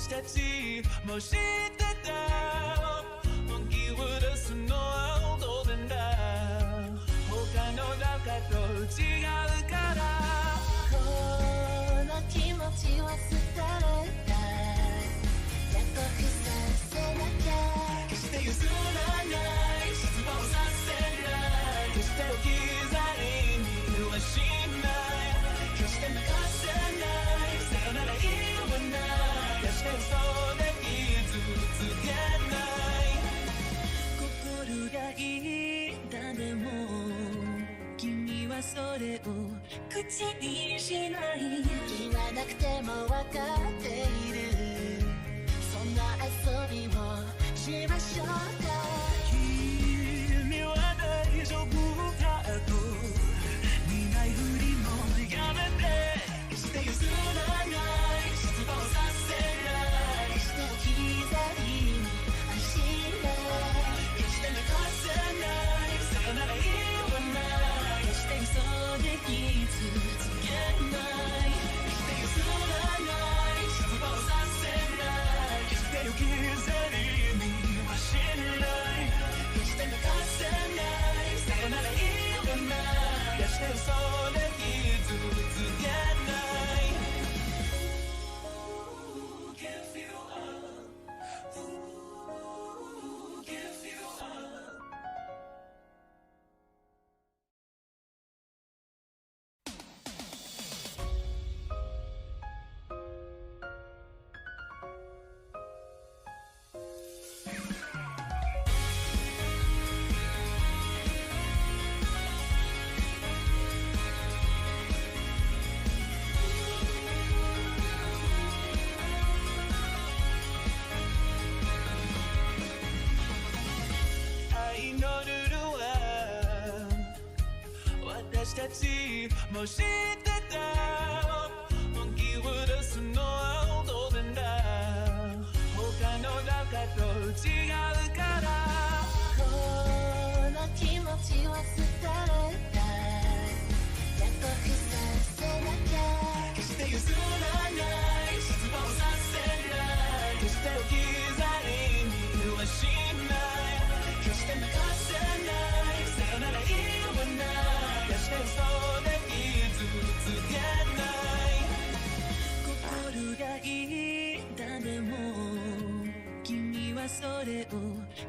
私たちも知ってた本気を出すのは当然だ他の中と違うからこの気持ちを捨てれた約束させなきゃ決して譲らない失望させない決して置き去りにはしない決して流せないさよなら言わない決して嘘で傷つけない心が痛んでも君はそれを口にしない言わなくても分かっているそんな遊びをしましょうか君は大丈夫かと苦いふりもやめて決して譲らない失望させない決して置き去りにはしない決して流せないさよなら言わない決して嘘で傷つけない決して譲らない失望させない決して置き去りにはしない決して流せないさよなら言わない決して嘘で傷つけない Give you up Give you up愛のルールは私たちも知ってた本気を出すのは当然だ他の中と違うからこの気持ちを捨てれた約束させなきゃ決して譲らない失望させない決して置き去りにはしない決して流せないさよなら言わない決して嘘で傷つけない心が痛んでも君はそれを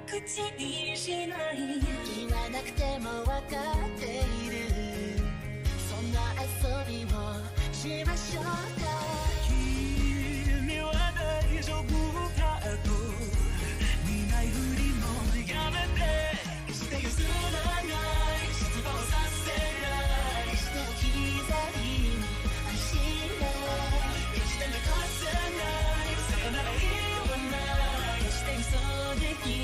口にしない言わなくても分かっているそんな遊びをしましょうか君は大丈夫かと苦いふりもやめて決して譲らない失望させない決して置き去りにはしない決して流せないさよなら言わない決して嘘で傷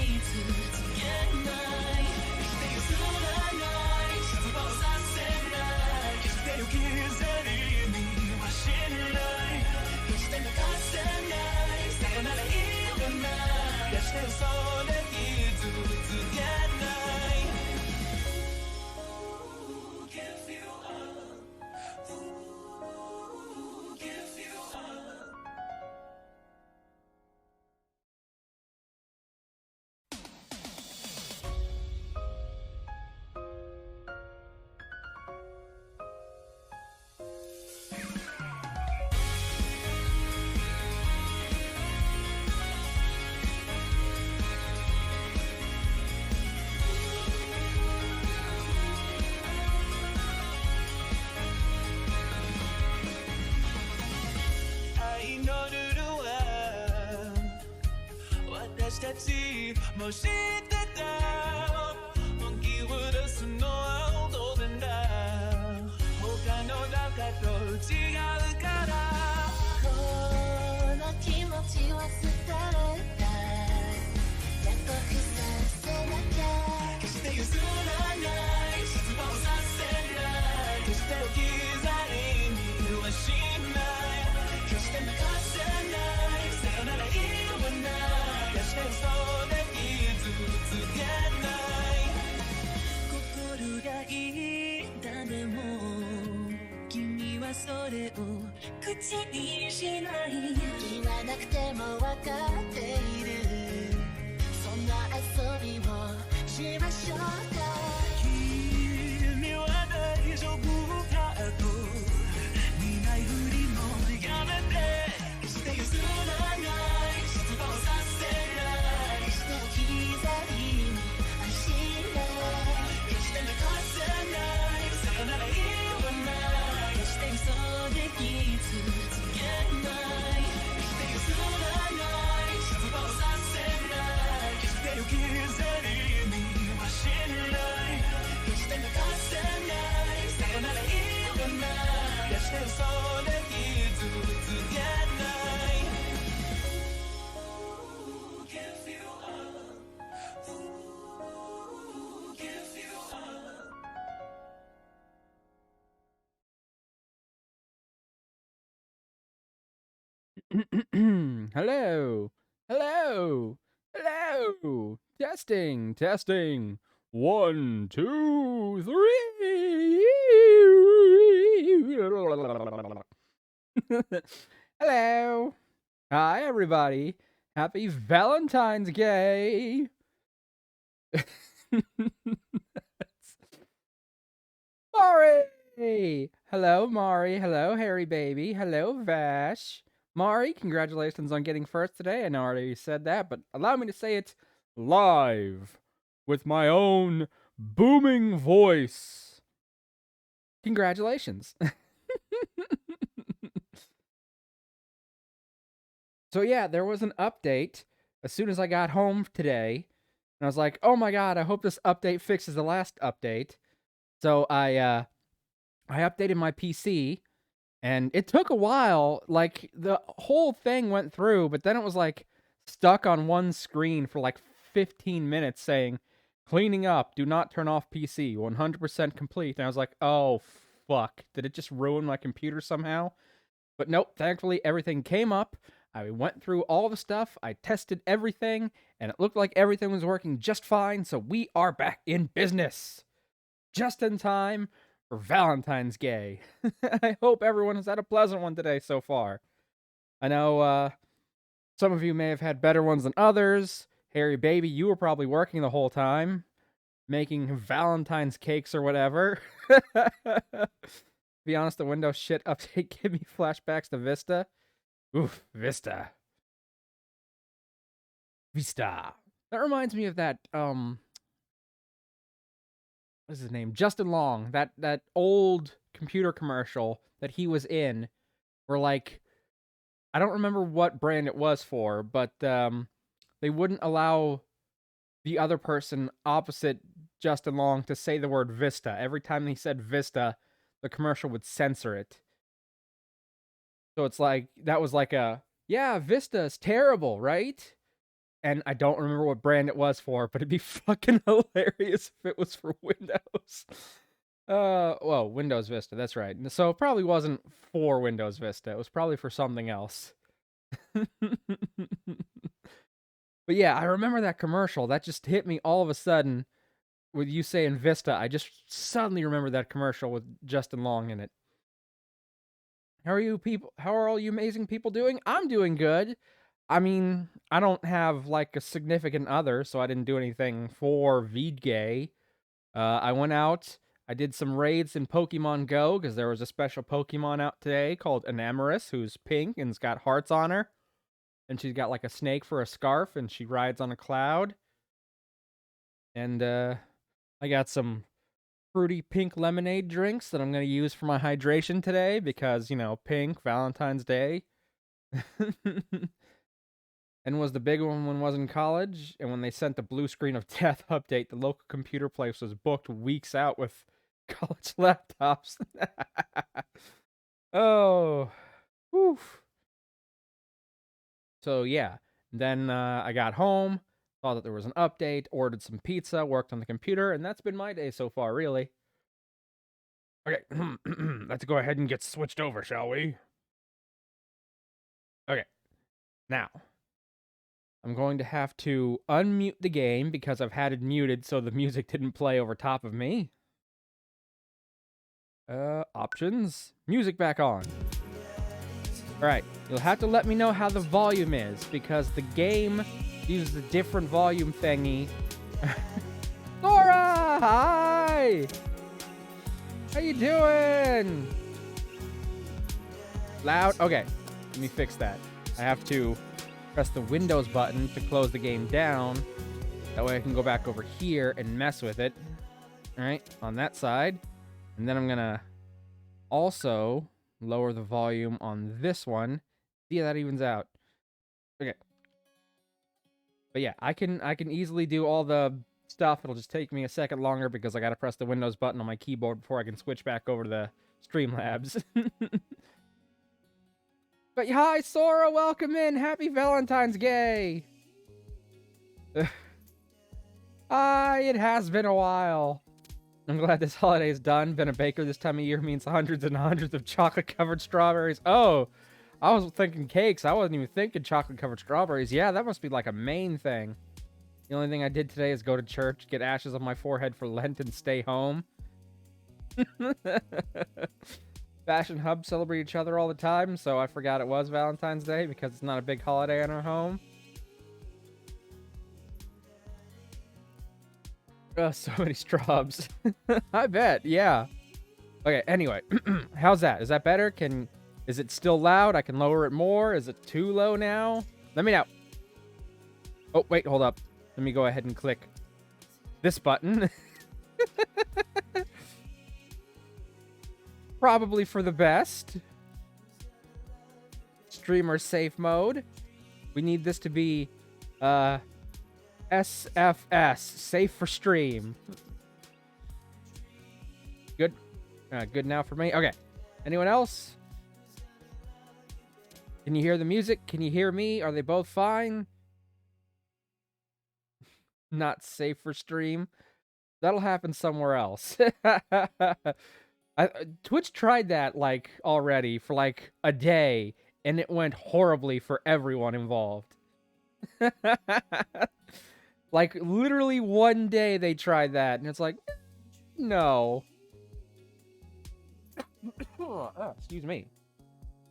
つけない決して譲らない失望させない決して置き去りにはしない決して流せないさよなら言わない決して嘘で傷つけない Give you up Give you up愛のルールは私たちも知ってた本気を出すのは当然だ他の中と違うからこの気持ちを捨てれた約束させなきゃ決して譲らない失望させない決して置き去りにはしない決して流せないさよなら言わない決して嘘で傷それを口にしない言わなくても分かっているそんな遊びをしましょうか君は大丈夫かと見ないふりもやめて決して譲らない失望させない決して置き去りにはしない決して泣かせないさよなら言わない決して嘘で傷つけない決して譲らない失望させない決して置き去りにはしない決して泣かせないさよなら言わない決して嘘で傷つけない Give you up Give you up Hello. Hello. Hello. Testing. Testing. 1, 2, 3. Hello. Hi, everybody. Happy Valentine's Day. Mari. Hello, Mari. Hello, Harry Baby. Hello, Vash. Mari, congratulations on getting first today. I know I already said that, but allow me to say it live with my own booming voice. Congratulations. So yeah, there was an update as soon as I got home today, and I was like, "Oh my god, I hope this update fixes the last update." So I updated my PC, and it took a while. Like the whole thing went through, but then it was like stuck on one screen for like 15 minutes saying, "Cleaning up, do not turn off PC, 100% complete." And I was like, "Oh fuck, did it just ruin my computer somehow?" But nope, thankfully everything came up. I went through all the stuff, I tested everything, and it looked like everything was working just fine, so we are back in business. Just in time for Valentine's Day. I hope everyone has had a pleasant one today so far. I know some of you may have had better ones than others. Harry Baby, you were probably working the whole time, making Valentine's cakes or whatever. Be honest, the Windows shit update gave me flashbacks to Vista. Oof, Vista. Vista. That reminds me of that, what's his name? Justin Long. That old computer commercial that he was in, where like, I don't remember what brand it was for, but they wouldn't allow the other person opposite Justin Long to say the word Vista. Every time he said Vista, the commercial would censor it. So it's like, that was like yeah, Vista's terrible, right? And I don't remember what brand it was for, but it'd be fucking hilarious if it was for Windows. Well, Windows Vista, that's right. So it probably wasn't for Windows Vista. It was probably for something else. But yeah, I remember that commercial. That just hit me all of a sudden with you saying Vista. I just suddenly remember that commercial with Justin Long in it. How are you people? How are all you amazing people doing? I'm doing good. I mean, I don't have like a significant other, so I didn't do anything for VGay. I went out, I did some raids in Pokemon Go because there was a special Pokemon out today called Enamorus, who's pink and's got hearts on her. And she's got like a snake for a scarf, and she rides on a cloud. And I got some fruity pink lemonade drinks that I'm going to use for my hydration today because, you know, pink, Valentine's Day. And was the big one when I was in college, and when they sent the blue screen of death update, the local computer place was booked weeks out with college laptops. Oh, oof. So yeah, then I got home, saw that there was an update, ordered some pizza, worked on the computer, and that's been my day so far, really. Okay, let's go ahead and get switched over, shall we? Okay, now I'm going to have to unmute the game because I've had it muted so the music didn't play over top of me. Options. Music back on. Alright, you'll have to let me know how the volume is, because the game uses a different volume thingy. Laura! Hi! How you doing? Loud? Okay, let me fix that. I have to press the Windows button to close the game down. That way I can go back over here and mess with it. Alright, on that side. And then I'm gonna also lower the volume on this one. See how that evens out. Okay. But yeah, I can easily do all the stuff. It'll just take me a second longer because I gotta press the Windows button on my keyboard before I can switch back over to the Streamlabs. But hi, Sora, welcome in. Happy Valentine's Day. Hi, it has been a while. I'm glad this holiday is done. Been a baker this time of year means hundreds and hundreds of chocolate-covered strawberries. Oh, I was thinking cakes. I wasn't even thinking chocolate-covered strawberries. Yeah, that must be like a main thing. The only thing I did today is go to church, get ashes on my forehead for Lent, and stay home. Fashion Hub celebrate each other all the time, so I forgot it was Valentine's Day because it's not a big holiday in our home. So many straws. I bet, yeah. Okay, anyway. How's that? Is that better? Is it still loud? I can lower it more. Is it too low now? Let me know. Oh, wait, hold up. Let me go ahead and click this button. Probably for the best. Streamer safe mode. We need this to be SFS, safe for stream. Good. Good now for me. Okay. Anyone else? Can you hear the music? Can you hear me? Are they both fine? Not safe for stream. That'll happen somewhere else. Twitch tried that like already for like a day, and it went horribly for everyone involved. Like literally one day they tried that, and it's like, no. Excuse me.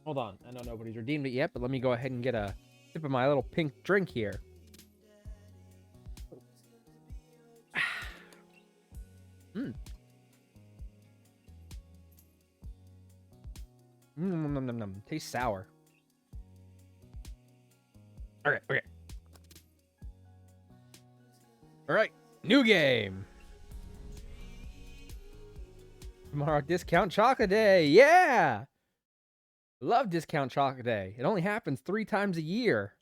Hold on. I know nobody's redeemed it yet, but let me go ahead and get a sip of my little pink drink here. Mmm. Tastes sour. Okay, okay. Alright, new game. Tomorrow, discount chocolate day. Yeah! Love discount chocolate day. It only happens 3 times a year.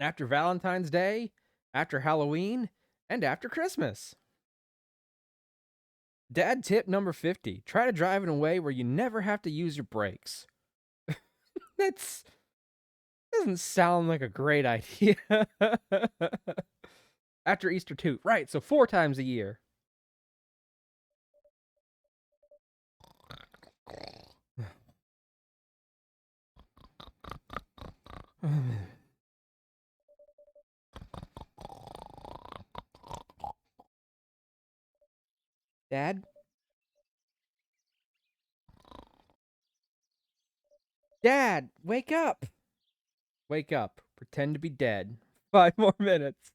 After Valentine's Day, after Halloween, and after Christmas. Dad tip number 50. Try to drive in a way where you never have to use your brakes. Doesn't sound like a great idea. After Easter too. Right, so 4 times a year. Dad? Dad, wake up! Wake up. Pretend to be dead. 5 more minutes.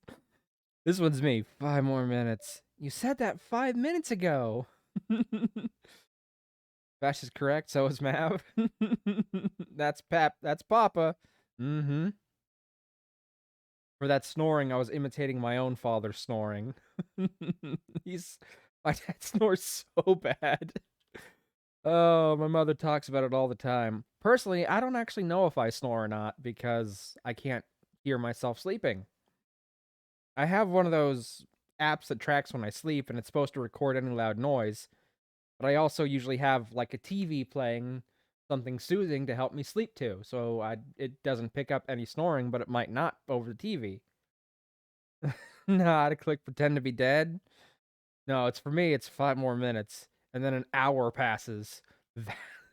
This one's me. 5 more minutes. You said that 5 minutes ago. Vash is correct, so is Mav. That's Pap. That's Papa. Mm-hmm. For that snoring, I was imitating my own father snoring. My dad snores so bad. Oh, my mother talks about it all the time. Personally, I don't actually know if I snore or not because I can't hear myself sleeping. I have one of those apps that tracks when I sleep, and it's supposed to record any loud noise. But I also usually have like a TV playing something soothing to help me sleep too. So it doesn't pick up any snoring, but it might not over the TV. Nah, to click pretend to be dead. No, it's for me, it's 5 more minutes. And then an hour passes.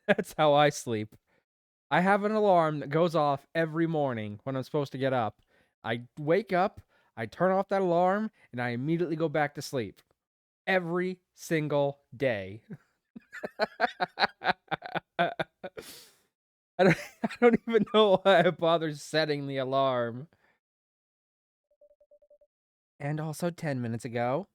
That's how I sleep. I have an alarm that goes off every morning when I'm supposed to get up. I wake up, I turn off that alarm, and I immediately go back to sleep. Every single day. I don't, I don't even know why I bothered setting the alarm. And also 10 minutes ago,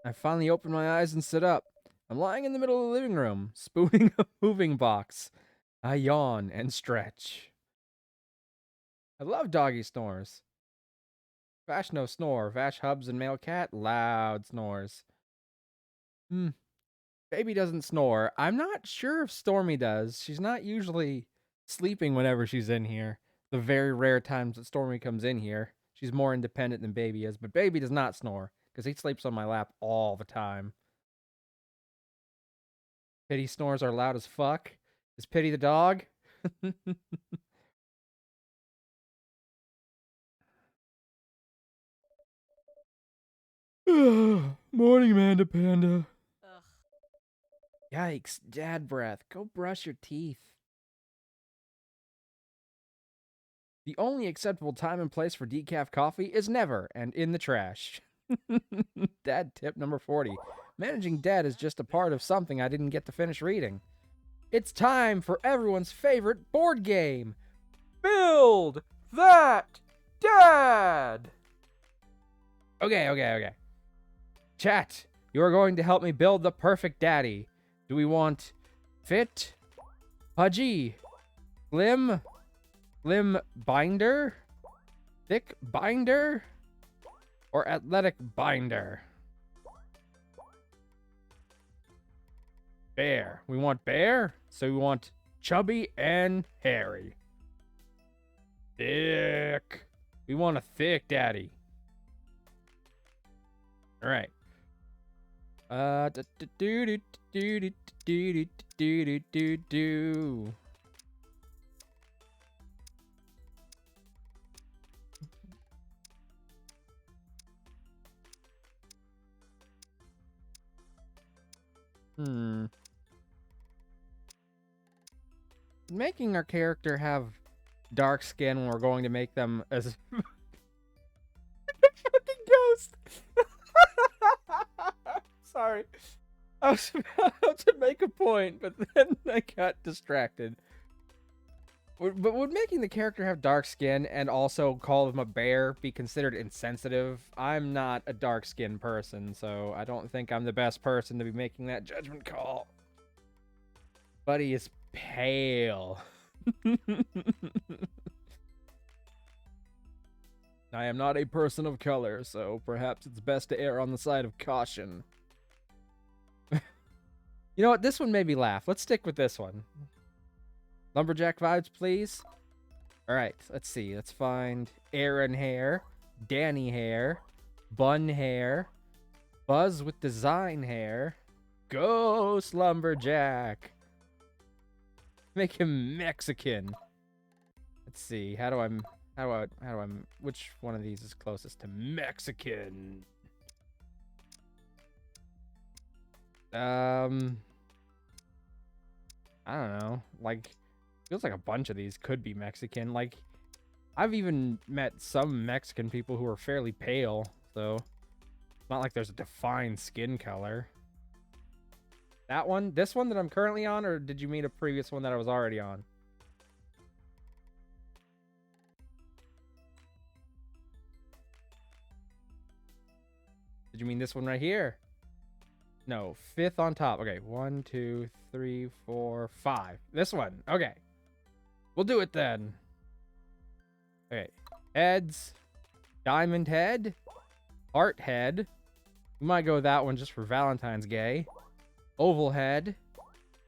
I finally opened my eyes and stood up. I'm lying in the middle of the living room, spooning a moving box. I yawn and stretch. I love doggy snores. Vash no snore. Vash hubs and male cat loud snores. Baby doesn't snore. I'm not sure if Stormy does. She's not usually sleeping whenever she's in here. The very rare times that Stormy comes in here, she's more independent than Baby is. But Baby does not snore because he sleeps on my lap all the time. Pity snores are loud as fuck. Is Pity the dog? Morning, Amanda Panda. Ugh. Yikes, dad breath. Go brush your teeth. The only acceptable time and place for decaf coffee is never and in the trash. Dad tip number 40. Managing debt is just a part of something I didn't get to finish reading. It's time for everyone's favorite board game. Build that dad! Okay. Chat, you are going to help me build the perfect daddy. Do we want fit, pudgy, slim binder, thick binder, or athletic binder? Bear. We want bear, so we want chubby and hairy. Thick. We want a thick daddy. All right. Making our character have dark skin when we're going to make them as fucking ghost. Sorry. I was about to make a point, but then I got distracted. But would making the character have dark skin and also call him a bear be considered insensitive? I'm not a dark skinned person, so I don't think I'm the best person to be making that judgment call. Buddy is pale. I am not a person of color, so perhaps it's best to err on the side of caution. You know what? This one made me laugh. Let's stick with this one. Lumberjack vibes, please. All right, let's see. Let's find Aaron hair, Danny hair, Bun hair, Buzz with design hair, Ghost Lumberjack. Make him Mexican. Let's see. How do I which one of these is closest to Mexican? I don't know. Like, feels like a bunch of these could be Mexican. Like, I've even met some Mexican people who are fairly pale, so it's not like there's a defined skin color. That one? This one that I'm currently on, or did you mean a previous one that I was already on? Did you mean this one right here? No, 5th on top. Okay, 1, 2, 3, 4, 5. This one. Okay. We'll do it then. Okay. Heads. Diamond head. Heart head. We might go with that one just for Valentine's Day. Oval head.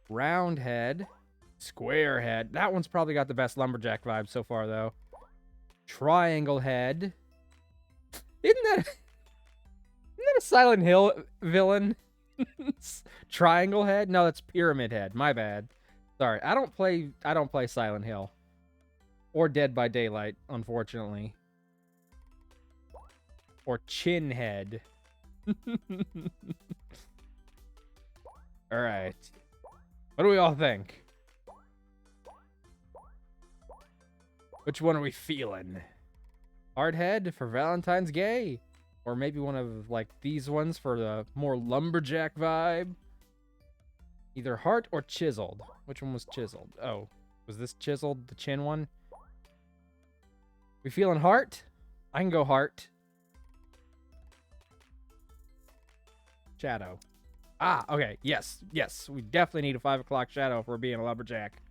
Round head. Square head. That one's probably got the best lumberjack vibe so far, though. Triangle head. Isn't that a Silent Hill villain? Triangle head? No, that's Pyramid Head. My bad. Sorry. I don't play Silent Hill. Or Dead by Daylight, unfortunately. Or Chin Head. Alright. What do we all think? Which one are we feeling? Hard head for Valentine's Day? Or maybe one of, like, these ones for the more lumberjack vibe? Either heart or chiseled. Which one was chiseled? Oh, was this chiseled, the chin one? We feeling heart? I can go heart. Shadow. Ah, okay. Yes, yes. We definitely need a 5 o'clock shadow if we're being a lumberjack.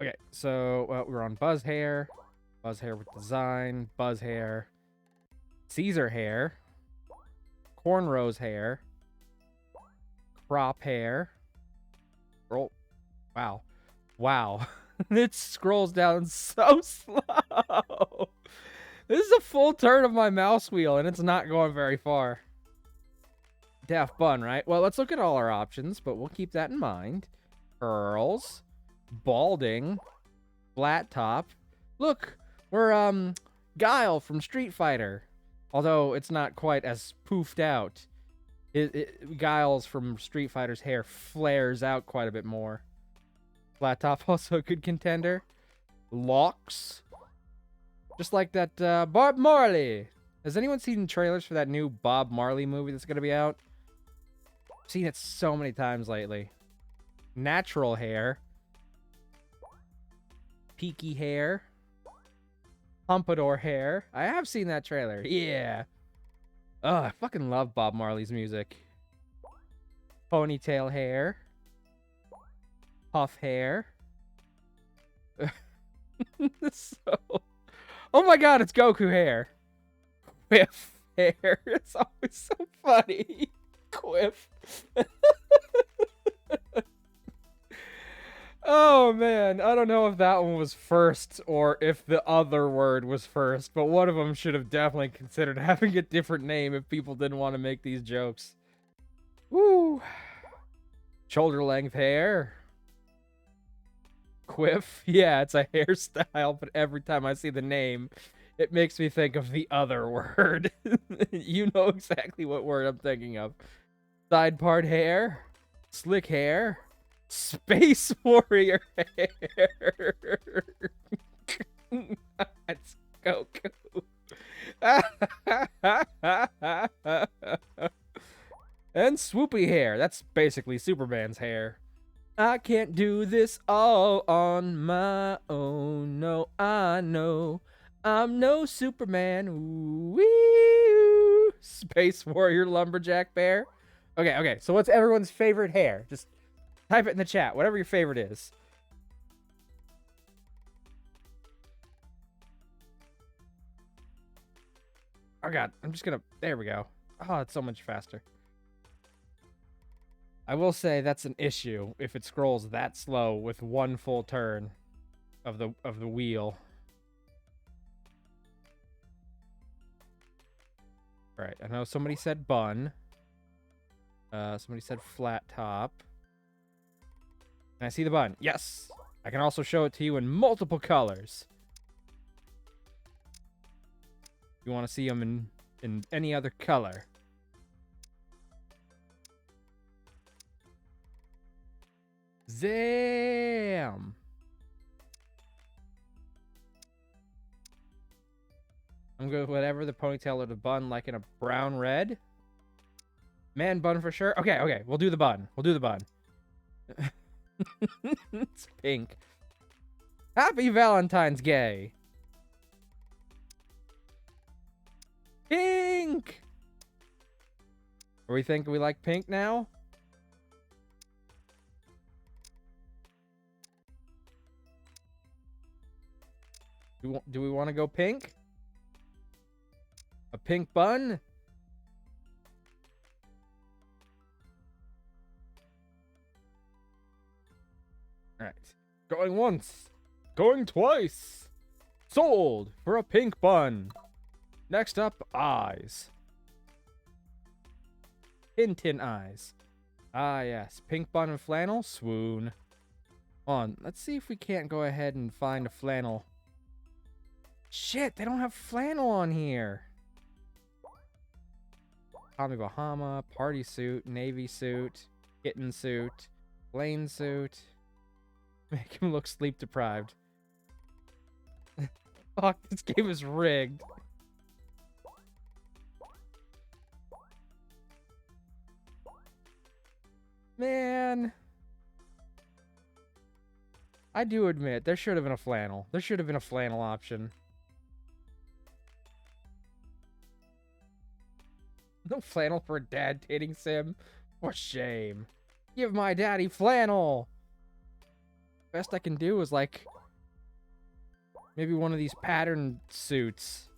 Okay, so we're on Buzz Hair. Buzz Hair with design. Buzz Hair. Caesar Hair. Cornrows Hair. Crop Hair. Roll. Wow. Wow. It scrolls down so slow. This is a full turn of my mouse wheel, and it's not going very far. Daft Bun, right? Well, let's look at all our options, but we'll keep that in mind. Curls. Balding. Flat top. Look, we're, Guile from Street Fighter. Although it's not quite as poofed out. Guile's from Street Fighter's hair flares out quite a bit more. Flat top, also a good contender. Locks. Just like that Bob Marley. Has anyone seen trailers for that new Bob Marley movie that's going to be out? I've seen it so many times lately. Natural hair. Peaky hair. Pompadour hair. I have seen that trailer. Yeah. Oh, I fucking love Bob Marley's music. Ponytail hair. Puff hair. So... Oh my god, it's Goku hair. Quiff hair. It's always so funny. Quiff. Oh man, I don't know if that one was first or if the other word was first, but one of them should have definitely considered having a different name if people didn't want to make these jokes. Woo. Shoulder length hair. Quiff. Yeah, it's a hairstyle, but every time I see the name, it makes me think of the other word. You know exactly what word I'm thinking of. Side part hair. Slick hair. Space warrior hair. That's Goku. And swoopy hair. That's basically Superman's hair. I can't do this all on my own. No, I know I'm no Superman. Ooh-wee-oo. Space warrior lumberjack bear. Okay. So what's everyone's favorite hair? Just type it in the chat. Whatever your favorite is. Oh god, I'm just gonna... There we go. Oh, it's so much faster. I will say that's an issue if it scrolls that slow with one full turn of the wheel. All right, I know somebody said bun. Somebody said flat top. Can I see the bun? Yes! I can also show it to you in multiple colors. You want to see them in any other color. Zam! I'm good with whatever, the ponytail or the bun, like in a brown red. Man bun for sure. Okay. We'll do the bun. It's pink. Happy Valentine's Day. Pink! Are we thinking we like pink now? Do we want to go pink? A pink bun? Alright. Going once. Going twice. Sold for a pink bun. Next up, eyes. Tintin eyes. Ah, yes. Pink bun and flannel. Swoon. On. Let's see if we can't go ahead and find a flannel. Shit, they don't have flannel on here. Tommy Bahama, party suit, navy suit, kitten suit, plain suit. Make him look sleep deprived. Fuck, this game is rigged. Man. I do admit, there should have been a flannel. There should have been a flannel option. No flannel for a dad dating sim? For shame. Give my daddy flannel! Best I can do is, like, maybe one of these pattern suits.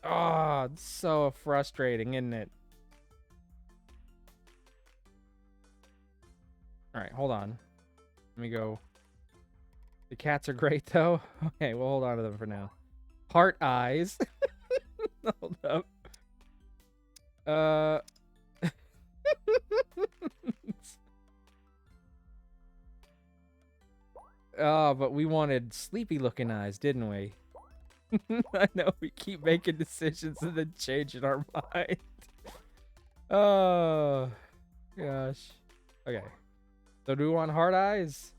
Oh, it's so frustrating, isn't it? Alright, hold on. Let me go. The cats are great, though. Okay, we'll hold on to them for now. Heart eyes. Hold up. Oh, but we wanted sleepy looking eyes, didn't we? I know, we keep making decisions and then changing our mind. Oh, gosh. Okay. So do we want heart eyes?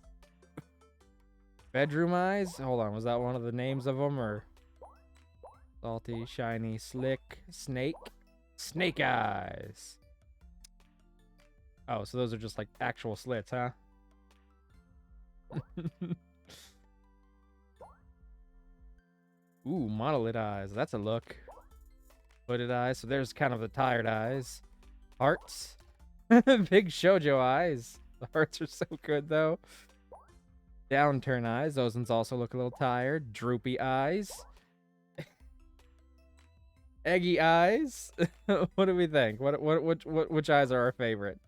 Bedroom eyes? Hold on, was that one of the names of them, or? Salty, shiny, slick, snake? Snake eyes. Oh, so those are just like actual slits, huh? Ooh, monolith eyes. That's a look. Hooded eyes. So there's kind of the tired eyes. Hearts. Big shoujo eyes. The hearts are so good, though. Downturn eyes. Those ones also look a little tired. Droopy eyes. Eggy eyes. What do we think? Which eyes are our favorite?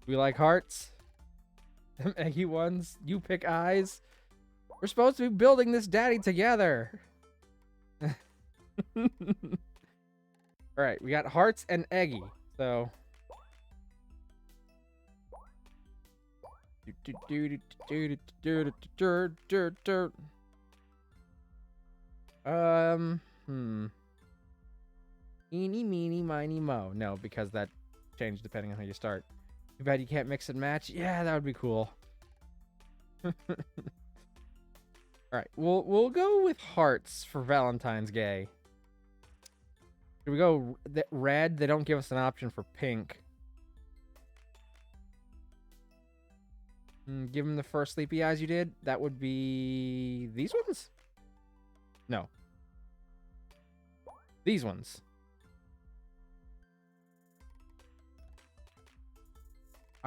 We like hearts. Them eggy ones. You pick eyes. We're supposed to be building this daddy together. Alright, we got hearts and eggy. So. Eeny, meeny, miny, mo. No, because that changed depending on how you start. Too bad you can't mix and match. Yeah, that would be cool. Alright, we'll go with hearts for Valentine's Day. Should we go red? They don't give us an option for pink. Give them the first sleepy eyes you did. That would be these ones? No. These ones.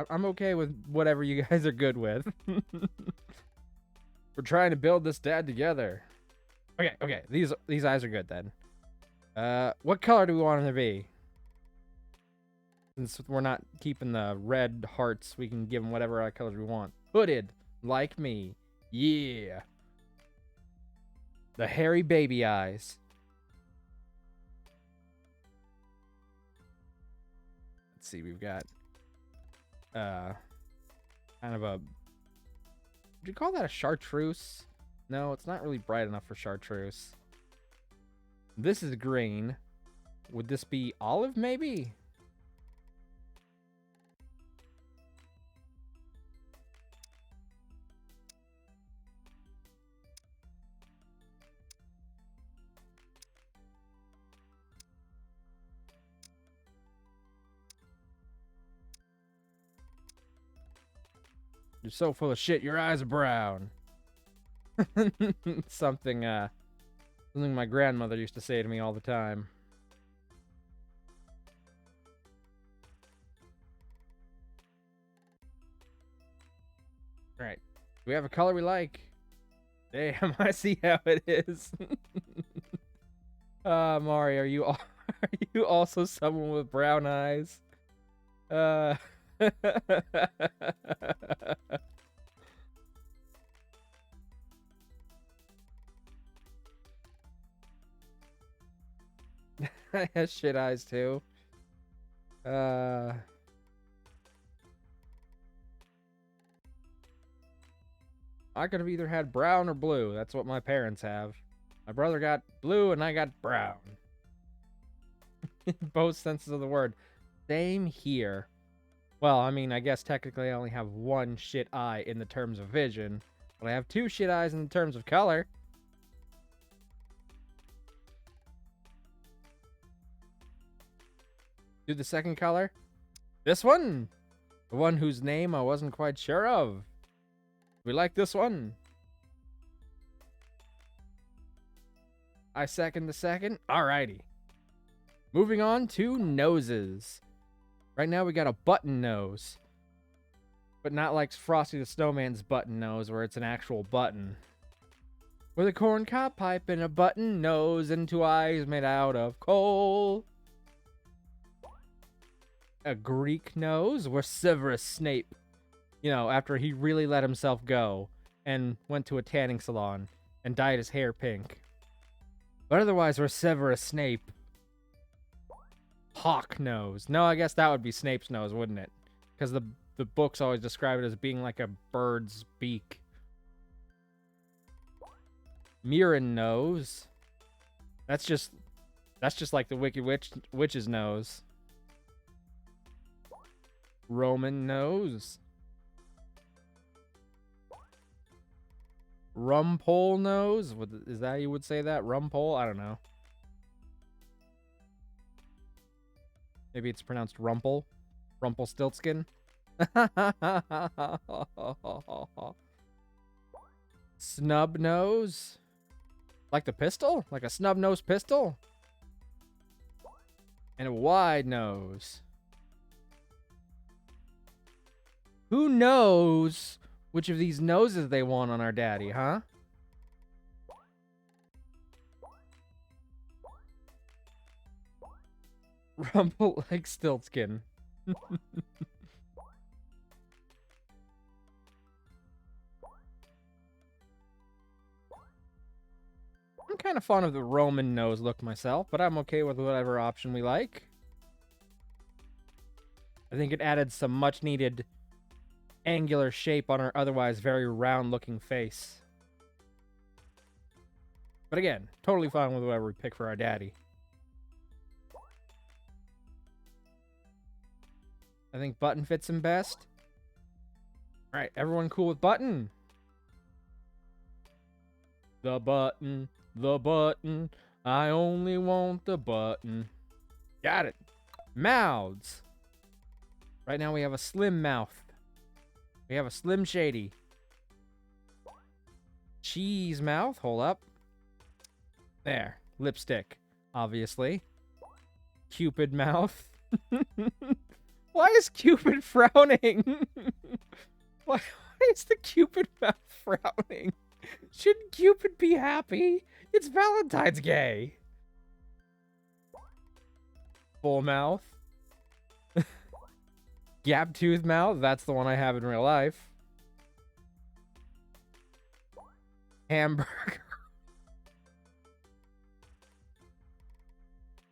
I'm okay with whatever you guys are good with. We're trying to build this dad together. Okay. These eyes are good then. What color do we want them to be? Since we're not keeping the red hearts, we can give them whatever colors we want. Hooded, like me. Yeah. The hairy baby eyes. Let's see, we've got kind of a, would you call that a chartreuse? No, it's not really bright enough for chartreuse. This is green. Would this be olive, maybe? You're so full of shit, your eyes are brown. Something my grandmother used to say to me all the time. Alright. Do we have a color we like? Damn, I see how it is. Mari, are you also someone with brown eyes? I have shit eyes too. I could have either had brown or blue. That's what my parents have. My brother got blue and I got brown. In both senses of the word. Same here. Well, I mean, I guess technically I only have one shit eye in the terms of vision, but I have two shit eyes in the terms of color. Do the second color. This one! The one whose name I wasn't quite sure of. We like this one. I second the second. Alrighty. Moving on to noses. Right now we got a button nose. But not like Frosty the Snowman's button nose where it's an actual button. With a corncob pipe and a button nose and two eyes made out of coal. A Greek nose where Severus Snape, you know, after he really let himself go and went to a tanning salon and dyed his hair pink. But otherwise, we're Severus Snape. Hawk nose. No, I guess that would be Snape's nose, wouldn't it? Because the books always describe it as being like a bird's beak. Mirren nose. That's just like the Wicked Witch's nose. Roman nose. Rumpole nose? Is that how you would say that? Rumpole? I don't know. Maybe it's pronounced Rumple. Rumpelstiltskin. Snub nose. Like the pistol? Like a snub nose pistol? And a wide nose. Who knows which of these noses they want on our daddy, huh? Rumple like Stiltskin. I'm kind of fond of the Roman nose look myself, but I'm okay with whatever option we like. I think it added some much needed angular shape on our otherwise very round looking face. But again, totally fine with whatever we pick for our daddy. I think button fits him best. Alright, everyone cool with button? The button, I only want the button. Got it. Mouths. Right now we have a slim mouth. We have a Slim Shady. Cheese mouth. Hold up. There. Lipstick. Obviously. Cupid mouth. Why is Cupid frowning? Why is the Cupid mouth frowning? Shouldn't Cupid be happy? It's Valentine's Day. Full mouth. Gap tooth mouth, that's the one I have in real life. Hamburger.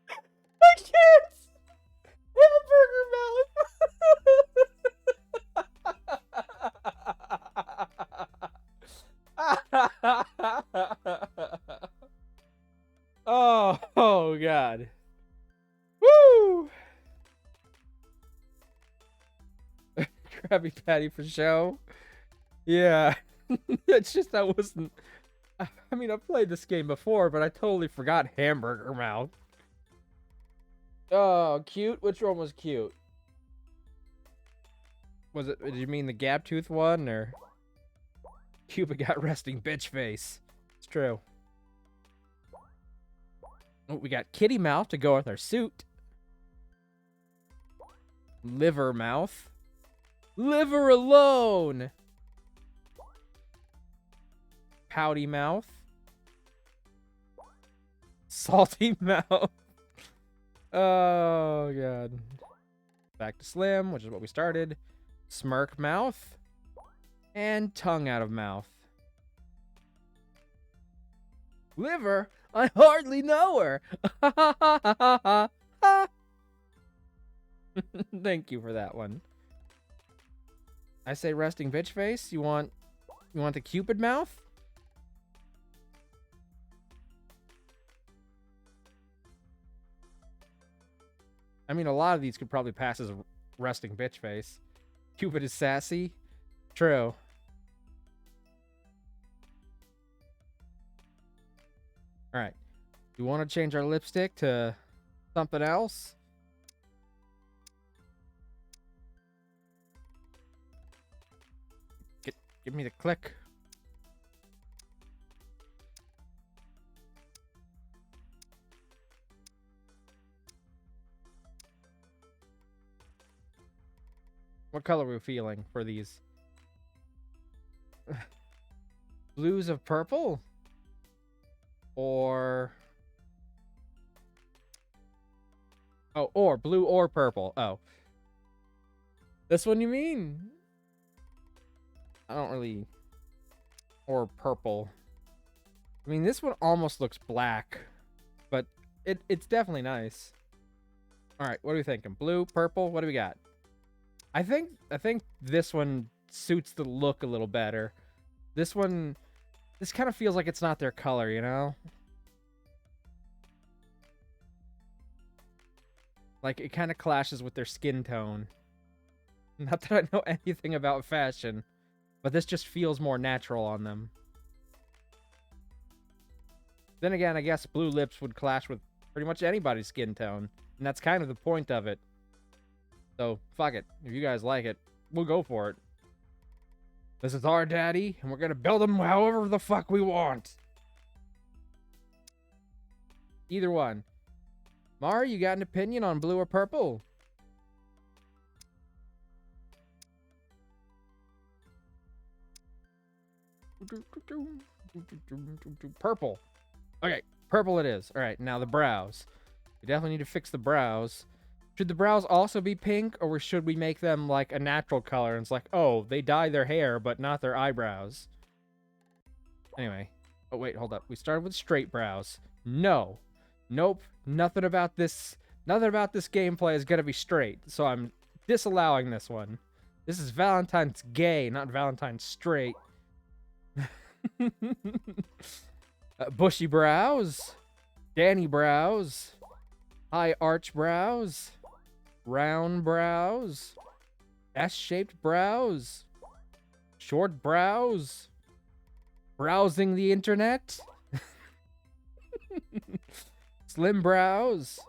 I can't! Hamburger mouth! Oh, God. Woo! Krabby Patty for show. Yeah. It's just that wasn't... I mean, I've played this game before, but I totally forgot Hamburger Mouth. Oh, cute? Which one was cute? Was it... Did you mean the gap tooth one, or... Cupid got resting bitch face. It's true. Oh, we got kitty mouth to go with our suit. Liver mouth. Liver alone. Pouty mouth. Salty mouth. Oh, God. Back to Slim, which is what we started. Smirk mouth. And tongue out of mouth. Liver? I hardly know her. Thank you for that one. I say resting bitch face. You want the Cupid mouth? I mean, a lot of these could probably pass as resting bitch face. Cupid is sassy. True. All right. We want to change our lipstick to something else. Give me the click. What color are we feeling for these? Blues of purple? Or... Oh, or blue or purple. Oh. This one you mean? I don't really... Or purple. I mean, this one almost looks black. But it's definitely nice. Alright, what are we thinking? Blue, purple? What do we got? I think this one suits the look a little better. This one... This kind of feels like it's not their color, you know? Like, it kind of clashes with their skin tone. Not that I know anything about fashion, but this just feels more natural on them. Then again, I guess blue lips would clash with pretty much anybody's skin tone, and that's kind of the point of it. So, fuck it. If you guys like it, we'll go for it. This is our daddy, and we're gonna build him however the fuck we want. Either one. Mari, you got an opinion on blue or purple? Purple. Okay, purple it is. All right, now the brows. We definitely need to fix the brows. Should the brows also be pink, or should we make them like a natural color? And it's like, oh, they dye their hair, but not their eyebrows. Anyway. Oh, wait, hold up. We started with straight brows. No. Nope. Nothing about this gameplay is gonna be straight. So I'm disallowing this one. This is Valentine's gay, not Valentine's straight. Bushy brows. Danny brows. High arch brows. Round brows. S-shaped brows. Short brows. Browsing the internet. Slim brows.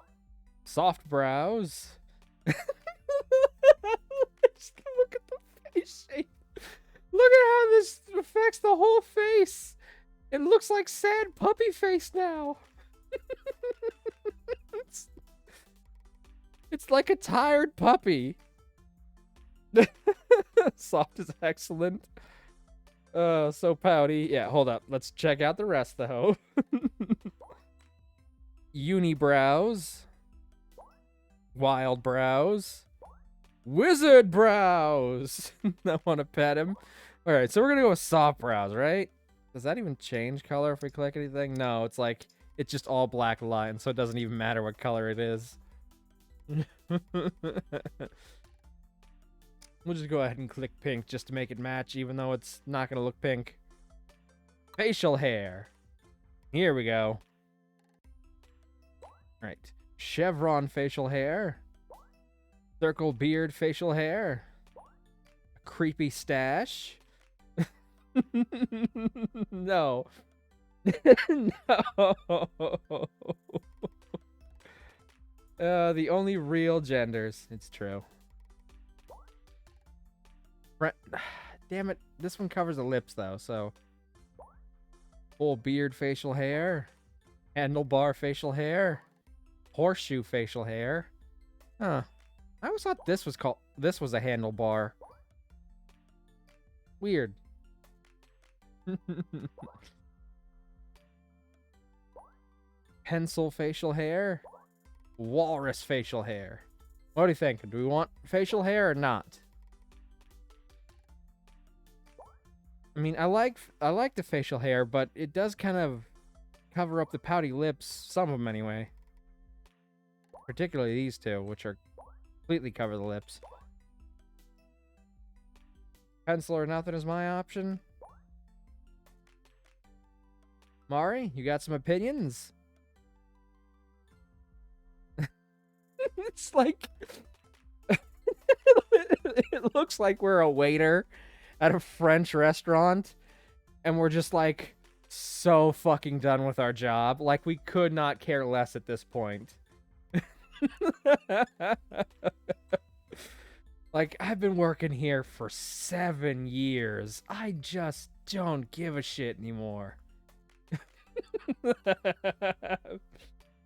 Soft brows. Just look at the face shape. Look at how this affects the whole face. It looks like sad puppy face now. It's like a tired puppy. Soft is excellent. So pouty. Yeah, hold up. Let's check out the rest, though. Unibrows. Wild brows. Wizard brows. I want to pet him. All right, so we're going to go with soft brows, right? Does that even change color if we click anything? No, it's like, it's just all black lines, so it doesn't even matter what color it is. We'll just go ahead and click pink just to make it match, even though it's not going to look pink. Facial hair. Here we go. All right. Chevron facial hair. Circle beard facial hair. A creepy stash. No. No. The only real genders. It's true. Damn it. This one covers the lips, though, so... Full beard facial hair. Handlebar facial hair. Horseshoe facial hair. Huh. I always thought this was called... This was a handlebar. Weird. Pencil facial hair. Walrus facial hair. What do you think? Do we want facial hair or not? I mean, I like the facial hair, but it does kind of cover up the pouty lips, some of them anyway. Particularly these two, which are completely cover the lips. Pencil or nothing is my option. Mari, you got some opinions? It's like... It looks like we're a waiter at a French restaurant, and we're just like so fucking done with our job. Like we could not care less at this point. Like, I've been working here for 7 years. I just don't give a shit anymore.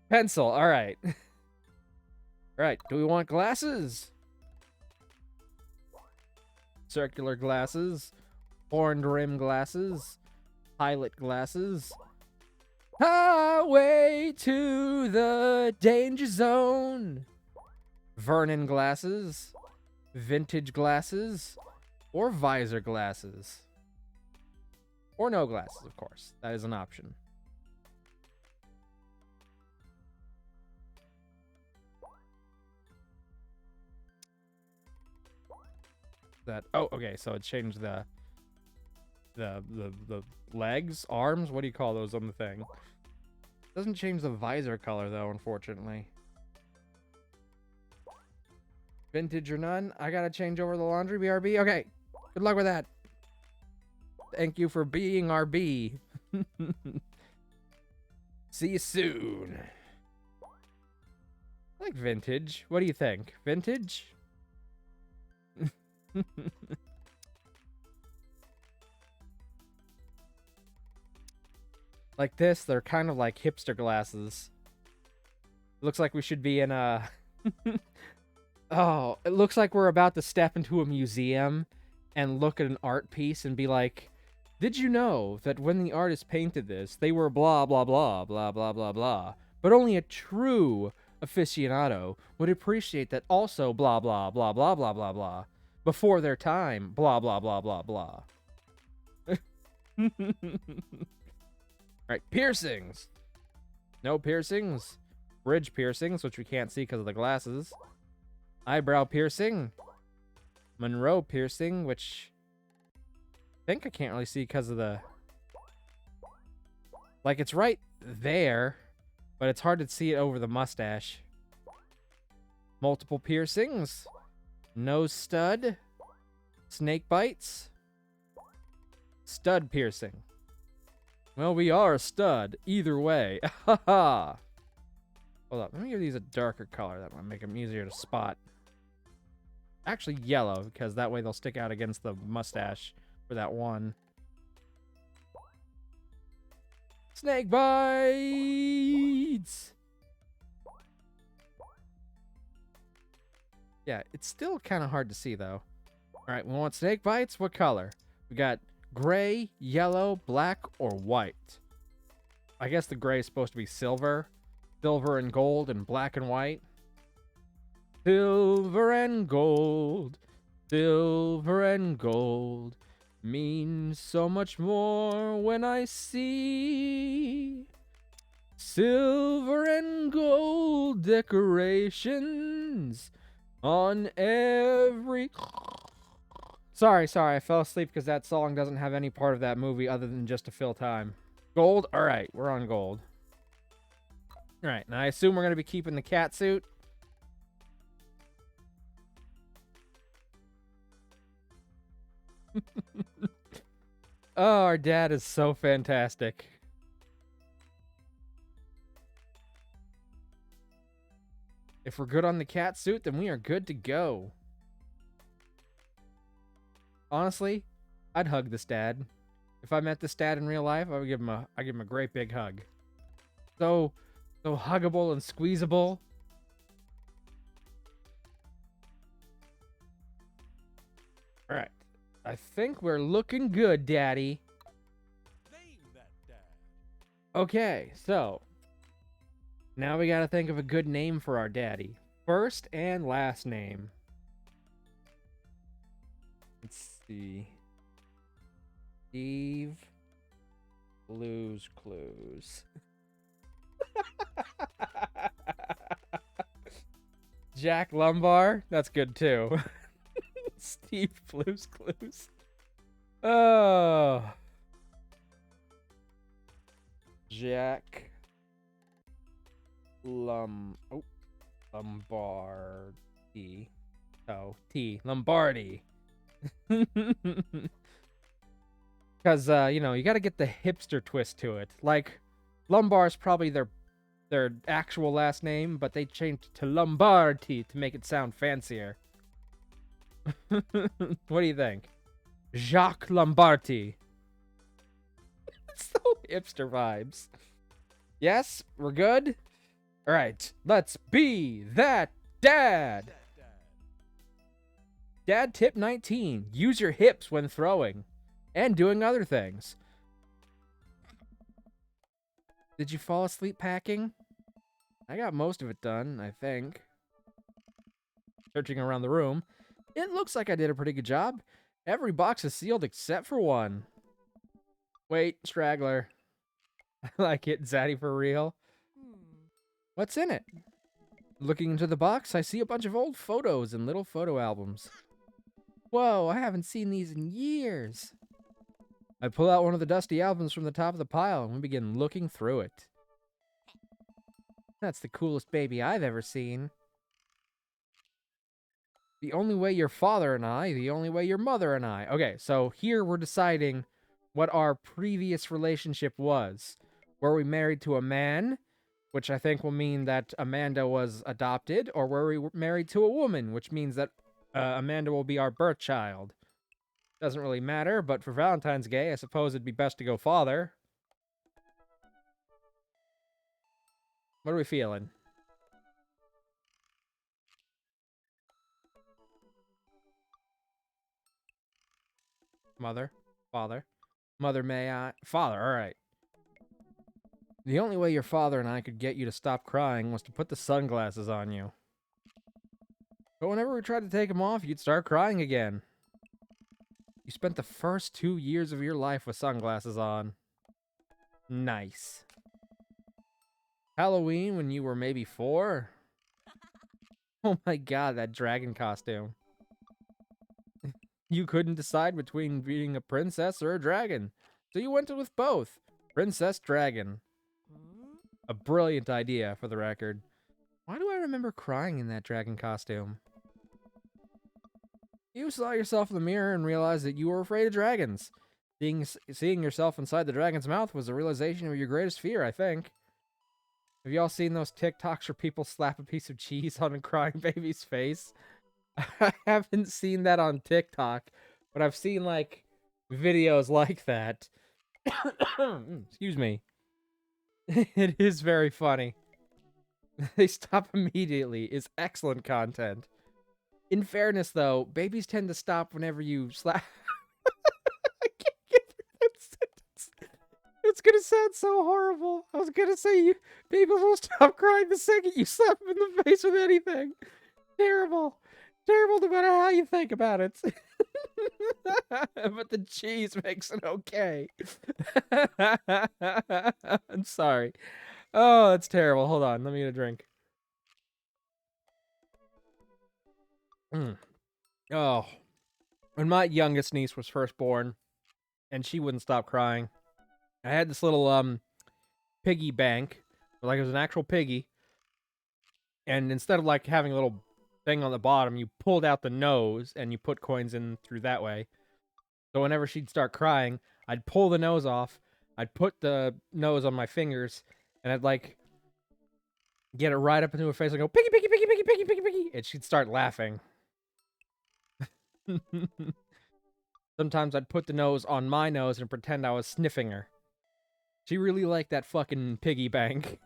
Pencil, all right. All right, do we want glasses? Circular glasses, horned rim glasses, pilot glasses. Highway to the danger zone. Vernon glasses, vintage glasses, or visor glasses. Or no glasses, of course. That is an option. That okay, so it changed the legs, arms, what do you call those on the thing? Doesn't change the visor color though, unfortunately. Vintage or none? I gotta change over the laundry, BRB? Okay, good luck with that. Thank you for being RB. See you soon. I like vintage. What do you think? Vintage? Like this, they're kind of like hipster glasses. Looks like we should be in a... Oh, it looks like we're about to step into a museum and look at an art piece and be like, did you know that when the artist painted this, they were blah, blah, blah, blah, blah, blah, blah. But only a true aficionado would appreciate that also blah, blah, blah, blah, blah, blah, blah. Before their time, blah, blah, blah, blah, blah. Alright, piercings. No piercings. Bridge piercings, which we can't see because of the glasses. Eyebrow piercing. Monroe piercing, which I think I can't really see because of the... Like, it's right there, but it's hard to see it over the mustache. Multiple piercings. Nose stud. Snake bites. Stud piercing. Well, we are a stud. Either way. Haha. Hold up. Let me give these a darker color. That might make them easier to spot. Actually, yellow, because that way they'll stick out against the mustache for that one. Snake bites! Yeah, it's still kind of hard to see, though. Alright, we want snake bites. What color? We got gray, yellow, black, or white. I guess the gray is supposed to be silver. Silver and gold and black and white. Silver and gold. Silver and gold. Means so much more when I see silver and gold decorations on every... Sorry, I fell asleep because that song doesn't have any part of that movie other than just to fill time. Gold? Alright, we're on gold. Alright, now I assume we're going to be keeping the cat suit. Oh, our dad is so fantastic. If we're good on the cat suit, then we are good to go. Honestly, I'd hug this dad. If I met this dad in real life, I'd give him a great big hug. So huggable and squeezable. All right. I think we're looking good, Daddy. Name that dad. Okay, so now we gotta think of a good name for our daddy. First and last name. Let's see. Steve Blues Clues. Jack Lumbar. That's good too. Steve Blues Clues. Oh. Jack Lombardi. Oh, T. Lombardi. Because, you know, you got to get the hipster twist to it. Like, Lumbar's probably their actual last name, but they changed it to Lombardi to make it sound fancier. What do you think? Jacques Lombardi. So hipster vibes. Yes, we're good? All right, let's be that dad. Dad tip 19. Use your hips when throwing and doing other things. Did you fall asleep packing? I got most of it done, I think. Searching around the room. It looks like I did a pretty good job. Every box is sealed except for one. Wait, straggler. I like it, Zaddy, for real. What's in it? Looking into the box, I see a bunch of old photos and little photo albums. Whoa, I haven't seen these in years. I pull out one of the dusty albums from the top of the pile and we begin looking through it. That's the coolest baby I've ever seen. The only way your father and I, the only way your mother and I. Okay, so here we're deciding what our previous relationship was. Were we married to a man, which I think will mean that Amanda was adopted, or were we married to a woman, which means that Amanda will be our birth child. Doesn't really matter, but for Valentine's Day, I suppose it'd be best to go father. What are we feeling? Mother? Father? Mother, may I? Father, alright. The only way your father and I could get you to stop crying was to put the sunglasses on you. But whenever we tried to take them off, you'd start crying again. You spent the first 2 years of your life with sunglasses on. Nice. Halloween when you were maybe 4? Oh my god, that dragon costume. You couldn't decide between being a princess or a dragon, so you went with both. Princess Dragon. A brilliant idea, for the record. Why do I remember crying in that dragon costume? You saw yourself in the mirror and realized that you were afraid of dragons. Seeing yourself inside the dragon's mouth was a realization of your greatest fear, I think. Have y'all seen those TikToks where people slap a piece of cheese on a crying baby's face? I haven't seen that on TikTok, but I've seen, like, videos like that. Excuse me. It is very funny. They stop immediately is excellent content. In fairness, though, babies tend to stop whenever you slap. I can't get through that sentence. It's gonna sound so horrible. I was gonna say babies will stop crying the second you slap them in the face with anything. Terrible. Terrible no matter how you think about it. But the cheese makes it okay. I'm sorry. Oh, that's terrible. Hold on. Let me get a drink. Oh. When my youngest niece was first born, and she wouldn't stop crying, I had this little, piggy bank. Like, it was an actual piggy. And instead of, like, having a little thing on the bottom, you pulled out the nose, and you put coins in through that way. So whenever she'd start crying, I'd pull the nose off, I'd put the nose on my fingers, and I'd, like, get it right up into her face and go, piggy, piggy, piggy, piggy, piggy, piggy, piggy, and she'd start laughing. Sometimes I'd put the nose on my nose and pretend I was sniffing her. She really liked that fucking piggy bank.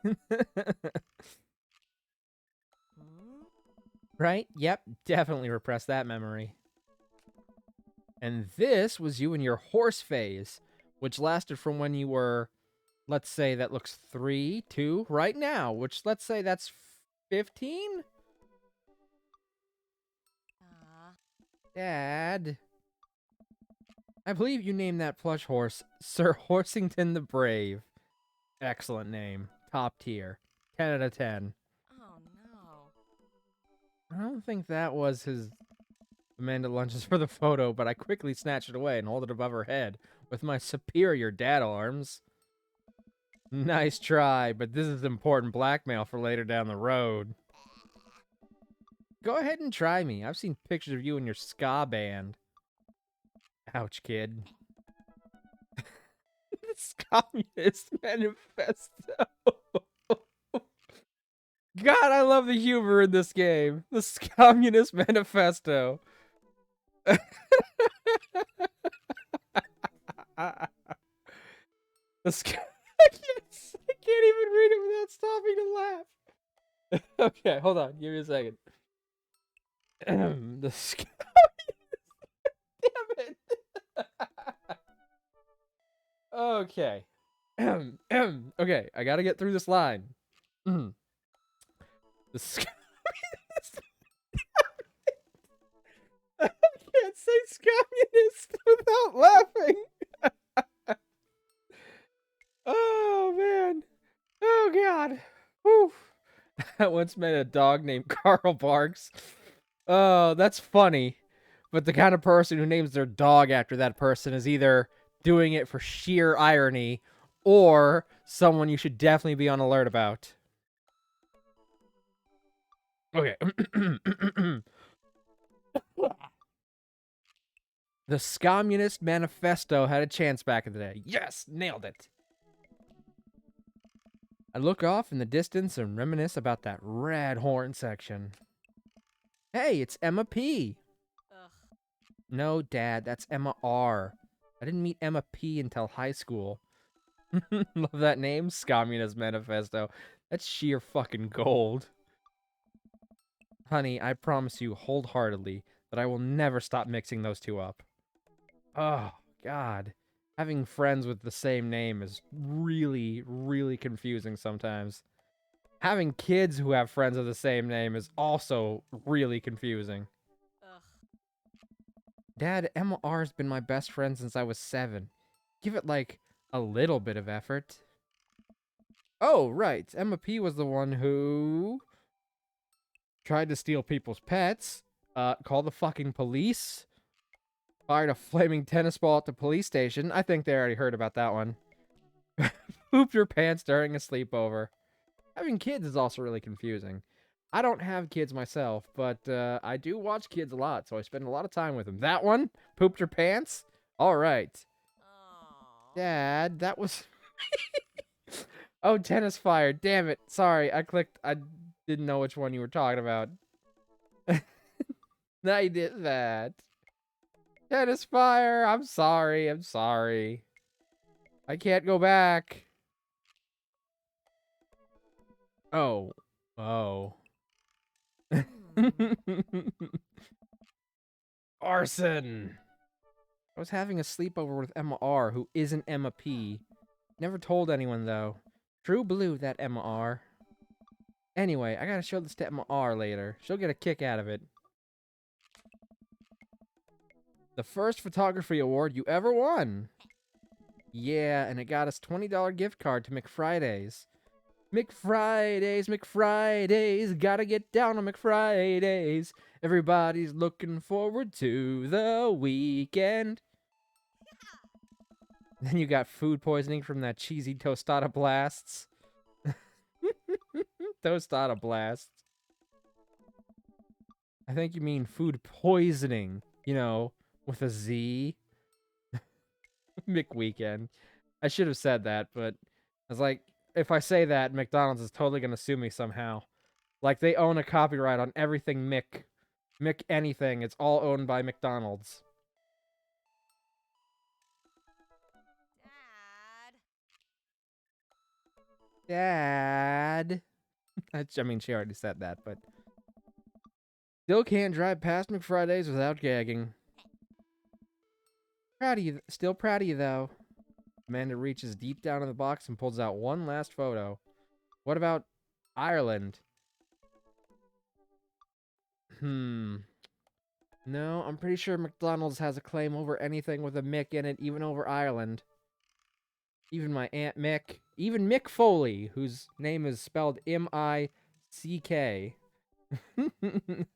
Right? Yep, definitely repress that memory. And this was you in your horse phase, which lasted from when you were, let's say that looks 3 to right now, which let's say that's 15? Dad. I believe you named that plush horse Sir Horsington the Brave. Excellent name. Top tier. 10 out of 10. Oh no. I don't think that was his Amanda lunges for the photo, but I quickly snatched it away and hold it above her head with my superior dad arms. Nice try, but this is important blackmail for later down the road. Go ahead and try me. I've seen pictures of you and your ska band. Ouch, kid. This Communist Manifesto. God, I love the humor in this game. This Communist Manifesto. This I can't even read it without stopping to laugh. Okay, hold on. Give me a second. The Damn it. Okay. Okay, I gotta get through this line. The I can't say communist without laughing. Oh man. Oh god. Whew. I once met a dog named Carl Barks. Oh, that's funny. But the kind of person who names their dog after that person is either doing it for sheer irony or someone you should definitely be on alert about. Okay. The Communist Manifesto had a chance back in the day. Yes, nailed it. I look off in the distance and reminisce about that rad horn section. Hey, it's Emma P. Ugh. No, Dad, that's Emma R. I didn't meet Emma P until high school. Love that name, Communist Manifesto. That's sheer fucking gold. Honey, I promise you wholeheartedly that I will never stop mixing those two up. Oh, God. Having friends with the same name is really, really confusing sometimes. Having kids who have friends of the same name is also really confusing. Ugh. Dad, Emma R's been my best friend since I was 7. Give it, like, a little bit of effort. Oh, right. Emma P was the one who tried to steal people's pets, called the fucking police, fired a flaming tennis ball at the police station. I think they already heard about that one. Pooped her pants during a sleepover. Having kids is also really confusing. I don't have kids myself, but I do watch kids a lot, so I spend a lot of time with them. That one? Pooped her pants? All right. Aw. Dad, that was... Oh, tennis fire. Damn it. Sorry, I clicked. I didn't know which one you were talking about. Now you did that. Tennis fire. I'm sorry. I'm sorry. I can't go back. Oh. Oh. Arson. I was having a sleepover with Emma R, who isn't Emma P. Never told anyone, though. True blue, that Emma R. Anyway, I gotta show this to Emma R later. She'll get a kick out of it. The first photography award you ever won. Yeah, and it got us $20 gift card to McFriday's. McFriday's, McFriday's, gotta get down on McFriday's. Everybody's looking forward to the weekend. Then you got food poisoning from that cheesy tostada blasts. Tostada blasts. I think you mean food poisoning, you know, with a Z. McWeekend. I should have said that, but I was like, if I say that, McDonald's is totally going to sue me somehow. Like, they own a copyright on everything Mick. Mick anything. It's all owned by McDonald's. Dad. Dad. I mean, she already said that, but... Still can't drive past McFriday's without gagging. Proud of you. Still proud of you, though. Amanda reaches deep down in the box and pulls out one last photo. What about Ireland? No, I'm pretty sure McDonald's has a claim over anything with a Mick in it, even over Ireland. Even my Aunt Mick. Even Mick Foley, whose name is spelled M-I-C-K.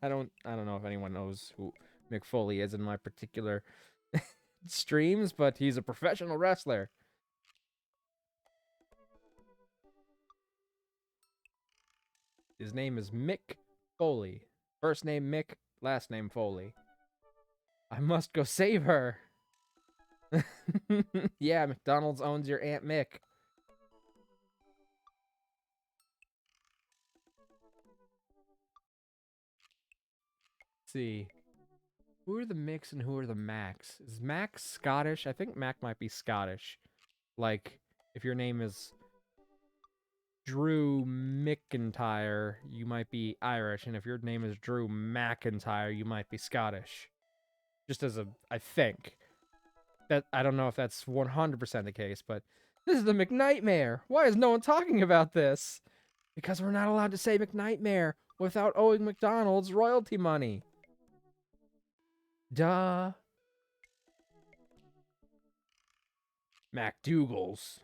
I don't know if anyone knows who Mick Foley is in my particular streams, but he's a professional wrestler. His name is Mick Foley. First name Mick, last name Foley. I must go save her. Yeah, McDonald's owns your Aunt Mick. Let's see. Who are the Micks and who are the Macs? Is Mac Scottish? I think Mac might be Scottish. Like, if your name is Drew McIntyre, you might be Irish. And if your name is Drew McIntyre, you might be Scottish. Just as a, I think. That I don't know if that's 100% the case, but this is the McNightmare. Why is no one talking about this? Because we're not allowed to say McNightmare without owing McDonald's royalty money. Duh. MacDougal's.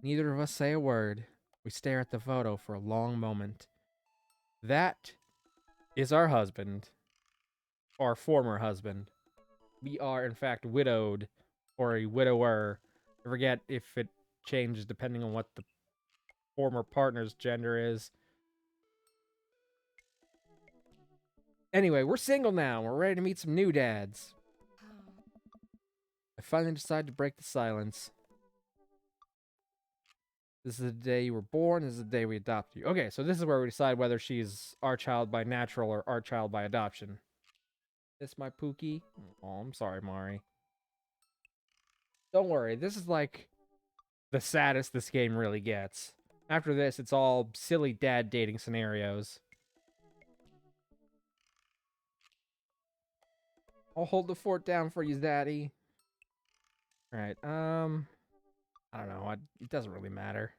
Neither of us say a word. We stare at the photo for a long moment. That is our husband. Our former husband. We are, in fact, widowed or a widower. I forget if it changes depending on what the former partner's gender is. Anyway, we're single now. We're ready to meet some new dads. I finally decided to break the silence. This is the day you were born. This is the day we adopted you. Okay, so this is where we decide whether she's our child by natural or our child by adoption. This my Pookie? Oh, I'm sorry, Mari. Don't worry, this is like the saddest this game really gets. After this, it's all silly dad dating scenarios. I'll hold the fort down for you, Zaddy. Alright, I don't know, it doesn't really matter.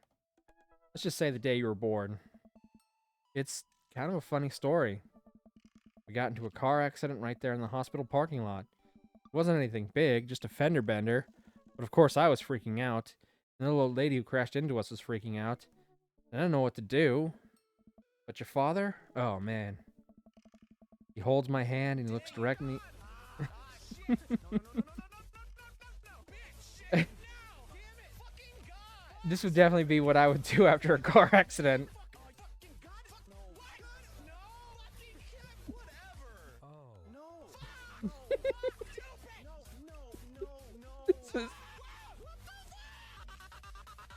Let's just say the day you were born. It's kind of a funny story. We got into a car accident right there in the hospital parking lot. It wasn't anything big, just a fender bender. But of course I was freaking out. And the little old lady who crashed into us was freaking out. I didn't know what to do. But your father? Oh, man. He holds my hand and he looks directly... This would definitely be what I would do after a car accident.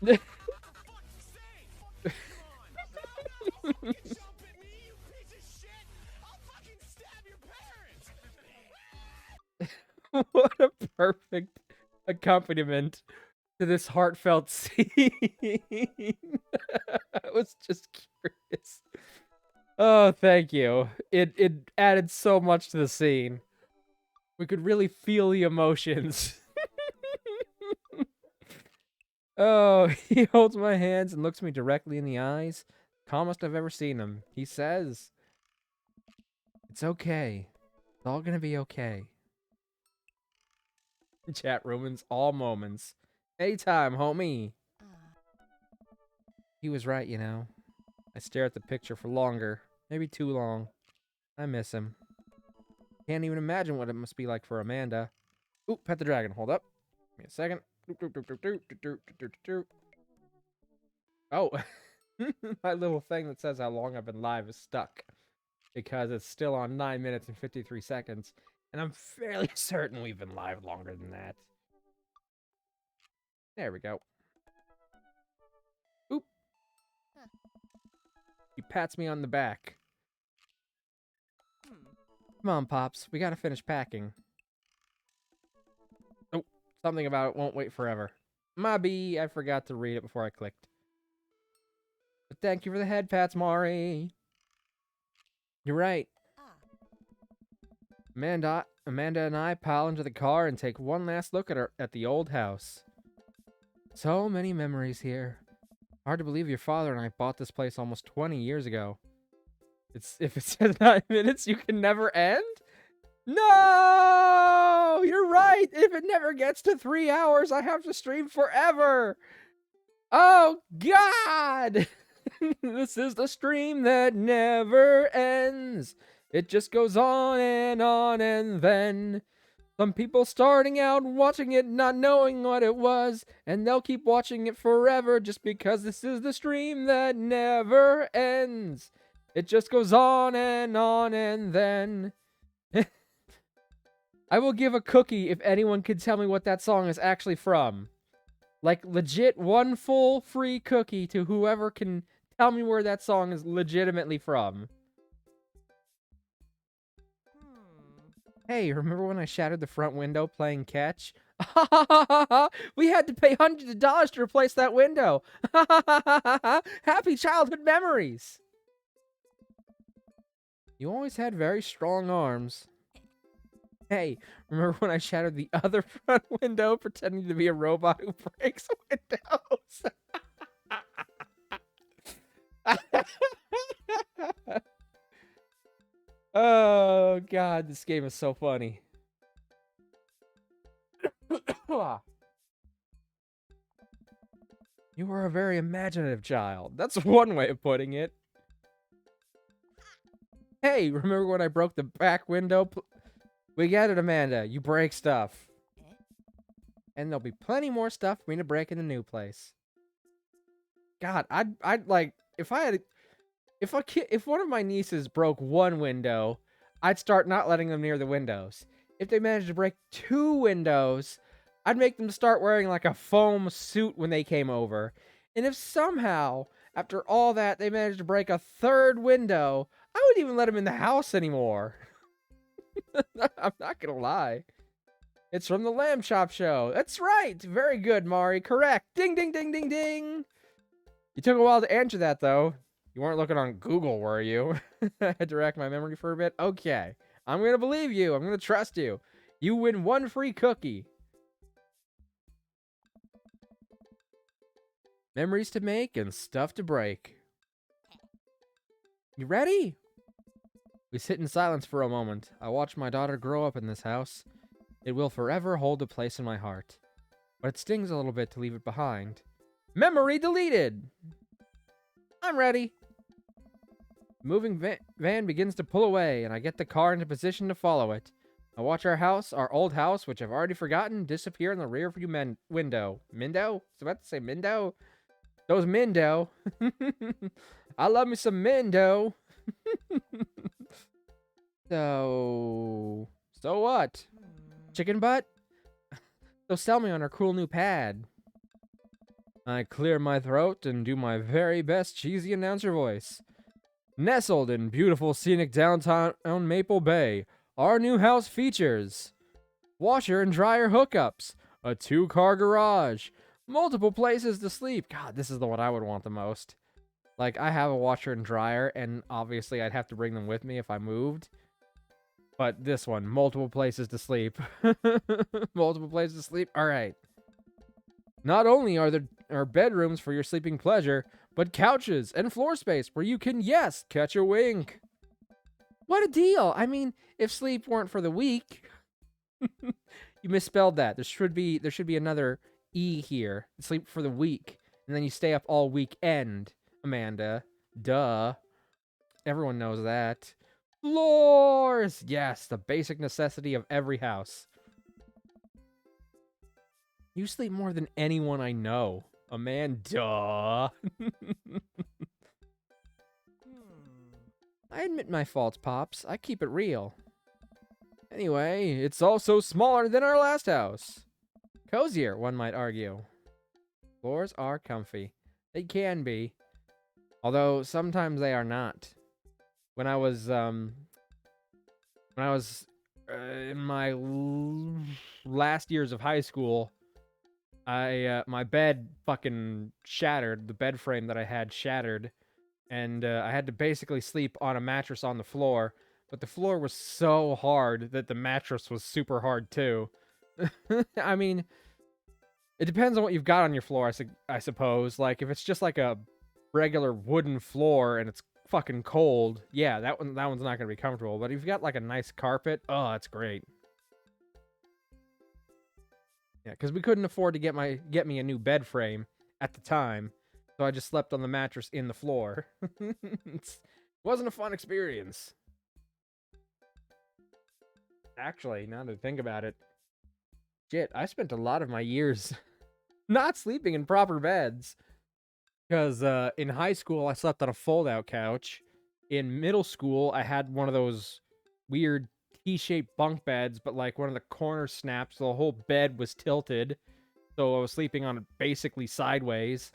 This is... What a perfect accompaniment to this heartfelt scene. I was just curious. Oh, thank you. It added so much to the scene. We could really feel the emotions. Oh, he holds my hands and looks me directly in the eyes. Calmest I've ever seen him. He says, "It's okay. It's all gonna be okay." Chat Romans, all moments. Anytime, homie. He was right, you know. I stare at the picture for longer. Maybe too long. I miss him. Can't even imagine what it must be like for Amanda. Ooh, pet the dragon. Hold up. Give me a second. Oh. My little thing that says how long I've been live is stuck. Because it's still on 9 minutes and 53 seconds. And I'm fairly certain we've been live longer than that. There we go. Oop. He pats me on the back. Come on, Pops. We gotta finish packing. Oh, something about it won't wait forever. Maybe I forgot to read it before I clicked. But thank you for the head pats, Mari. You're right. Amanda and I pile into the car and take one last look at the old house. So many memories here. Hard to believe your father and I bought this place almost 20 years ago. If it says 9 minutes, you can never end? No! You're right! If it never gets to 3 hours, I have to stream forever! Oh, God! This is the stream that never ends. It just goes on, and then Some people starting out watching it not knowing what it was, and they'll keep watching it forever just because this is the stream that never ends. It just goes on, and then. I will give a cookie if anyone can tell me what that song is actually from. Like, legit, one full free cookie to whoever can tell me where that song is legitimately from. Hey, remember when I shattered the front window playing catch? We had to pay hundreds of dollars to replace that window. Happy childhood memories. You always had very strong arms. Hey, remember when I shattered the other front window pretending to be a robot who breaks windows? Oh, God, this game is so funny. You were a very imaginative child. That's one way of putting it. Hey, remember when I broke the back window? We get it, Amanda. You break stuff. And there'll be plenty more stuff for me to break in the new place. God, I'd like, if one of my nieces broke one window, I'd start not letting them near the windows. If they managed to break 2 windows, I'd make them start wearing like a foam suit when they came over. And if somehow, after all that, they managed to break a 3rd window, I wouldn't even let them in the house anymore. I'm not gonna lie. It's from the Lamb Chop Show. That's right. Very good, Mari. Correct. Ding, ding, ding, ding, ding. You took a while to answer that, though. You weren't looking on Google, were you? I had to rack my memory for a bit. Okay. I'm going to believe you. I'm going to trust you. You win 1 free cookie. Memories to make and stuff to break. You ready? We sit in silence for a moment. I watch my daughter grow up in this house. It will forever hold a place in my heart. But it stings a little bit to leave it behind. Memory deleted! I'm ready. The moving van begins to pull away, and I get the car into position to follow it. I watch our old house, which I've already forgotten, disappear in the rearview window. Mindo? I was about to say Mindo. Those Mindo. I love me some Mindo. So what? Chicken butt? So sell me on our cool new pad. I clear my throat and do my very best cheesy announcer voice. Nestled in beautiful scenic downtown Maple Bay, our new house features washer and dryer hookups, a 2-car garage, multiple places to sleep. God, this is the one I would want the most. Like, I have a washer and dryer, and obviously I'd have to bring them with me if I moved. But this one, multiple places to sleep. Multiple places to sleep? Alright. Not only are there bedrooms for your sleeping pleasure, but couches and floor space where you can, yes, catch a wink. What a deal! I mean, if sleep weren't for the weak... You misspelled that. There should be another E here. Sleep for the week. And then you stay up all weekend, Amanda. Duh. Everyone knows that. Floors! Yes, the basic necessity of every house. You sleep more than anyone I know. Amanda. I admit my faults, Pops. I keep it real. Anyway, it's also smaller than our last house. Cozier, one might argue. Floors are comfy. They can be. Although, sometimes they are not. When I was in my last years of high school, my bed fucking shattered. The bed frame that I had shattered, and I had to basically sleep on a mattress on the floor. But the floor was so hard that the mattress was super hard too. I mean, it depends on what you've got on your floor, I suppose. Like, if it's just like a regular wooden floor and it's fucking cold, yeah, that one's not gonna be comfortable. But if you've got like a nice carpet, oh, that's great. Yeah, because we couldn't afford to get me a new bed frame at the time, so I just slept on the mattress in the floor. It wasn't a fun experience. Actually, now that I think about it, shit, I spent a lot of my years not sleeping in proper beds. Because in high school, I slept on a fold-out couch. In middle school, I had one of those weird T-shaped bunk beds, but like one of the corners snapped, so the whole bed was tilted. So I was sleeping on it basically sideways.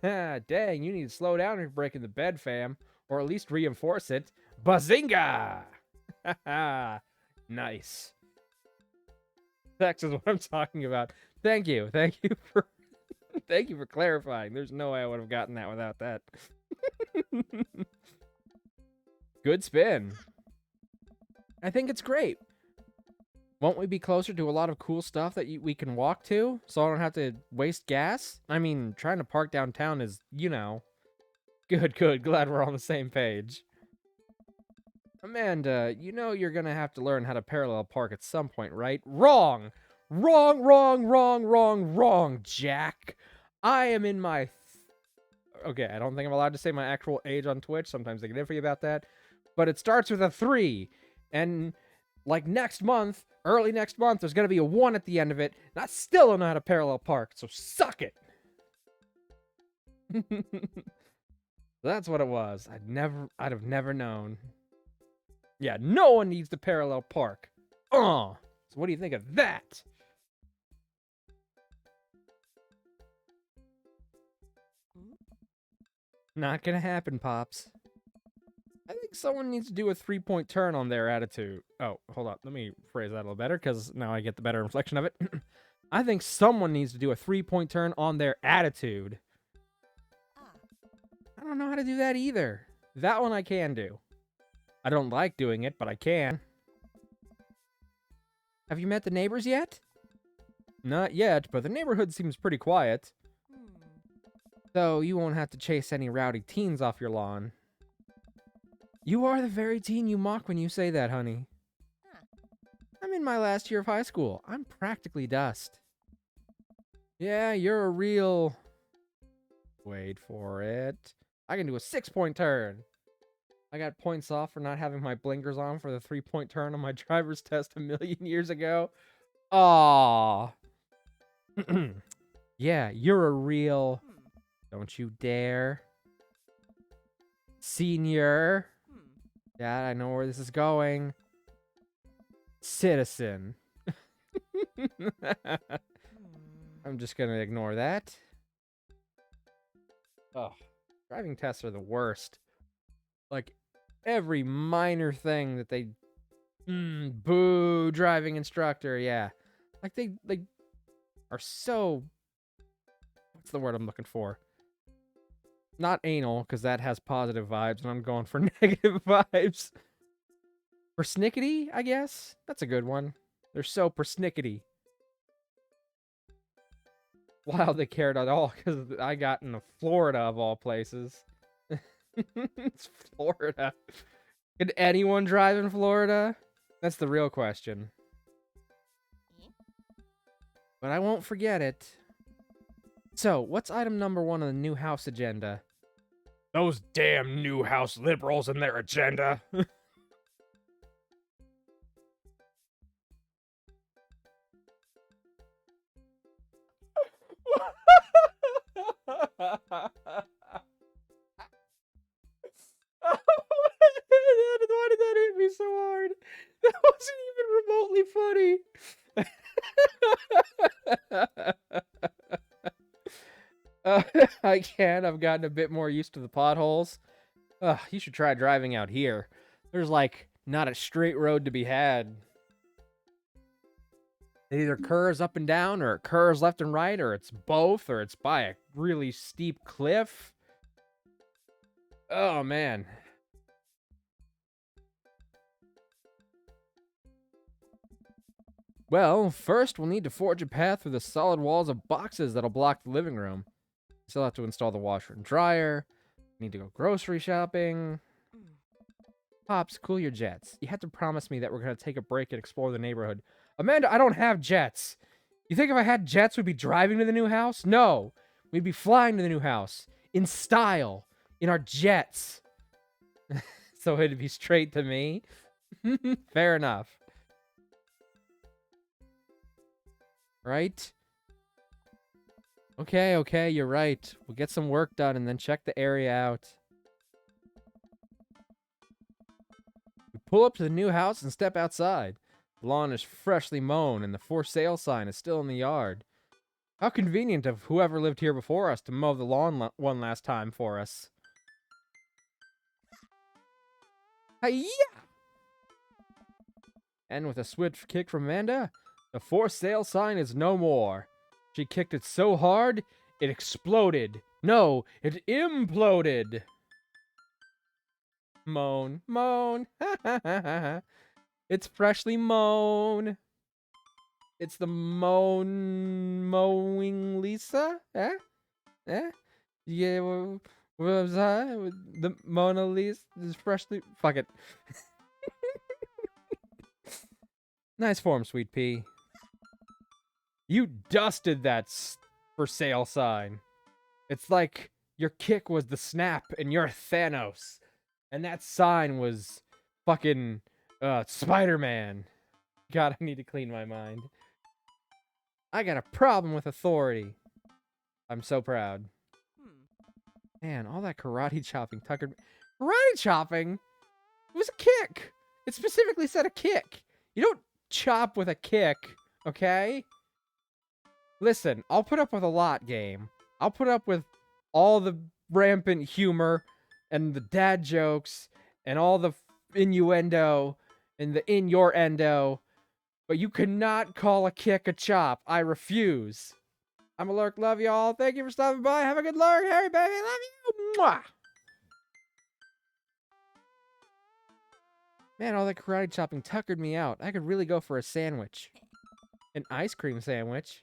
Dang, you need to slow down if you're breaking the bed, fam. Or at least reinforce it. Bazinga! Nice. Sex is what I'm talking about. Thank you. Thank you for thank you for clarifying. There's no way I would have gotten that without that. Good spin. I think it's great. Won't we be closer to a lot of cool stuff that we can walk to, so I don't have to waste gas? I mean, trying to park downtown is, you know. Good, good. Glad we're on the same page. Amanda, you know you're gonna have to learn how to parallel park at some point, right? Wrong! Wrong, wrong, wrong, wrong, wrong, Jack. I am in my... Okay, I don't think I'm allowed to say my actual age on Twitch. Sometimes they get iffy about that. But it starts with a 3. And, like, next month, early next month, there's gonna be a 1 at the end of it. And I still don't know how to parallel park, so suck it! That's what it was. I'd have never known. Yeah, no one needs to parallel park. So what do you think of that? Not gonna happen, Pops. I think someone needs to do a 3-point turn on their attitude. Oh, hold on. Let me phrase that a little better, because now I get the better reflection of it. I think someone needs to do a 3-point turn on their attitude. I don't know how to do that either. That one I can do. I don't like doing it, but I can. Have you met the neighbors yet? Not yet, but the neighborhood seems pretty quiet. So you won't have to chase any rowdy teens off your lawn. You are the very teen you mock when you say that, honey. I'm in my last year of high school. I'm practically dust. Yeah, you're a real... Wait for it. I can do a 6-point turn. I got points off for not having my blinkers on for the 3-point turn on my driver's test a million years ago. Aww. Yeah, you're a real... Don't you dare. Senior. Dad, I know where this is going. Citizen. I'm just gonna ignore that. Oh, driving tests are the worst. Like, every minor thing that they... boo, driving instructor, yeah. Like, they are so... What's the word I'm looking for? Not anal, because that has positive vibes, and I'm going for negative vibes. Persnickety, I guess? That's a good one. They're so persnickety. Wow, they cared at all, because I got into Florida, of all places. It's Florida. Could anyone drive in Florida? That's the real question. But I won't forget it. So, what's item number 1 on the new house agenda? Those damn new house liberals and their agenda. Why did that hit me so hard? That wasn't even remotely funny. I can. I've gotten a bit more used to the potholes. You should try driving out here. There's, like, not a straight road to be had. It either curves up and down, or it curves left and right, or it's both, or it's by a really steep cliff. Oh, man. Well, first we'll need to forge a path through the solid walls of boxes that'll block the living room. Still have to install the washer and dryer. Need to go grocery shopping. Pops, cool your jets. You had to promise me that we're going to take a break and explore the neighborhood. Amanda, I don't have jets. You think if I had jets, we'd be driving to the new house? No. We'd be flying to the new house. In style. In our jets. So it'd be straight to me? Fair enough. Right? Okay, you're right. We'll get some work done and then check the area out. We pull up to the new house and step outside. The lawn is freshly mown and the for sale sign is still in the yard. How convenient of whoever lived here before us to mow the lawn one last time for us. Hiya! And with a swift kick from Amanda, the for sale sign is no more. She kicked it so hard, it exploded. No, it imploded. Moan, moan, ha ha ha ha. It's freshly mown. It's the mowing Lisa? Eh? Eh? Yeah, what was I? The Mona Lisa is freshly. Fuck it. Nice form, Sweet Pea. You dusted that for sale sign. It's like your kick was the snap and you're Thanos. And that sign was fucking Spider-Man. God, I need to clean my mind. I got a problem with authority. I'm so proud. Man, all that karate chopping tuckered. Karate chopping? It was a kick. It specifically said a kick. You don't chop with a kick, okay? Listen, I'll put up with a lot, game. I'll put up with all the rampant humor and the dad jokes and all the innuendo and the in your endo. But you cannot call a kick a chop. I refuse. I'm a lurk. Love y'all. Thank you for stopping by. Have a good lurk, Harry, baby. Love you. Mwah. Man, all that karate chopping tuckered me out. I could really go for a sandwich. An ice cream sandwich.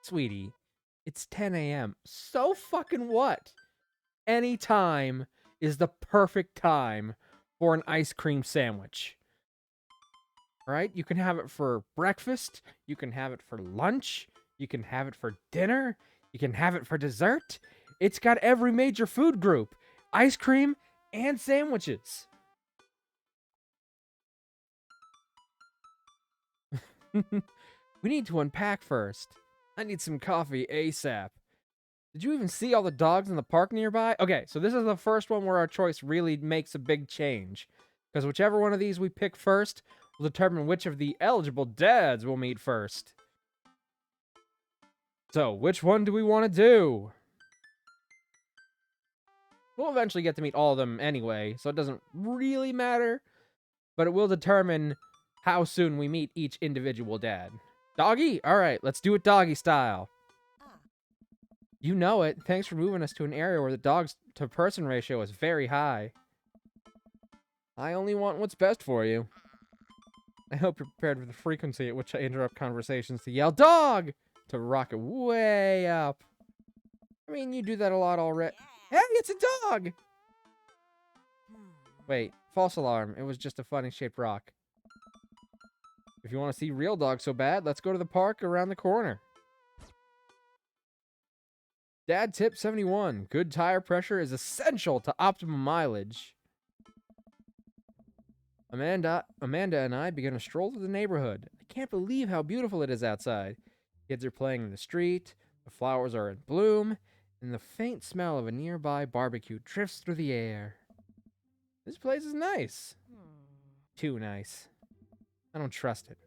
Sweetie, it's 10 a.m. So fucking what? Any time is the perfect time for an ice cream sandwich. Right? You can have it for breakfast. You can have it for lunch. You can have it for dinner. You can have it for dessert. It's got every major food group. Ice cream and sandwiches. We need to unpack first. I need some coffee ASAP. Did you even see all the dogs in the park nearby? Okay, so this is the first one where our choice really makes a big change. Because whichever one of these we pick first will determine which of the eligible dads we'll meet first. So, which one do we want to do? We'll eventually get to meet all of them anyway, so it doesn't really matter. But it will determine how soon we meet each individual dad. Doggy? Alright, let's do it doggy style. You know it. Thanks for moving us to an area where the dogs-to-person ratio is very high. I only want what's best for you. I hope you're prepared for the frequency at which I interrupt conversations to yell, "Dog!" to rock it way up. I mean, you do that a lot already. Hey, it's a dog! Wait, false alarm. It was just a funny-shaped rock. If you want to see real dogs so bad, let's go to the park around the corner. Dad tip 71. Good tire pressure is essential to optimum mileage. Amanda and I begin a stroll through the neighborhood. I can't believe how beautiful it is outside. Kids are playing in the street, the flowers are in bloom, and the faint smell of a nearby barbecue drifts through the air. This place is nice. Too nice. I don't trust it.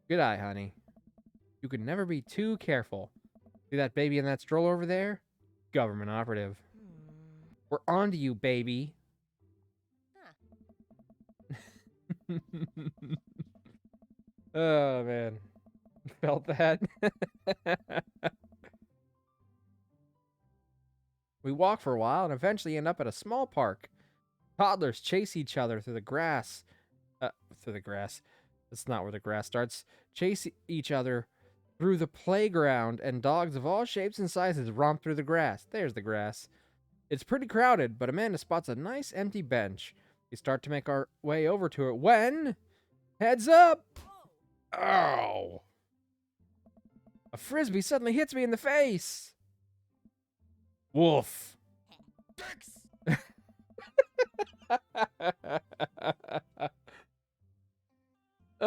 Good eye, honey. You can never be too careful. See that baby in that stroller over there? Government operative. We're on to you, baby. Oh, man. Felt that? We walk for a while and eventually end up at a small park. Toddlers chase each other through the grass. Through the grass. That's not where the grass starts. Chase each other through the playground, and dogs of all shapes and sizes romp through the grass. There's the grass. It's pretty crowded, but Amanda spots a nice empty bench. We start to make our way over to it when... Heads up! Ow! A frisbee suddenly hits me in the face! Woof.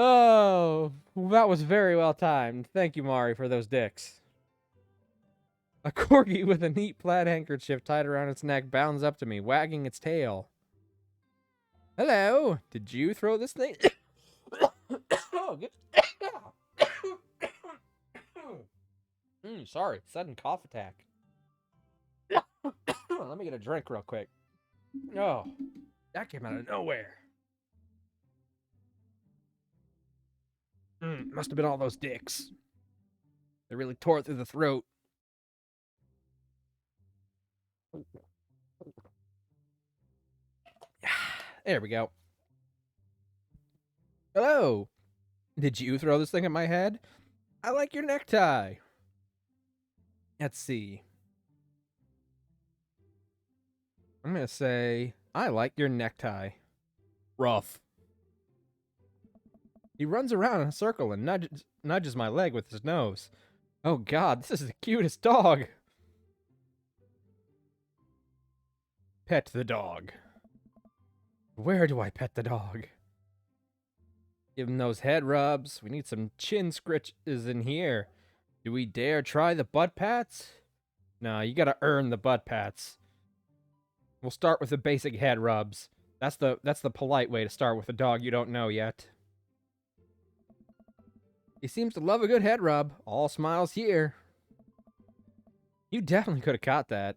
Oh, that was very well timed. Thank you, Mari, for those dicks. A corgi with a neat plaid handkerchief tied around its neck bounds up to me, wagging its tail. Hello, did you throw this thing? Oh, get... sorry, sudden cough attack. Let me get a drink real quick. Oh, that came out of nowhere. Must have been all those dicks. They really tore it through the throat. There we go. Hello. Did you throw this thing at my head? I like your necktie. Let's see. I'm going to say, I like your necktie. Rough. He runs around in a circle and nudges my leg with his nose. Oh God, this is the cutest dog. Pet the dog. Where do I pet the dog? Give him those head rubs. We need some chin scritches in here. Do we dare try the butt pats? No, you gotta earn the butt pats. We'll start with the basic head rubs. That's the polite way to start with a dog you don't know yet. He seems to love a good head rub. All smiles here. You definitely could have caught that.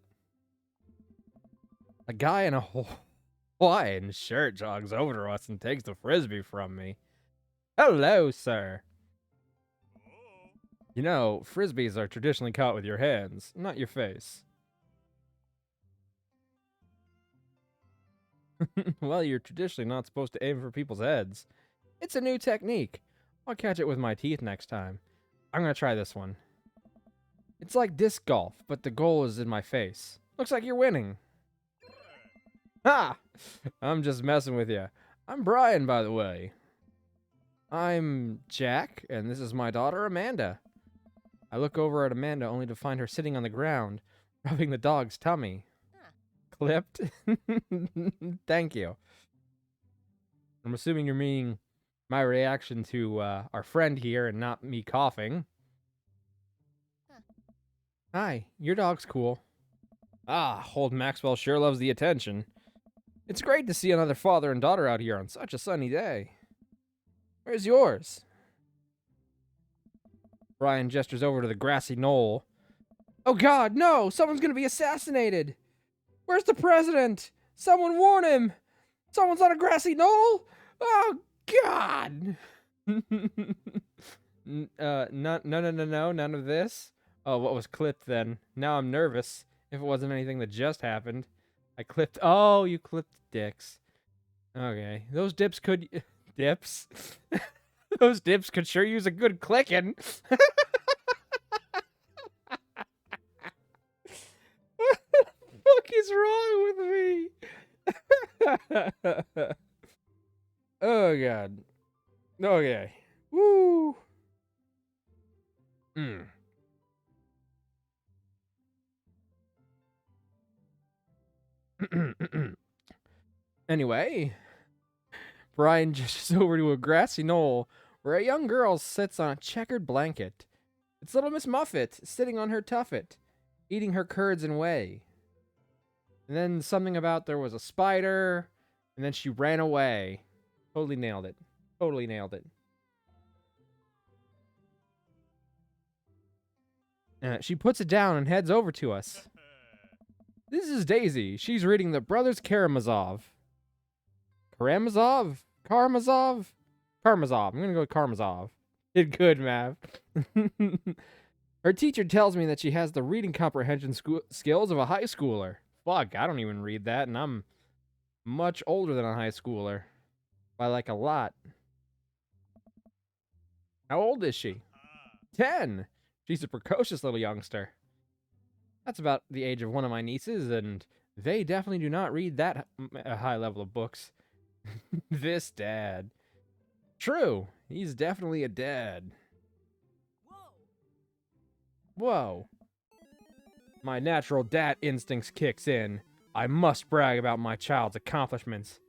A guy in a Hawaiian shirt jogs over to us and takes the frisbee from me. Hello, sir. You know, frisbees are traditionally caught with your hands, not your face. Well, you're traditionally not supposed to aim for people's heads. It's a new technique. I'll catch it with my teeth next time. I'm gonna try this one. It's like disc golf, but the goal is in my face. Looks like you're winning. Ha! I'm just messing with you. I'm Brian, by the way. I'm Jack, and this is my daughter, Amanda. I look over at Amanda only to find her sitting on the ground, rubbing the dog's tummy. Clipped? Thank you. I'm assuming you're meaning my reaction to our friend here and not me coughing. Hi, your dog's cool. Ah, old Maxwell sure loves the attention. It's great to see another father and daughter out here on such a sunny day. Where's yours? Brian gestures over to the grassy knoll. Oh God, no! Someone's gonna be assassinated! Where's the president? Someone warn him! Someone's on a grassy knoll? Oh God! No, none of this. Oh, what was clipped then? Now I'm nervous. If it wasn't anything that just happened. I clipped. Oh, you clipped dicks. Okay. Those dips could. Dips? Those dips could sure use a good clicking. What the fuck is wrong with me? Oh, God. Okay. Woo. Anyway, Brian gestures over to a grassy knoll where a young girl sits on a checkered blanket. It's little Miss Muffet sitting on her tuffet, eating her curds and whey. And then something about there was a spider, and then she ran away. Totally nailed it. Totally nailed it. She puts it down and heads over to us. This is Daisy. She's reading the Brothers Karamazov. Karamazov? Karamazov? Karamazov. I'm going to go with Karamazov. Did good, Mav. Her teacher tells me that she has the reading comprehension skills of a high schooler. Fuck, I don't even read that, and I'm much older than a high schooler. By like a lot. How old is she? 10. She's a precocious little youngster. That's about the age of one of my nieces, and they definitely do not read that high level of books. This dad. True, he's definitely a dad. Whoa. My natural dad instincts kicks in. I must brag about my child's accomplishments.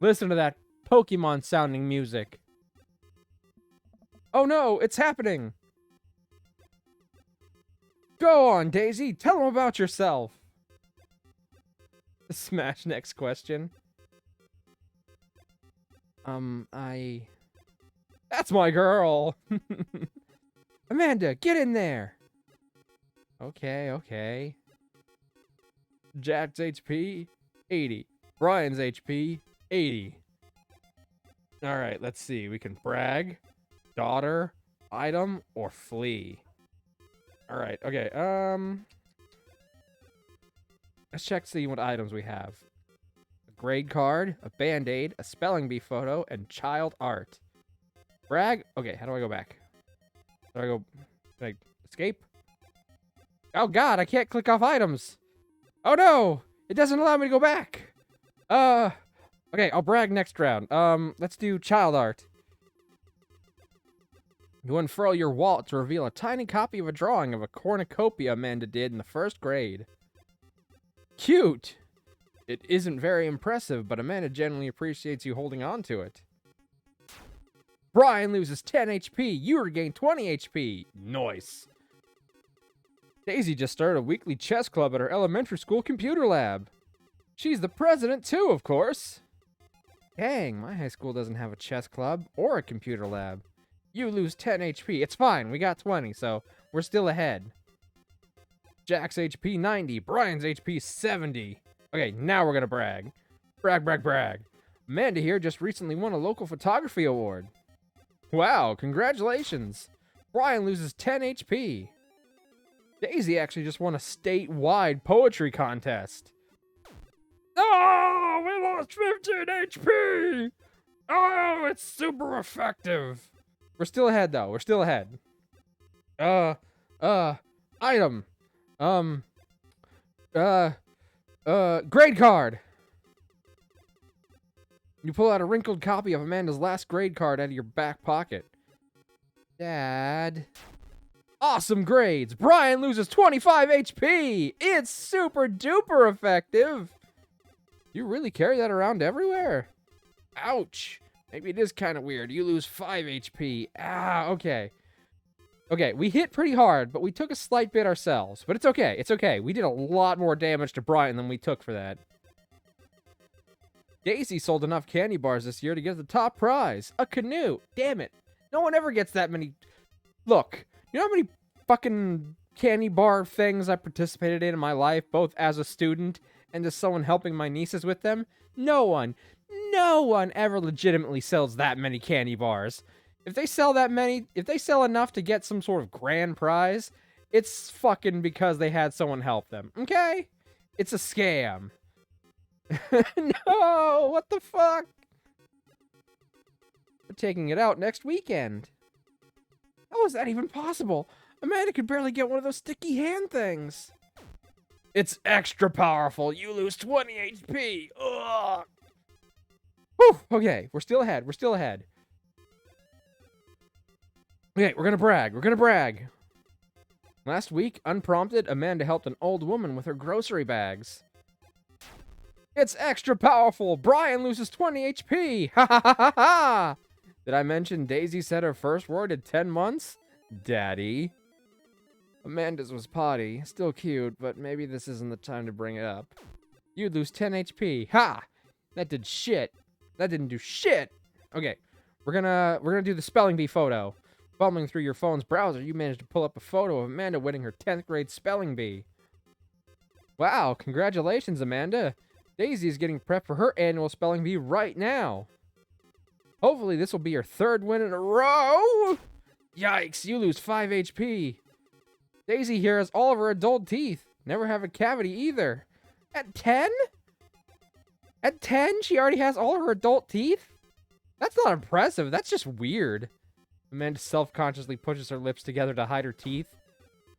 Listen to that Pokemon sounding music. Oh no, it's happening! Go on, Daisy, tell them about yourself! Smash next question. That's my girl! Amanda, get in there! Okay. Jack's HP, 80. Brian's HP, 80. Alright, let's see. We can brag, daughter, item, or flee. Alright, okay, let's check to see what items we have. A grade card, a band-aid, a spelling bee photo, and child art. Brag? Okay, how do I go back? Do I go... Can I escape? Oh god, I can't click off items! Oh no! It doesn't allow me to go back! Okay, I'll brag next round. Let's do child art. You unfurl your wallet to reveal a tiny copy of a drawing of a cornucopia Amanda did in the first grade. Cute! It isn't very impressive, but Amanda genuinely appreciates you holding on to it. Brian loses 10 HP. You regain 20 HP. Nice. Daisy just started a weekly chess club at her elementary school computer lab. She's the president too, of course. Dang, my high school doesn't have a chess club or a computer lab. You lose 10 HP. It's fine, we got 20, so we're still ahead. Jack's HP 90, Brian's HP 70. Okay, now we're gonna brag. Brag. Amanda here just recently won a local photography award. Wow, congratulations. Brian loses 10 HP. Daisy actually just won a statewide poetry contest. Oh, we lost 15 HP! Oh, it's super effective. We're still ahead, though. We're still ahead. Item. Grade card. You pull out a wrinkled copy of Amanda's last grade card out of your back pocket. Dad. Awesome grades. Brian loses 25 HP. It's super duper effective. You really carry that around everywhere? Ouch. Maybe it is kind of weird. You lose 5 HP. Ah, okay. Okay, we hit pretty hard, but we took a slight bit ourselves. But it's okay. It's okay. We did a lot more damage to Brian than we took for that. Daisy sold enough candy bars this year to get the top prize. A canoe. Damn it. No one ever gets that many. Look, you know how many fucking candy bar things I participated in my life, both as a student and as someone helping my nieces with them? No one ever legitimately sells that many candy bars. If they sell that many, if they sell enough to get some sort of grand prize, it's fucking because they had someone help them, okay? It's a scam. No, what the fuck? We're taking it out next weekend. How is that even possible? Amanda could barely get one of those sticky hand things. It's extra powerful. You lose 20 HP. Ugh. Whew, okay, we're still ahead. We're still ahead. Okay, we're gonna brag. Last week, unprompted, Amanda helped an old woman with her grocery bags. It's extra powerful. Brian loses 20 HP. Ha ha ha ha ha. Did I mention Daisy said her first word in 10 months? Daddy. Amanda's was potty. Still cute, but maybe this isn't the time to bring it up. You'd lose 10 HP. Ha! That did shit. That didn't do shit. Okay, we're gonna do the spelling bee photo. Fumbling through your phone's browser, you managed to pull up a photo of Amanda winning her 10th grade spelling bee. Wow, congratulations, Amanda. Daisy is getting prepped for her annual spelling bee right now. Hopefully this will be your 3rd win in a row. Yikes, you lose 5 HP. Daisy here has all of her adult teeth. Never have a cavity either. At 10? At 10, she already has all her adult teeth? That's not impressive. That's just weird. Amanda self-consciously pushes her lips together to hide her teeth.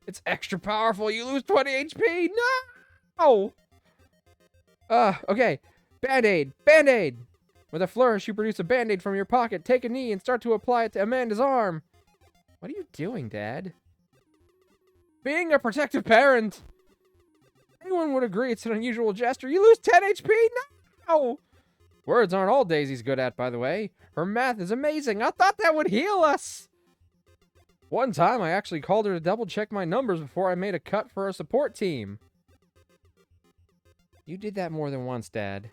It's extra powerful. You lose 20 HP. No! Okay. Band-Aid. Band-Aid. With a flourish, you produce a Band-Aid from your pocket. Take a knee and start to apply it to Amanda's arm. What are you doing, Dad? Being a protective parent. Anyone would agree it's an unusual gesture. You lose 10 HP. No! Words aren't all Daisy's good at, by the way. Her math is amazing. I thought that would heal us. One time, I actually called her to double check my numbers before I made a cut for our support team. You did that more than once, Dad.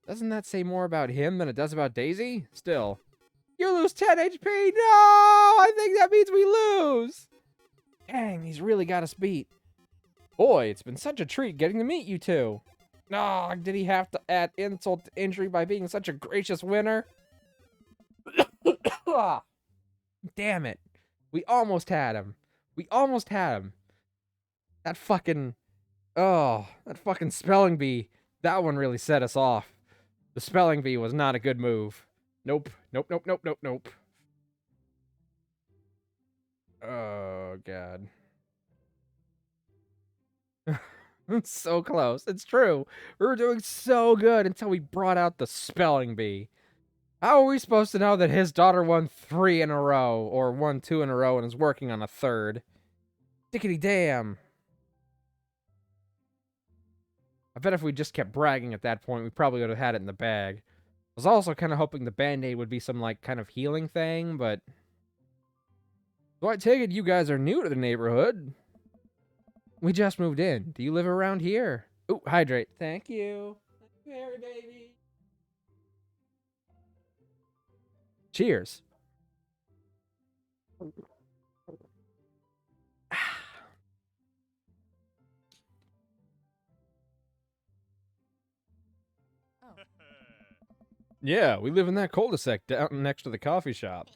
Doesn't that say more about him than it does about Daisy? Still. You lose 10 HP! No! I think that means we lose! Dang, he's really got us beat. Boy, it's been such a treat getting to meet you two. Ah, did he have to add insult to injury by being such a gracious winner? Damn it. We almost had him. We almost had him. That fucking spelling bee. That one really set us off. The spelling bee was not a good move. Nope. Nope, nope, nope, nope, nope. Oh, God. It's so close. It's true. We were doing so good until we brought out the spelling bee. How are we supposed to know that his daughter won 3 in a row, or won 2 in a row, and is working on a 3rd? Dickety damn. I bet if we just kept bragging at that point, we probably would have had it in the bag. I was also kind of hoping the Band-Aid would be some, like, kind of healing thing, but... So I take it you guys are new to the neighborhood. We just moved in. Do you live around here? Ooh, hydrate. Thank you. Mary, baby. Cheers. Yeah, we live in that cul-de-sac down next to the coffee shop.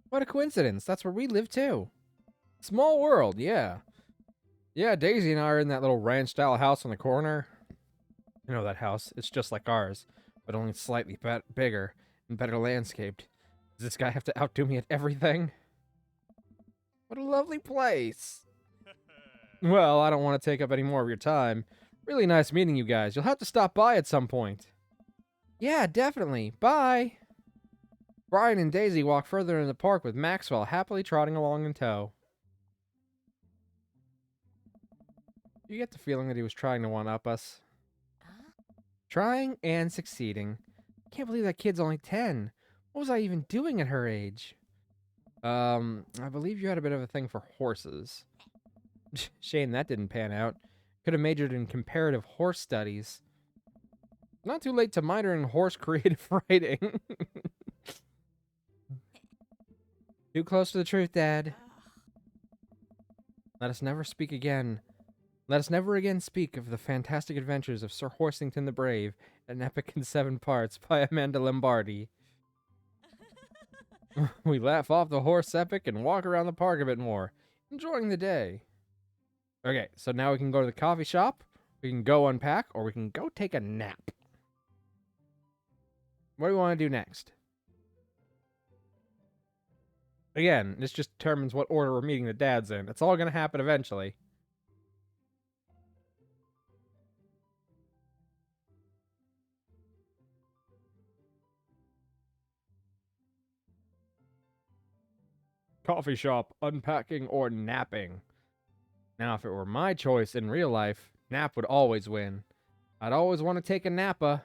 What a coincidence. That's where we live too. Small world, yeah. Yeah, Daisy and I are in that little ranch-style house on the corner. You know that house. It's just like ours, but only slightly bigger and better landscaped. Does this guy have to outdo me at everything? What a lovely place. Well, I don't want to take up any more of your time. Really nice meeting you guys. You'll have to stop by at some point. Yeah, definitely. Bye. Brian and Daisy walk further in the park with Maxwell happily trotting along in tow. You get the feeling that he was trying to one-up us. Trying and succeeding. Can't believe that kid's only 10. What was I even doing at her age? I believe you had a bit of a thing for horses. Shame that didn't pan out. Could have majored in comparative horse studies. Not too late to minor in horse creative writing. Too close to the truth, Dad. Let us never speak again. Let us never again speak of the fantastic adventures of Sir Horsington the Brave, an epic in 7 parts by Amanda Lombardi. We laugh off the horse epic and walk around the park a bit more, enjoying the day. Okay, so now we can go to the coffee shop, we can go unpack, or we can go take a nap. What do we want to do next? Again, this just determines what order we're meeting the dads in. It's all going to happen eventually. Coffee shop, unpacking, or napping. Now, if it were my choice in real life, nap would always win. I'd always want to take a nappa.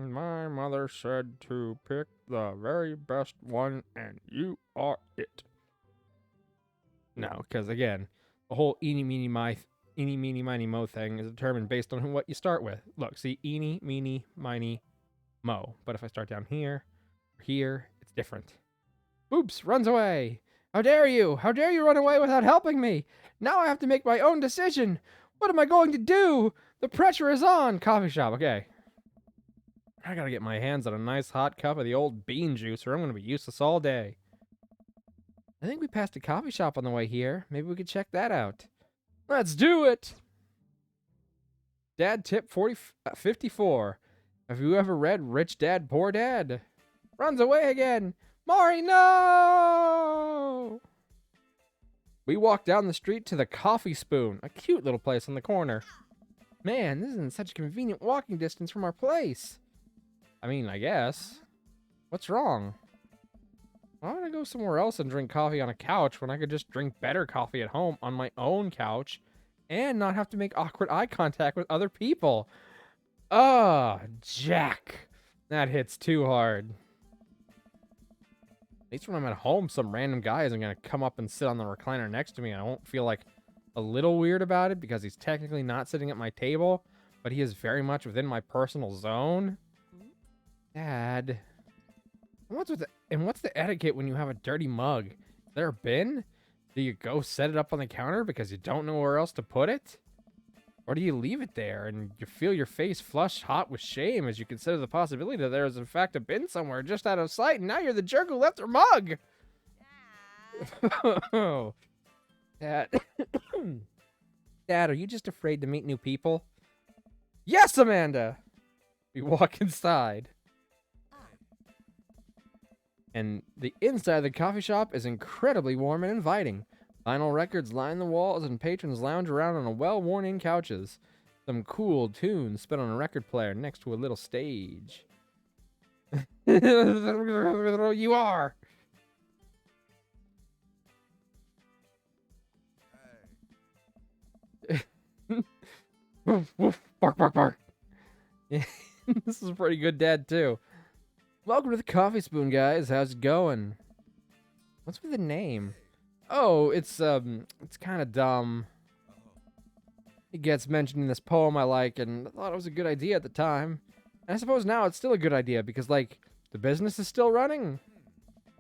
My mother said to pick the very best one, and you are it. No, because again, the whole eeny, meeny, miny, mo thing is determined based on what you start with. Look, see, eeny, meeny, miny, mo. But if I start down here, or here, it's different. Oops, runs away. How dare you? How dare you run away without helping me? Now I have to make my own decision. What am I going to do? The pressure is on. Coffee shop, okay. I gotta get my hands on a nice hot cup of the old bean juice or I'm gonna be useless all day. I think we passed a coffee shop on the way here. Maybe we could check that out. Let's do it! Dad tip 54. Have you ever read Rich Dad, Poor Dad? Runs away again! Mari, no! We walk down the street to the Coffee Spoon, a cute little place on the corner. Man, this isn't such a convenient walking distance from our place. I mean, I guess. What's wrong? Why would I go somewhere else and drink coffee on a couch when I could just drink better coffee at home on my own couch and not have to make awkward eye contact with other people? Oh, Jack. That hits too hard. At least when I'm at home, some random guy isn't going to come up and sit on the recliner next to me, and I won't feel like a little weird about it because he's technically not sitting at my table, but he is very much within my personal zone. Dad. What's the etiquette when you have a dirty mug? Is there a bin? Do you go set it up on the counter because you don't know where else to put it? Or do you leave it there and you feel your face flush hot with shame as you consider the possibility that there is in fact a bin somewhere just out of sight and now you're the jerk who left her mug? Oh, Dad. Dad, are you just afraid to meet new people? Yes, Amanda! We walk inside. And the inside of the coffee shop is incredibly warm and inviting. Vinyl records line the walls and patrons lounge around on well-worn-in couches. Some cool tunes spin on a record player next to a little stage. You are! Woof, woof, bark, bark, bark. Yeah, this is a pretty good dad, too. Welcome to the Coffee Spoon, guys. How's it going? What's with the name? Oh, it's kind of dumb. It gets mentioned in this poem I like, and I thought it was a good idea at the time. And I suppose now it's still a good idea because, like, the business is still running.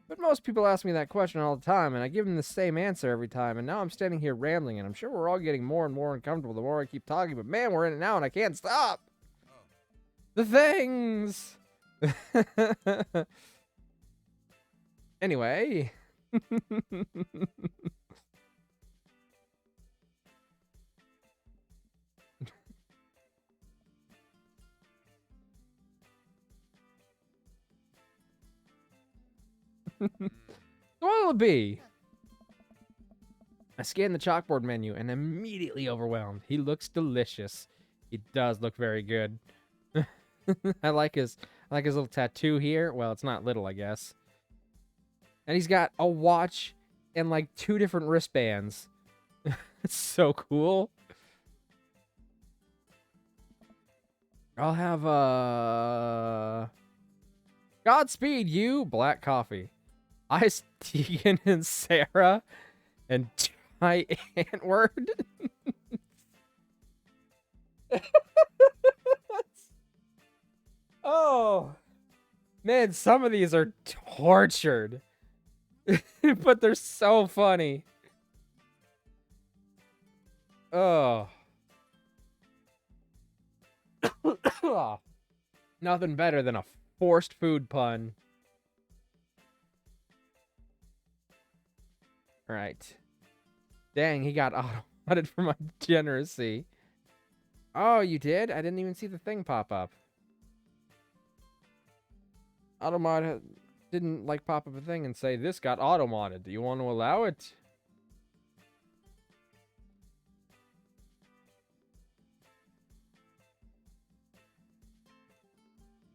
But most people ask me that question all the time, and I give them the same answer every time. And now I'm standing here rambling, and I'm sure we're all getting more and more uncomfortable the more I keep talking. But man, we're in it now, and I can't stop. The things. Anyway. What'll it be? I scan the chalkboard menu and immediately overwhelmed. He looks delicious. He does look very good. I like his little tattoo here. Well, it's not little, I guess. And he's got a watch and like 2 different wristbands. It's so cool. I'll have Godspeed you, black coffee. Ice Tegan and Sarah and Ty Antword. Oh man, some of these are tortured. But they're so funny. Oh. Nothing better than a forced food pun. Right. Dang, he got auto-modded for my degeneracy. Oh, you did? I didn't even see the thing pop up. Automod didn't like pop up a thing and say, this got auto-modded. Do you want to allow it?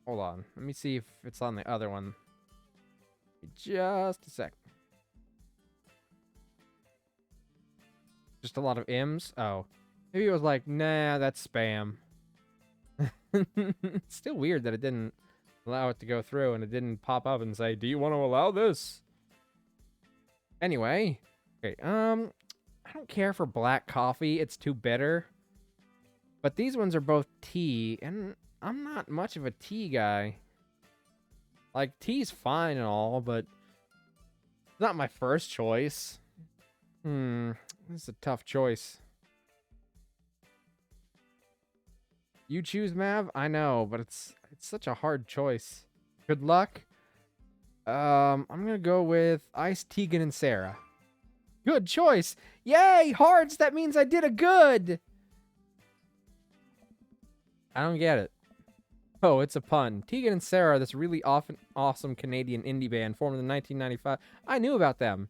Hold on. Let me see if it's on the other one. Just a sec. Just a lot of M's? Oh. Maybe it was like, nah, that's spam. It's still weird that it didn't allow it to go through and it didn't pop up and say, do you want to allow this? Anyway. Okay, I don't care for black coffee. It's too bitter. But these ones are both tea, and I'm not much of a tea guy. Like, tea's fine and all, but it's not my first choice. This is a tough choice. You choose Mav? I know, but it's such a hard choice. Good luck. I'm gonna go with Ice, Tegan, and Sarah. Good choice. Yay, hearts! That means I did a good. I don't get it. Oh, it's a pun. Tegan and Sarah are this really awesome Canadian indie band formed in 1995. I knew about them.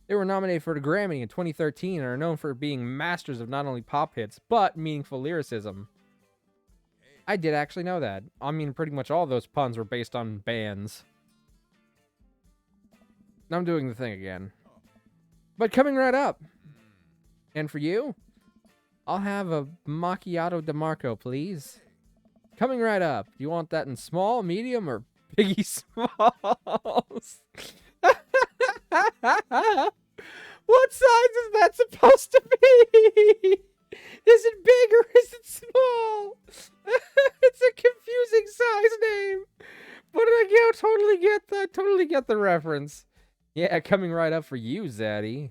They were nominated for a Grammy in 2013 and are known for being masters of not only pop hits, but meaningful lyricism. I did actually know that. I mean, pretty much all those puns were based on bands. I'm doing the thing again. But coming right up. And for you, I'll have a macchiato di Marco, please. Coming right up. Do you want that in small, medium, or biggie smalls? What size is that supposed to be? Is it big or is it small? It's a confusing size name. But I totally get the reference. Yeah, coming right up for you, Zaddy.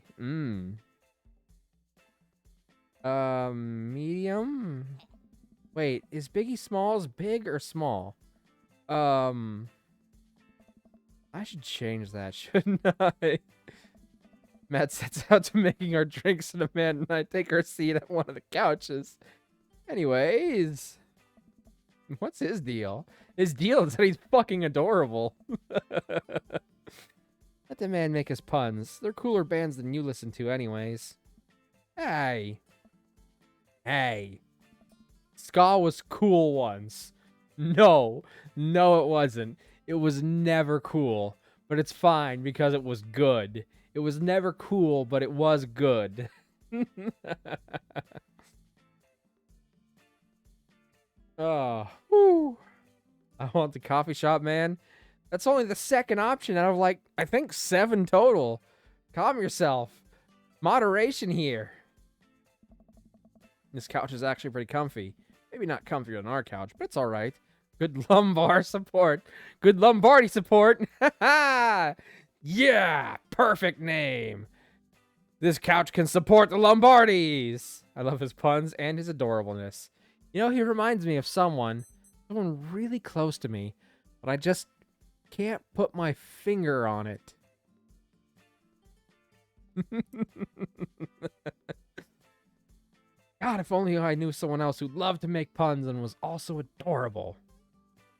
Medium? Wait, is Biggie Smalls big or small? I should change that, shouldn't I? Matt sets out to making our drinks and Amanda and I take our seat at one of the couches. Anyways, what's his deal? His deal is that he's fucking adorable. Let the man make his puns. They're cooler bands than you listen to anyways. Hey. Ska was cool once. No, it wasn't. It was never cool. But it's fine because it was good. It was never cool, but it was good. Oh, whew. I want the coffee shop, man. That's only the second option out of, like, I think 7 total. Calm yourself. Moderation here. This couch is actually pretty comfy. Maybe not comfier than our couch, but it's all right. Good lumbar support. Good Lombardi support. Yeah, perfect name. This couch can support the Lombardis. I love his puns and his adorableness. You know, he reminds me of someone really close to me, but I just can't put my finger on it. God, if only I knew someone else who loved to make puns and was also adorable.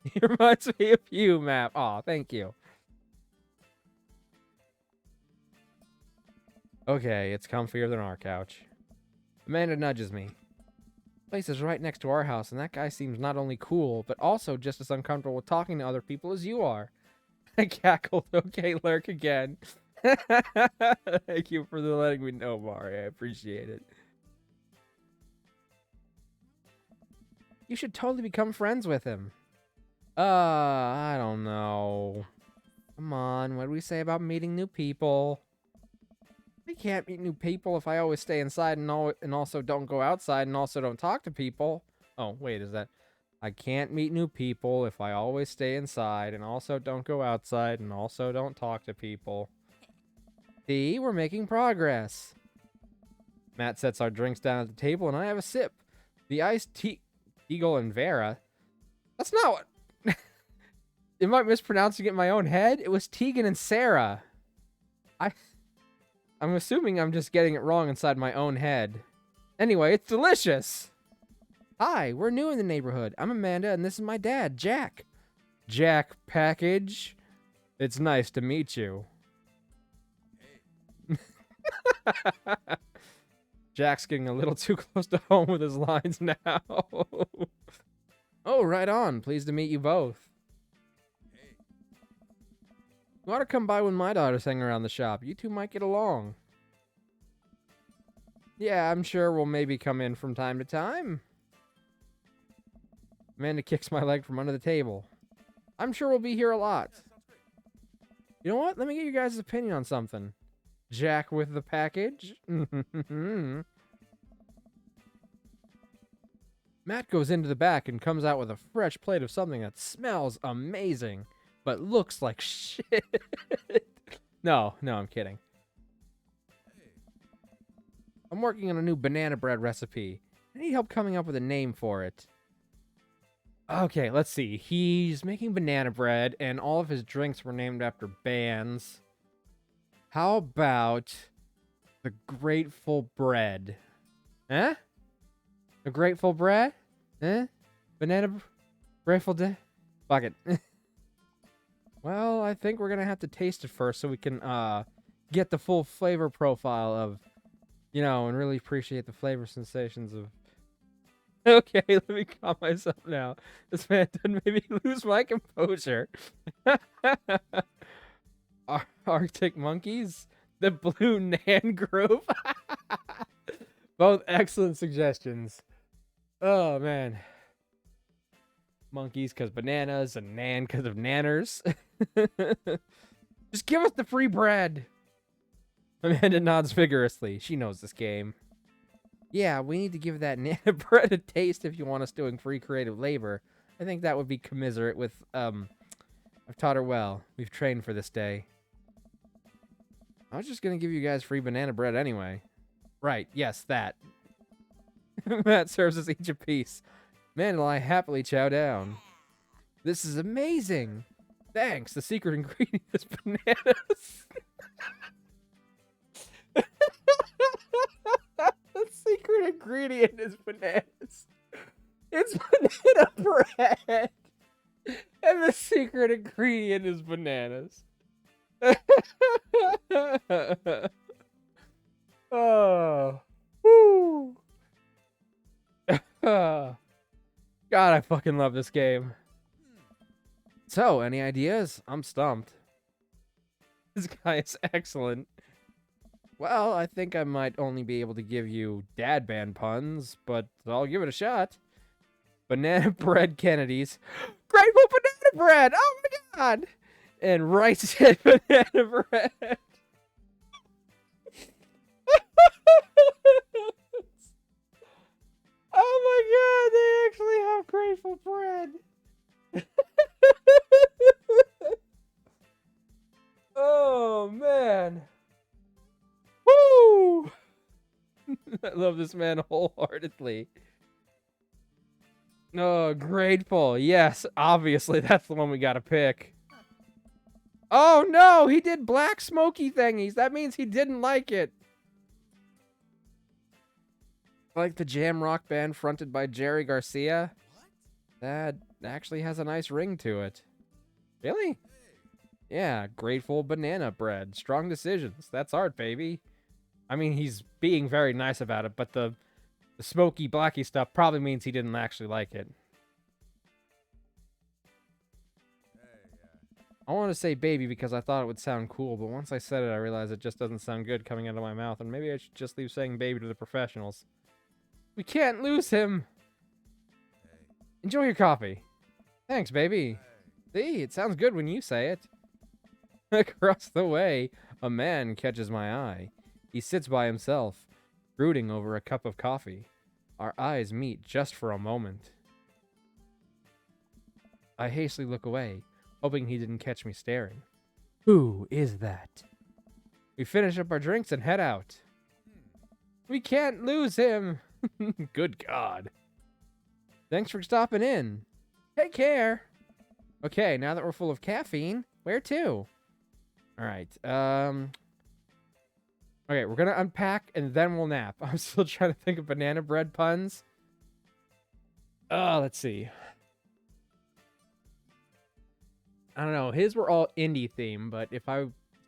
He reminds me of you, Map. Aw, thank you. Okay, it's comfier than our couch. Amanda nudges me. Place is right next to our house, and that guy seems not only cool, but also just as uncomfortable with talking to other people as you are. I cackled. Okay, lurk again. Thank you for letting me know, Mari. I appreciate it. You should totally become friends with him. I don't know. Come on, what do we say about meeting new people? I can't meet new people if I always stay inside and also don't go outside and also don't talk to people. Oh, wait, is that... I can't meet new people if I always stay inside and also don't go outside and also don't talk to people. See, we're making progress. Matt sets our drinks down at the table and I have a sip. The iced tea... Eagle and Vera? That's not what... Am I mispronouncing it in my own head? It was Tegan and Sarah. I'm assuming I'm just getting it wrong inside my own head. Anyway, it's delicious. Hi, we're new in the neighborhood. I'm Amanda, and this is my dad, Jack. Jack Package. It's nice to meet you. Jack's getting a little too close to home with his lines now. Oh, right on. Pleased to meet you both. You want to come by when my daughters hang around the shop? You two might get along. Yeah, I'm sure we'll maybe come in from time to time. Amanda kicks my leg from under the table. I'm sure we'll be here a lot. You know what? Let me get you guys' opinion on something. Jack with the package. Matt goes into the back and comes out with a fresh plate of something that smells amazing, but looks like shit. No, I'm kidding. I'm working on a new banana bread recipe. I need help coming up with a name for it. Okay, let's see. He's making banana bread, and all of his drinks were named after bands. How about the Grateful Bread? Eh? The Grateful Bread? Eh? Grateful Dead? Fuck it. Well, I think we're gonna have to taste it first so we can get the full flavor profile of, you know, and really appreciate the flavor sensations of... Okay, let me calm myself now. This man done made me lose my composure. Arctic Monkeys? The Blue Nan Group? Both excellent suggestions. Oh, man. Monkeys because bananas, and nan because of nanners. Just give us the free bread. Amanda nods vigorously. She knows this game. Yeah, we need to give that nana bread a taste if you want us doing free creative labor. I think that would be commiserate with, I've taught her well. We've trained for this day. I was just gonna give you guys free banana bread anyway. Right, yes, that. Matt serves us each a piece. Man, and I happily chow down. This is amazing. Thanks. The secret ingredient is bananas. The secret ingredient is bananas. It's banana bread. And the secret ingredient is bananas. Oh. Woo. God, I fucking love this game. So, any ideas? I'm stumped. This guy is excellent. Well, I think I might only be able to give you dad band puns, but I'll give it a shot. Banana bread Kennedys. Grateful banana bread! Oh my god! And rice head banana bread. Oh my god, they actually have grateful bread. Oh man. Woo! I love this man wholeheartedly. Oh, grateful. Yes, obviously that's the one we gotta pick. Oh no, he did black smoky thingies. That means he didn't like it. Like the jam rock band fronted by Jerry Garcia. That actually has a nice ring to it. Really? Yeah, grateful banana bread. Strong decisions. That's art, baby. I mean, he's being very nice about it, but the smoky, blacky stuff probably means he didn't actually like it. I want to say baby because I thought it would sound cool, but once I said it, I realized it just doesn't sound good coming out of my mouth, and maybe I should just leave saying baby to the professionals. We can't lose him! Enjoy your coffee. Thanks, baby. See, it sounds good when you say it. Across the way, a man catches my eye. He sits by himself, brooding over a cup of coffee. Our eyes meet just for a moment. I hastily look away, hoping he didn't catch me staring. Who is that? We finish up our drinks and head out. We can't lose him! Good God. Thanks for stopping in. Take care. Okay, now that we're full of caffeine, where to? Alright, okay, we're gonna unpack and then we'll nap. I'm still trying to think of banana bread puns. Let's see. I don't know, his were all indie themed, but if I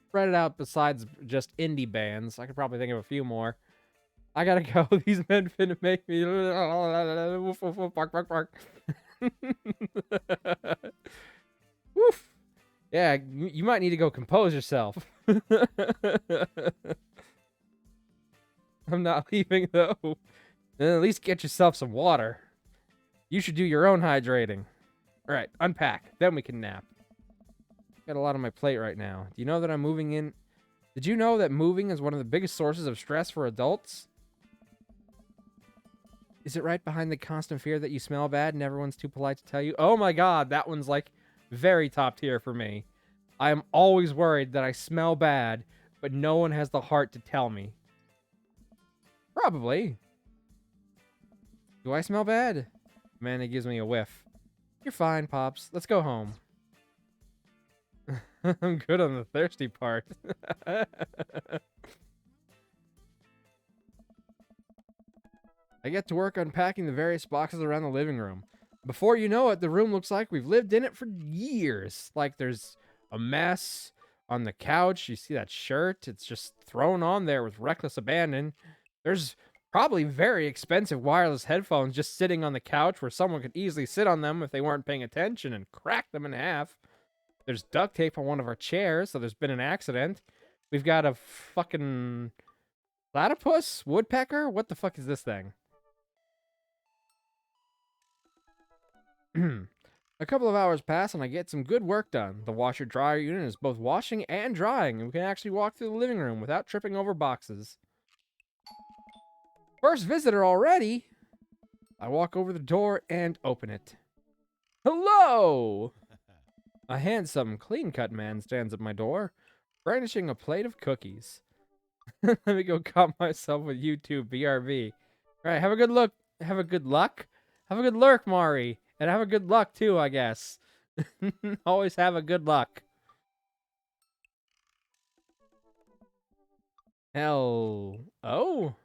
spread it out besides just indie bands, I could probably think of a few more. I gotta go. These men finna make me woof, woof, woof, bark, bark, bark. Woof. Yeah, you might need to go compose yourself. I'm not leaving though. Then at least get yourself some water. You should do your own hydrating. All right, unpack. Then we can nap. Got a lot on my plate right now. Do you know that I'm moving in? Did you know that moving is one of the biggest sources of stress for adults? Is it right behind the constant fear that you smell bad and everyone's too polite to tell you? Oh my god, that one's like very top tier for me. I am always worried that I smell bad, but no one has the heart to tell me. Probably. Do I smell bad? Amanda gives me a whiff. You're fine, Pops. Let's go home. I'm good on the thirsty part. I get to work unpacking the various boxes around the living room. Before you know it, the room looks like we've lived in it for years. Like there's a mess on the couch. You see that shirt? It's just thrown on there with reckless abandon. There's probably very expensive wireless headphones just sitting on the couch where someone could easily sit on them if they weren't paying attention and crack them in half. There's duct tape on one of our chairs, so there's been an accident. We've got a fucking platypus? Woodpecker? What the fuck is this thing? A couple of hours pass and I get some good work done. The washer dryer unit is both washing and drying, and we can actually walk through the living room without tripping over boxes. First visitor already? I walk over the door and open it. Hello! A handsome, clean-cut man stands at my door, brandishing a plate of cookies. Let me go cut myself with YouTube BRB. Alright, have a good look. Have a good luck? Have a good lurk, Mari. And have a good luck, too, I guess. Always have a good luck. Hell. Oh?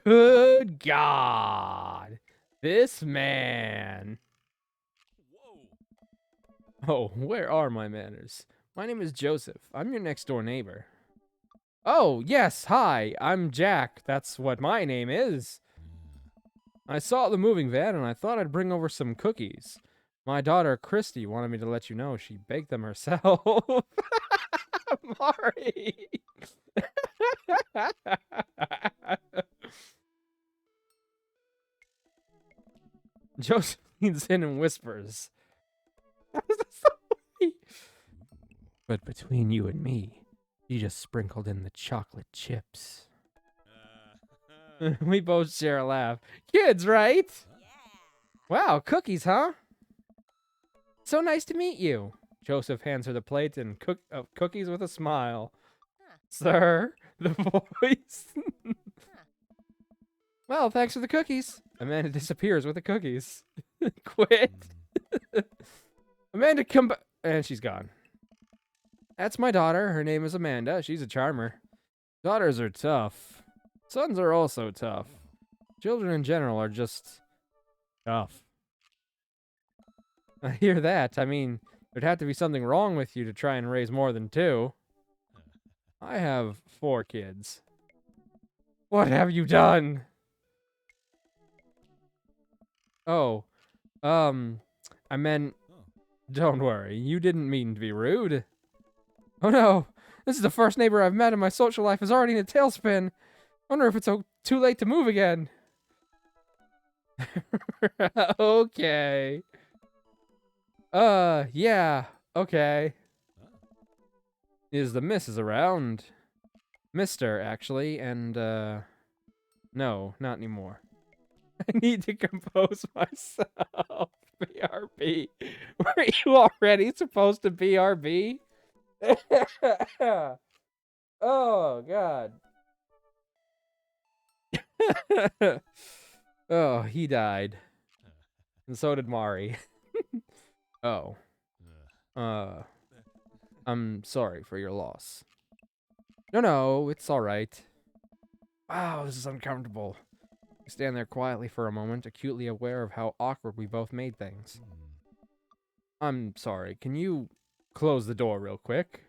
Good God. This man. Whoa. Oh, where are my manners? My name is Joseph. I'm your next door neighbor. Oh, yes, hi. I'm Jack. That's what my name is. I saw the moving van and I thought I'd bring over some cookies. My daughter, Christy, wanted me to let you know she baked them herself. Mari. Joseph leans in and whispers. But between you and me, you just sprinkled in the chocolate chips. We both share a laugh. Kids, right? Wow, cookies, huh? So nice to meet you. Joseph hands her the plate and cookies with a smile. Sir, the voice. Well, thanks for the cookies. Amanda disappears with the cookies. Quit. Amanda, come back. And she's gone. That's my daughter. Her name is Amanda. She's a charmer. Daughters are tough. Sons are also tough. Children in general are just tough. I hear that. I mean, there'd have to be something wrong with you to try and raise more than 2. I have 4 kids. What have you done? Oh, I meant, don't worry, you didn't mean to be rude. Oh no, this is the first neighbor I've met and my social life is already in a tailspin. Wonder if it's too late to move again. Okay. Yeah, okay. Is the missus around? Mister, actually, and, no, not anymore. I need to compose myself. BRB. Were you already supposed to BRB? Oh, God. Oh, he died. And so did Mari. Oh. I'm sorry for your loss. No, it's alright. Wow, this is uncomfortable. We stand there quietly for a moment, acutely aware of how awkward we both made things. I'm sorry, can you close the door real quick?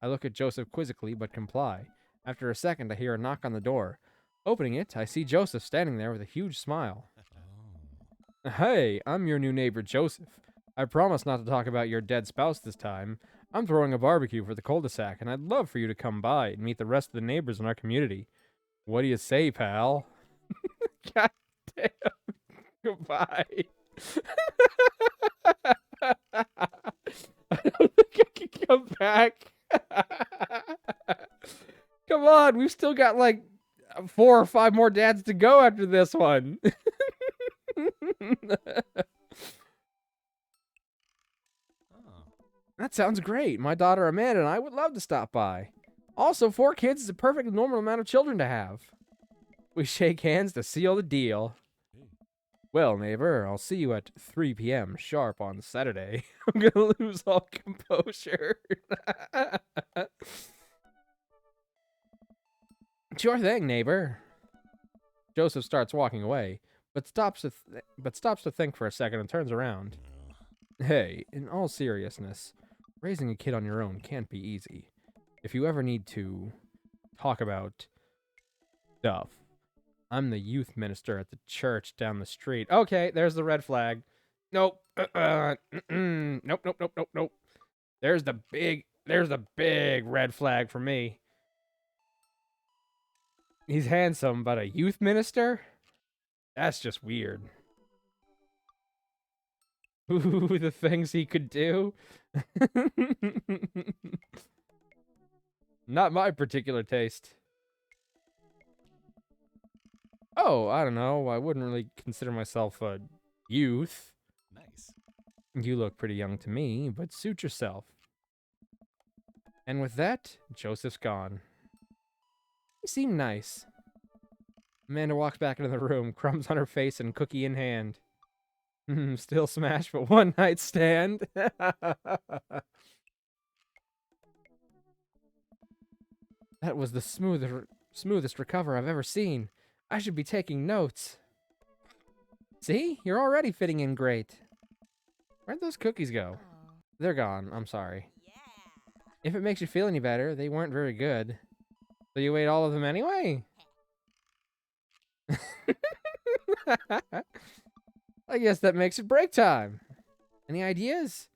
I look at Joseph quizzically, but comply. After a second, I hear a knock on the door. Opening it, I see Joseph standing there with a huge smile. Hey, I'm your new neighbor, Joseph. I promise not to talk about your dead spouse this time. I'm throwing a barbecue for the cul-de-sac, and I'd love for you to come by and meet the rest of the neighbors in our community. What do you say, pal? God damn. Goodbye. I don't think I can come back. Come on, we've still got like 4 or 5 more dads to go after this one. That sounds great. My daughter Amanda and I would love to stop by. Also, 4 kids is a perfect normal amount of children to have. We shake hands to seal the deal. Well, neighbor, I'll see you at 3 p.m. sharp on Saturday. I'm gonna lose all composure. Sure thing, neighbor. Joseph starts walking away, but stops to think for a second and turns around. Hey, in all seriousness, raising a kid on your own can't be easy. If you ever need to talk about stuff, I'm the youth minister at the church down the street. Okay, there's the red flag. Nope. Nope. There's the big red flag for me. He's handsome, but a youth minister? That's just weird. Ooh, the things he could do. Not my particular taste. Oh, I don't know. I wouldn't really consider myself a youth. Nice. You look pretty young to me, but suit yourself. And with that, Joseph's gone. He seemed nice. Amanda walks back into the room, crumbs on her face and cookie in hand. Still smashed, but one night stand. That was the smoothest recover I've ever seen. I should be taking notes. See? You're already fitting in great. Where'd those cookies go? They're gone. I'm sorry. Yeah. If it makes you feel any better, they weren't very good. So you ate all of them anyway? I guess that makes it break time. Any ideas?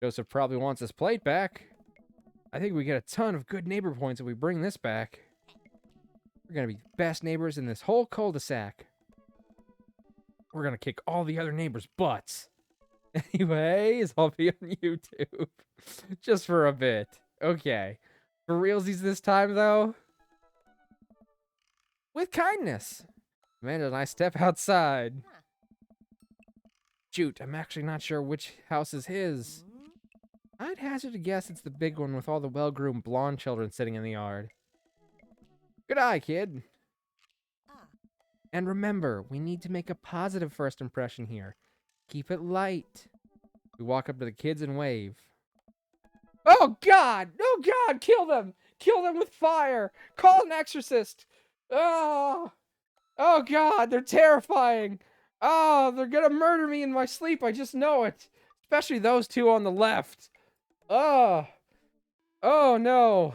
Joseph probably wants his plate back. I think we get a ton of good neighbor points if we bring this back. We're gonna be best neighbors in this whole cul-de-sac. We're gonna kick all the other neighbors' butts. Anyways, I'll be on YouTube. Just for a bit. Okay. For realsies this time, though? With kindness. Amanda and I step outside. Shoot, I'm actually not sure which house is his. I'd hazard to guess it's the big one with all the well-groomed blonde children sitting in the yard. Good eye, kid. And remember, we need to make a positive first impression here. Keep it light. We walk up to the kids and wave. Oh, God! Oh, God! Kill them! Kill them with fire! Call an exorcist! Oh! Oh, God! They're terrifying! Oh, they're gonna murder me in my sleep. I just know it. Especially those two on the left. Oh. Oh, no.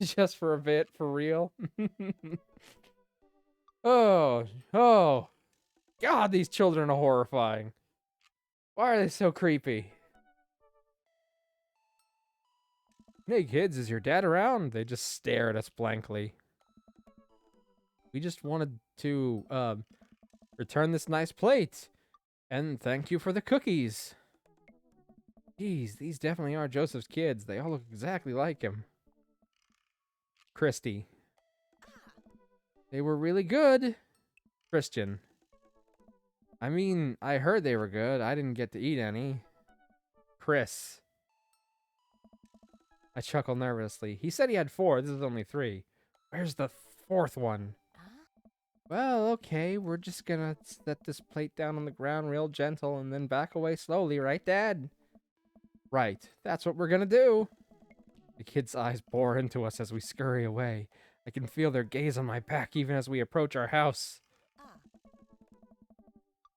Just for a bit, for real. Oh. Oh. God, these children are horrifying. Why are they so creepy? Hey, kids, is your dad around? They just stare at us blankly. We just wanted to, return this nice plate. And thank you for the cookies. Geez, these definitely are Joseph's kids. They all look exactly like him. Christy. They were really good. Christian. I mean, I heard they were good. I didn't get to eat any. Chris. I chuckle nervously. He said he had 4. This is only 3. Where's the 4th one? Well, okay, we're just gonna set this plate down on the ground real gentle and then back away slowly, right, Dad? Right, that's what we're gonna do. The kids' eyes bore into us as we scurry away. I can feel their gaze on my back even as we approach our house.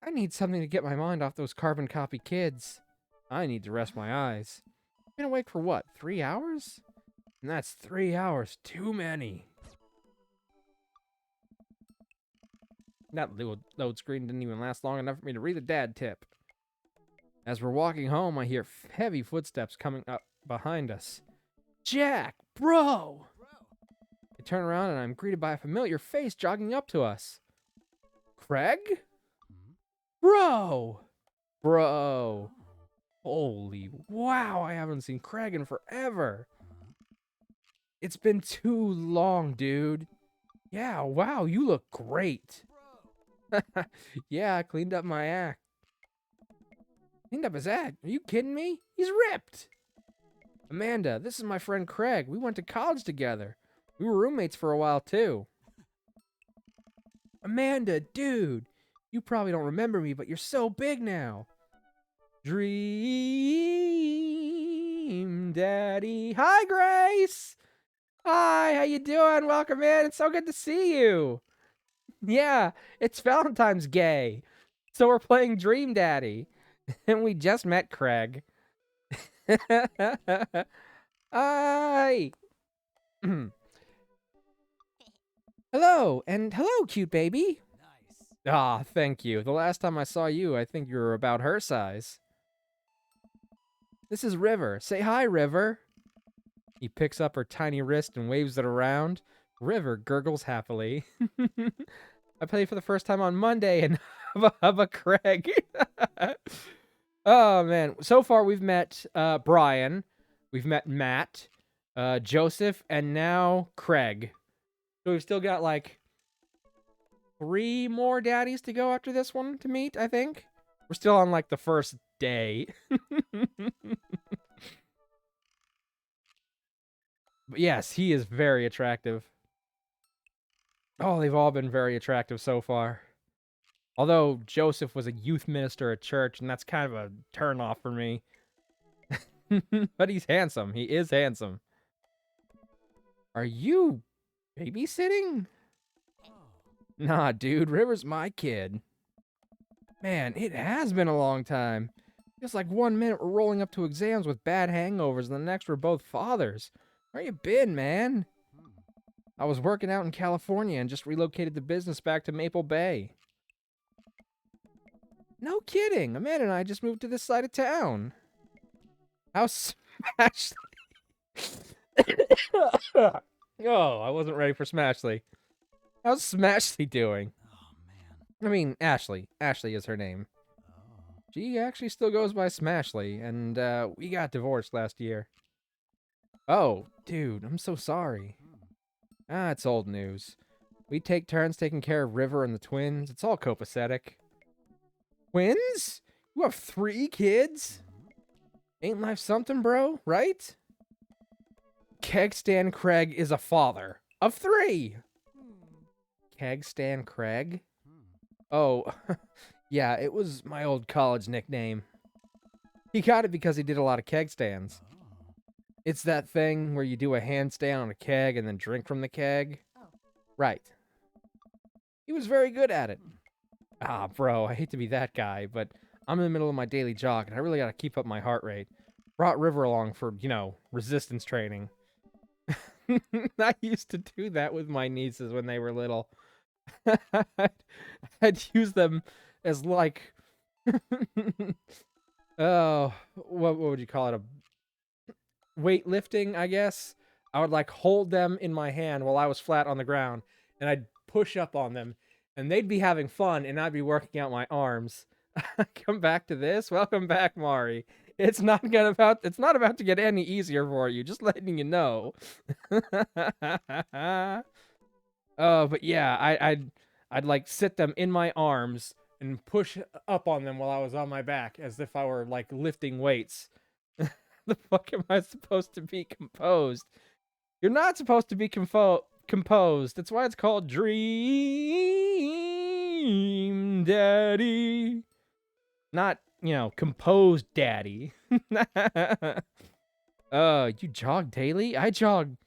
I need something to get my mind off those carbon copy kids. I need to rest my eyes. Been awake for what, 3 hours? And that's 3 hours too many. That load screen didn't even last long enough for me to read the dad tip. As we're walking home, I hear heavy footsteps coming up behind us. Jack, bro! I turn around and I'm greeted by a familiar face jogging up to us. Craig? Bro! Bro! Holy wow, I haven't seen Craig in forever. It's been too long, dude. Yeah, wow, you look great. Yeah, I cleaned up my act. Cleaned up his act? Are you kidding me? He's ripped. Amanda, this is my friend Craig. We went to college together. We were roommates for a while, too. Amanda, dude, you probably don't remember me, but you're so big now. Dream Daddy. Hi, Grace. Hi, how you doing? Welcome in. It's so good to see you. Yeah, it's Valentine's gay. So we're playing Dream Daddy. And we just met Craig. Hi. Hello, and hello, cute baby. Nice. Ah, thank you. The last time I saw you, I think you were about her size. This is River. Say hi, River. He picks up her tiny wrist and waves it around. River gurgles happily. I played for the first time on Monday, and of a Craig. Oh man. So far we've met Brian, we've met Matt, Joseph, and now Craig. So we've still got like 3 more daddies to go after this one to meet, I think. We're still on like the first day. But yes, he is very attractive. Oh, they've all been very attractive so far. Although Joseph was a youth minister at church, and that's kind of a turnoff for me. But he's handsome. He is handsome. Are you babysitting? Nah, dude, River's my kid. Man, it has been a long time. Just like 1 minute we're rolling up to exams with bad hangovers, and the next we're both fathers. Where you been, man? I was working out in California and just relocated the business back to Maple Bay. No kidding. Amanda and I just moved to this side of town. How's Smashley? Oh, I wasn't ready for Smashley. How's Smashley doing? Oh, man. I mean, Ashley. Ashley is her name. Oh. She actually still goes by Smashley, and we got divorced last year. Oh, dude, I'm so sorry. Ah, it's old news. We take turns taking care of River and the twins. It's all copacetic. Twins? You have 3 kids? Ain't life something, bro? Right? Keg Stan Craig is a father of 3. Keg Stan Craig? Oh, yeah, it was my old college nickname. He got it because he did a lot of keg stands. It's that thing where you do a handstand on a keg and then drink from the keg. Right. He was very good at it. Ah, bro, I hate to be that guy, but I'm in the middle of my daily jog, and I really gotta keep up my heart rate. Brought River along for, resistance training. I used to do that with my nieces when they were little. I'd use them as, like... oh, what would you call it? Weightlifting, I guess. I would like hold them in my hand while I was flat on the ground, and I'd push up on them, and they'd be having fun, and I'd be working out my arms. Come back to this. Welcome back, Mari. It's not about to get any easier for you. Just letting you know. But yeah, I'd like sit them in my arms and push up on them while I was on my back, as if I were like lifting weights. The fuck am I supposed to be composed? You're not supposed to be composed. That's why it's called Dream Daddy. Not, composed daddy. You jog daily? I jog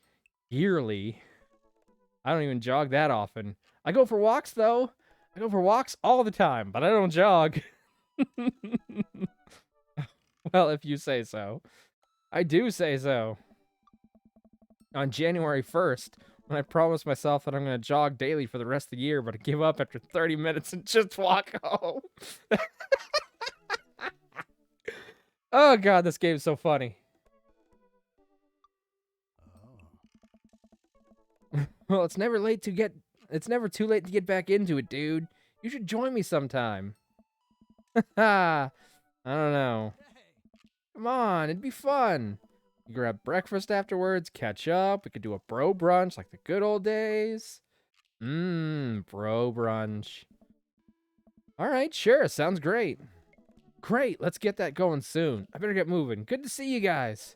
yearly. I don't even jog that often. I go for walks, though. I go for walks all the time, but I don't jog. Well, if you say so. I do say so. On January 1st, when I promised myself that I'm going to jog daily for the rest of the year, but I give up after 30 minutes and just walk home. Oh god, this game's so funny. Well, it's never too late to get back into it, dude. You should join me sometime. I don't know. Come on, it'd be fun. You grab breakfast afterwards, catch up. We could do a bro brunch like the good old days. Bro brunch. All right, sure, sounds great. Great, let's get that going soon. I better get moving. Good to see you guys.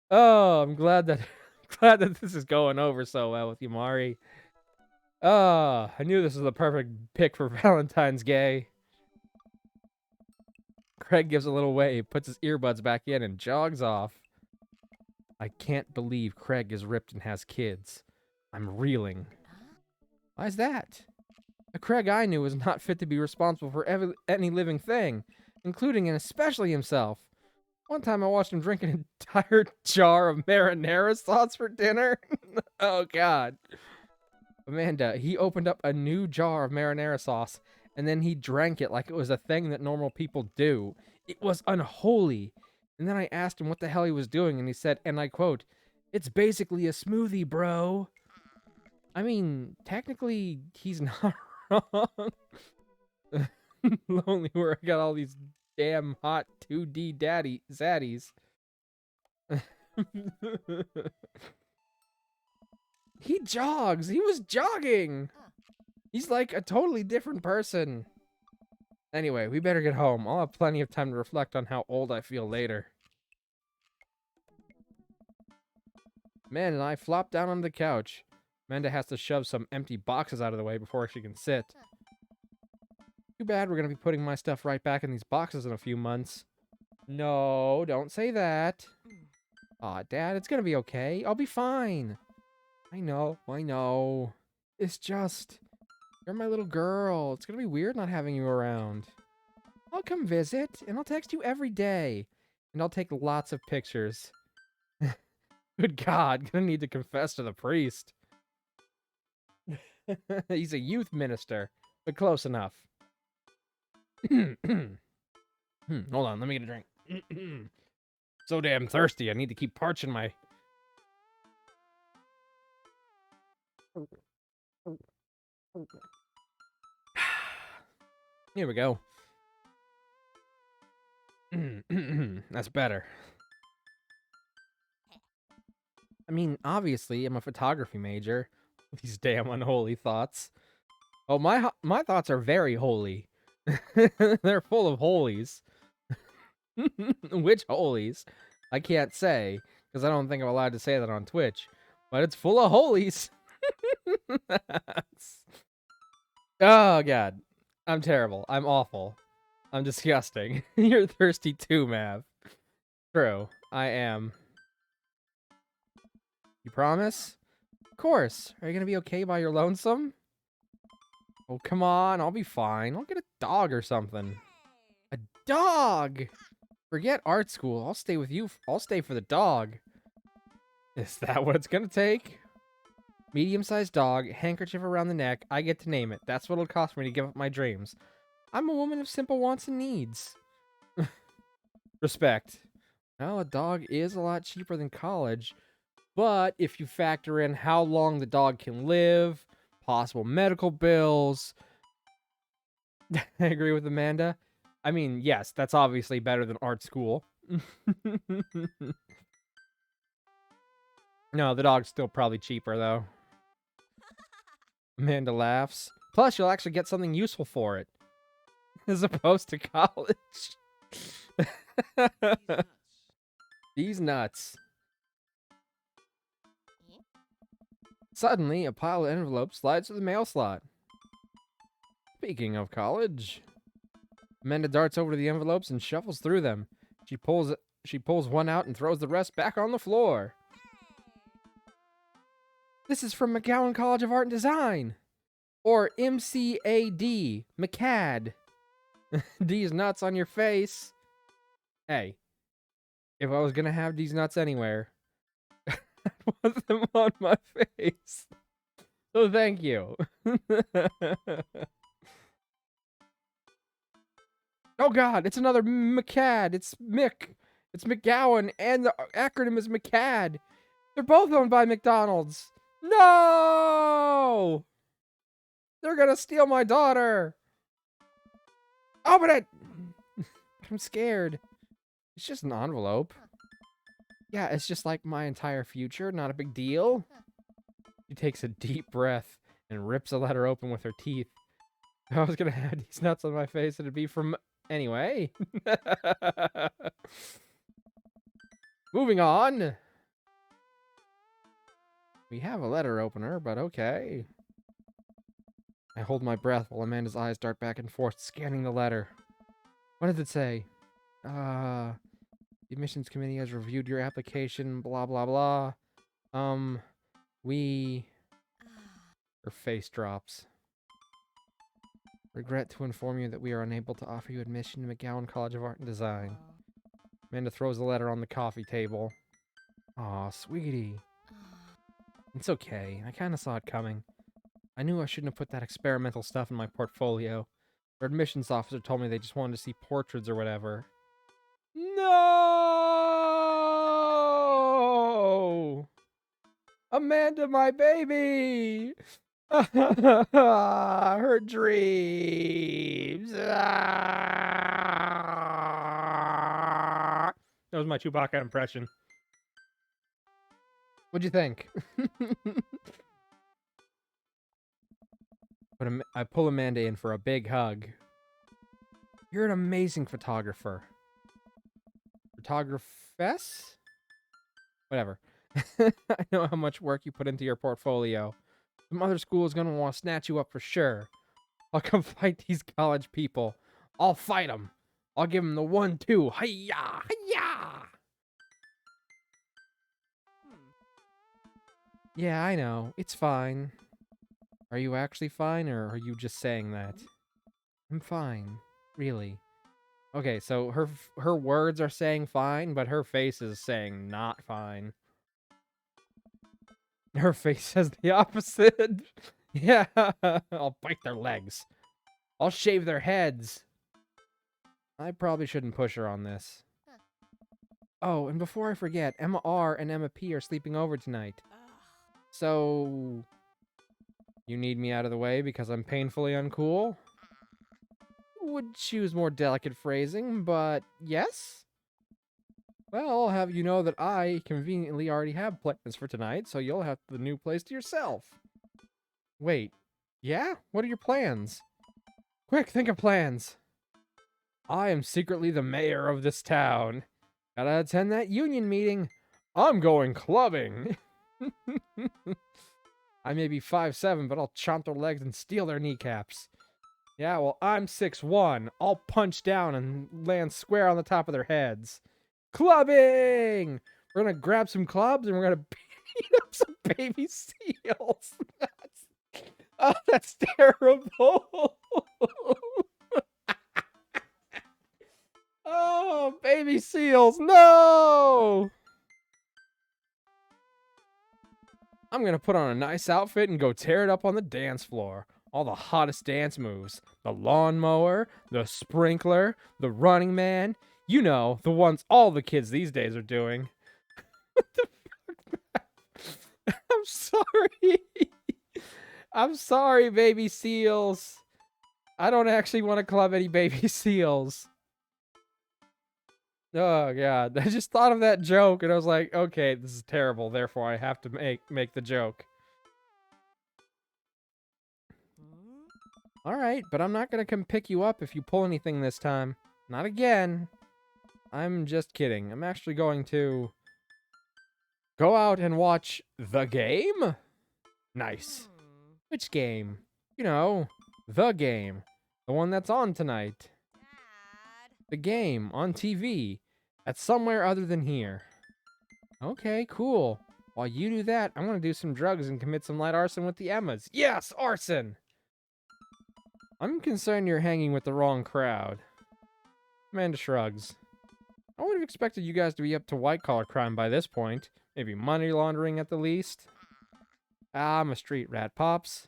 Oh, I'm glad that this is going over so well with you, Mari. Oh, I knew this was the perfect pick for Valentine's Gay. Craig gives a little wave, puts his earbuds back in, and jogs off. I can't believe Craig is ripped and has kids. I'm reeling. Why's that? The Craig I knew was not fit to be responsible for any living thing, including and especially himself. One time I watched him drink an entire jar of marinara sauce for dinner. Oh, God. Amanda, he opened up a new jar of marinara sauce, and then he drank it like it was a thing that normal people do. It was unholy. And then I asked him what the hell he was doing, and he said, and I quote, "It's basically a smoothie, bro." I mean, technically, he's not wrong. Lonely where I got all these damn hot 2D daddy zaddies. He jogs. He was jogging. He's like a totally different person. Anyway, we better get home. I'll have plenty of time to reflect on how old I feel later. Man and I flop down on the couch. Amanda has to shove some empty boxes out of the way before she can sit. Too bad we're going to be putting my stuff right back in these boxes in a few months. No, don't say that. Aw, Dad, it's going to be okay. I'll be fine. I know. It's just, you're my little girl. It's going to be weird not having you around. I'll come visit, and I'll text you every day. And I'll take lots of pictures. Good God, gonna need to confess to the priest. He's a youth minister, but close enough. Hold on, let me get a drink. So damn thirsty, I need to keep parching my... Here we go. That's better. I mean, obviously, I'm a photography major. These damn unholy thoughts. Oh, my thoughts are very holy. They're full of holies. Which holies? I can't say, because I don't think I'm allowed to say that on Twitch. But it's full of holies. Oh, God. I'm terrible. I'm awful. I'm disgusting. You're thirsty too, Mav. True. I am. You promise? Of course. Are you gonna be okay by your lonesome? Oh, come on. I'll be fine. I'll get a dog or something. A dog! Forget art school. I'll stay with you. I'll stay for the dog. Is that what it's gonna take? Medium-sized dog, handkerchief around the neck. I get to name it. That's what it'll cost me to give up my dreams. I'm a woman of simple wants and needs. Respect. Well, a dog is a lot cheaper than college. But if you factor in how long the dog can live, possible medical bills... I agree with Amanda. I mean, yes, that's obviously better than art school. No, the dog's still probably cheaper, though. Amanda laughs. Plus, you'll actually get something useful for it. As opposed to college. These nuts. Suddenly, a pile of envelopes slides through the mail slot. Speaking of college, Amanda darts over to the envelopes and shuffles through them. She pulls one out and throws the rest back on the floor. This is from McGowan College of Art and Design. Or MCAD. McCAD. These nuts on your face. Hey, if I was gonna have these nuts anywhere, I'd want them on my face. So thank you. Oh God, it's another McCAD. It's Mick. It's McGowan, and the acronym is McCAD. They're both owned by McDonald's. No! They're gonna steal my daughter. Open it! I'm scared. It's just an envelope. Yeah, it's just like my entire future. Not a big deal. She takes a deep breath and rips a letter open with her teeth. If I was gonna have these nuts on my face, it'd be from... Anyway. Moving on. We have a letter opener, but okay. I hold my breath while Amanda's eyes dart back and forth, scanning the letter. What does it say? The admissions committee has reviewed your application, blah, blah, blah. Her face drops. Regret to inform you that we are unable to offer you admission to McGowan College of Art and Design. Amanda throws the letter on the coffee table. Aw, sweetie. It's okay. I kind of saw it coming. I knew I shouldn't have put that experimental stuff in my portfolio. Our admissions officer told me they just wanted to see portraits or whatever. No! Amanda, my baby! Her dreams. That was my Chewbacca impression. What'd you think? But I pull Amanda in for a big hug. You're an amazing photographer. Photographess? Whatever. I know how much work you put into your portfolio. Some other school is going to want to snatch you up for sure. I'll come fight these college people. I'll fight them. I'll give them the 1-2. Hi-ya! Hi-ya! Yeah, I know. It's fine. Are you actually fine, or are you just saying that? I'm fine. Really. Okay, so her words are saying fine, but her face is saying not fine. Her face says the opposite. Yeah, I'll bite their legs. I'll shave their heads. I probably shouldn't push her on this. Oh, and before I forget, Emma R and Emma P are sleeping over tonight. So, you need me out of the way because I'm painfully uncool? Would choose more delicate phrasing, but yes? Well, I'll have you know that I conveniently already have plans for tonight, so you'll have the new place to yourself. Wait, yeah? What are your plans? Quick, think of plans. I am secretly the mayor of this town. Gotta attend that union meeting. I'm going clubbing. I may be 5'7", but I'll chomp their legs and steal their kneecaps. Yeah, well, I'm 6'1". I'll punch down and land square on the top of their heads. Clubbing! We're gonna grab some clubs and we're gonna beat up some baby seals. That's terrible. Oh, baby seals, no! I'm gonna put on a nice outfit and go tear it up on the dance floor. All the hottest dance moves. The lawnmower, the sprinkler, the running man. You know, the ones all the kids these days are doing. What the fuck? I'm sorry. I'm sorry, baby seals. I don't actually want to club any baby seals. Oh, God. I just thought of that joke, and I was like, okay, this is terrible. Therefore, I have to make the joke. All right, but I'm not going to come pick you up if you pull anything this time. Not again. I'm just kidding. I'm actually going to go out and watch the game? Nice. Which game? You know, the game. The one that's on tonight. The game on TV. That's somewhere other than here. Okay, cool. While you do that, I'm going to do some drugs and commit some light arson with the Emmas. Yes, arson! I'm concerned you're hanging with the wrong crowd. Amanda shrugs. I would have expected you guys to be up to white-collar crime by this point. Maybe money laundering at the least. Ah, I'm a street rat, Pops.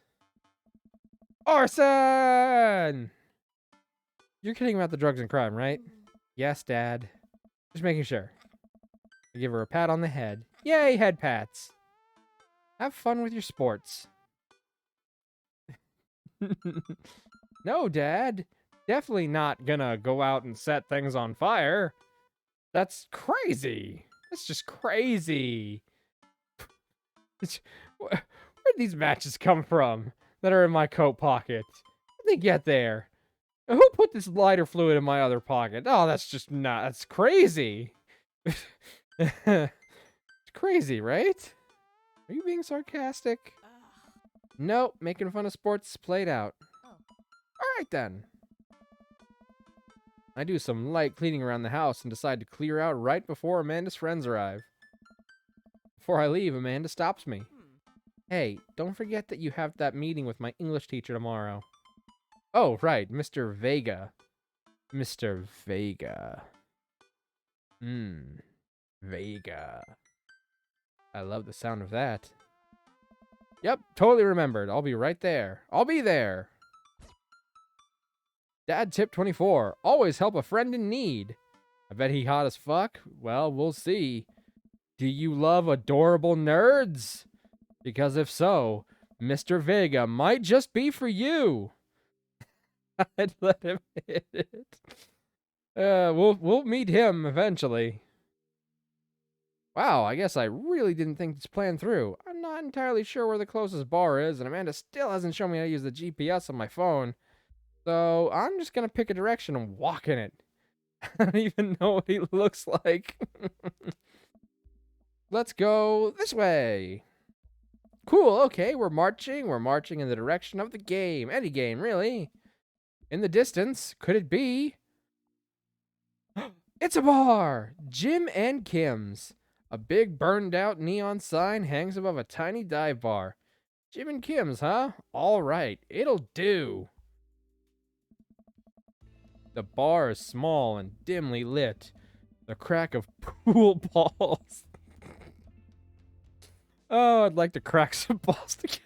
Arson! You're kidding about the drugs and crime, right? Yes, Dad. Just making sure. I give her a pat on the head. Yay, head pats. Have fun with your sports. No, Dad. Definitely not gonna go out and set things on fire. That's crazy. That's just crazy. Where'd these matches come from that are in my coat pocket? How'd they get there? Who put this lighter fluid in my other pocket? Oh, that's just not... That's crazy. It's crazy, right? Are you being sarcastic? Nope, making fun of sports played out. Alright then. I do some light cleaning around the house and decide to clear out right before Amanda's friends arrive. Before I leave, Amanda stops me. Hey, don't forget that you have that meeting with my English teacher tomorrow. Oh, right, Mr. Vega. Mr. Vega. Vega. I love the sound of that. Yep, totally remembered. I'll be right there. I'll be there. Dad tip 24. Always help a friend in need. I bet he hot as fuck. Well, we'll see. Do you love adorable nerds? Because if so, Mr. Vega might just be for you. I'd let him hit it. We'll meet him eventually. Wow, I guess I really didn't think this plan through. I'm not entirely sure where the closest bar is, and Amanda still hasn't shown me how to use the GPS on my phone. So I'm just gonna pick a direction and walk in it. I don't even know what he looks like. Let's go this way. Cool, okay, we're marching. We're marching in the direction of the game. Any game, really. In the distance, could it be? It's a bar! Jim and Kim's. A big burned out neon sign hangs above a tiny dive bar. Jim and Kim's, huh? All right, it'll do. The bar is small and dimly lit. The crack of pool balls. Oh, I'd like to crack some balls together.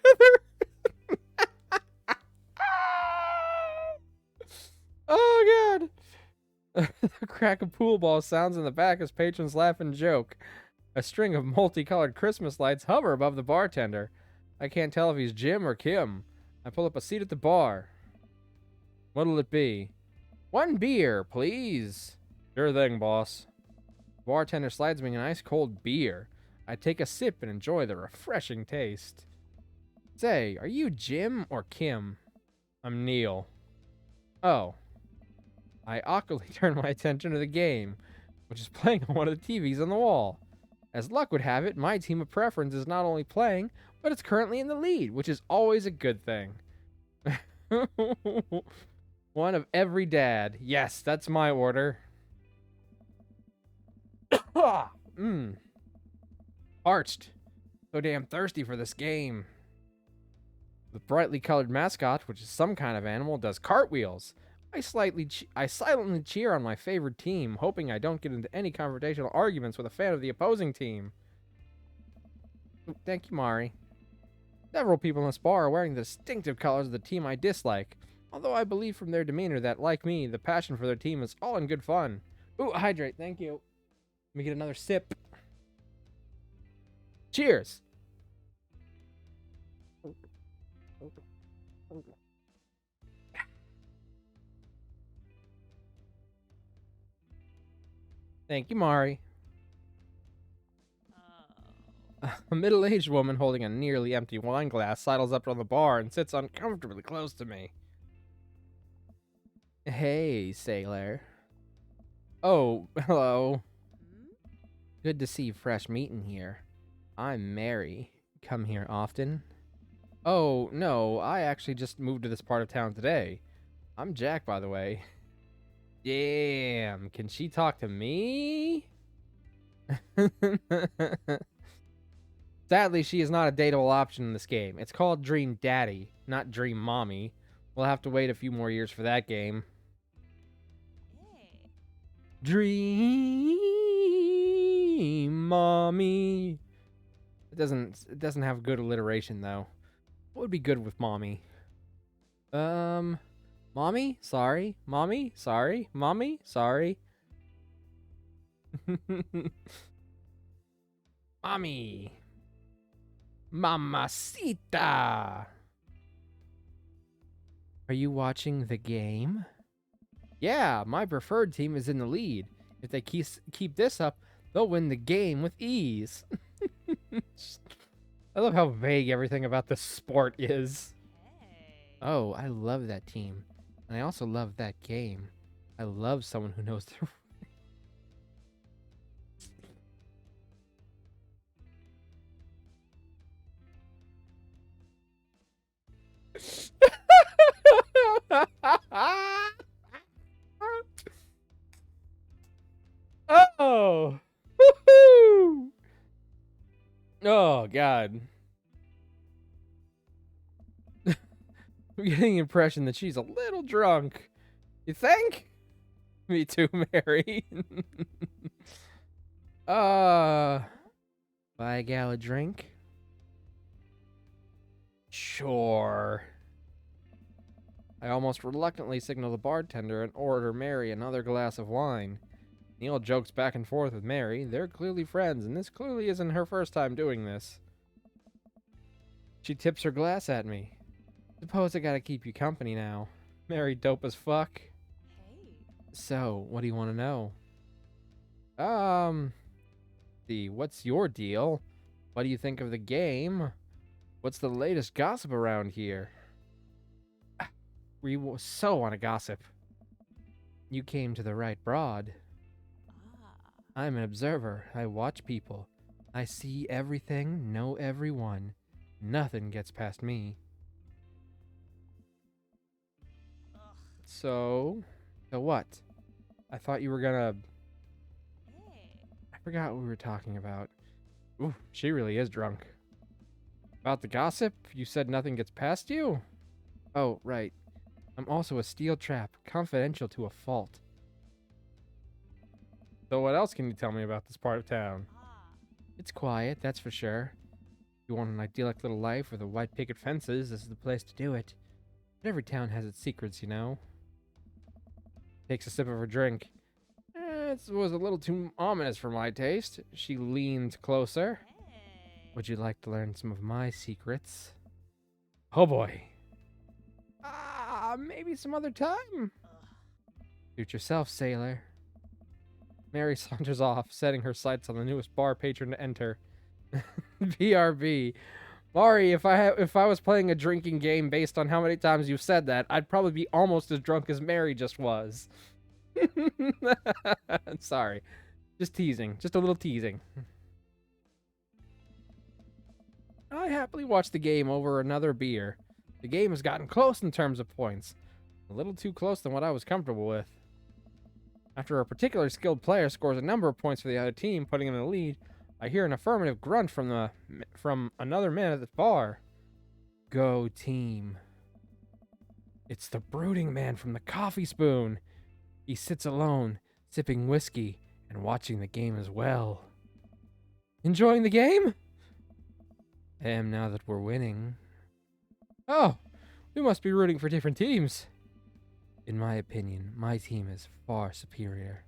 Oh, God. The crack of pool balls sounds in the back as patrons laugh and joke. A string of multicolored Christmas lights hover above the bartender. I can't tell if he's Jim or Kim. I pull up a seat at the bar. What'll it be? 1 beer, please. Sure thing, boss. The bartender slides me an ice cold beer. I take a sip and enjoy the refreshing taste. Say, are you Jim or Kim? I'm Neil. Oh. I awkwardly turn my attention to the game, which is playing on one of the TVs on the wall. As luck would have it, my team of preference is not only playing, but it's currently in the lead, which is always a good thing. One of every dad. Yes, that's my order. Parched. So damn thirsty for this game. The brightly colored mascot, which is some kind of animal, does cartwheels. I silently cheer on my favorite team, hoping I don't get into any confrontational arguments with a fan of the opposing team. Ooh, thank you, Mari. Several people in this bar are wearing the distinctive colors of the team I dislike, although I believe from their demeanor that, like me, the passion for their team is all in good fun. Ooh, hydrate, thank you. Let me get another sip. Cheers! Thank you, Mari. A middle-aged woman holding a nearly empty wine glass sidles up on the bar and sits uncomfortably close to me. Hey, sailor. Oh, hello. Good to see fresh meat in here. I'm Mary. Come here often? Oh, no, I actually just moved to this part of town today. I'm Jack, by the way. Damn, can she talk to me? Sadly, she is not a dateable option in this game. It's called Dream Daddy, not Dream Mommy. We'll have to wait a few more years for that game. Dream Mommy. It doesn't have good alliteration though. What would be good with mommy? Mommy? Sorry. Mommy? Sorry. Mommy? Sorry. Mommy. Mamacita. Are you watching the game? Yeah, my preferred team is in the lead. If they keep this up, they'll win the game with ease. I love how vague everything about the sport is. Oh, I love that team. And I also love that game. I love someone who knows their... Oh! Woohoo! Oh, God. I'm getting the impression that she's a little drunk. You think? Me too, Mary. Buy a gal a drink? Sure. I almost reluctantly signal the bartender and order Mary another glass of wine. Neil jokes back and forth with Mary. They're clearly friends, and this clearly isn't her first time doing this. She tips her glass at me. Suppose I gotta keep you company now. Mary dope as fuck. Hey. So, what do you want to know? What's your deal? What do you think of the game? What's the latest gossip around here? So want to gossip. You came to the right broad. Ah. I'm an observer. I watch people. I see everything, know everyone. Nothing gets past me. Ugh. So what? I thought you were gonna... Hey. I forgot what we were talking about. Ooh, she really is drunk. About the gossip? You said nothing gets past you? Oh, right. I'm also a steel trap, confidential to a fault. So what else can you tell me about this part of town? Ah. It's quiet, that's for sure. If you want an idyllic little life with a white picket fences, this is the place to do it. But every town has its secrets, you know? Takes a sip of her drink. It was a little too ominous for my taste. She leaned closer. Hey. Would you like to learn some of my secrets? Oh boy. Maybe some other time. Ugh. Suit yourself, sailor. Mary saunters off, setting her sights on the newest bar patron to enter. BRB. Mari, if I was playing a drinking game based on how many times you've said that, I'd probably be almost as drunk as Mary just was. Sorry. Just teasing. Just a little teasing. I happily watched the game over another beer. The game has gotten close in terms of points. A little too close than what I was comfortable with. After a particularly skilled player scores a number of points for the other team, putting him in the lead, I hear an affirmative grunt from another man at the bar. Go team. It's the brooding man from the coffee spoon. He sits alone, sipping whiskey and watching the game as well. Enjoying the game? I am now that we're winning. Oh, we must be rooting for different teams. In my opinion, my team is far superior.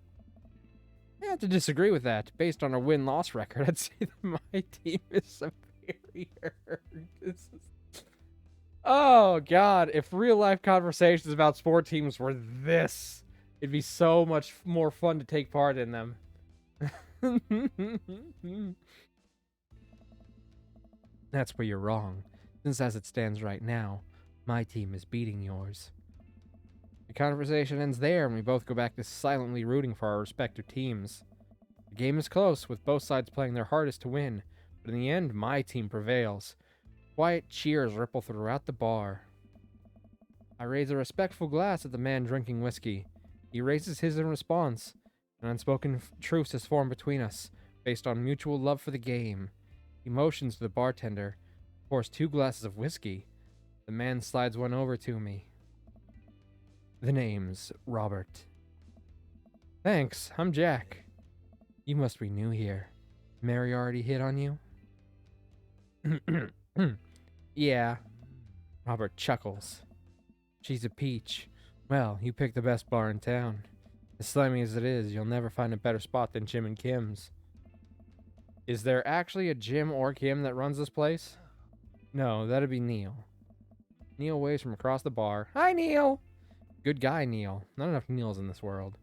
I have to disagree with that. Based on our win-loss record, I'd say that my team is superior. Oh, God. If real-life conversations about sport teams were this, it'd be so much more fun to take part in them. That's where you're wrong, since as it stands right now, my team is beating yours. The conversation ends there, and we both go back to silently rooting for our respective teams. The game is close, with both sides playing their hardest to win, but in the end, my team prevails. Quiet cheers ripple throughout the bar. I raise a respectful glass at the man drinking whiskey. He raises his in response. An unspoken truce has formed between us, based on mutual love for the game. He motions to the bartender, pours 2 glasses of whiskey. The man slides one over to me. The name's Robert. Thanks, I'm Jack. You must be new here. Mary already hit on you? Yeah. Robert chuckles. She's a peach. Well, you picked the best bar in town. As slimy as it is, you'll never find a better spot than Jim and Kim's. Is there actually a Jim or Kim that runs this place? No, that'd be Neil. Neil waves from across the bar. Hi, Neil! Good guy, Neil. Not enough Neils in this world.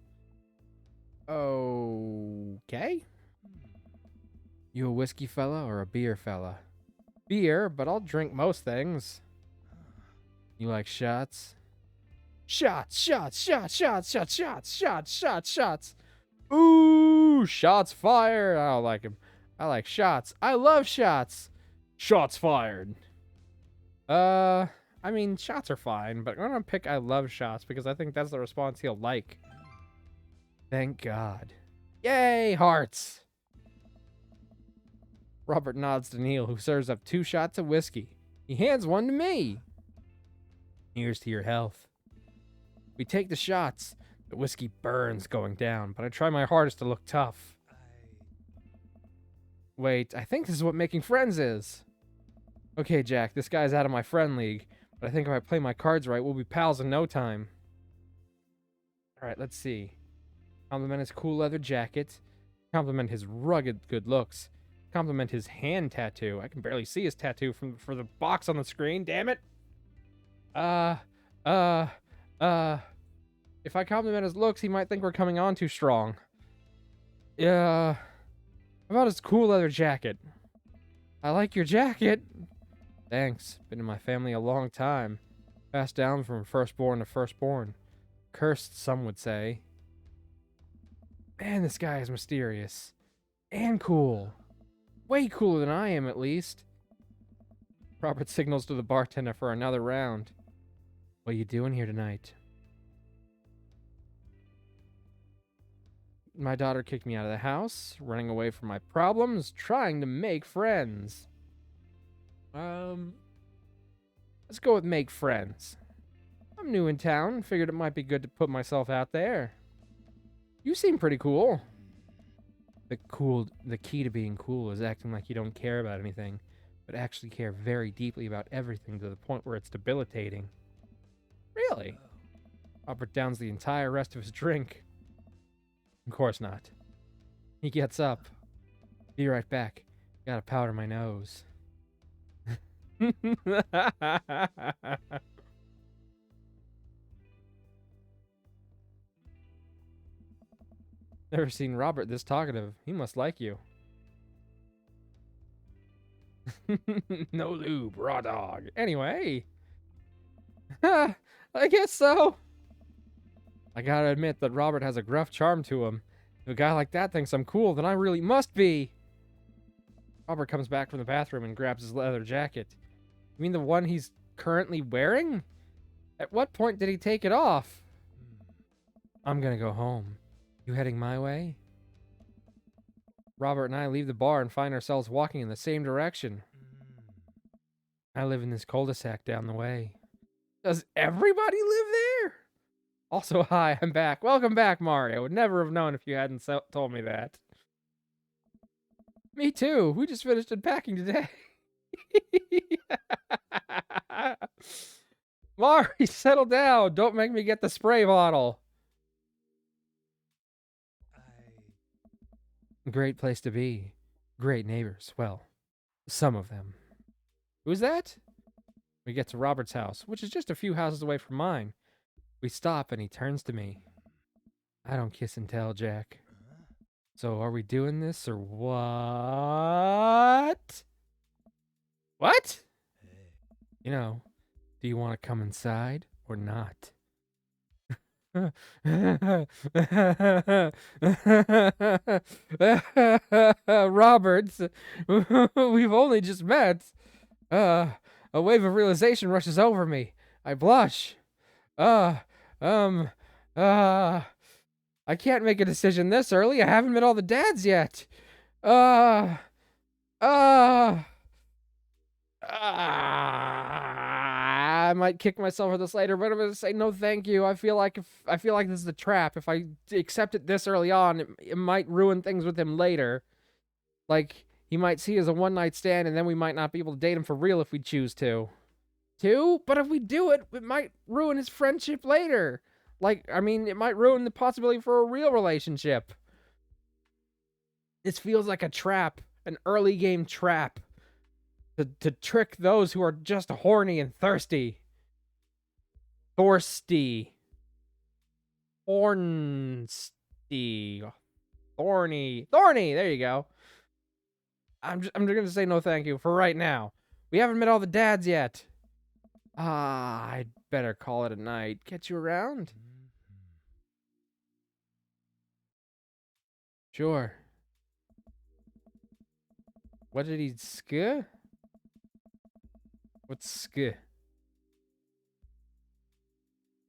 Okay. You a whiskey fella or a beer fella? Beer, but I'll drink most things. You like shots? Shots, shots, shots, shots, shots, shots, shots, shots, shots. Ooh, shots fired. I don't like him. I like shots. I love shots. Shots fired. I mean, shots are fine, but I'm gonna pick I love shots because I think that's the response he'll like. Thank God. Yay, hearts! Robert nods to Neil, who serves up 2 shots of whiskey. He hands one to me. Here's to your health. We take the shots. The whiskey burns going down, but I try my hardest to look tough. Wait, I think this is what making friends is. Okay, Jack, this guy's out of my friend league, but I think if I play my cards right, we'll be pals in no time. Alright, let's see. Compliment his cool leather jacket. Compliment his rugged good looks. Compliment his hand tattoo. I can barely see his tattoo for the box on the screen. Damn it. Uh, if I compliment his looks, he might think we're coming on too strong. Yeah. How about his cool leather jacket? I like your jacket. Thanks. Been in my family a long time. Passed down from firstborn to firstborn. Cursed, some would say. Man, this guy is mysterious. And cool. Way cooler than I am, at least. Robert signals to the bartender for another round. What you doing here tonight? My daughter kicked me out of the house, running away from my problems, trying to make friends. Let's go with make friends. I'm new in town, figured it might be good to put myself out there. You seem pretty cool. The key to being cool is acting like you don't care about anything, but actually care very deeply about everything to the point where it's debilitating. Really? Robert downs the entire rest of his drink. Of course not. He gets up. Be right back. Gotta powder my nose. Never seen Robert this talkative. He must like you. No lube, raw dog. Anyway. I guess so. I gotta admit that Robert has a gruff charm to him. If a guy like that thinks I'm cool, then I really must be. Robert comes back from the bathroom and grabs his leather jacket. You mean the one he's currently wearing? At what point did he take it off? I'm gonna go home. You heading my way? Robert and I leave the bar and find ourselves walking in the same direction. I live in this cul-de-sac down the way. Does everybody live there? Also, hi, I'm back. Welcome back, Mario. I would never have known if you hadn't told me that. Me too. We just finished unpacking today. Mari, settle down. Don't make me get the spray bottle. Great place to be. Great neighbors. Well, some of them. Who's that? We get to Robert's house, which is just a few houses away from mine. We stop and he turns to me. I don't kiss and tell, Jack. So are we doing this or what? What? You know, do you want to come inside or not? Roberts, we've only just met. A wave of realization rushes over me. I blush. I can't make a decision this early. I haven't met all the dads yet. I might kick myself for this later, but I'm gonna say no, thank you. I feel like this is a trap. If I accept it this early on, it might ruin things with him later. Like he might see it as a one-night stand, and then we might not be able to date him for real if we choose to. But if we do it, it might ruin his friendship later. Like, I mean, it might ruin the possibility for a real relationship. This feels like a trap, an early game trap. To trick those who are just horny and thirsty. Thorny. There you go. I'm just gonna say no thank you for right now. We haven't met all the dads yet. I'd better call it a night. Get you around? Sure. What did he sk? What's sk?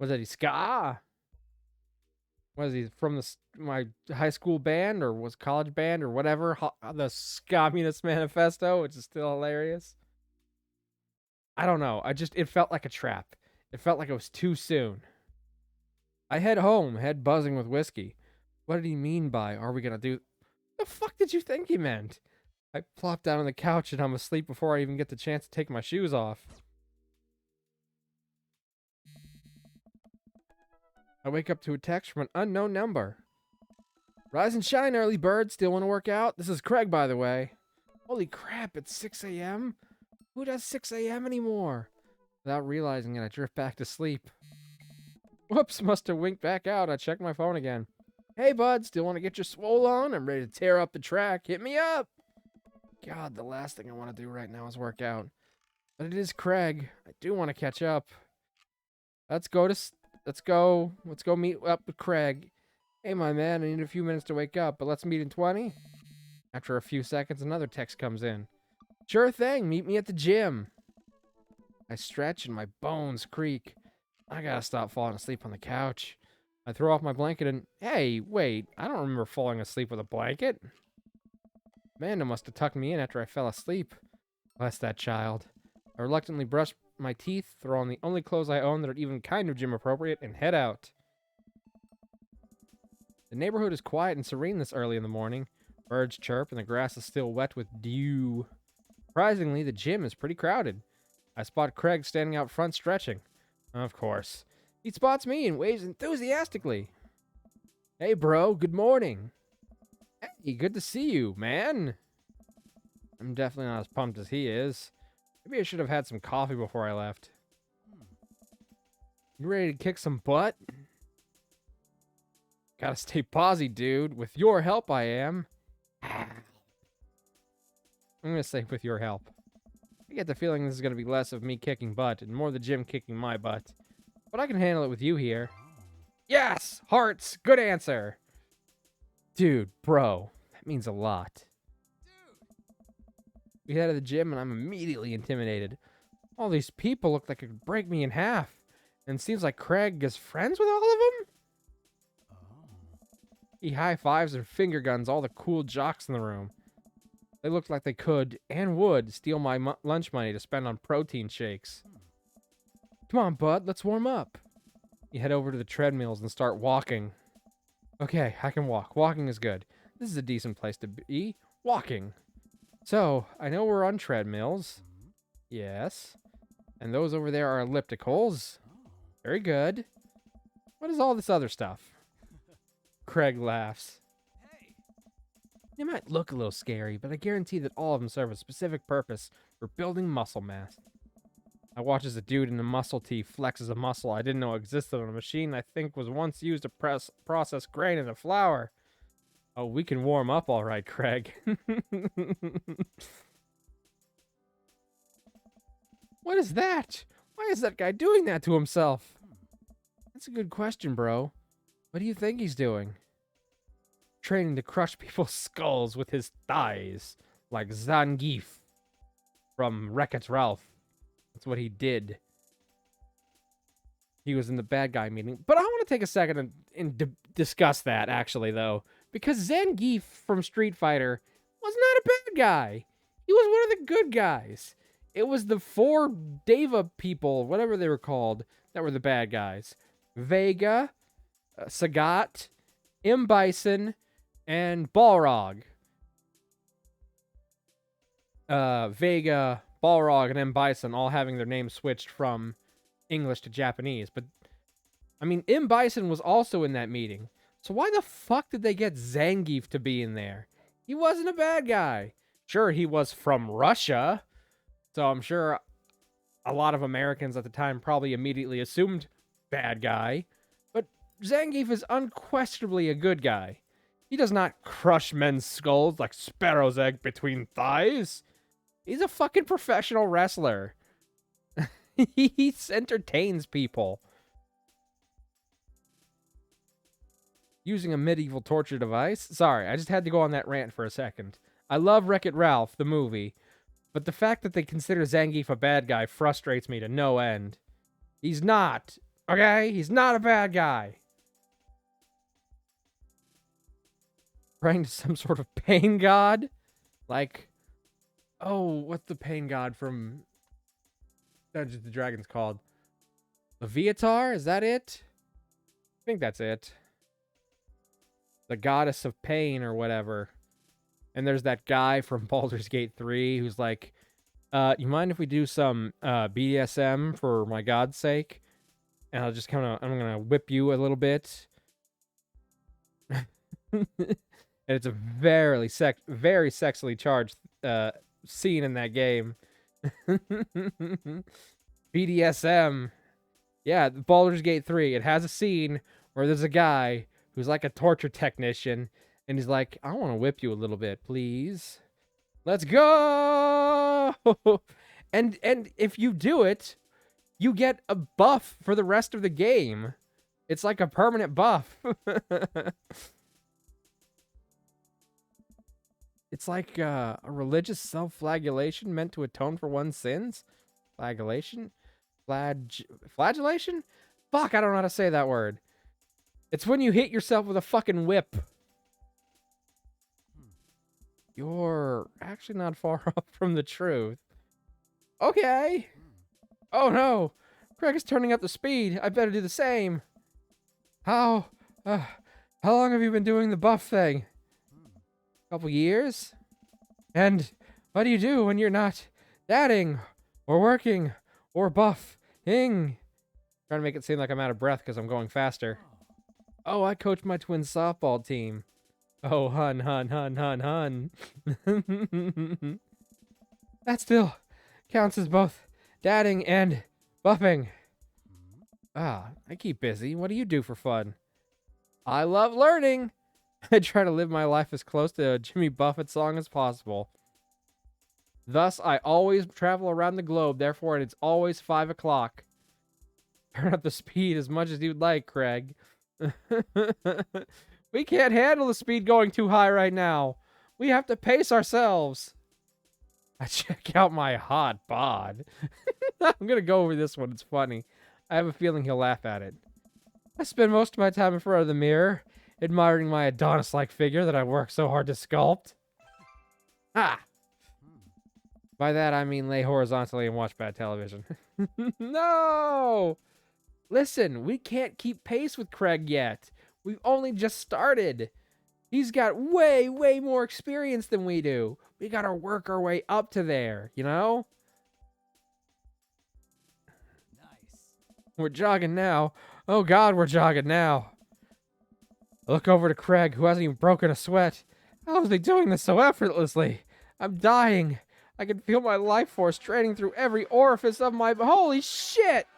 Was that he ska? Was he from my high school band or was college band or whatever? The Communist Manifesto, which is still hilarious. I don't know. It felt like a trap. It felt like it was too soon. I head home, head buzzing with whiskey. What did he mean by, are we gonna do? The fuck did you think he meant? I plop down on the couch and I'm asleep before I even get the chance to take my shoes off. I wake up to a text from an unknown number. Rise and shine, early bird. Still want to work out? This is Craig, by the way. Holy crap, it's 6 a.m.? Who does 6 a.m. anymore? Without realizing it, I drift back to sleep. Whoops, must have winked back out. I checked my phone again. Hey, bud, still want to get your swole on? I'm ready to tear up the track. Hit me up! God, the last thing I want to do right now is work out. But it is Craig. I do want to catch up. Let's go meet up with Craig. Hey, my man, I need a few minutes to wake up, but let's meet in 20. After a few seconds, another text comes in. Sure thing, meet me at the gym. I stretch and my bones creak. I gotta stop falling asleep on the couch. I throw off my blanket and, hey, wait, I don't remember falling asleep with a blanket. Amanda must have tucked me in after I fell asleep. Bless that child. I reluctantly brush my teeth, throw on the only clothes I own that are even kind of gym appropriate, and head out. The neighborhood is quiet and serene this early in the morning. Birds chirp and the grass is still wet with dew. Surprisingly, the gym is pretty crowded. I spot Craig standing out front stretching. Of course. He spots me and waves enthusiastically. Hey, bro, good morning. Hey, good to see you, man. I'm definitely not as pumped as he is. Maybe I should have had some coffee before I left. You ready to kick some butt? Gotta stay posy, dude. With your help, I am. I'm gonna say with your help. I get the feeling this is gonna be less of me kicking butt and more the gym kicking my butt. But I can handle it with you here. Yes! Hearts! Good answer! Dude, bro. That means a lot. We head to the gym and I'm immediately intimidated. All these people look like it could break me in half. And it seems like Craig is friends with all of them? He high-fives and finger guns all the cool jocks in the room. They looked like they could, and would, steal my lunch money to spend on protein shakes. Come on, bud, let's warm up. You head over to the treadmills and start walking. Okay, I can walk. Walking is good. This is a decent place to be. Walking. So, I know we're on treadmills. Yes. And those over there are ellipticals. Very good. What is all this other stuff? Craig laughs. They might look a little scary, but I guarantee that all of them serve a specific purpose for building muscle mass. I watch as a dude in a muscle tee flexes a muscle I didn't know existed on a machine I think was once used to process grain into flour. Oh, we can warm up all right, Craig. What is that? Why is that guy doing that to himself? That's a good question, bro. What do you think he's doing? Training to crush people's skulls with his thighs, like Zangief from Wreck-It Ralph. That's what he did. He was in the bad guy meeting. But I want to take a second and discuss that, actually, though. Because Zangief from Street Fighter was not a bad guy. He was one of the good guys. It was the 4 Deva people, whatever they were called, that were the bad guys. Vega, Sagat, M. Bison, and Balrog. Vega, Balrog, and M. Bison all having their names switched from English to Japanese. But, I mean, M. Bison was also in that meeting. So why the fuck did they get Zangief to be in there? He wasn't a bad guy. Sure, he was from Russia. So I'm sure a lot of Americans at the time probably immediately assumed bad guy. But Zangief is unquestionably a good guy. He does not crush men's skulls like Sparrow's egg between thighs. He's a fucking professional wrestler. He entertains people. Using a medieval torture device. Sorry, I just had to go on that rant for a second. I love Wreck-It Ralph, the movie. But the fact that they consider Zangief a bad guy frustrates me to no end. He's not. Okay? He's not a bad guy. Praying to some sort of pain god? Like, oh, what's the pain god from Dungeons & Dragons called? Leviatar? Is that it? I think that's it. The goddess of pain or whatever. And there's that guy from Baldur's Gate 3 who's like, you mind if we do some BDSM for my god's sake? And I'm gonna whip you a little bit. And it's a very sexually charged scene in that game. BDSM. Yeah, Baldur's Gate 3. It has a scene where there's a guy who's like a torture technician, and he's like, I want to whip you a little bit, please. Let's go! And if you do it, you get a buff for the rest of the game. It's like a permanent buff. It's like a religious self-flagellation meant to atone for one's sins. Flagellation? Flagellation? Fuck, I don't know how to say that word. It's when you hit yourself with a fucking whip. You're actually not far off from the truth. Okay. Oh no. Craig is turning up the speed. I better do the same. How long have you been doing the buff thing? Couple years? And what do you do when you're not dadding or working or buffing? Trying to make it seem like I'm out of breath because I'm going faster. Oh, I coach my twin softball team. Oh, hun. That still counts as both dadding and buffing. Ah, I keep busy. What do you do for fun? I love learning. I try to live my life as close to a Jimmy Buffett song as possible. Thus, I always travel around the globe, therefore it's always 5 o'clock. Turn up the speed as much as you'd like, Craig. We can't handle the speed going too high right now. We have to pace ourselves. I check out my hot bod. I'm gonna go over this one, it's funny. I have a feeling he'll laugh at it. I spend most of my time in front of the mirror, admiring my Adonis-like figure that I worked so hard to sculpt. Ah! By that, I mean lay horizontally and watch bad television. No! Listen, we can't keep pace with Craig yet. We've only just started. He's got way more experience than we do. We gotta work our way up to there, you know? Nice. We're jogging now. Oh God, we're jogging now. I look over to Craig, who hasn't even broken a sweat. How is he doing this so effortlessly? I'm dying. I can feel my life force draining through every orifice of my... Holy shit!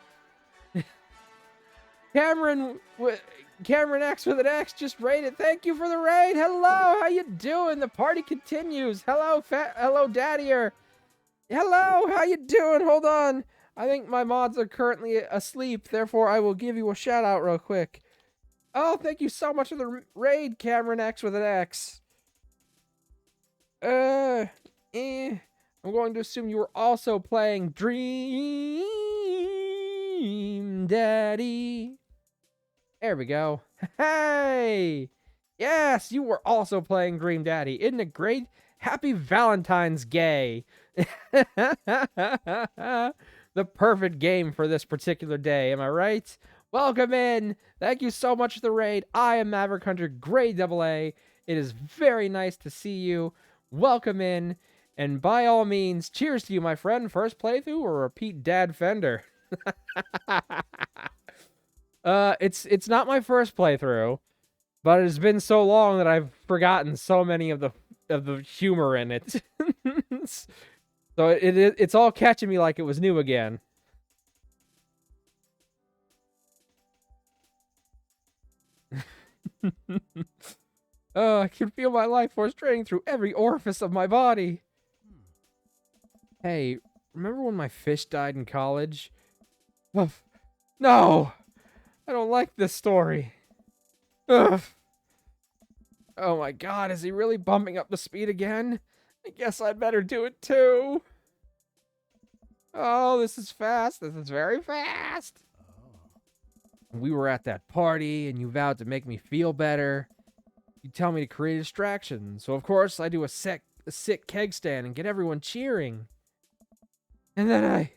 Cameron X with an X just raided. Thank you for the raid. Hello, how you doing? The party continues. Hello, hello, Daddier. Hello, how you doing? Hold on. I think my mods are currently asleep, therefore I will give you a shout out real quick. Oh, thank you so much for the raid, Cameron X with an X. I'm going to assume you were also playing Dream Daddy. There we go. Hey! Yes, you were also playing Dream Daddy. Isn't it great? Happy Valentine's gay. The perfect game for this particular day, am I right? Welcome in. Thank you so much for the raid. I am Maverick Hunter, grade AA. It is very nice to see you. Welcome in. And by all means, cheers to you, my friend. First playthrough or repeat dad fender? It's not my first playthrough, but it has been so long that I've forgotten so many of the humor in it. So it's all catching me like it was new again. Oh, I can feel my life force draining through every orifice of my body. Hey, remember when my fish died in college? Ugh. No! I don't like this story. Ugh. Oh my God, is he really bumping up the speed again? I guess I'd better do it too. Oh, this is fast. This is very fast. We were at that party, and you vowed to make me feel better. You tell me to create a distraction, so of course I do a sick keg stand and get everyone cheering. And then I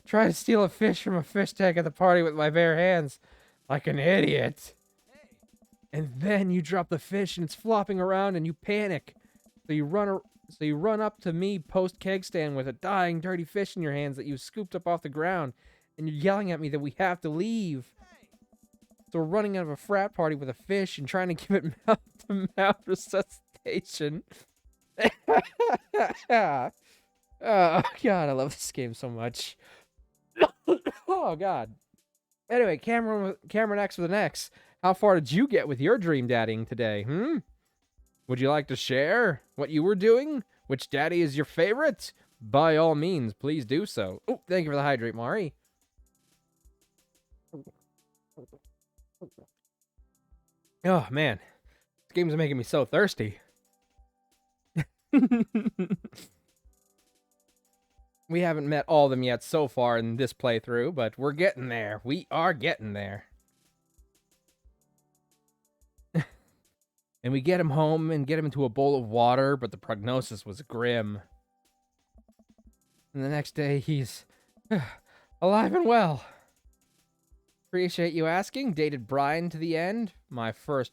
try to steal a fish from a fish tank at the party with my bare hands, like an idiot. And then you drop the fish and it's flopping around and you panic. So you run up to me post keg stand with a dying dirty fish in your hands that you scooped up off the ground, and you're yelling at me that we have to leave. So we're running out of a frat party with a fish and trying to give it mouth the mouth resuscitation. Oh god, I love this game so much. Oh god. Anyway, Cameron X with an X. How far did you get with your dream daddying today? Would you like to share what you were doing? Which daddy is your favorite? By all means, please do so. Oh, thank you for the hydrate, Mari. Oh man, this game's making me so thirsty. We haven't met all of them yet so far in this playthrough, but we're getting there. We are getting there. And we get him home and get him into a bowl of water, but the prognosis was grim. And the next day, he's alive and well. Appreciate you asking. Dated Brian to the end. My first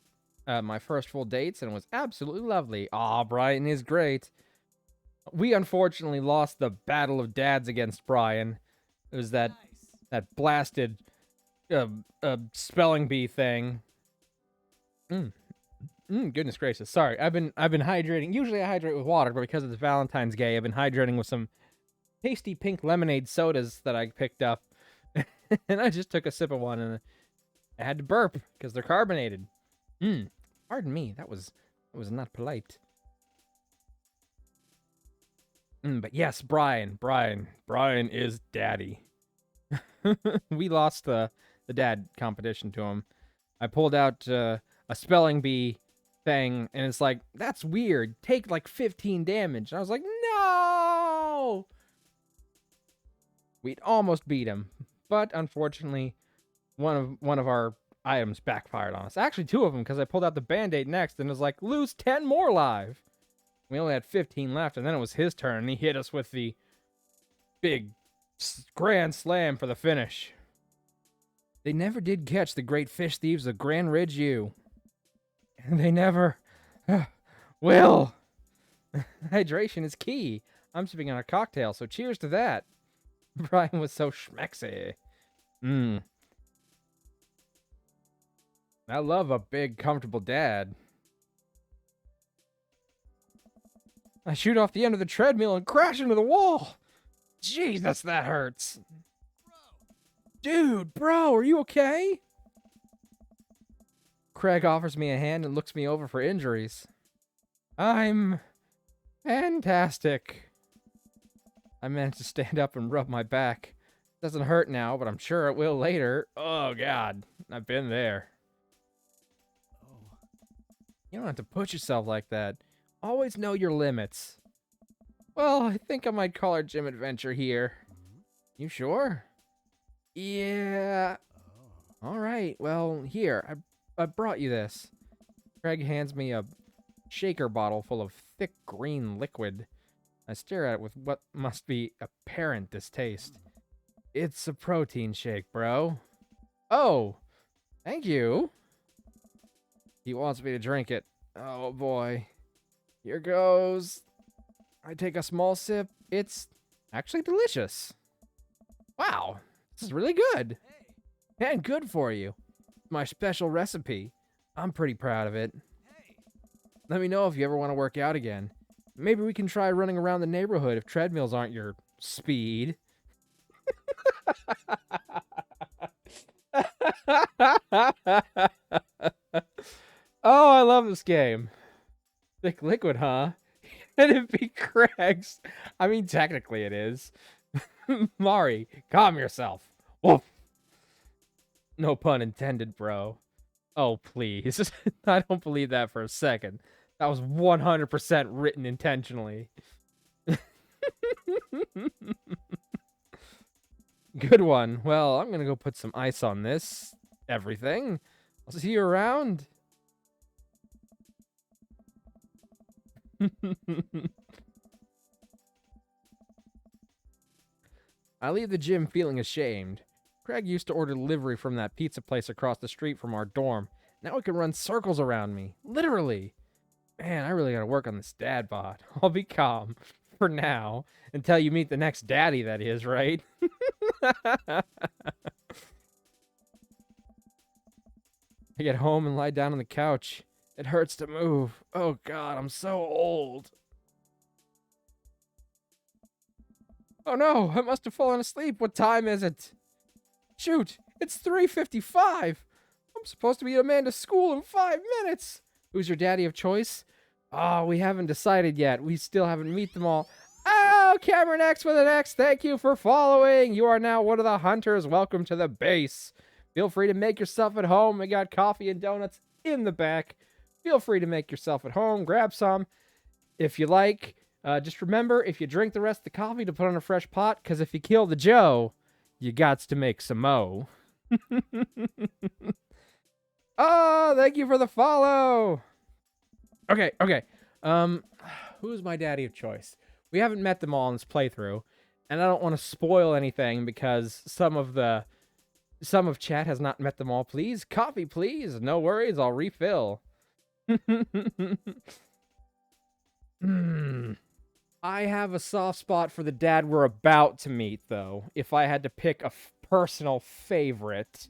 full dates, and it was absolutely lovely. Aw, Brian is great. We unfortunately lost the Battle of Dads against Brian. It was that blasted spelling bee thing. Goodness gracious. Sorry, I've been hydrating. Usually I hydrate with water, but because it's Valentine's Day, I've been hydrating with some tasty pink lemonade sodas that I picked up. And I just took a sip of one, and I had to burp because they're carbonated. Pardon me. That was not polite. But yes, Brian is daddy. We lost the dad competition to him. I pulled out a spelling bee thing, and it's like, that's weird. Take like 15 damage. And I was like, no! We'd almost beat him, but unfortunately, one of our items backfired on us. Actually, two of them, because I pulled out the Band-Aid next, and it was like, lose 10 more live. We only had 15 left, and then it was his turn, and he hit us with the big grand slam for the finish. They never did catch the great fish thieves of Grand Ridge U. And they never will. Hydration is key. I'm sipping on a cocktail, so cheers to that. Brian was so schmexy. I love a big, comfortable dad. I shoot off the end of the treadmill and crash into the wall. Jesus, that hurts. Dude, bro, are you okay? Craig offers me a hand and looks me over for injuries. I'm fantastic. I managed to stand up and rub my back. Doesn't hurt now, but I'm sure it will later. Oh, God. I've been there. You don't have to push yourself like that. Always know your limits. Well, I think I might call our gym adventure here. You sure? Yeah. All right. Well, here. I brought you this. Craig hands me a shaker bottle full of thick green liquid. I stare at it with what must be apparent distaste. It's a protein shake, bro. Oh, thank you. He wants me to drink it. Oh, boy. Here goes. I take a small sip. It's actually delicious. Wow, this is really good. And good for you. My special recipe. I'm pretty proud of it. Let me know if you ever want to work out again. Maybe we can try running around the neighborhood if treadmills aren't your speed. Oh, I love this game. Thick liquid, huh? And it be Craig's. I mean, technically it is. Mari, calm yourself. Woof. No pun intended, bro. Oh, please. I don't believe that for a second. That was 100% written intentionally. Good one. Well, I'm gonna go put some ice on this. Everything. I'll see you around. I leave the gym feeling ashamed. Craig used to order delivery from that pizza place across the street from our dorm. Now he can run circles around me. Literally. Man, I really gotta work on this dad bod. I'll be calm. For now. Until you meet the next daddy, that is, right? I get home and lie down on the couch. It hurts to move. Oh God, I'm so old. Oh no, I must have fallen asleep. What time is it? Shoot, it's 3:55. I'm supposed to be at Amanda's school in 5 minutes. Who's your daddy of choice? Oh, we haven't decided yet. We still haven't met them all. Oh, Cameron X with an X, thank you for following. You are now one of the hunters. Welcome to the base. Feel free to make yourself at home. We got coffee and donuts in the back. Feel free to make yourself at home. Grab some if you like. Just remember, if you drink the rest of the coffee, to put on a fresh pot, because if you kill the Joe, you gots to make some mo. Oh, thank you for the follow. Okay. Who's my daddy of choice? We haven't met them all in this playthrough, and I don't want to spoil anything because some of chat has not met them all. Please, coffee, please. No worries, I'll refill. I have a soft spot for the dad we're about to meet, though. If I had to pick a personal favorite.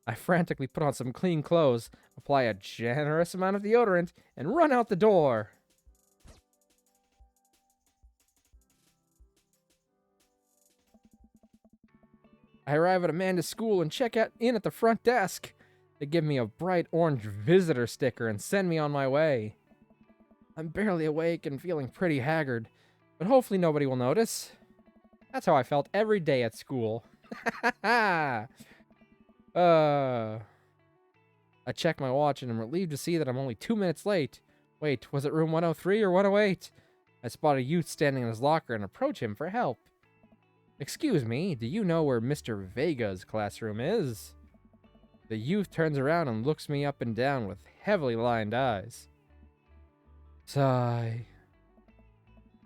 I frantically put on some clean clothes, apply a generous amount of deodorant, and run out the door. I arrive at Amanda's school and check in at the front desk. They give me a bright orange visitor sticker and send me on my way. I'm barely awake and feeling pretty haggard, but hopefully nobody will notice. That's how I felt every day at school. I check my watch and I'm relieved to see that I'm only 2 minutes late. Wait, was it room 103 or 108? I spot a youth standing in his locker and approach him for help. Excuse me, do you know where Mr. Vega's classroom is? The youth turns around and looks me up and down with heavily lined eyes. Sigh.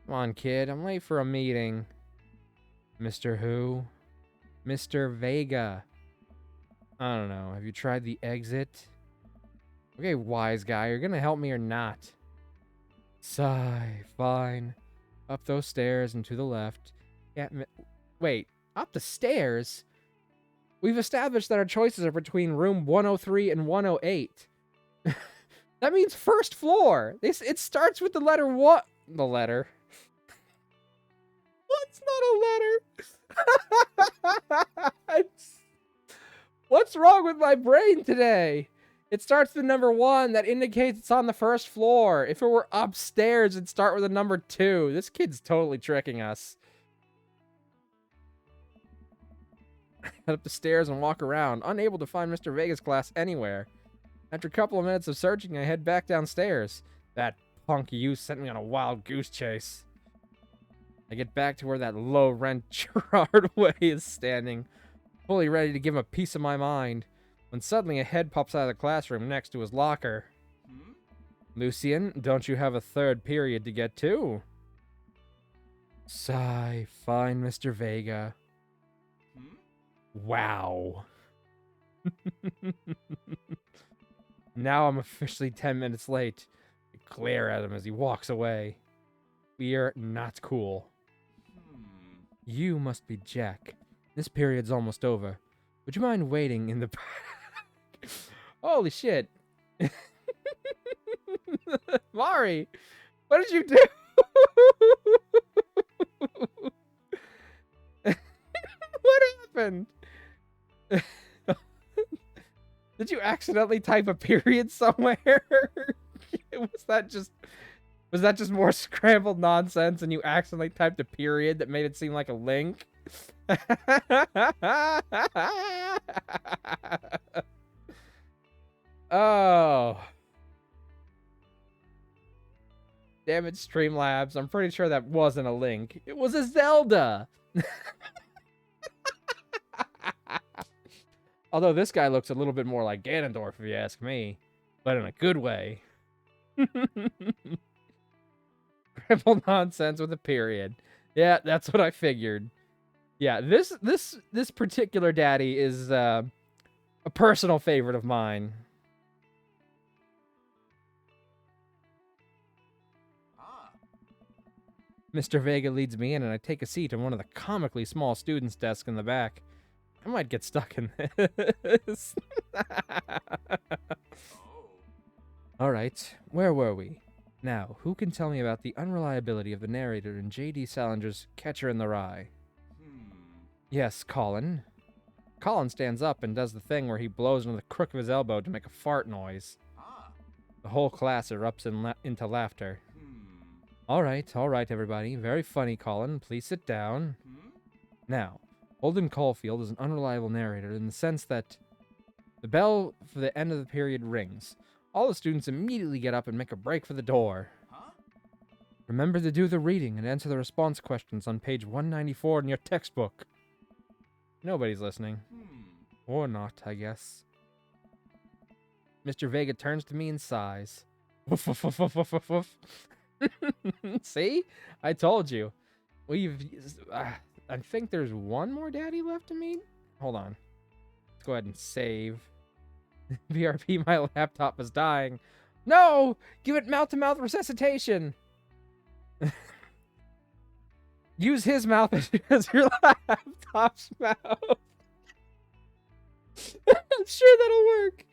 Come on, kid, I'm late for a meeting. Mr. Who? Mr. Vega. I don't know. Have you tried the exit? Okay, wise guy, you're gonna help me or not? Sigh. Fine. Up those stairs and to the left. Wait, up the stairs? We've established that our choices are between room 103 and 108. That means first floor. It starts with the letter what? The letter. What's not a letter? What's wrong with my brain today? It starts with number 1. That indicates it's on the first floor. If it were upstairs, it'd start with a number 2. This kid's totally tricking us. Head up the stairs and walk around, unable to find Mr. Vega's class anywhere. After a couple of minutes of searching, I head back downstairs. That punk youth sent me on a wild goose chase. I get back to where that low-rent Gerard Way is standing, fully ready to give him a piece of my mind, when suddenly a head pops out of the classroom next to his locker. Lucien, don't you have a third period to get to? Sigh. Fine, Mr. Vega. Wow. Now I'm officially 10 minutes late. I glare at him as he walks away. We're not cool. You must be Jack. This period's almost over. Would you mind waiting in the back? Holy shit. Mari, what did you do? What happened? Did you accidentally type a period somewhere? Was that just more scrambled nonsense and you accidentally typed a period that made it seem like a link? Oh. Damn it, Streamlabs. I'm pretty sure that wasn't a link. It was a Zelda. Although this guy looks a little bit more like Ganondorf, if you ask me. But in a good way. Triple nonsense with a period. Yeah, that's what I figured. Yeah, this particular daddy is a personal favorite of mine. Mr. Vega leads me in, and I take a seat on one of the comically small students' desks in the back. I might get stuck in this. All right, where were we? Now, who can tell me about the unreliability of the narrator in J.D. Salinger's Catcher in the Rye? Yes, Colin. Colin stands up and does the thing where he blows into the crook of his elbow to make a fart noise. The whole class erupts into laughter. All right, everybody. Very funny, Colin. Please sit down. Now, Holden Caulfield is an unreliable narrator in the sense that the bell for the end of the period rings. All the students immediately get up and make a break for the door. Remember to do the reading and answer the response questions on page 194 in your textbook. Nobody's listening. Or not, I guess. Mr. Vega turns to me and sighs. Woof, woof, woof, woof, woof, woof, woof. See? I told you. I think there's one more daddy left to meet. Hold on. Let's go ahead and save. BRP, my laptop is dying. No! Give it mouth-to-mouth resuscitation! Use his mouth as your laptop's mouth. I'm sure that'll work.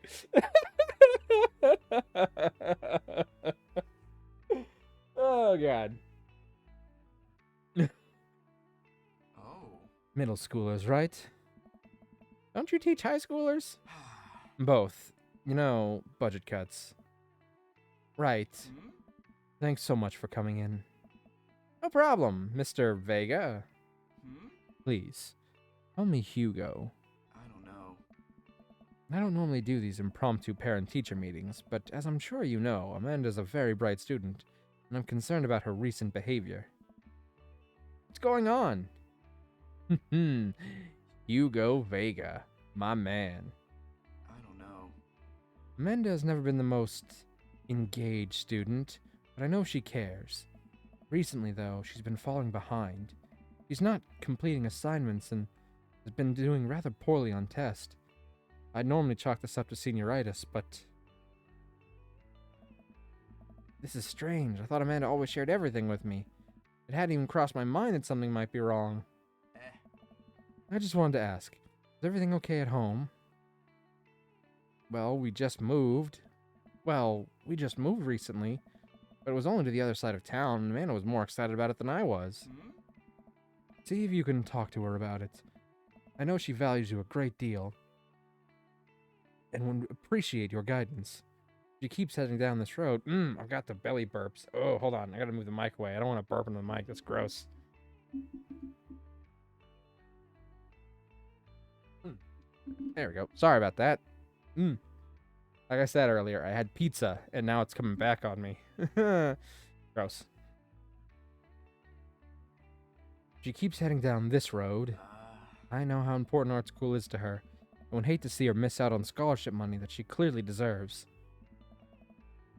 Oh, God. Middle schoolers, right? Don't you teach high schoolers? Both. You know, budget cuts. Right. Thanks so much for coming in. No problem, Mr. Vega. Please, call me Hugo. I don't normally do these impromptu parent-teacher meetings, but as I'm sure you know, Amanda's a very bright student, and I'm concerned about her recent behavior. What's going on? Hugo Vega, my man. Amanda has never been the most engaged student, but I know she cares. Recently, though, she's been falling behind. She's not completing assignments and has been doing rather poorly on tests. I'd normally chalk this up to senioritis, but this is strange. I thought Amanda always shared everything with me. It hadn't even crossed my mind that something might be wrong. I just wanted to ask, is everything okay at home? Well, we just moved. We just moved recently, but it was only to the other side of town, and Amanda was more excited about it than I was. See if you can talk to her about it. I know she values you a great deal, and would appreciate your guidance. She keeps heading down this road. I've got the belly burps. Oh, hold on. I gotta move the mic away. I don't want to burp into the mic. That's gross. There we go. Sorry about that. Like I said earlier, I had pizza, and now it's coming back on me. Gross. She keeps heading down this road. I know how important art school is to her. I would hate to see her miss out on scholarship money that she clearly deserves.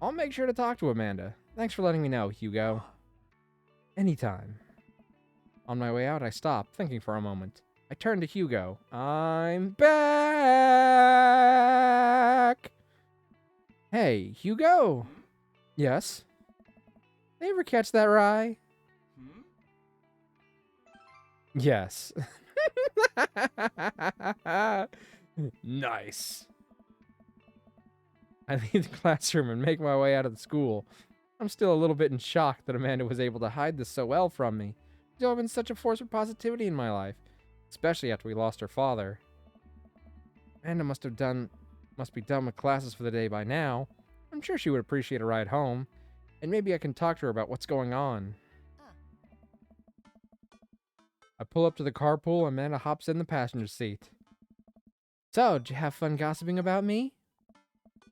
I'll make sure to talk to Amanda. Thanks for letting me know, Hugo. Anytime. On my way out, I stop, thinking for a moment. I turn to Hugo. I'm back! Hey, Hugo? Yes? Did you ever catch that rye? Yes. Nice. I leave the classroom and make my way out of the school. I'm still a little bit in shock that Amanda was able to hide this so well from me. She's always been such a force for positivity in my life, especially after we lost her father. Amanda must be done with classes for the day by now. I'm sure she would appreciate a ride home, and maybe I can talk to her about what's going on. I pull up to the carpool, and Amanda hops in the passenger seat. So, did you have fun gossiping about me?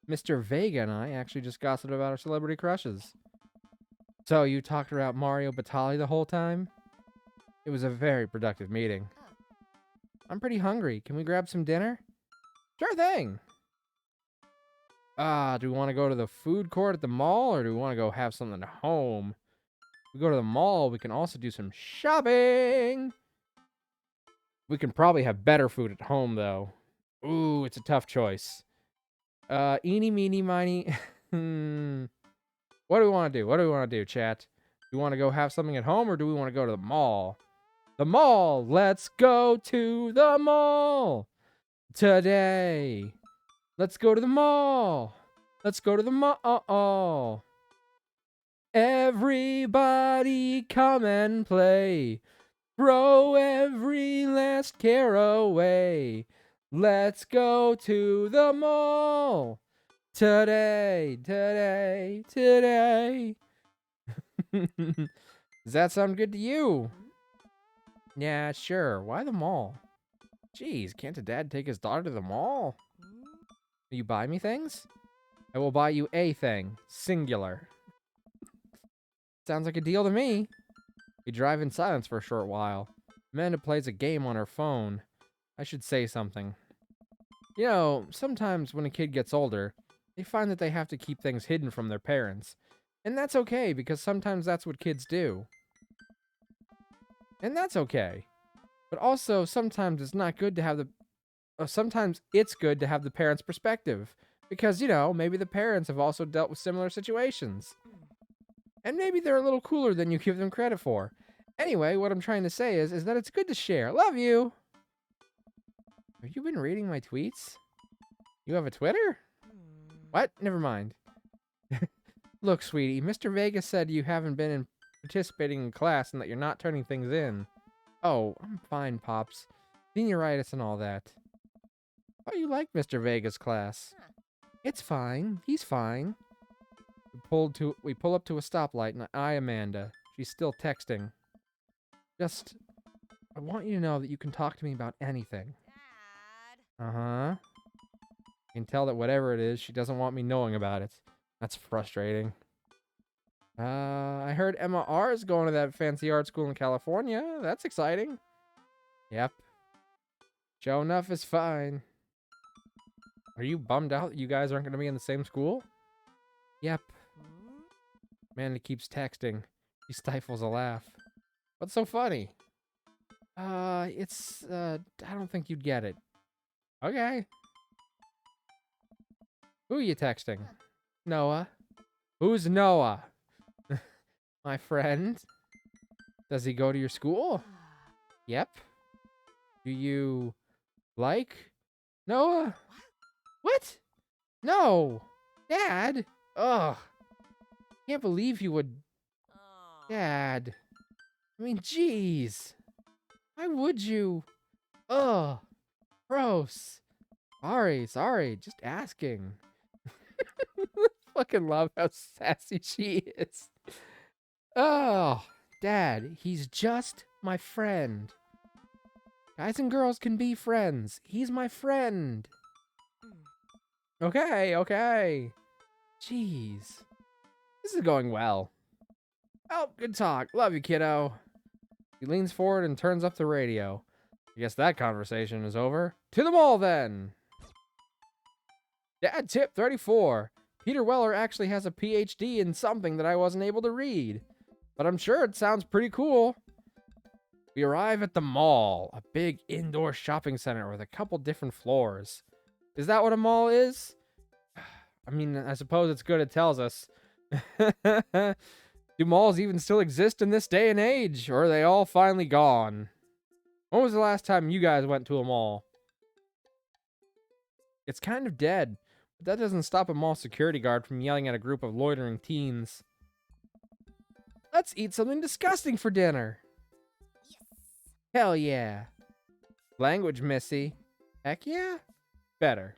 Mr. Vega and I actually just gossiped about our celebrity crushes. So, you talked about Mario Batali the whole time? It was a very productive meeting. I'm pretty hungry. Can we grab some dinner? Sure thing! Do we want to go to the food court at the mall, or do we want to go have something at home? If we go to the mall, we can also do some shopping! We can probably have better food at home, though. Ooh, it's a tough choice. Eeny, meeny, miny. What do we want to do? What do we want to do, chat? Do we want to go have something at home, or do we want to go to the mall? The mall. Let's go to the mall today. Let's go to the mall. Let's go to the mall. Everybody come and play. Throw every last care away. Let's go to the mall today, today, today. Does that sound good to you? Yeah, sure. Why the mall? Jeez, can't a dad take his daughter to the mall? Will you buy me things? I will buy you a thing. Singular. Sounds like a deal to me. We drive in silence for a short while. Amanda plays a game on her phone. I should say something. You know, sometimes when a kid gets older, they find that they have to keep things hidden from their parents. And that's okay, because sometimes that's what kids do. And that's okay. But also, sometimes it's not good to have the... sometimes it's good to have the parents' perspective. Because, you know, maybe the parents have also dealt with similar situations. And maybe they're a little cooler than you give them credit for. Anyway, what I'm trying to say is that it's good to share. Love you! Have you been reading my tweets? You have a Twitter? What? Never mind. Look, sweetie, Mr. Vegas said you haven't been participating in class and that you're not turning things in. Oh, I'm fine, Pops. Senioritis and all that. How you like Mr. Vegas' class? It's fine. He's fine. We pull up to a stoplight and I eye Amanda. She's still texting. I want you to know that you can talk to me about anything. Dad. Uh-huh. I can tell that whatever it is, she doesn't want me knowing about it. That's frustrating. I heard Emma R. is going to that fancy art school in California. That's exciting. Yep. Show enough is fine. Are you bummed out that you guys aren't going to be in the same school? Yep. Amanda keeps texting. She stifles a laugh. What's so funny? I don't think you'd get it. Okay. Who are you texting? Noah. Who's Noah? My friend. Does he go to your school? Yep. Do you like Noah? What? No. Dad? Ugh. Can't believe you would... Oh. Dad. I mean, jeez. Why would you? Ugh. Gross. Sorry. Just asking. Fucking love how sassy she is. Oh, Dad, he's just my friend. Guys and girls can be friends. He's my friend. Okay. Jeez. This is going well. Oh, good talk. Love you, kiddo. He leans forward and turns up the radio. I guess that conversation is over. To the mall, then. Dad tip 34. Peter Weller actually has a PhD in something that I wasn't able to read. But I'm sure it sounds pretty cool. We arrive at the mall, a big indoor shopping center with a couple different floors. Is that what a mall is? I mean, I suppose it's good it tells us. Do malls even still exist in this day and age, or are they all finally gone? When was the last time you guys went to a mall? It's kind of dead, but that doesn't stop a mall security guard from yelling at a group of loitering teens. Let's eat something disgusting for dinner. Hell yeah. Language, Missy. Heck yeah. Better.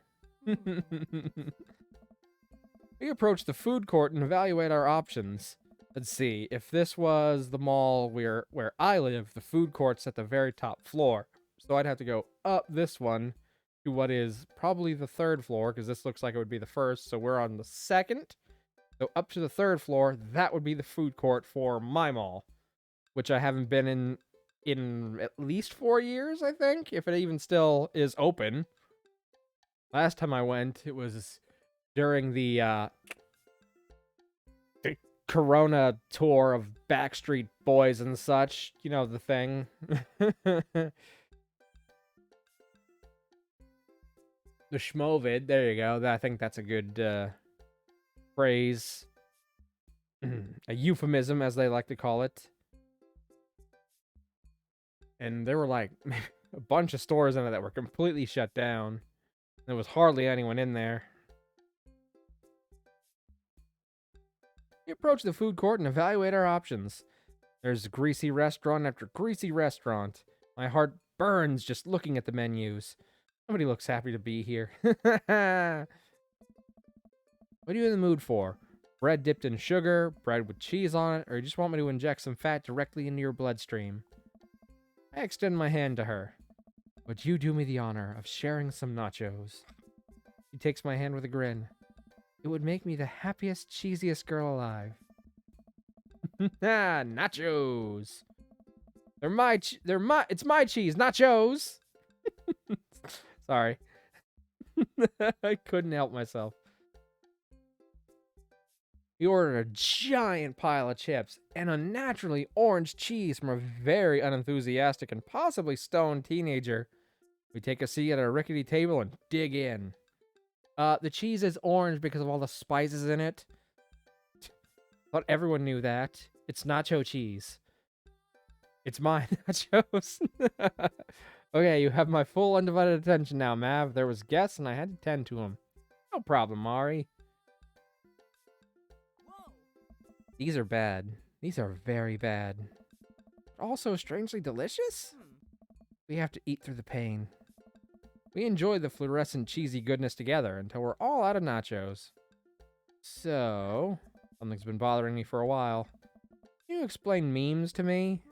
We approach the food court and evaluate our options. Let's see, if this was the mall where I live, the food court's at the very top floor. So I'd have to go up this one to what is probably the third floor, because this looks like it would be the first, so we're on the second. So up to the third floor, that would be the food court for my mall, which I haven't been in at least 4 years, I think, if it even still is open. Last time I went, it was during the Corona tour of Backstreet Boys and such. You know, the thing. The Schmovid. There you go. I think that's a good phrase. A euphemism, as they like to call it. And there were like a bunch of stores in it that were completely shut down. There was hardly anyone in there. We approach the food court and evaluate our options. There's greasy restaurant after greasy restaurant. My heart burns just looking at the menus. Nobody looks happy to be here. What are you in the mood for? Bread dipped in sugar, bread with cheese on it, or you just want me to inject some fat directly into your bloodstream? I extend my hand to her. Would you do me the honor of sharing some nachos? She takes my hand with a grin. It would make me the happiest, cheesiest girl alive. Nachos. It's my cheese, nachos. Sorry. I couldn't help myself. We ordered a giant pile of chips and unnaturally orange cheese from a very unenthusiastic and possibly stoned teenager. We take a seat at a rickety table and dig in. The cheese is orange because of all the spices in it. Thought everyone knew that. It's nacho cheese. It's my nachos. Okay, you have my full undivided attention now, Mav. There was guests and I had to tend to them. No problem, Mari. Whoa. These are bad. These are very bad. Also strangely delicious? We have to eat through the pain. We enjoy the fluorescent cheesy goodness together until we're all out of nachos. So, something's been bothering me for a while. Can you explain memes to me?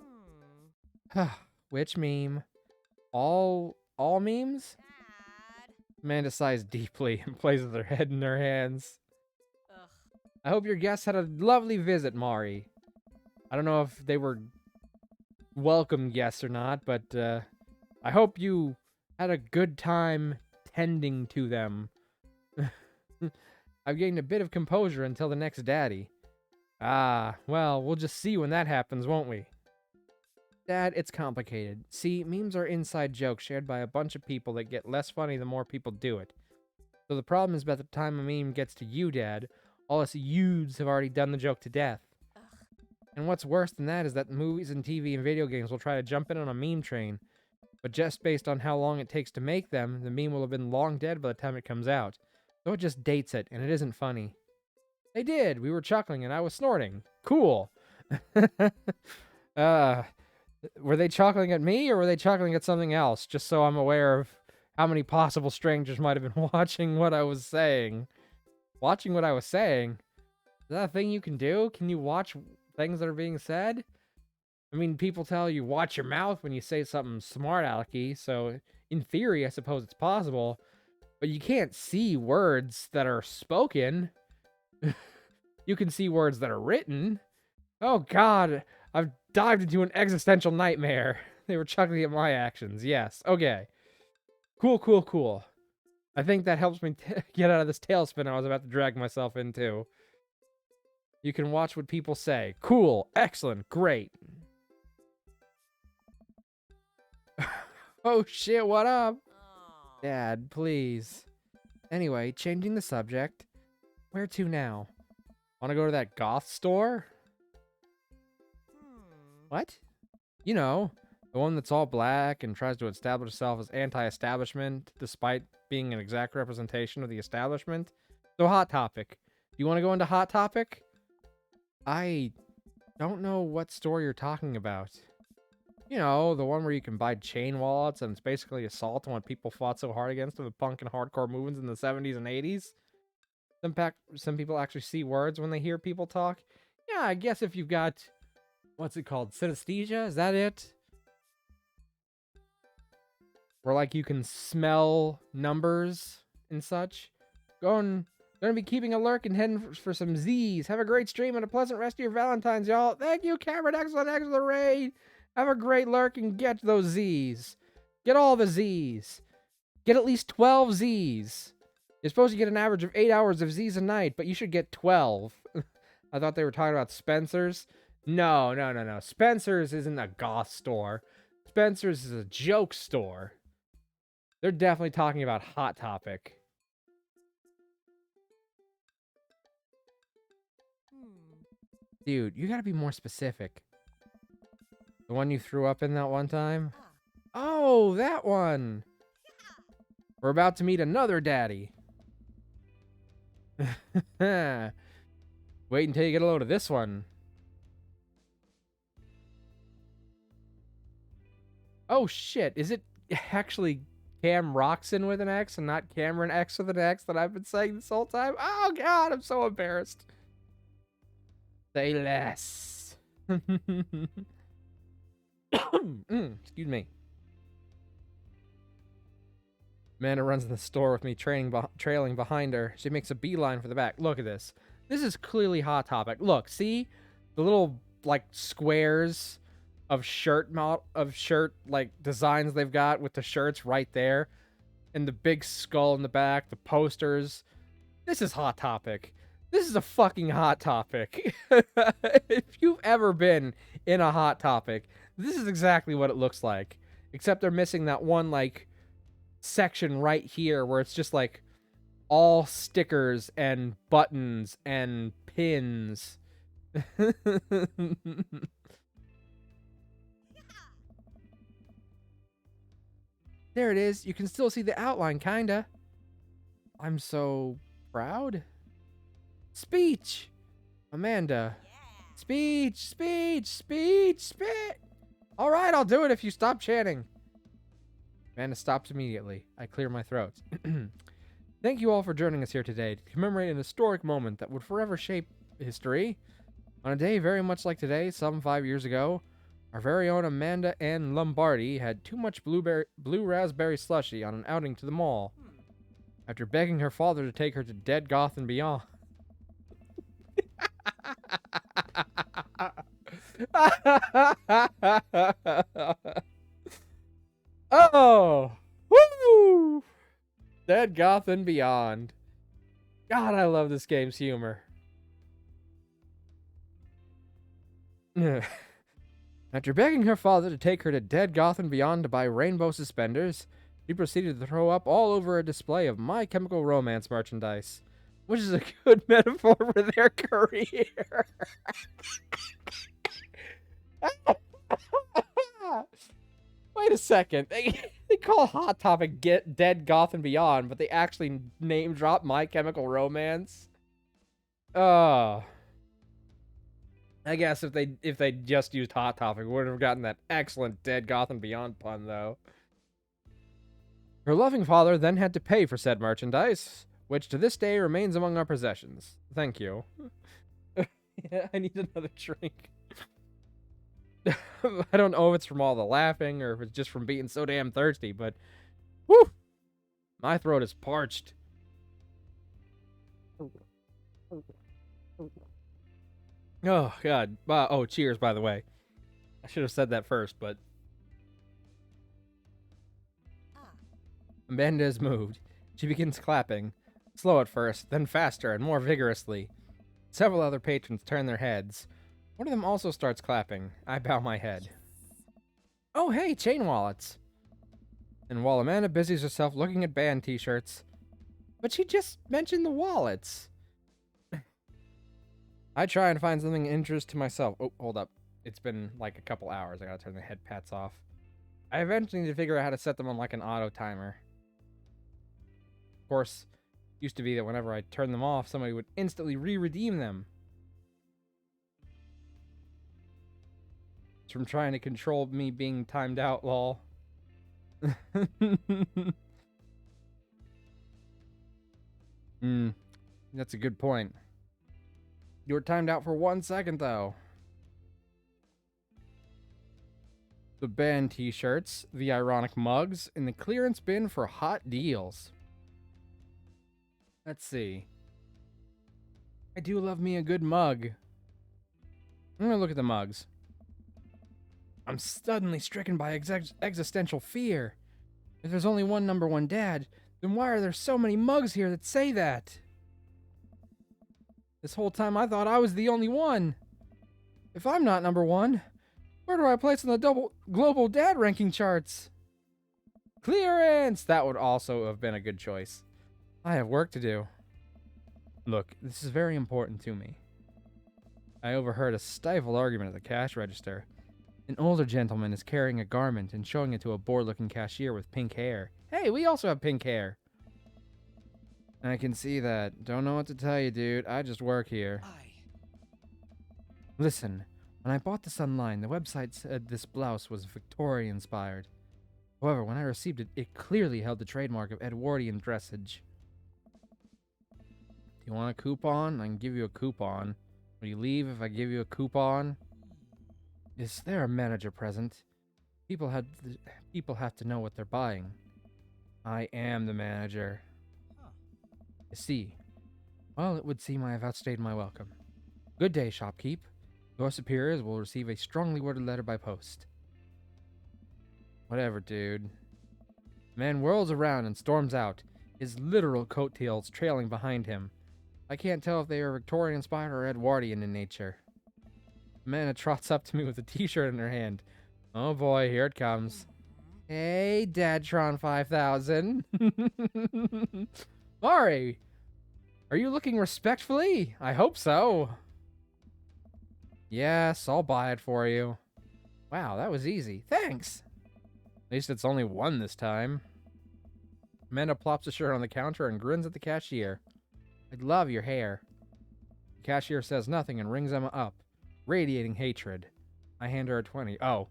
Which meme? All memes? Dad. Amanda sighs deeply and plays with her head in her hands. Ugh. I hope your guests had a lovely visit, Mari. I don't know if they were welcome guests or not, but I hope you had a good time tending to them. I've gained a bit of composure until the next daddy. Ah, well, we'll just see when that happens, won't we? Dad, it's complicated. See, memes are inside jokes shared by a bunch of people that get less funny the more people do it. So the problem is by the time a meme gets to you, Dad, all us youths have already done the joke to death. Ugh. And what's worse than that is that movies and TV and video games will try to jump in on a meme train, but just based on how long it takes to make them, the meme will have been long dead by the time it comes out. So it just dates it, and it isn't funny. They did. We were chuckling, and I was snorting. Cool. Were they chuckling at me, or were they chuckling at something else? Just so I'm aware of how many possible strangers might have been watching what I was saying. Watching what I was saying? Is that a thing you can do? Can you watch things that are being said? I mean, people tell you watch your mouth when you say something smart alecky, so in theory, I suppose it's possible. But you can't see words that are spoken. You can see words that are written. Oh God, I've dived into an existential nightmare. They were chuckling at my actions. Yes. Okay. Cool. I think that helps me get out of this tailspin I was about to drag myself into. You can watch what people say. Cool. Excellent. Great. Oh shit, what up? Oh. Dad, please. Anyway, changing the subject. Where to now? Want to go to that goth store? What? You know, the one that's all black and tries to establish itself as anti-establishment despite being an exact representation of the establishment. So Hot Topic. Do you want to go into Hot Topic? I don't know what store you're talking about. You know, the one where you can buy chain wallets and it's basically assault on what people fought so hard against in the punk and hardcore movements in the 70s and 80s. Some people actually see words when they hear people talk. Yeah, I guess if you've got, what's it called? Synesthesia? Is that it? Where like you can smell numbers and such. Gonna be keeping a lurk and heading for some Z's. Have a great stream and a pleasant rest of your Valentines, y'all. Thank you, Cameron. Excellent raid. Have a great lurk and get those Z's. Get all the Z's. Get at least 12 Z's. You're supposed to get an average of 8 hours of Z's a night, but you should get 12. I thought they were talking about Spencer's. No. Spencer's isn't a goth store. Spencer's is a joke store. They're definitely talking about Hot Topic. Dude, you gotta be more specific. The one you threw up in that one time? Oh, that one! We're about to meet another daddy. Wait until you get a load of this one. Oh shit, is it actually Cam Roxon with an X and not Cameron X with an X that I've been saying this whole time? Oh god, I'm so embarrassed. Say less. Excuse me. Amanda runs in the store with me trailing behind her. She makes a beeline for the back. Look at this. This is clearly Hot Topic. Look, see? The little, like, squares of shirt like, designs they've got with the shirts right there. And the big skull in the back, the posters. This is Hot Topic. This is a fucking Hot Topic. If you've ever been in a Hot Topic, this is exactly what it looks like. Except they're missing that one, like, section right here where it's just, like, all stickers and buttons and pins. There it is. You can still see the outline, kinda. I'm so proud. Speech! Amanda. Speech! All right, I'll do it if you stop chanting. Amanda stops immediately. I clear my throat. Thank you all for joining us here today to commemorate an historic moment that would forever shape history. On a day very much like today, some 5 years ago, our very own Amanda Ann Lombardi had too much blue raspberry slushy on an outing to the mall. After begging her father to take her to Dead Goth and beyond. Oh! Woo! Dead Goth and beyond. God, I love this game's humor. After begging her father to take her to Dead Goth and beyond to buy rainbow suspenders, she proceeded to throw up all over a display of My Chemical Romance merchandise, which is a good metaphor for their career. Wait a second. They call Hot Topic Get Dead Goth and Beyond, but they actually name drop My Chemical Romance. Oh. I guess if they just used Hot Topic, we would have gotten that excellent Dead Goth and Beyond pun, though. Her loving father then had to pay for said merchandise, which to this day remains among our possessions. Thank you. Yeah, I need another drink. I don't know if it's from all the laughing or if it's just from being so damn thirsty, but whew, my throat is parched. Oh, God. Oh, cheers, by the way. I should have said that first, but... Amanda is moved. She begins clapping. Slow at first, then faster and more vigorously. Several other patrons turn their heads. One of them also starts clapping. I bow my head. Oh, hey, chain wallets. And while Amanda busies herself looking at band t-shirts... But she just mentioned the wallets. I try and find something of interest to myself. Oh, hold up. It's been like a couple hours. I gotta turn the head pats off. I eventually need to figure out how to set them on like an auto timer. Of course, it used to be that whenever I turned them off, somebody would instantly re-redeem them. It's from trying to control me being timed out, lol. That's a good point. You were timed out for 1 second, though. The band t-shirts, the ironic mugs, and the clearance bin for hot deals. Let's see. I do love me a good mug. I'm gonna look at the mugs. I'm suddenly stricken by existential fear. If there's only one number one dad, then why are there so many mugs here that say that? This whole time I thought I was the only one. If I'm not number one, where do I place on the global dad ranking charts? Clearance! That would also have been a good choice. I have work to do. Look, this is very important to me. I overheard a stifled argument at the cash register. An older gentleman is carrying a garment and showing it to a bored-looking cashier with pink hair. Hey, we also have pink hair. I can see that. Don't know what to tell you, dude. I just work here. Listen, when I bought this online, the website said this blouse was Victorian-inspired. However, when I received it, it clearly held the trademark of Edwardian dressage. Do you want a coupon? I can give you a coupon. Will you leave if I give you a coupon? Is there a manager present? People have to know what they're buying. I am the manager. I see. Well, it would seem I have outstayed my welcome. Good day, shopkeep. Your superiors will receive a strongly worded letter by post. Whatever, dude. Man whirls around and storms out, his literal coattails trailing behind him. I can't tell if they are Victorian-inspired or Edwardian in nature. Amanda trots up to me with a t-shirt in her hand. Oh boy, here it comes. Hey, Dadtron 5000. Mari, are you looking respectfully? I hope so. Yes, I'll buy it for you. Wow, that was easy. Thanks. At least it's only one this time. Amanda plops the shirt on the counter and grins at the cashier. I love your hair. The cashier says nothing and rings Emma up, radiating hatred. I hand her a 20. Oh,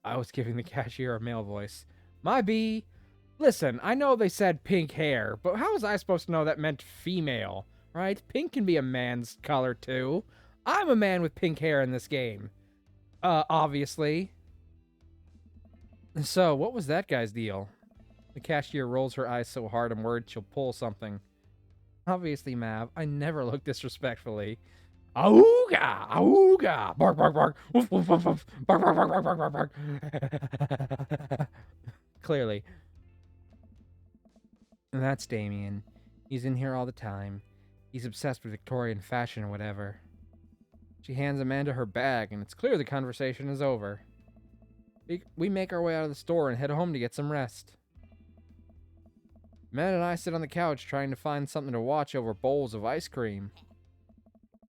I was giving the cashier a male voice. My B. Listen, I know they said pink hair, but how was I supposed to know that meant female, right? Pink can be a man's color too. I'm a man with pink hair in this game. Obviously. So, what was that guy's deal? The cashier rolls her eyes so hard I'm worried she'll pull something. Obviously, Mav, I never look disrespectfully. Auga! Auga! Bark, bark, bark! Woof, woof, woof, woof! Bark, bark, bark, bark, bark, bark, bark! Clearly. And that's Damien. He's in here all the time. He's obsessed with Victorian fashion or whatever. She hands Amanda her bag, and it's clear the conversation is over. We make our way out of the store and head home to get some rest. Amanda and I sit on the couch trying to find something to watch over bowls of ice cream.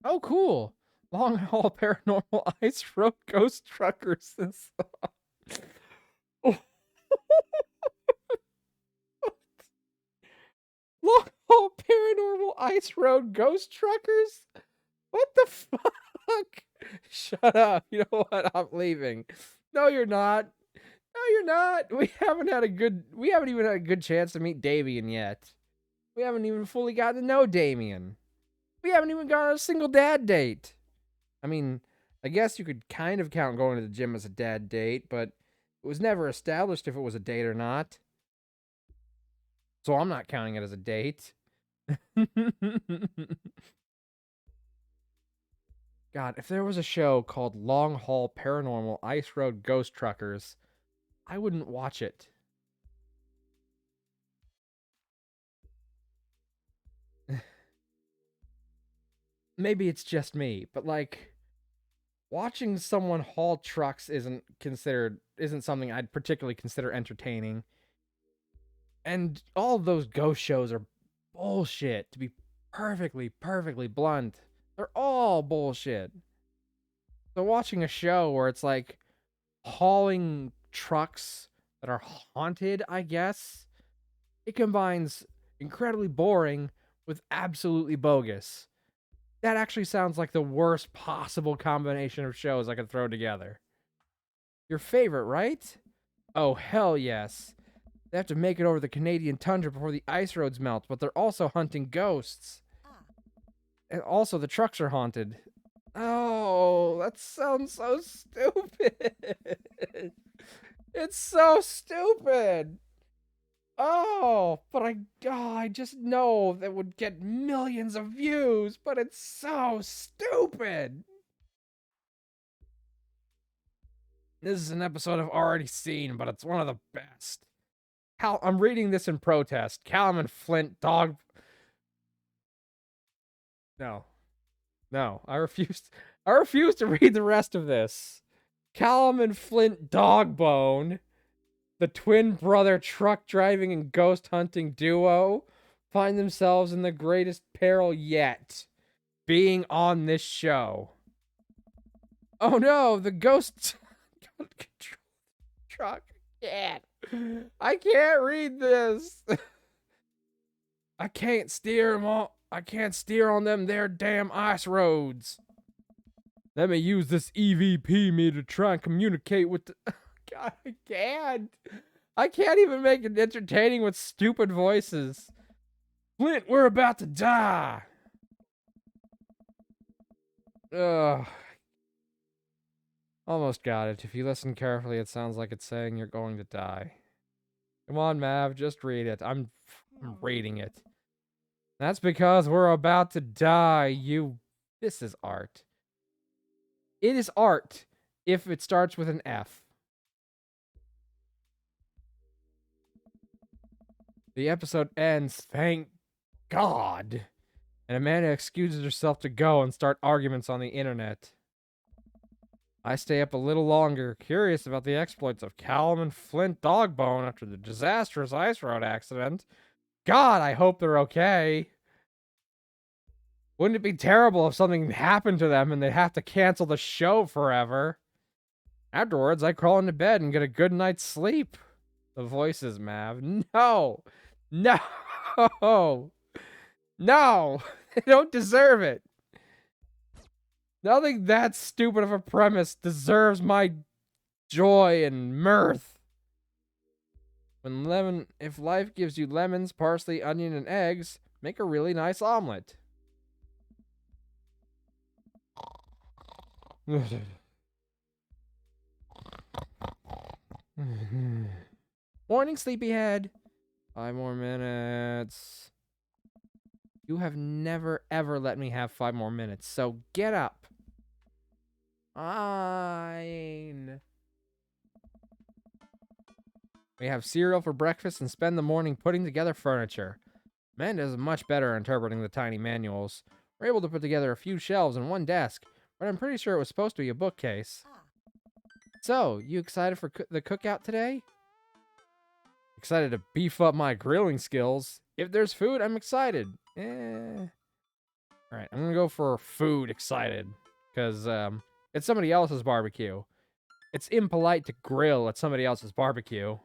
Oh, cool! Long haul paranormal ice road ghost truckers. Long haul paranormal ice road ghost truckers? What the fuck? Shut up. You know what? I'm leaving. No, you're not. No, you're not. We haven't even had a good chance to meet Damien yet. We haven't even fully gotten to know Damien. We haven't even gone on a single dad date. I mean, I guess you could kind of count going to the gym as a dad date, but it was never established if it was a date or not. So I'm not counting it as a date. God, if there was a show called Long Haul Paranormal Ice Road Ghost Truckers, I wouldn't watch it. Maybe it's just me, but like watching someone haul trucks isn't something I'd particularly consider entertaining. And all of those ghost shows are bullshit, to be perfectly blunt. They're all bullshit. So watching a show where it's like hauling trucks that are haunted, I guess, it combines incredibly boring with absolutely bogus. That actually sounds like the worst possible combination of shows I could throw together. Your favorite, right? Oh, hell yes. They have to make it over the Canadian tundra before the ice roads melt, but they're also hunting ghosts. And also, the trucks are haunted. Oh, that sounds so stupid. It's so stupid. Oh, but I just know that would get millions of views, but it's so stupid. This is an episode I've already seen, but it's one of the best. I'm reading this in protest. Callum and Flint dog... No, I refuse to read the rest of this. Callum and Flint Dogbone, the twin brother truck driving and ghost hunting duo, find themselves in the greatest peril yet, being on this show. Oh no, the ghosts... Control truck. I can't read this. I can't steer 'em all. I can't steer on them there damn ice roads. Let me use this EVP meter to try and communicate with the... God, I can't. I can't even make it entertaining with stupid voices. Flint, we're about to die. Ugh. Almost got it. If you listen carefully, it sounds like it's saying you're going to die. Come on, Mav, just read it. I'm reading it. That's because we're about to die, This is art. It is art if it starts with an F. The episode ends, thank God. And Amanda excuses herself to go and start arguments on the internet. I stay up a little longer, curious about the exploits of Callum and Flint Dogbone after the disastrous ice road accident. God, I hope they're okay. Wouldn't it be terrible if something happened to them and they'd have to cancel the show forever? Afterwards, I crawl into bed and get a good night's sleep. The voices, Mav. No! No! No! They don't deserve it. Nothing that stupid of a premise deserves my joy and mirth. If life gives you lemons, parsley, onion, and eggs, make a really nice omelet. Morning, sleepyhead. 5 more minutes. You have never, ever let me have 5 more minutes, so get up. Fine. We have cereal for breakfast and spend the morning putting together furniture. Amanda is much better at interpreting the tiny manuals. We're able to put together a few shelves and one desk, but I'm pretty sure it was supposed to be a bookcase. So, you excited for the cookout today? Excited to beef up my grilling skills. If there's food, I'm excited. Alright, I'm gonna go for food excited. Because, it's somebody else's barbecue. It's impolite to grill at somebody else's barbecue.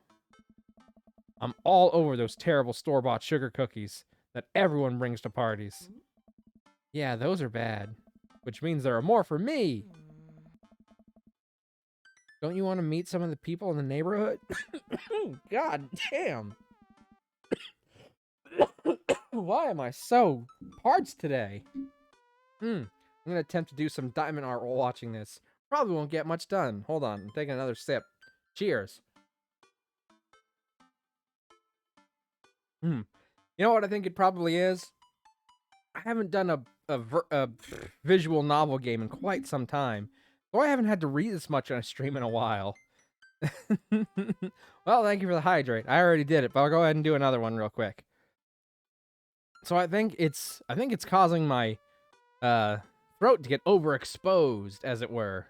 I'm all over those terrible store-bought sugar cookies that everyone brings to parties. Yeah, those are bad. Which means there are more for me! Don't you want to meet some of the people in the neighborhood? God damn! Why am I so parched today? I'm gonna attempt to do some diamond art while watching this. Probably won't get much done. Hold on, I'm taking another sip. Cheers. You know what I think it probably is? I haven't done a visual novel game in quite some time. Or I haven't had to read this much on a stream in a while. Well, thank you for the hydrate. I already did it, but I'll go ahead and do another one real quick. So I think it's causing my throat to get overexposed, as it were.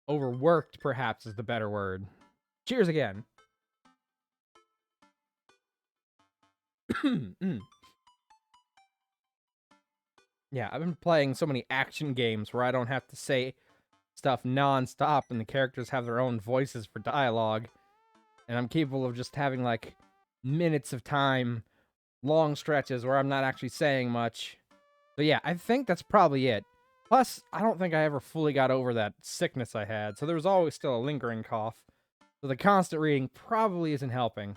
Overworked, perhaps, is the better word. Cheers again. Yeah, I've been playing so many action games where I don't have to say stuff non-stop and the characters have their own voices for dialogue. And I'm capable of just having, like, minutes of time, long stretches where I'm not actually saying much. So yeah, I think that's probably it. Plus, I don't think I ever fully got over that sickness I had, so there was always still a lingering cough. So the constant reading probably isn't helping.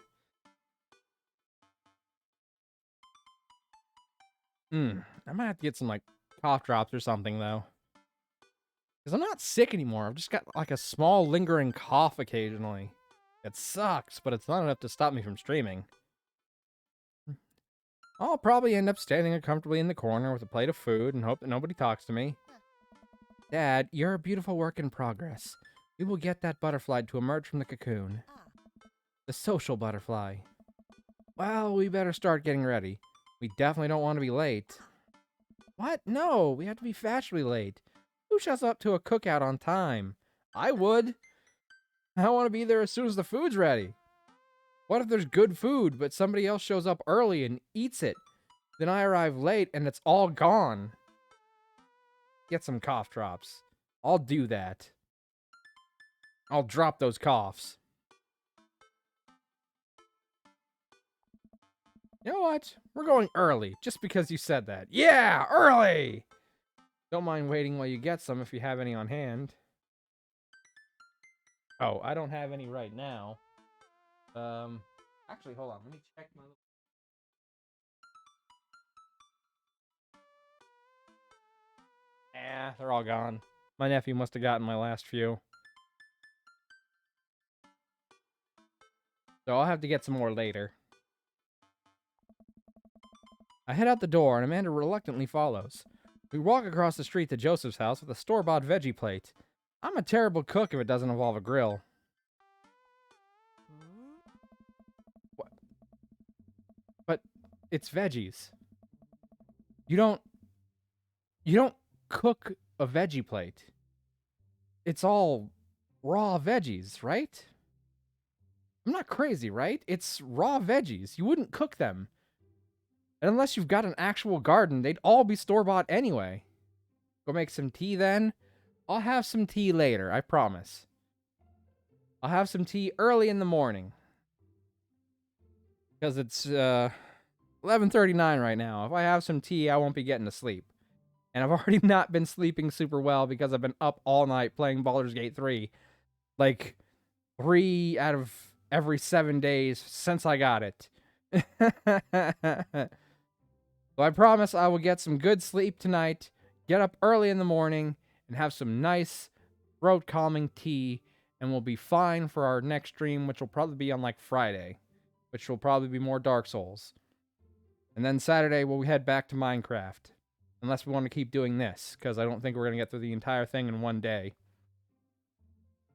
I might have to get some, like, cough drops or something, though. Because I'm not sick anymore. I've just got, like, a small lingering cough occasionally. It sucks, but it's not enough to stop me from streaming. I'll probably end up standing uncomfortably in the corner with a plate of food and hope that nobody talks to me. Dad, you're a beautiful work in progress. We will get that butterfly to emerge from the cocoon. The social butterfly. Well, we better start getting ready. We definitely don't want to be late. What? No, we have to be fashionably late. Who shows up to a cookout on time? I would. I want to be there as soon as the food's ready. What if there's good food, but somebody else shows up early and eats it? Then I arrive late and it's all gone. Get some cough drops. I'll do that. I'll drop those coughs. You know what? We're going early, just because you said that. Yeah, early! Don't mind waiting while you get some if you have any on hand. Oh, I don't have any right now. Actually, hold on. Let me check my... They're all gone. My nephew must have gotten my last few. So I'll have to get some more later. I head out the door, and Amanda reluctantly follows. We walk across the street to Joseph's house with a store-bought veggie plate. I'm a terrible cook if it doesn't involve a grill. What? But it's veggies. You don't cook a veggie plate. It's all raw veggies, right? I'm not crazy, right? It's raw veggies. You wouldn't cook them. And unless you've got an actual garden, they'd all be store-bought anyway. Go make some tea then? I'll have some tea later, I promise. I'll have some tea early in the morning. Because it's 11:39 right now. If I have some tea, I won't be getting to sleep. And I've already not been sleeping super well because I've been up all night playing Baldur's Gate 3. Like, 3 out of every 7 days since I got it. So I promise I will get some good sleep tonight, get up early in the morning, and have some nice throat-calming tea, and we'll be fine for our next stream, which will probably be on, like, Friday, which will probably be more Dark Souls. And then Saturday, we'll head back to Minecraft, unless we want to keep doing this, because I don't think we're going to get through the entire thing in one day.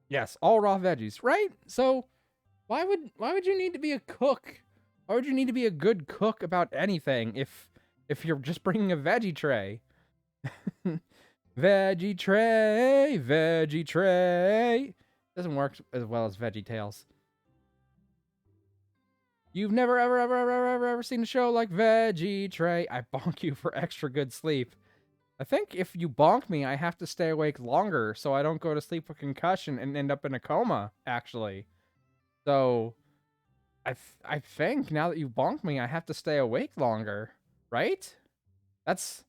Yes, all raw veggies, right? So, why would you need to be a cook? Why would you need to be a good cook about anything if you're just bringing a veggie tray? Veggie tray, veggie tray. Doesn't work as well as Veggie Tales. You've never ever seen a show like Veggie Tray. I bonk you for extra good sleep. I think if you bonk me, I have to stay awake longer so I don't go to sleep with concussion and end up in a coma, actually. So, I think now that you bonked me, I have to stay awake longer, right? That's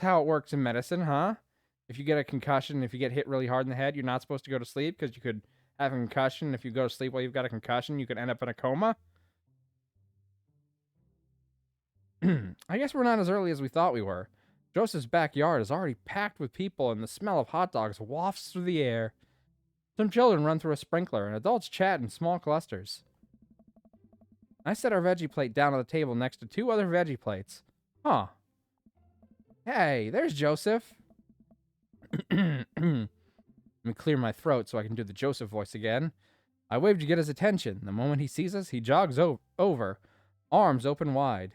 how it works in medicine, huh? If you get a concussion, if you get hit really hard in the head, you're not supposed to go to sleep because you could have a concussion. If you go to sleep while you've got a concussion, you could end up in a coma. I guess we're not as early as we thought we were. Joseph's backyard is already packed with people, and the smell of hot dogs wafts through the air. Some children run through a sprinkler, and adults chat in small clusters. I set our veggie plate down on the table next to 2 other veggie plates. Huh. Hey, there's Joseph. Let me clear my throat so I can do the Joseph voice again. I wave to get his attention. The moment he sees us, he jogs over, arms open wide.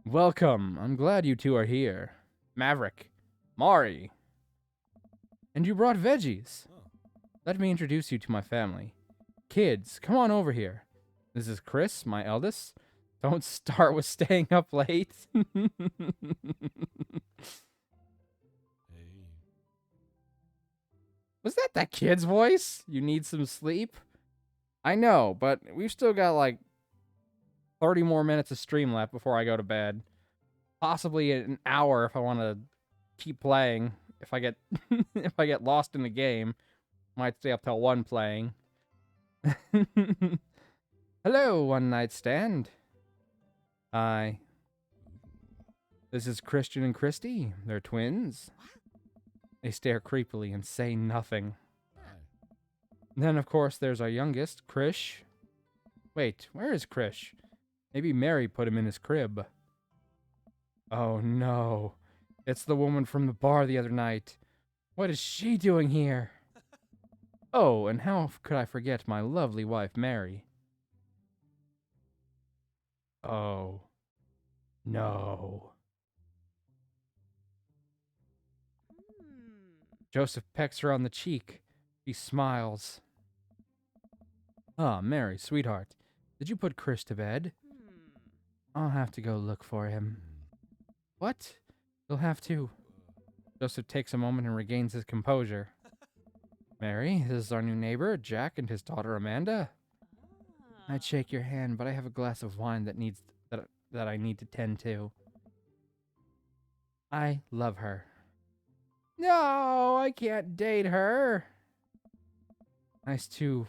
Welcome. I'm glad you two are here. Maverick. Mari. And you brought veggies. Let me introduce you to my family. Kids, come on over here. This is Chris, my eldest. Don't start with staying up late. Was that kid's voice? You need some sleep? I know, but we've still got like 30 more minutes of stream left before I go to bed. Possibly an hour if I want to keep playing. If I get if I get lost in the game, might stay up till 1 playing. Hello, one night stand. Hi. This is Christian and Christy. They're twins. They stare creepily and say nothing. Then, of course, there's our youngest, Krish. Wait, where is Krish? Maybe Mary put him in his crib. Oh, no. It's the woman from the bar the other night. What is she doing here? Oh, and how could I forget my lovely wife, Mary? Oh. No. Joseph pecks her on the cheek. He smiles. Ah, Mary, sweetheart. Did you put Chris to bed? I'll have to go look for him. What? You'll have to. Joseph takes a moment and regains his composure. Mary, this is our new neighbor, Jack, and his daughter Amanda. I'd shake your hand, but I have a glass of wine that I need to tend to. I love her. No, I can't date her. Nice to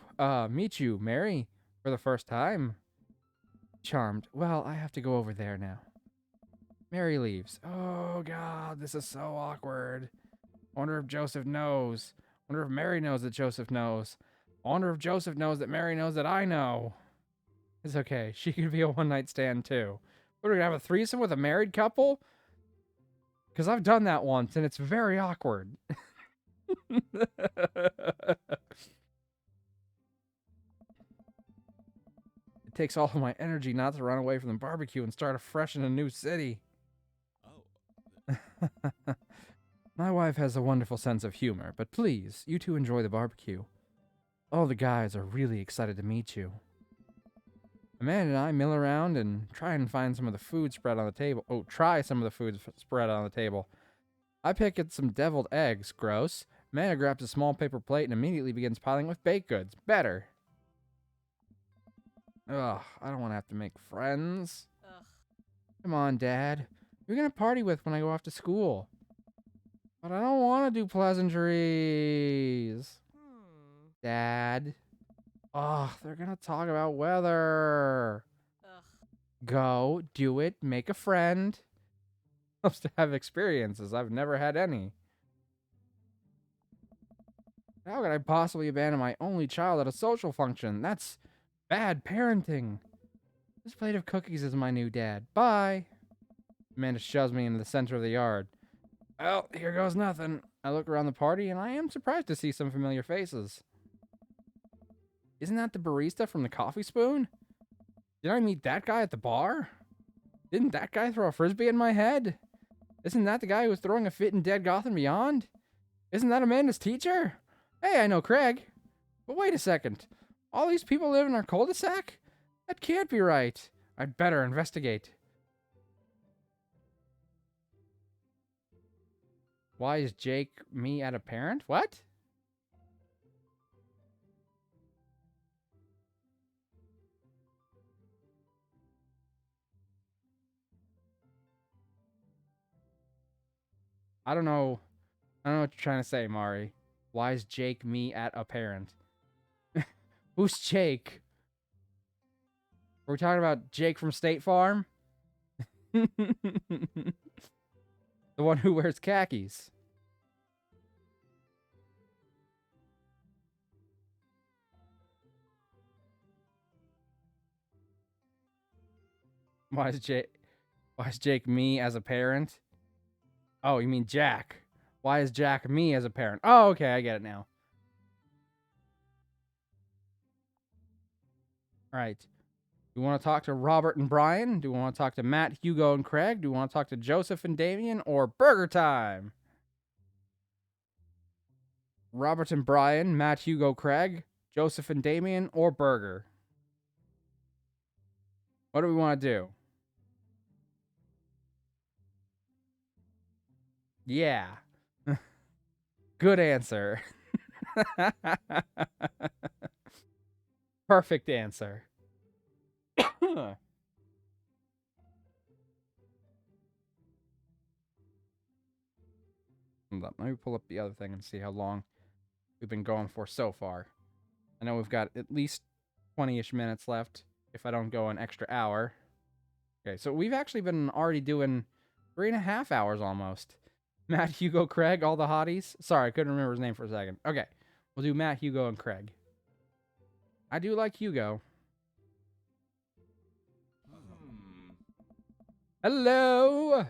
meet you, Mary, for the first time. Charmed. Well, I have to go over there now. Mary leaves. Oh God, this is so awkward. Wonder if Joseph knows. Wonder if Mary knows that Joseph knows. Wonder if Joseph knows that Mary knows that I know. It's okay. She could be a one-night stand too. What, are we gonna have a threesome with a married couple? Because I've done that once and it's very awkward. It takes all of my energy not to run away from the barbecue and start afresh in a new city. Oh. My wife has a wonderful sense of humor, but please, you two enjoy the barbecue. All the guys are really excited to meet you. Amanda and I mill around and try and find some of the food spread on the table. Oh, try some of the food spread on the table. I pick at some deviled eggs. Gross. Amanda grabs a small paper plate and immediately begins piling with baked goods. Better. Ugh, I don't want to have to make friends. Ugh. Come on, Dad. You're gonna party with when I go off to school. But I don't want to do pleasantries. Dad. Ugh, they're gonna talk about weather. Ugh. Go, do it, make a friend. Helps to have experiences. I've never had any. How could I possibly abandon my only child at a social function? That's bad parenting. This plate of cookies is my new dad. Bye. Amanda shoves me into the center of the yard. Well, here goes nothing. I look around the party and I am surprised to see some familiar faces. Isn't that the barista from the Coffee Spoon? Did I meet that guy at the bar? Didn't that guy throw a frisbee in my head? Isn't that the guy who was throwing a fit in Dead Gotham Beyond? Isn't that Amanda's teacher? Hey, I know Craig. But wait a second. All these people live in our cul-de-sac? That can't be right. I'd better investigate. Why is Jake me at a parent? What? I don't know. I don't know what you're trying to say, Mari. Why is Jake me at a parent? Who's Jake? Are we talking about Jake from State Farm? The one who wears khakis. Why is Jake me as a parent? Oh, you mean Jack. Why is Jack me as a parent? Oh, okay, I get it now. All right. Do we want to talk to Robert and Brian? Do we want to talk to Matt, Hugo, and Craig? Do we want to talk to Joseph and Damien? Or Burger Time? Robert and Brian, Matt, Hugo, Craig, Joseph and Damien, or Burger? What do we want to do? Yeah. Good answer. Perfect answer. Hold up. Let me pull up the other thing and see how long we've been going for so far. I know we've got at least 20-ish minutes left if I don't go an extra hour. Okay, so we've actually been already doing 3.5 hours almost. Matt, Hugo, Craig, all the hotties. Sorry, I couldn't remember his name for a second. Okay, we'll do Matt, Hugo, and Craig. I do like Hugo. Hello!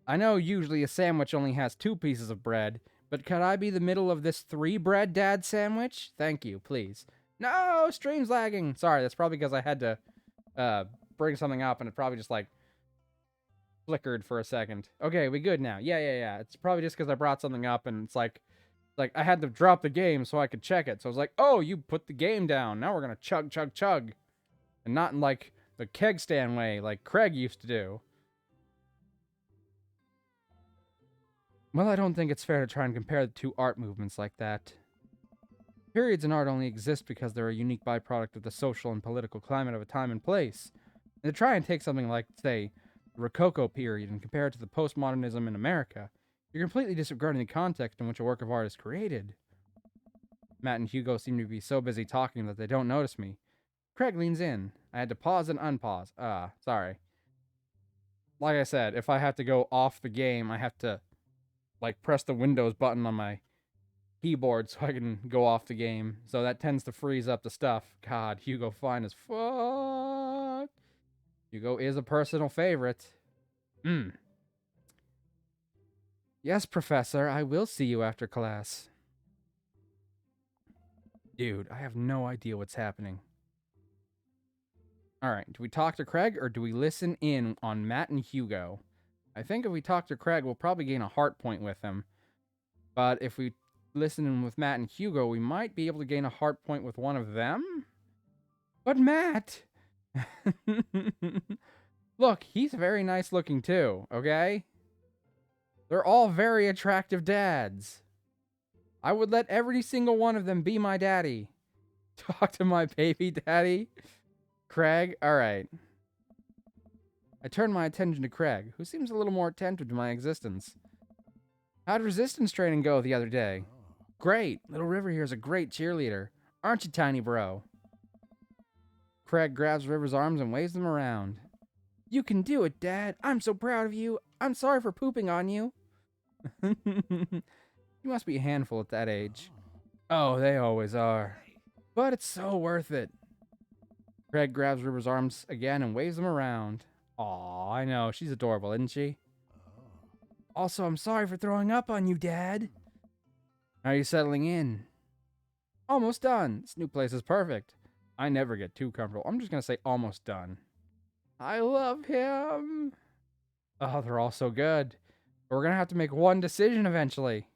I know usually a sandwich only has 2 pieces of bread, but could I be the middle of this 3-bread dad sandwich? Thank you, please. No, stream's lagging. Sorry, that's probably because I had to bring something up and it probably just like flickered for a second. Okay, we good now. Yeah. It's probably just because I brought something up and it's like I had to drop the game so I could check it. So I was like, oh, you put the game down. Now we're going to chug. And not in like the keg stand way like Craig used to do. Well, I don't think it's fair to try and compare the two art movements like that. Periods in art only exist because they're a unique byproduct of the social and political climate of a time and place. And to try and take something like, say, the Rococo period and compare it to the postmodernism in America, you're completely disregarding the context in which a work of art is created. Matt and Hugo seem to be so busy talking that they don't notice me. Craig leans in. I had to pause and unpause. Sorry. Like I said, if I have to go off the game, I have to, press the Windows button on my keyboard so I can go off the game. So that tends to freeze up the stuff. God, Hugo fine as fuck. Hugo is a personal favorite. Yes, Professor, I will see you after class. Dude, I have no idea what's happening. Alright, do we talk to Craig or do we listen in on Matt and Hugo? I think if we talk to Craig, we'll probably gain a heart point with him. But if we listen in with Matt and Hugo, we might be able to gain a heart point with one of them? But Matt! Look, he's very nice looking too, okay? They're all very attractive dads. I would let every single one of them be my daddy. Talk to my baby daddy? Craig? Alright. I turned my attention to Craig, who seems a little more attentive to my existence. How'd resistance training go the other day? Great. Little River here is a great cheerleader. Aren't you, tiny bro? Craig grabs River's arms and waves them around. You can do it, Dad. I'm so proud of you. I'm sorry for pooping on you. You must be a handful at that age. Oh, they always are. But it's so worth it. Craig grabs River's arms again and waves them around. Aw, I know. She's adorable, isn't she? Also, I'm sorry for throwing up on you, Dad. How are you settling in? Almost done. This new place is perfect. I never get too comfortable. I'm just going to say almost done. I love him. Oh, they're all so good. But we're going to have to make one decision eventually.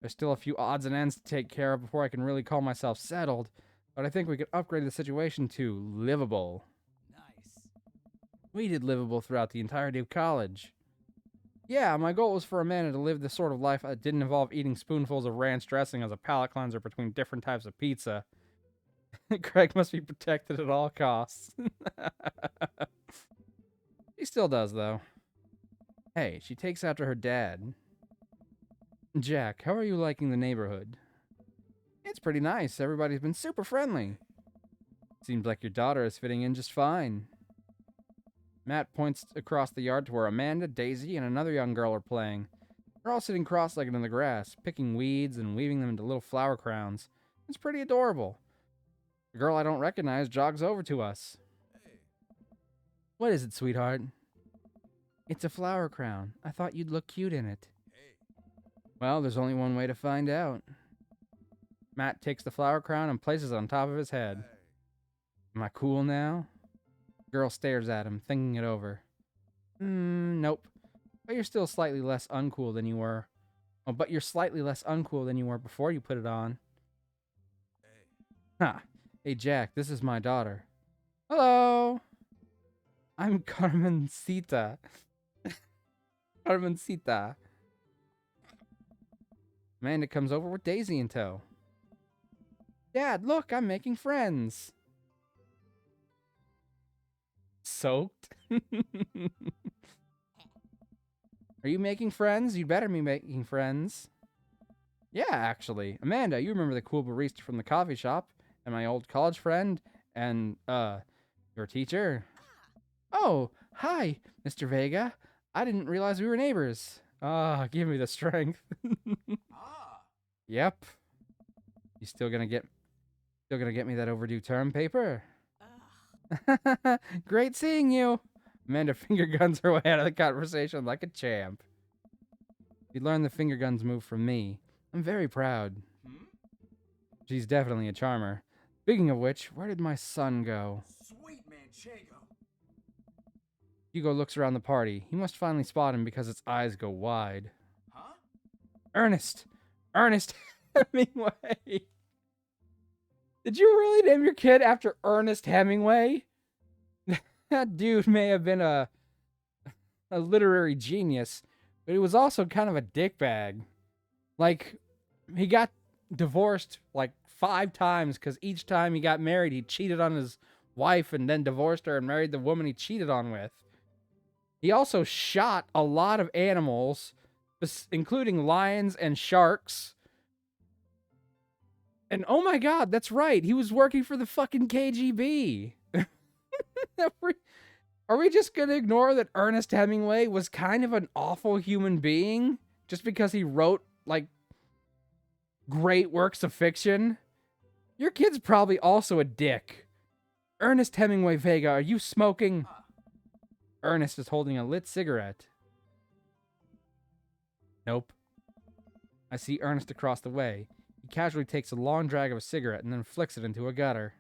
There's still a few odds and ends to take care of before I can really call myself settled. But I think we could upgrade the situation to livable. Nice. We did livable throughout the entirety of college. Yeah, my goal was for Amanda to live the sort of life that didn't involve eating spoonfuls of ranch dressing as a palate cleanser between different types of pizza. Craig must be protected at all costs. He still does, though. Hey, she takes after her dad. Jack, how are you liking the neighborhood? It's pretty nice. Everybody's been super friendly. Seems like your daughter is fitting in just fine. Matt points across the yard to where Amanda, Daisy, and another young girl are playing. They're all sitting cross-legged in the grass, picking weeds and weaving them into little flower crowns. It's pretty adorable. The girl I don't recognize jogs over to us. Hey. What is it, sweetheart? It's a flower crown. I thought you'd look cute in it. Hey. Well, there's only one way to find out. Matt takes the flower crown and places it on top of his head. Am I cool now? Girl stares at him, thinking it over. Nope. But you're still slightly less uncool than you were. Oh, but you're slightly less uncool than you were before you put it on. Hey. Ha! Hey, Jack, this is my daughter. Hello! I'm Carmencita. Carmencita. Amanda comes over with Daisy in tow. Dad, look, I'm making friends. Soaked? Are you making friends? You'd better be making friends. Yeah, actually. Amanda, you remember the cool barista from the coffee shop, and my old college friend, and, your teacher? Oh, hi, Mr. Vega. I didn't realize we were neighbors. Ah, give me the strength. Ah. Yep. You still gonna get me that overdue term paper? Ugh. Great seeing you. Amanda finger guns her way out of the conversation like a champ. You learned the finger guns move from me. I'm very proud. She's definitely a charmer. Speaking of which, where did my son go? Sweet Manchego. Hugo looks around the party. He must finally spot him because its eyes go wide. Huh? Ernest! Ernest Hemingway! Did you really name your kid after Ernest Hemingway? That dude may have been a literary genius, But he was also kind of a dickbag. Like, he got divorced like 5 times because each time he got married, he cheated on his wife and then divorced her and married the woman he cheated on with. He also shot a lot of animals, including lions and sharks. And oh my god, that's right, he was working for the fucking KGB. Are we just gonna ignore that Ernest Hemingway was kind of an awful human being just because he wrote, like, great works of fiction? Your kid's probably also a dick. Ernest Hemingway Vega, are you smoking? Ernest is holding a lit cigarette. Nope. I see Ernest across the way. He casually takes a long drag of a cigarette and then flicks it into a gutter.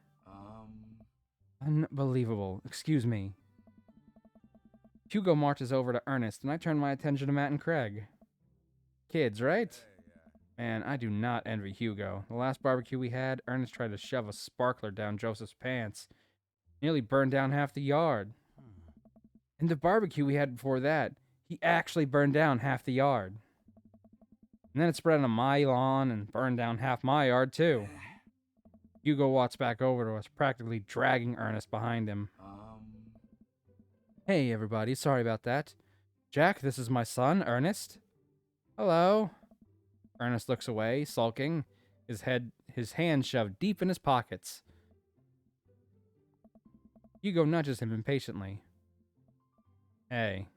Unbelievable. Excuse me. Hugo marches over to Ernest, and I turn my attention to Matt and Craig. Kids, right? Man, I do not envy Hugo. The last barbecue we had, Ernest tried to shove a sparkler down Joseph's pants. Nearly burned down half the yard. And the barbecue we had before that, he actually burned down half the yard. And then it spread on my lawn and burned down half my yard, too. Hugo walks back over to us, practically dragging Ernest behind him. Hey, everybody, sorry about that. Jack, this is my son, Ernest. Hello. Ernest looks away, sulking, his hands shoved deep in his pockets. Hugo nudges him impatiently. Hey.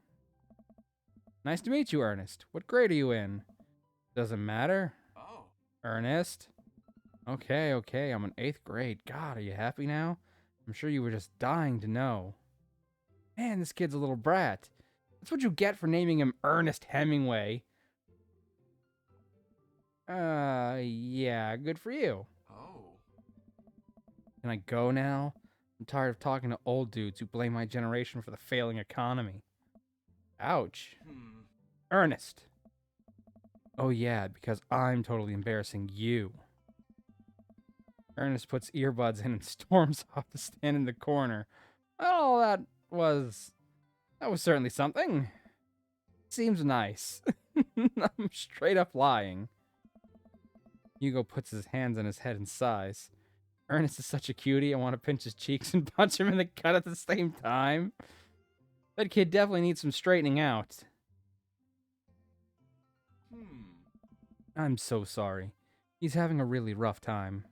Nice to meet you, Ernest. What grade are you in? Doesn't matter. Oh. Ernest? Okay, I'm in 8th grade. God, are you happy now? I'm sure you were just dying to know. Man, this kid's a little brat. That's what you get for naming him Ernest Hemingway. Yeah, good for you. Oh. Can I go now? I'm tired of talking to old dudes who blame my generation for the failing economy. Ouch. Ernest. Oh yeah, because I'm totally embarrassing you. Ernest puts earbuds in and storms off to stand in the corner. Well, that was certainly something. Seems nice. I'm straight up lying. Hugo puts his hands on his head and sighs. Ernest is such a cutie, I want to pinch his cheeks and punch him in the gut at the same time. That kid definitely needs some straightening out. I'm so sorry. He's having a really rough time.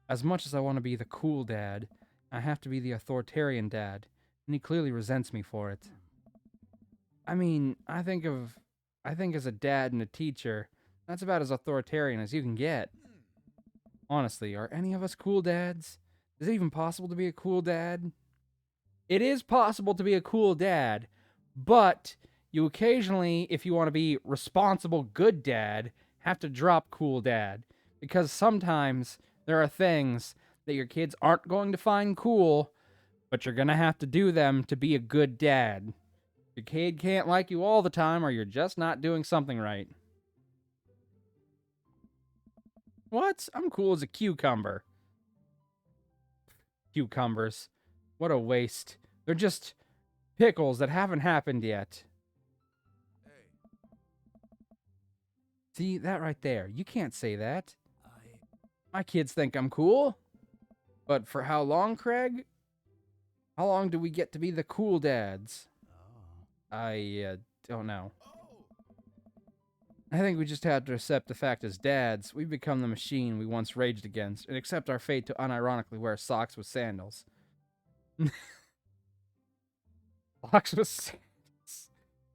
As much as I want to be the cool dad, I have to be the authoritarian dad, and he clearly resents me for it. I mean, I think as a dad and a teacher, that's about as authoritarian as you can get. Honestly, are any of us cool dads? Is it even possible to be a cool dad? It is possible to be a cool dad, but you occasionally, if you want to be responsible good dad, have to drop cool dad. Because sometimes there are things that your kids aren't going to find cool, but you're going to have to do them to be a good dad. Your kid can't like you all the time, or you're just not doing something right. What? I'm cool as a cucumber. Cucumbers. What a waste. They're just pickles that haven't happened yet. See, that right there. You can't say that. My kids think I'm cool. But for how long, Craig? How long do we get to be the cool dads? I don't know. I think we just have to accept the fact as dads, we've become the machine we once raged against, and accept our fate to unironically wear socks with sandals. Socks with sandals?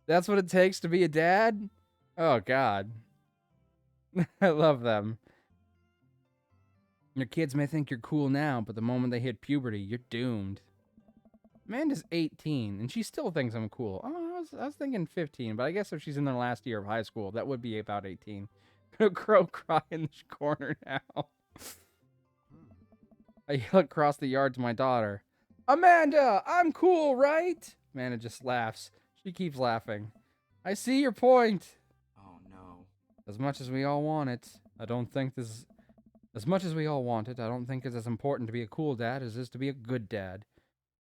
That's what it takes to be a dad? Oh, God. I love them. Your kids may think you're cool now, but the moment they hit puberty, you're doomed. Amanda's 18, and she still thinks I'm cool. Oh, I was thinking 15, but I guess if she's in their last year of high school, that would be about 18. Gonna cry in the corner now. I yell across the yard to my daughter. Amanda, I'm cool, right? Amanda just laughs. She keeps laughing. I see your point. Oh no. As much as we all want it, I don't think it's as important to be a cool dad as it is to be a good dad.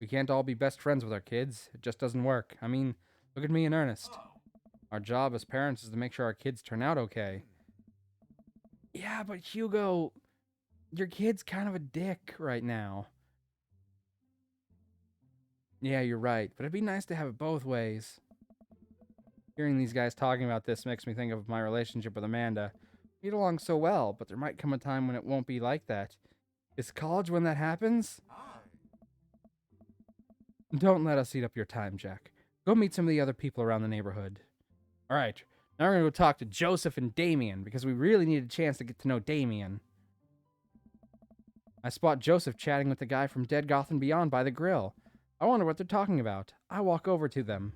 We can't all be best friends with our kids. It just doesn't work. I mean, look at me and Ernest. Our job as parents is to make sure our kids turn out okay. Yeah, but Hugo, your kid's kind of a dick right now. Yeah, you're right, but it'd be nice to have it both ways. Hearing these guys talking about this makes me think of my relationship with Amanda. We get along so well, but there might come a time when it won't be like that. Is college when that happens? Ah. Don't let us eat up your time, Jack. Go meet some of the other people around the neighborhood. All right, now we're going to go talk to Joseph and Damien, because we really need a chance to get to know Damien. I spot Joseph chatting with the guy from Dead Gotham Beyond by the grill. I wonder what they're talking about. I walk over to them.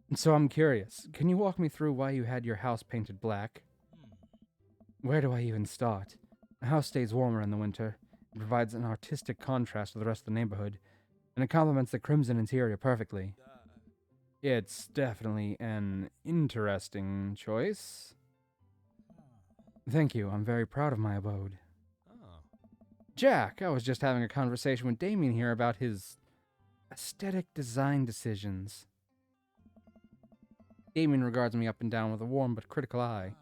And so I'm curious, can you walk me through why you had your house painted black? Where do I even start? The house stays warmer in the winter. It provides an artistic contrast to the rest of the neighborhood, and it complements the crimson interior perfectly. It's definitely an interesting choice. Thank you, I'm very proud of my abode. Jack, I was just having a conversation with Damien here about his aesthetic design decisions. Damien regards me up and down with a warm but critical eye.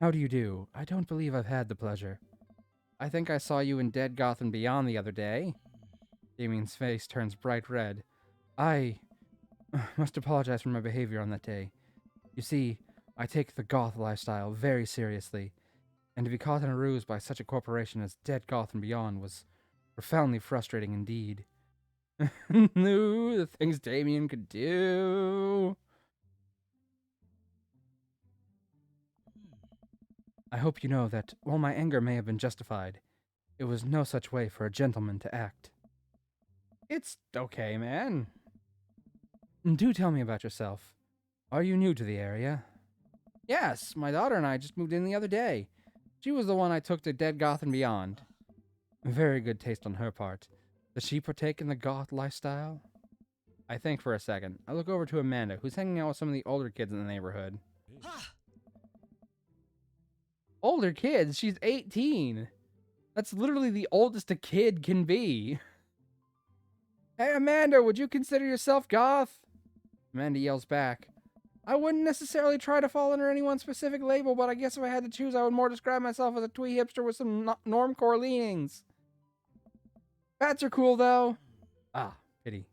How do you do? I don't believe I've had the pleasure. I think I saw you in Dead Gotham Beyond the other day. Damien's face turns bright red. I must apologize for my behavior on that day. You see, I take the goth lifestyle very seriously, and to be caught in a ruse by such a corporation as Dead Gotham Beyond was profoundly frustrating indeed. No, the things Damien could do. I hope you know that, while my anger may have been justified, it was no such way for a gentleman to act. It's okay, man. Do tell me about yourself. Are you new to the area? Yes, my daughter and I just moved in the other day. She was the one I took to Dead Gotham Beyond. Very good taste on her part. Does she partake in the goth lifestyle? I think for a second. I look over to Amanda, who's hanging out with some of the older kids in the neighborhood. Older kids? She's 18. That's literally the oldest a kid can be. Hey, Amanda, would you consider yourself goth? Amanda yells back. I wouldn't necessarily try to fall under any one specific label, but I guess if I had to choose, I would more describe myself as a twee hipster with some normcore leanings. Bats are cool, though. Ah, pity.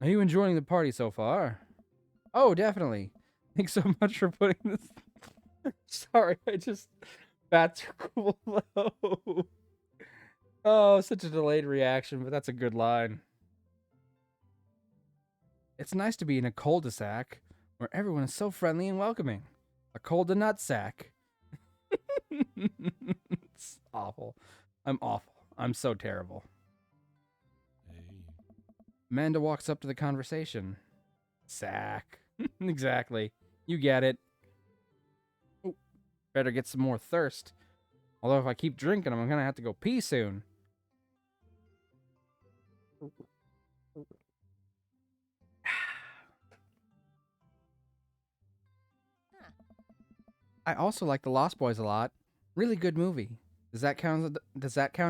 Are you enjoying the party so far? Oh, definitely. Thanks so much for putting this... Sorry, Bats are cool, though. Oh, such a delayed reaction, but that's a good line. It's nice to be in a cul-de-sac where everyone is so friendly and welcoming. A cold-a-nut sack. It's awful. I'm awful. I'm so terrible. Amanda walks up to the conversation. Sack. Exactly. You get it. Ooh, better get some more thirst. Although if I keep drinking, I'm gonna have to go pee soon. I also like The Lost Boys a lot. Really good movie. Does that count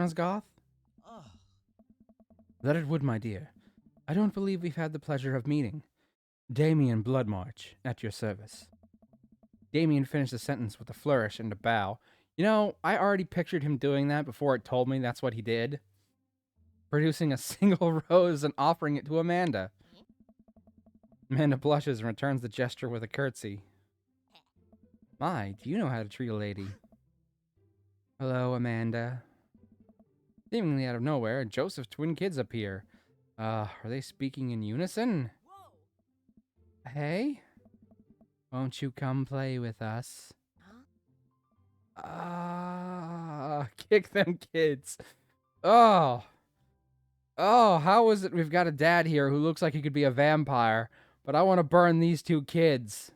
as goth? That it would, my dear. I don't believe we've had the pleasure of meeting. Damien Bloodmarch, at your service. Damien finished the sentence with a flourish and a bow. You know, I already pictured him doing that before it told me that's what he did. Producing a single rose and offering it to Amanda. Amanda blushes and returns the gesture with a curtsy. My, do you know how to treat a lady? Hello, Amanda. Seemingly out of nowhere, Joseph's twin kids appear. Are they speaking in unison? Hey? Won't you come play with us? Kick them kids. Oh, how is it we've got a dad here who looks like he could be a vampire, but I want to burn these two kids?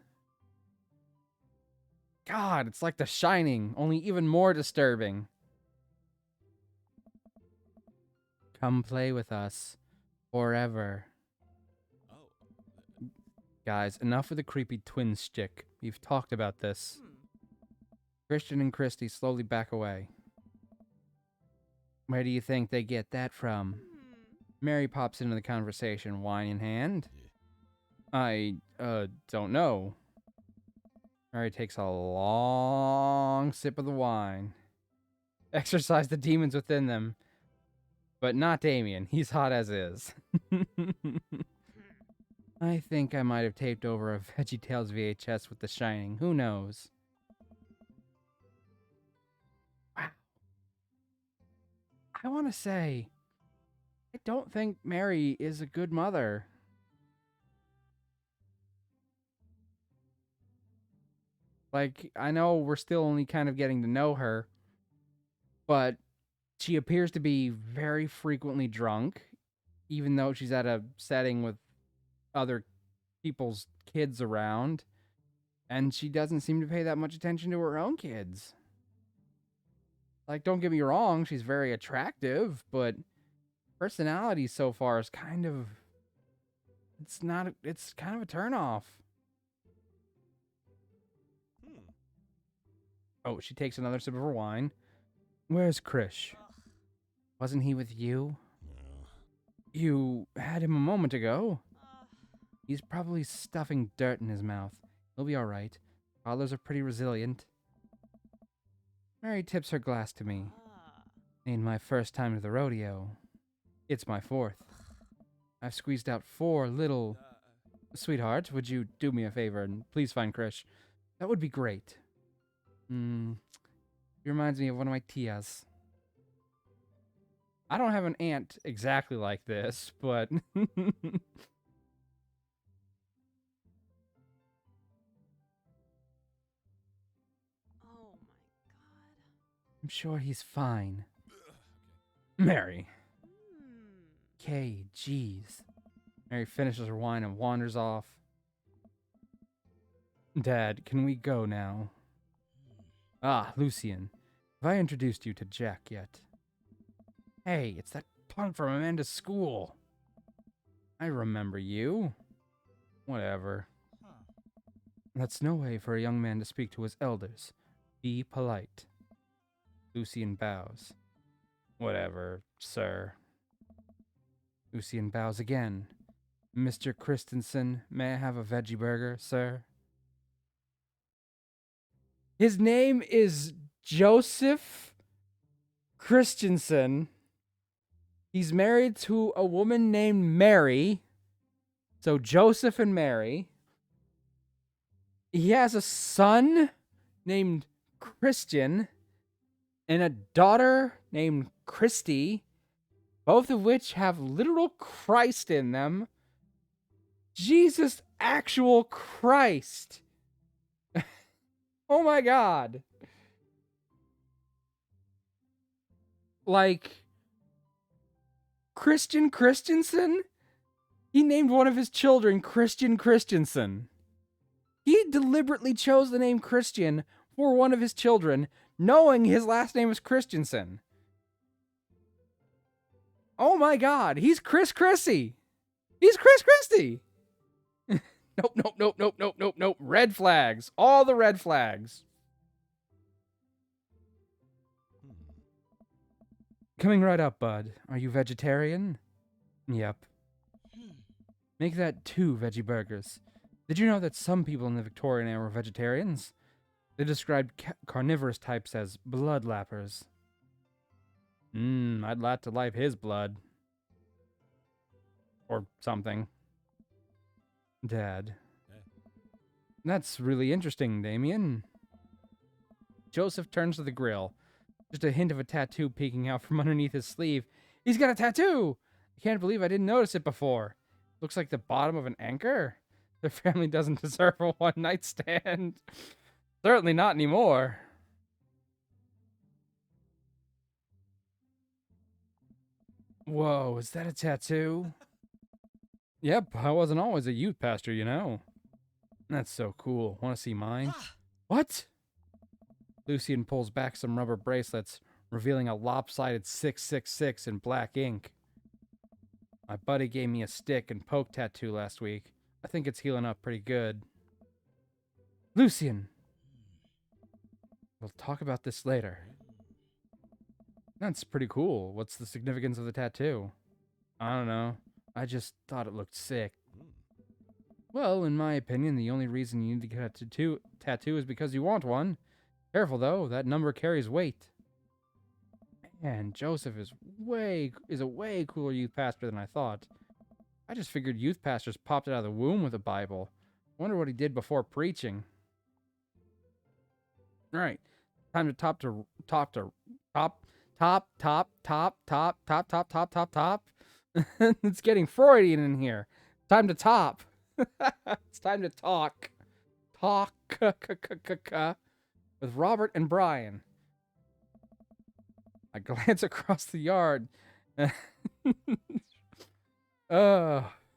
God, it's like The Shining, only even more disturbing. Come play with us. Forever. Guys, enough with the creepy twin shtick. We've talked about this. Christian and Christy slowly back away. Where do you think they get that from? Mary pops into the conversation, wine in hand. I, don't know. Mary takes a long sip of the wine. Exorcise the demons within them. But not Damien. He's hot as is. I think I might have taped over a VeggieTales VHS with The Shining. Who knows? Wow. I want to say, I don't think Mary is a good mother. Like, I know we're still only kind of getting to know her, but she appears to be very frequently drunk, even though she's at a setting with other people's kids around, and she doesn't seem to pay that much attention to her own kids. Like, don't get me wrong, she's very attractive, but personality so far is kind of... It's kind of a turnoff. Oh, she takes another sip of her wine. Where's Krish? Wasn't he with you? You had him a moment ago. He's probably stuffing dirt in his mouth. He'll be all right. Toddlers are pretty resilient. Mary tips her glass to me. Ain't my first time to the rodeo. It's my fourth. I've squeezed out 4 little... Sweetheart, would you do me a favor and please find Krish? That would be great. He reminds me of one of my tias. I don't have an aunt exactly like this, but... Oh my god. I'm sure he's fine. Mary. Okay, jeez. Mary finishes her wine and wanders off. Dad, can we go now? Ah, Lucien. Have I introduced you to Jack yet? Hey, it's that punk from Amanda's school. I remember you. Whatever. That's no way for a young man to speak to his elders. Be polite. Lucien bows. Whatever, sir. Lucien bows again. Mr. Christensen, may I have a veggie burger, sir? His name is Joseph Christensen. He's married to a woman named Mary. So Joseph and Mary. He has a son named Christian and a daughter named Christy, both of which have literal Christ in them. Jesus actual Christ. Oh my God. Like, Christian Christensen? He named one of his children Christian Christensen. He deliberately chose the name Christian for one of his children, knowing his last name is Christensen. Oh my God, he's Chris Chrissy. He's Chris Christie. Nope, nope, nope, nope, nope, nope, nope. Red flags. All the red flags. Coming right up, bud. Are you vegetarian? Yep. Make that 2 veggie burgers. Did you know that some people in the Victorian era were vegetarians? They described carnivorous types as blood lappers. I'd like to lap his blood. Or something. Dad. That's really interesting, Damien. Joseph turns to the grill. Just a hint of a tattoo peeking out from underneath his sleeve. He's got a tattoo! I can't believe I didn't notice it before. Looks like the bottom of an anchor. Their family doesn't deserve a one-night stand. Certainly not anymore. Whoa, is that a tattoo? Yep, I wasn't always a youth pastor, you know. That's so cool. Want to see mine? What? Lucien pulls back some rubber bracelets, revealing a lopsided 666 in black ink. My buddy gave me a stick and poke tattoo last week. I think it's healing up pretty good. Lucien! We'll talk about this later. That's pretty cool. What's the significance of the tattoo? I don't know. I just thought it looked sick. Well, in my opinion, the only reason you need to get a tattoo is because you want one. Careful though, that number carries weight. Man, Joseph is a way cooler youth pastor than I thought. I just figured youth pastors popped out of the womb with a Bible. Wonder what he did before preaching. All right, time to top. It's getting Freudian in here. Time to top. It's time to talk. Talk with Robert and Brian. I glance across the yard. And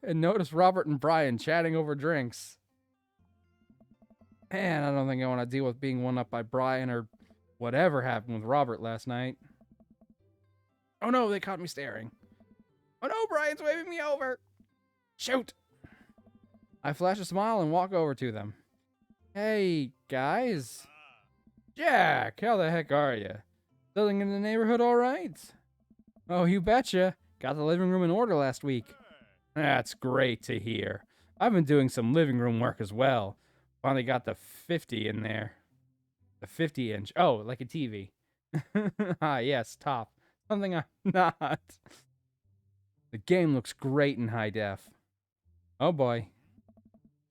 notice Robert and Brian chatting over drinks. Man, I don't think I want to deal with being one up by Brian or whatever happened with Robert last night. Oh no, they caught me staring. Oh no, Brian's waving me over. Shoot. I flash a smile and walk over to them. Hey, guys. Jack, how the heck are you? Living in the neighborhood all right? Oh, you betcha. Got the living room in order last week. That's great to hear. I've been doing some living room work as well. Finally got the 50 in there. The 50-inch. Oh, like a TV. Ah, yes, top. Something I'm not. The game looks great in high def. Oh boy.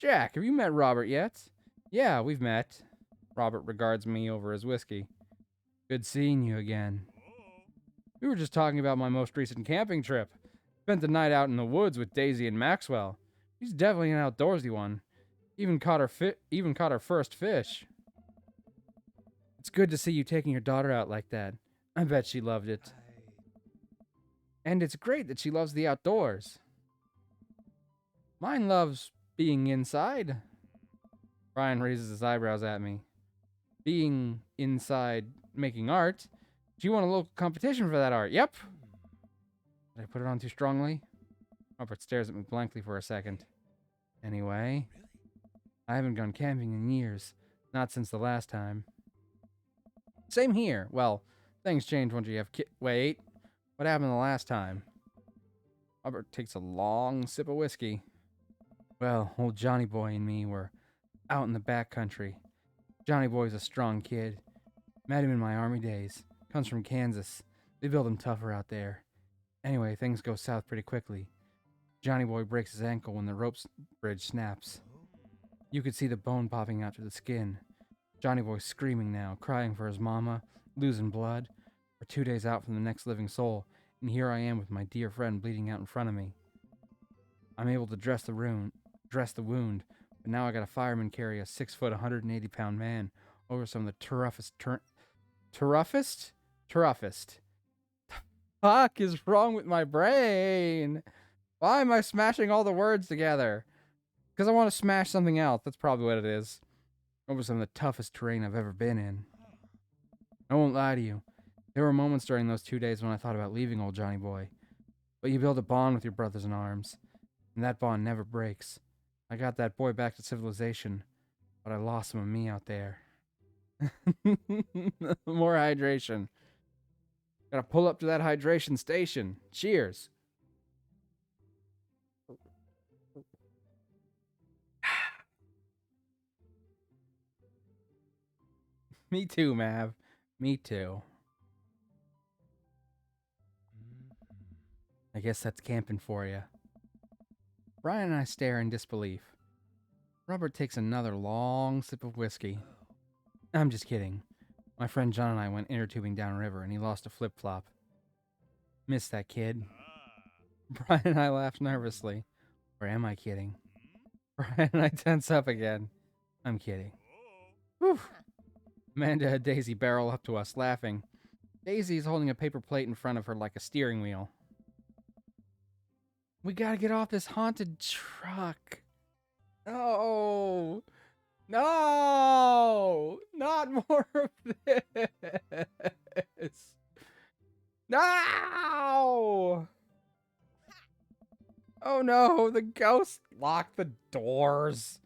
Jack, have you met Robert yet? Yeah, we've met. Robert regards me over his whiskey. Good seeing you again. We were just talking about my most recent camping trip. Spent the night out in the woods with Daisy and Maxwell. She's definitely an outdoorsy one. Even caught her first fish. It's good to see you taking your daughter out like that. I bet she loved it. And it's great that she loves the outdoors. Mine loves being inside. Brian raises his eyebrows at me. Being inside making art? Do you want a local competition for that art? Yep. Did I put it on too strongly? Robert stares at me blankly for a second. Anyway, I haven't gone camping in years. Not since the last time. Same here. Well, things change once you have Wait. What happened the last time? Robert takes a long sip of whiskey. Well, old Johnny Boy and me were out in the back country. Johnny Boy's a strong kid. Met him in my army days. Comes from Kansas. They build him tougher out there. Anyway, things go south pretty quickly. Johnny Boy breaks his ankle when the rope bridge snaps. You could see the bone popping out through the skin. Johnny Boy's screaming now, crying for his mama, losing blood. We're 2 days out from the next living soul, and here I am with my dear friend bleeding out in front of me. I'm able to dress the wound, but now I got a fireman carry a 6 foot, 180-pound man over some of the toughest. Fuck is wrong with my brain? Why am I smashing all the words together? Because I want to smash something else. That's probably what it is. Over some of the toughest terrain I've ever been in. I won't lie to you. There were moments during those 2 days when I thought about leaving old Johnny Boy. But you build a bond with your brothers in arms, and that bond never breaks. I got that boy back to civilization, but I lost some of me out there. More hydration. Gotta pull up to that hydration station. Cheers. Me too, Mav. Me too. I guess that's camping for you. Brian and I stare in disbelief. Robert takes another long sip of whiskey. I'm just kidding. My friend John and I went inner tubing downriver and he lost a flip-flop. Missed that kid. Brian and I laughed nervously. Or am I kidding? Brian and I tense up again. I'm kidding. Whew. Amanda had Daisy barrel up to us, laughing. Daisy's holding a paper plate in front of her like a steering wheel. We gotta get off this haunted truck. No! No! Not more of this! No! Oh no, the ghosts locked the doors.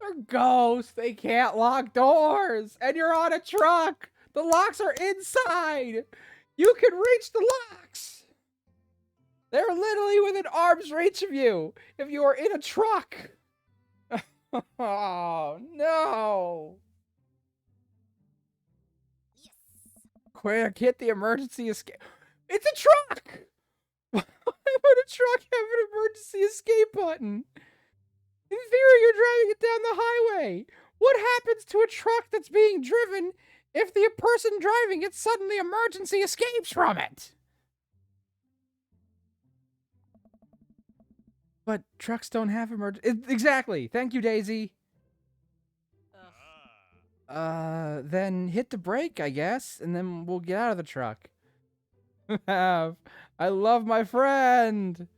They're ghosts. They can't lock doors. And you're on a truck. The locks are inside. You can reach the locks. They're literally within arm's reach of you if you are in a truck. Oh, no. Yes. Quick, hit the emergency escape. It's a truck! Why would a truck have an emergency escape button? In theory, you're driving it down the highway. What happens to a truck that's being driven if the person driving it suddenly emergency escapes from it? But trucks don't have emergency. Exactly. Thank you, Daisy. Ugh. Then hit the brake, I guess, and then we'll get out of the truck. I love my friend.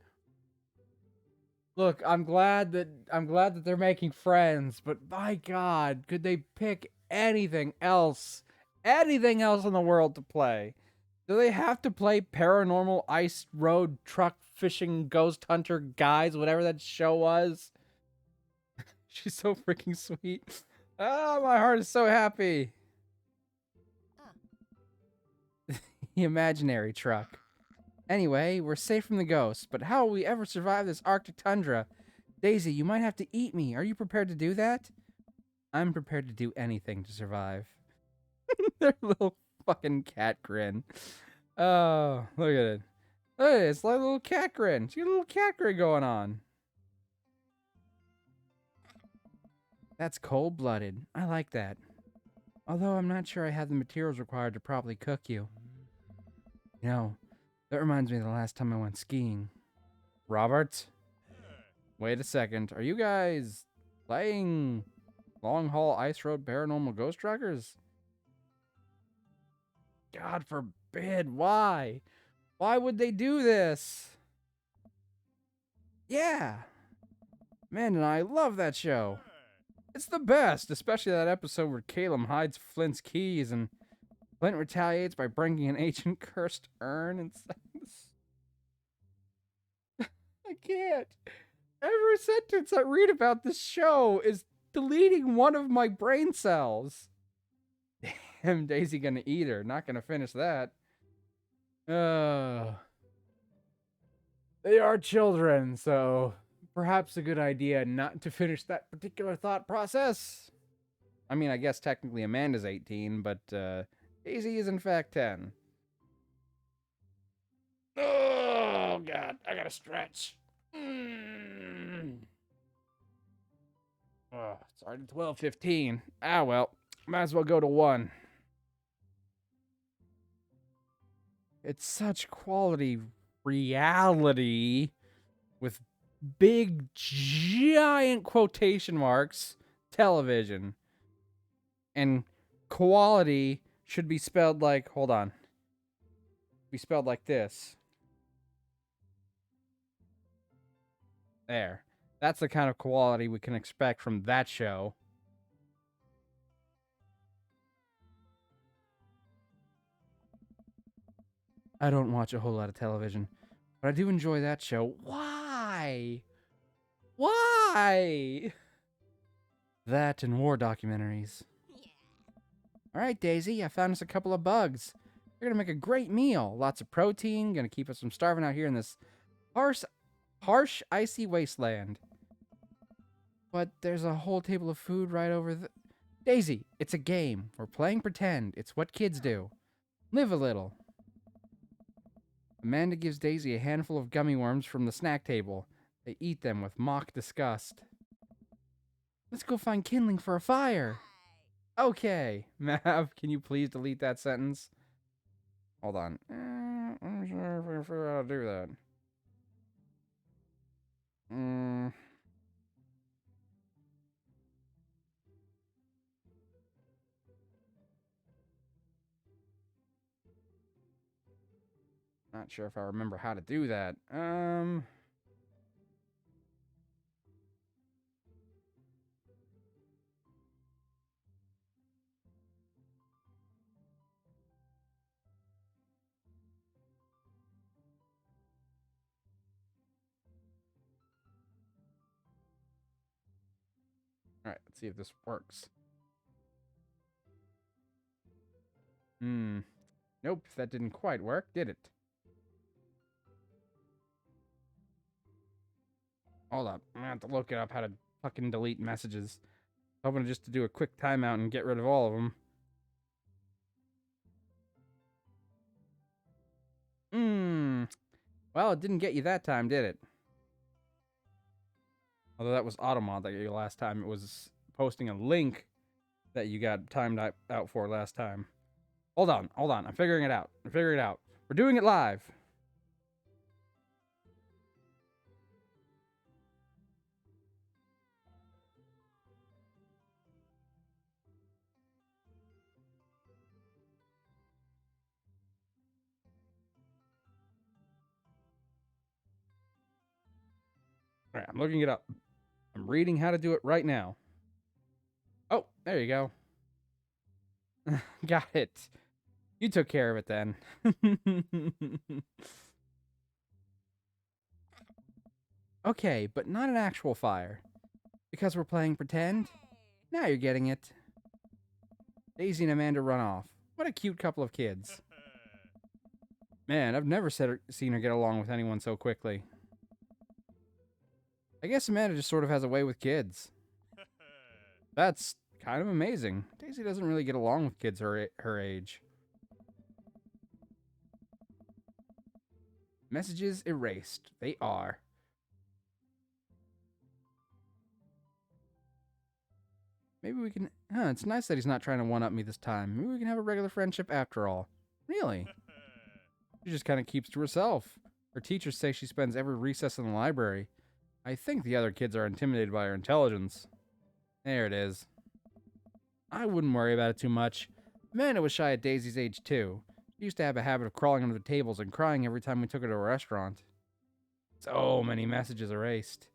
Look, I'm glad that they're making friends, but my God, could they pick anything else? Anything else in the world to play? Do they have to play Paranormal Ice Road Truck Fishing Ghost Hunter Guys, whatever that show was? She's so freaking sweet. Ah, my heart is so happy. The imaginary truck. Anyway, we're safe from the ghosts, but how will we ever survive this Arctic tundra? Daisy, you might have to eat me. Are you prepared to do that? I'm prepared to do anything to survive. Their little fucking cat grin. Oh, look at it. Look at it. It's like a little cat grin. She got a little cat grin going on. That's cold-blooded. I like that. Although I'm not sure I have the materials required to properly cook you. You know, that reminds me of the last time I went skiing. Robert? Wait a second. Are you guys playing Long Haul Ice Road Paranormal Ghost Truckers? God forbid. Why? Why would they do this? Yeah. Amanda and I love that show. It's the best, especially that episode where Caleb hides Flint's keys and Flint retaliates by bringing an ancient cursed urn inside this. I can't. Every sentence I read about this show is deleting one of my brain cells. Damn, Daisy gonna eat her. Not gonna finish that. They are children, so perhaps a good idea not to finish that particular thought process. I mean, I guess technically Amanda's 18, but Daisy is in fact 10. Oh, God. I gotta stretch. Oh, it's already 12:15. Ah, well. Might as well go to 1. It's such quality reality with big, giant quotation marks television. And quality should be spelled like, hold on. Be spelled like this. There. That's the kind of quality we can expect from that show. I don't watch a whole lot of television, but I do enjoy that show. Why? Why? That and war documentaries. All right, Daisy, I found us a couple of bugs. They're gonna make a great meal. Lots of protein, gonna keep us from starving out here in this harsh, icy wasteland. But there's a whole table of food right over the... Daisy, it's a game. We're playing pretend. It's what kids do. Live a little. Amanda gives Daisy a handful of gummy worms from the snack table. They eat them with mock disgust. Let's go find kindling for a fire. Okay. Mav, can you please delete that sentence? Hold on. I'm not sure if I can figure out how to do that. Not sure if I remember how to do that. All right, let's see if this works. Nope, that didn't quite work, did it? Hold up, I'm gonna have to look it up how to fucking delete messages. Hoping just to do a quick timeout and get rid of all of them. Well, it didn't get you that time, did it? Although that was Automod that got you last time. It was posting a link that you got timed out for last time. Hold on. I'm figuring it out. We're doing it live. All right, I'm looking it up. I'm reading how to do it right now. Oh, there you go. Got it. You took care of it then. Okay, but not an actual fire. Because we're playing pretend? Now you're getting it. Daisy and Amanda run off. What a cute couple of kids. Man, I've never seen her get along with anyone so quickly. I guess Amanda just sort of has a way with kids. That's kind of amazing. Daisy doesn't really get along with kids her age. Messages erased. They are. Maybe we can... it's nice that he's not trying to one-up me this time. Maybe we can have a regular friendship after all. Really? She just kind of keeps to herself. Her teachers say she spends every recess in the library. I think the other kids are intimidated by her intelligence. There it is. I wouldn't worry about it too much. Amanda was shy at Daisy's age, too. She used to have a habit of crawling under the tables and crying every time we took her to a restaurant. So many messages erased.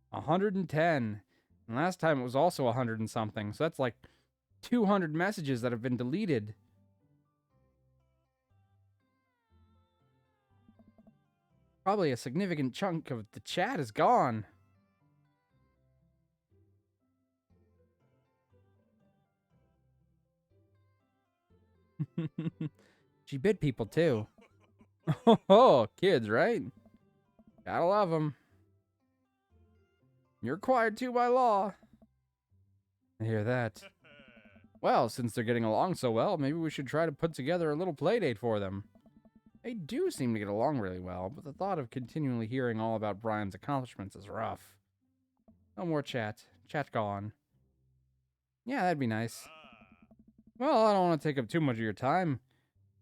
110. And last time it was also 100 and something. So that's like 200 messages that have been deleted. Probably a significant chunk of the chat is gone. She bit people too. Oh, kids, right? Gotta love them. You're required to by law. I hear that. Well, since they're getting along so well, maybe we should try to put together a little playdate for them. They do seem to get along really well, but the thought of continually hearing all about Brian's accomplishments is rough. No more chat. Chat gone. Yeah, that'd be nice. Well, I don't want to take up too much of your time.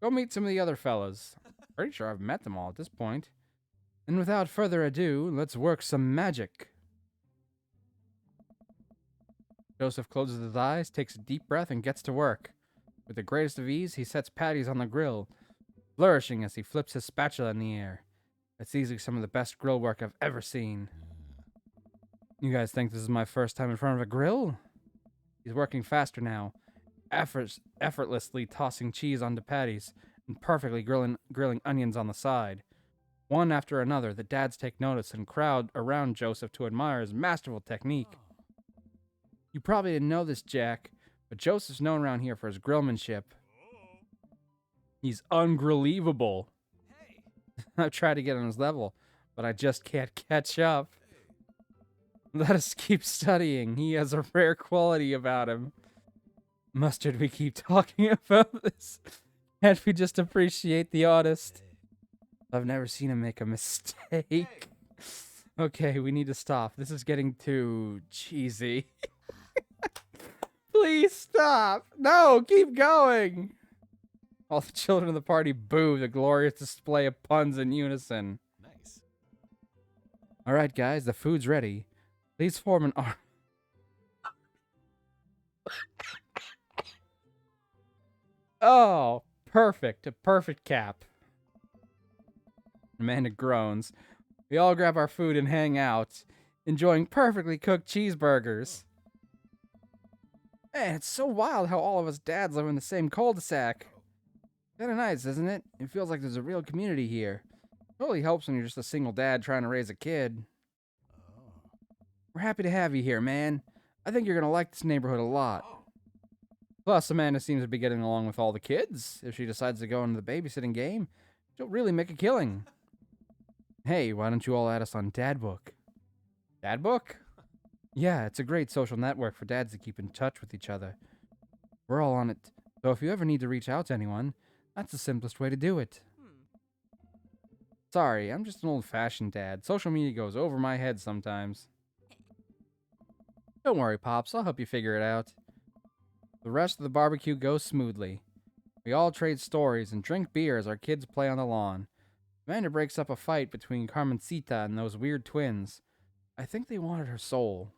Go meet some of the other fellas. Pretty sure I've met them all at this point. And without further ado, let's work some magic. Joseph closes his eyes, takes a deep breath, and gets to work. With the greatest of ease, he sets patties on the grill, flourishing as he flips his spatula in the air. It's easily some of the best grill work I've ever seen. You guys think this is my first time in front of a grill? He's working faster now, effortlessly tossing cheese onto patties and perfectly grilling onions on the side. One after another, the dads take notice and crowd around Joseph to admire his masterful technique. You probably didn't know this, Jack, but Joseph's known around here for his grillmanship. He's ungrillevable. I've tried to get on his level, but I just can't catch up. Let us keep studying. He has a rare quality about him. Mustard, we keep talking about this. Can't we just appreciate the artist? I've never seen him make a mistake. Okay, we need to stop. This is getting too cheesy. Please stop. No, keep going. All the children of the party boo the glorious display of puns in unison. Nice. All right, guys, the food's ready. Please form an arm. Oh, perfect. A perfect cap. Amanda groans. We all grab our food and hang out, enjoying perfectly cooked cheeseburgers. Man, it's so wild how all of us dads live in the same cul-de-sac. Kinda nice, isn't it? It feels like there's a real community here. Totally helps when you're just a single dad trying to raise a kid. We're happy to have you here, man. I think you're gonna like this neighborhood a lot. Plus, Amanda seems to be getting along with all the kids. If she decides to go into the babysitting game, she'll really make a killing. Hey, why don't you all add us on Dadbook? Dadbook? Yeah, it's a great social network for dads to keep in touch with each other. We're all on it, so if you ever need to reach out to anyone, that's the simplest way to do it. Sorry, I'm just an old-fashioned dad. Social media goes over my head sometimes. Don't worry, Pops, I'll help you figure it out. The rest of the barbecue goes smoothly. We all trade stories and drink beer as our kids play on the lawn. Amanda breaks up a fight between Carmencita and those weird twins. I think they wanted her soul.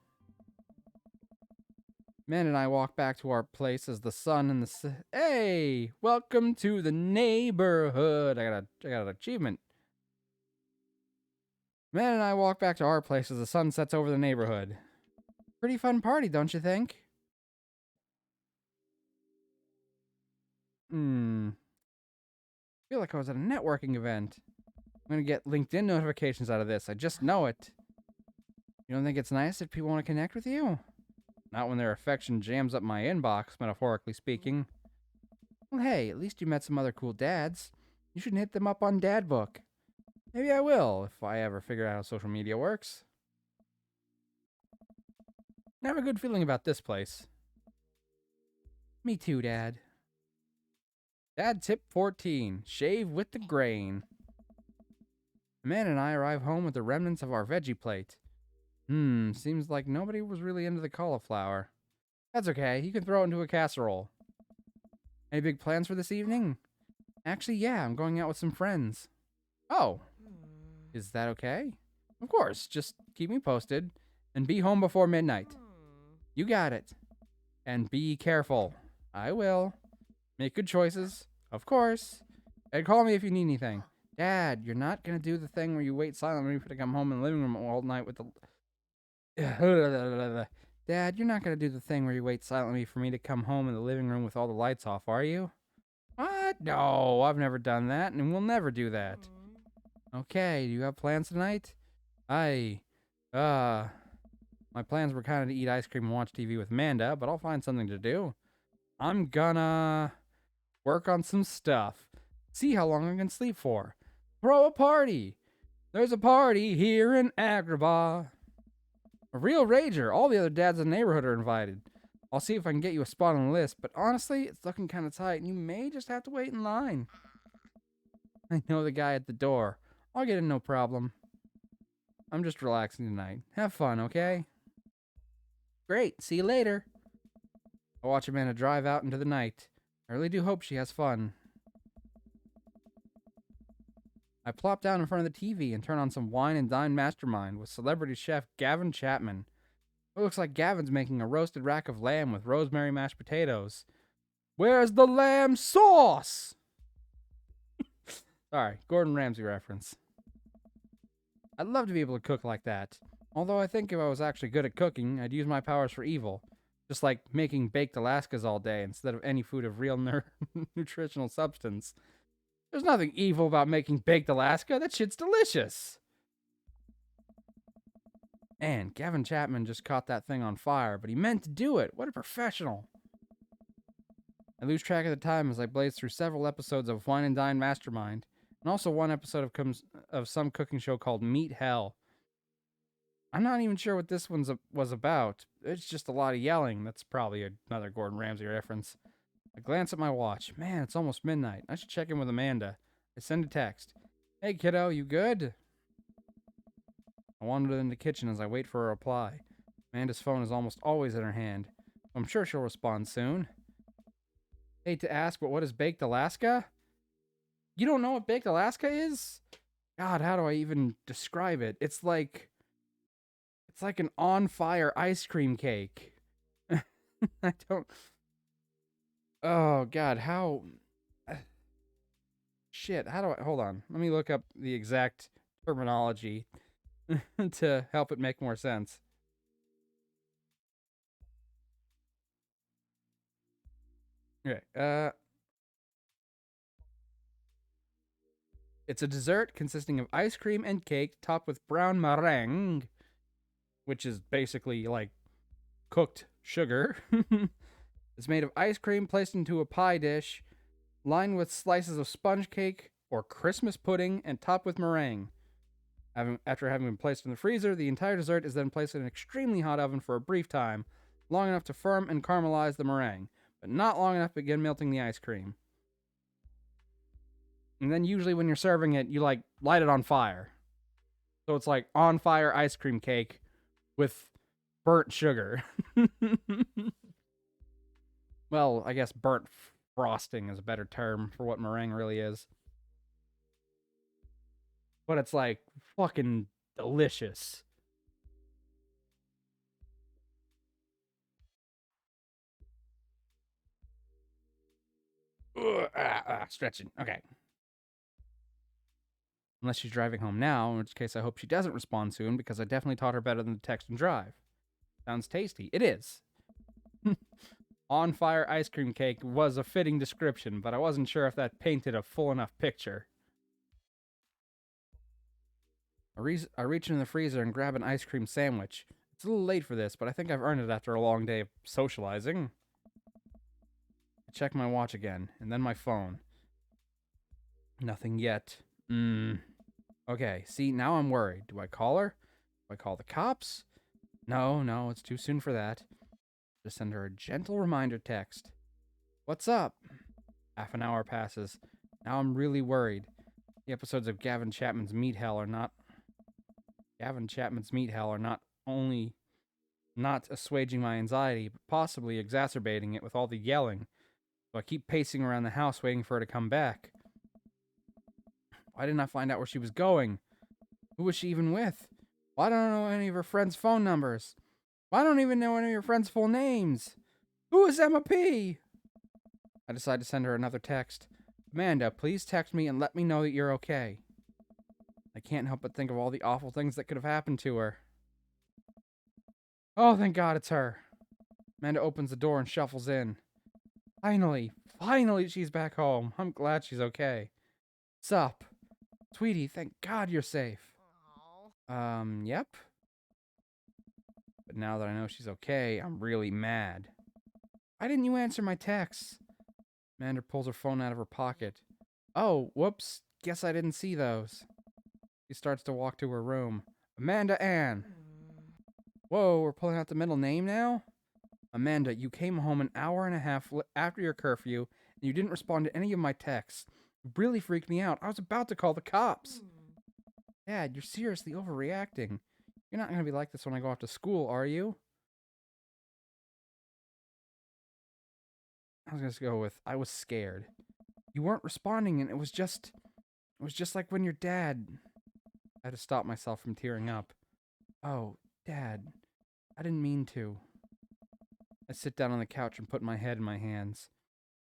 Amanda and I walk back to our place as the sun and the Hey! Welcome to the neighborhood! I got an achievement. Amanda and I walk back to our place as the sun sets over the neighborhood. Pretty fun party, don't you think? Feel like I was at a networking event. I'm gonna get LinkedIn notifications out of this. I just know it. You don't think it's nice if people want to connect with you? Not when their affection jams up my inbox, metaphorically speaking. Well, hey, at least you met some other cool dads. You should hit them up on Dadbook. Maybe I will, if I ever figure out how social media works. I have a good feeling about this place. Me too, Dad. Dad tip 14. Shave with the grain. Amanda and I arrive home with the remnants of our veggie plate. Seems like nobody was really into the cauliflower. That's okay, you can throw it into a casserole. Any big plans for this evening? Actually, yeah, I'm going out with some friends. Oh, is that okay? Of course, just keep me posted, and be home before midnight. You got it. And be careful. I will. Make good choices, of course. And call me if you need anything. Dad, you're not gonna do the thing where you wait silently for me to come home in the living room all night with the... Dad, you're not gonna do the thing where you wait silently for me to come home in the living room with all the lights off, are you? What? No, I've never done that, and we'll never do that. Okay, do you have plans tonight? My plans were kind of to eat ice cream and watch TV with Amanda, but I'll find something to do. I'm gonna work on some stuff. See how long I can sleep for. Throw a party. There's a party here in Agrabah. A real rager. All the other dads in the neighborhood are invited. I'll see if I can get you a spot on the list, but honestly, it's looking kind of tight, and you may just have to wait in line. I know the guy at the door. I'll get in no problem. I'm just relaxing tonight. Have fun, okay? Great. See you later. I watch Amanda drive out into the night. I really do hope she has fun. I plop down in front of the TV and turn on some Wine and Dine Mastermind with celebrity chef Gavin Chapman. It looks like Gavin's making a roasted rack of lamb with rosemary mashed potatoes. Where's the lamb sauce? Sorry, Gordon Ramsay reference. I'd love to be able to cook like that. Although I think if I was actually good at cooking, I'd use my powers for evil. Just like making baked Alaskas all day instead of any food of real nutritional substance. There's nothing evil about making baked Alaska. That shit's delicious. Man, Gavin Chapman just caught that thing on fire, but he meant to do it. What a professional. I lose track of the time as I blaze through several episodes of Wine and Dine Mastermind, and also one episode of some cooking show called Meat Hell. I'm not even sure what this was about. It's just a lot of yelling. That's probably another Gordon Ramsay reference. I glance at my watch. Man, it's almost midnight. I should check in with Amanda. I send a text. Hey, kiddo, you good? I wander in the kitchen as I wait for a reply. Amanda's phone is almost always in her hand. I'm sure she'll respond soon. Hate to ask, but what is baked Alaska? You don't know what baked Alaska is? God, how do I even describe it? It's like an on-fire ice cream cake. I don't... Oh, God, how... Shit, how do I... Hold on. Let me look up the exact terminology to help it make more sense. Okay, it's a dessert consisting of ice cream and cake topped with brown meringue, which is basically like cooked sugar. It's made of ice cream placed into a pie dish, lined with slices of sponge cake or Christmas pudding, and topped with meringue. After having been placed in the freezer, the entire dessert is then placed in an extremely hot oven for a brief time, long enough to firm and caramelize the meringue, but not long enough to begin melting the ice cream. And then usually when you're serving it, you like light it on fire. So it's like on fire ice cream cake with burnt sugar. Well, I guess burnt frosting is a better term for what meringue really is. But it's like fucking delicious. Stretching. Okay. Unless she's driving home now, in which case I hope she doesn't respond soon because I definitely taught her better than to text and drive. Sounds tasty. It is. On fire ice cream cake was a fitting description, but I wasn't sure if that painted a full enough picture. I reach into the freezer and grab an ice cream sandwich. It's a little late for this, but I think I've earned it after a long day of socializing. I check my watch again, and then my phone. Nothing yet. Okay, see, now I'm worried. Do I call her? Do I call the cops? No, it's too soon for that. Just send her a gentle reminder text. What's up? Half an hour passes. Now I'm really worried. The episodes of Gavin Chapman's Meat Hell are not only not assuaging my anxiety, but possibly exacerbating it with all the yelling. So I keep pacing around the house waiting for her to come back. Why didn't I find out where she was going? Who was she even with? Why don't I know any of her friends' phone numbers? Why don't I even know any of her friends' full names? Who is Emma P? I decide to send her another text. Amanda, please text me and let me know that you're okay. I can't help but think of all the awful things that could have happened to her. Oh, thank God it's her. Amanda opens the door and shuffles in. Finally she's back home. I'm glad she's okay. Sup? Sweetie, thank God you're safe. Yep. But now that I know she's okay, I'm really mad. Why didn't you answer my texts? Amanda pulls her phone out of her pocket. Oh, whoops. Guess I didn't see those. She starts to walk to her room. Amanda Ann. Whoa, we're pulling out the middle name now? Amanda, you came home an hour and a half after your curfew, and you didn't respond to any of my texts. It really freaked me out. I was about to call the cops. Dad, you're seriously overreacting. You're not going to be like this when I go off to school, are you? I was going to go with, I was scared. You weren't responding, and it was just like when your dad... I had to stop myself from tearing up. Oh, Dad, I didn't mean to. I sit down on the couch and put my head in my hands.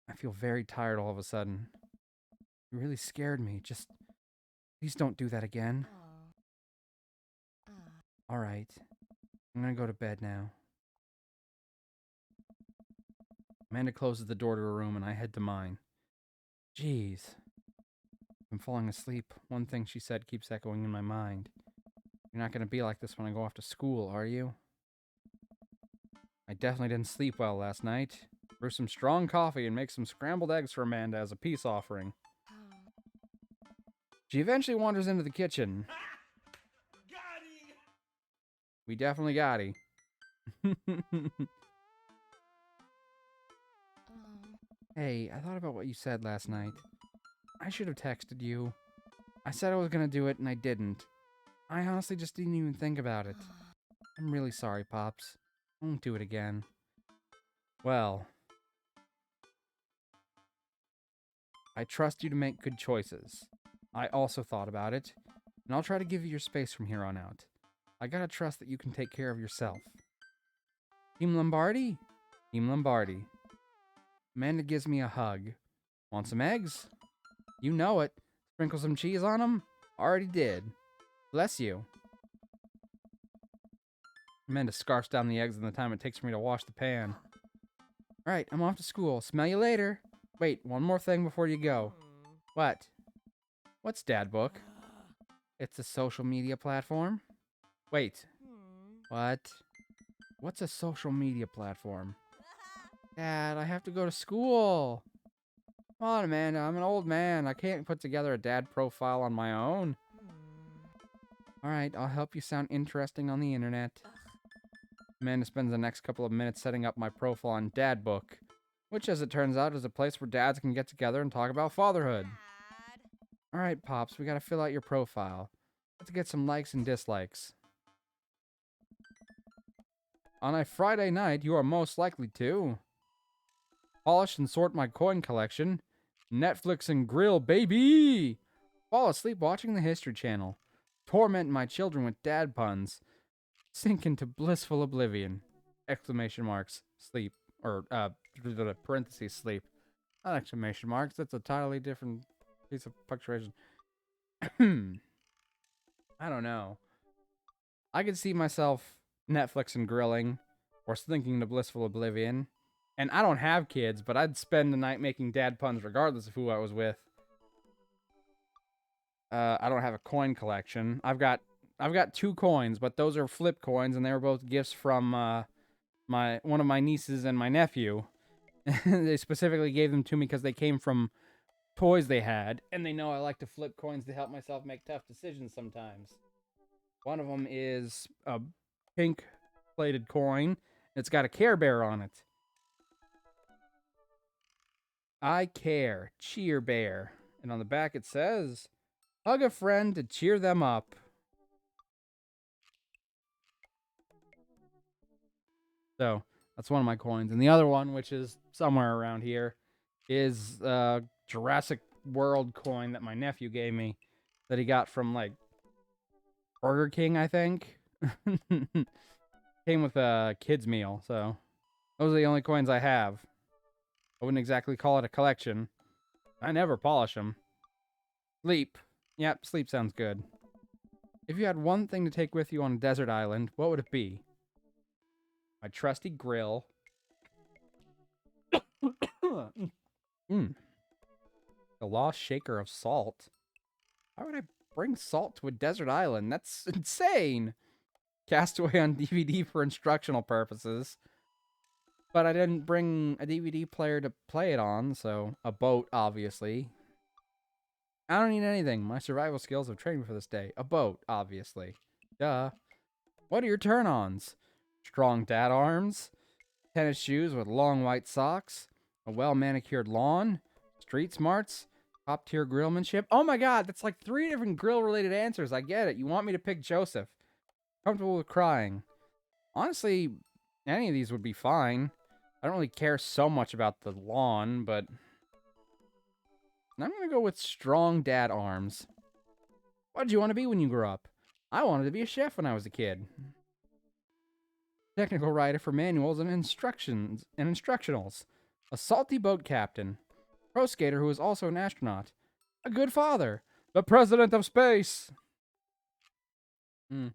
I feel very tired all of a sudden. You really scared me. Just, please don't do that again. All right. I'm gonna go to bed now. Amanda closes the door to her room and I head to mine. Jeez. I'm falling asleep. One thing she said keeps echoing in my mind. You're not gonna be like this when I go off to school, are you? I definitely didn't sleep well last night. Brew some strong coffee and make some scrambled eggs for Amanda as a peace offering. She eventually wanders into the kitchen. We definitely got he. Hey, I thought about what you said last night. I should have texted you. I said I was gonna do it and I didn't. I honestly just didn't even think about it. I'm really sorry, Pops. I won't do it again. Well, I trust you to make good choices. I also thought about it, and I'll try to give you your space from here on out. I gotta trust that you can take care of yourself. Team Lombardi? Team Lombardi. Amanda gives me a hug. Want some eggs? You know it. Sprinkle some cheese on them? Already did. Bless you. Amanda scarfs down the eggs in the time it takes for me to wash the pan. Alright, I'm off to school. Smell you later. Wait, one more thing before you go. What? What's Dad Book? It's a social media platform? Wait. What? What's a social media platform? Dad, I have to go to school. Come on, Amanda. I'm an old man. I can't put together a dad profile on my own. Alright, I'll help you sound interesting on the internet. Amanda spends the next couple of minutes setting up my profile on Dad Book, which, as it turns out, is a place where dads can get together and talk about fatherhood. Alright, Pops, we gotta fill out your profile. Let's get some likes and dislikes. On a Friday night, you are most likely to polish and sort my coin collection, Netflix and grill, baby! Fall asleep watching the History Channel, torment my children with dad puns, sink into blissful oblivion! Exclamation marks, sleep, or, parentheses, sleep. Not exclamation marks, that's a totally different piece of punctuation. I don't know. I could see myself Netflix and grilling, or sinking into blissful oblivion. And I don't have kids, but I'd spend the night making dad puns regardless of who I was with. I don't have a coin collection. I've got 2 coins, but those are flip coins, and they were both gifts from one of my nieces and my nephew. They specifically gave them to me because they came from toys they had, and they know I like to flip coins to help myself make tough decisions sometimes. One of them is a pink plated coin. It's got a Care Bear on it. I care, cheer bear. And on the back it says, hug a friend to cheer them up. So, that's one of my coins. And the other one, which is somewhere around here, is a Jurassic World coin that my nephew gave me that he got from, like, Burger King, I think. Came with a kid's meal, so those are the only coins I have. I wouldn't exactly call it a collection. I never polish them. Sleep. Yep, sleep sounds good. If you had one thing to take with you on a desert island, what would it be? My trusty grill. The lost shaker of salt. Why would I bring salt to a desert island? That's insane. Castaway on DVD for instructional purposes. But I didn't bring a DVD player to play it on, so a boat, obviously. I don't need anything. My survival skills have trained me for this day. A boat, obviously. Duh. What are your turn-ons? Strong dad arms, tennis shoes with long white socks, a well-manicured lawn, street smarts, top-tier grillmanship. Oh my god, that's like 3 different grill-related answers. I get it. You want me to pick Joseph. Comfortable with crying. Honestly, any of these would be fine. I don't really care so much about the lawn, but I'm going to go with strong dad arms. What did you want to be when you grew up? I wanted to be a chef when I was a kid. Technical writer for manuals and instructionals. A salty boat captain. Pro skater who is also an astronaut. A good father. The president of space. None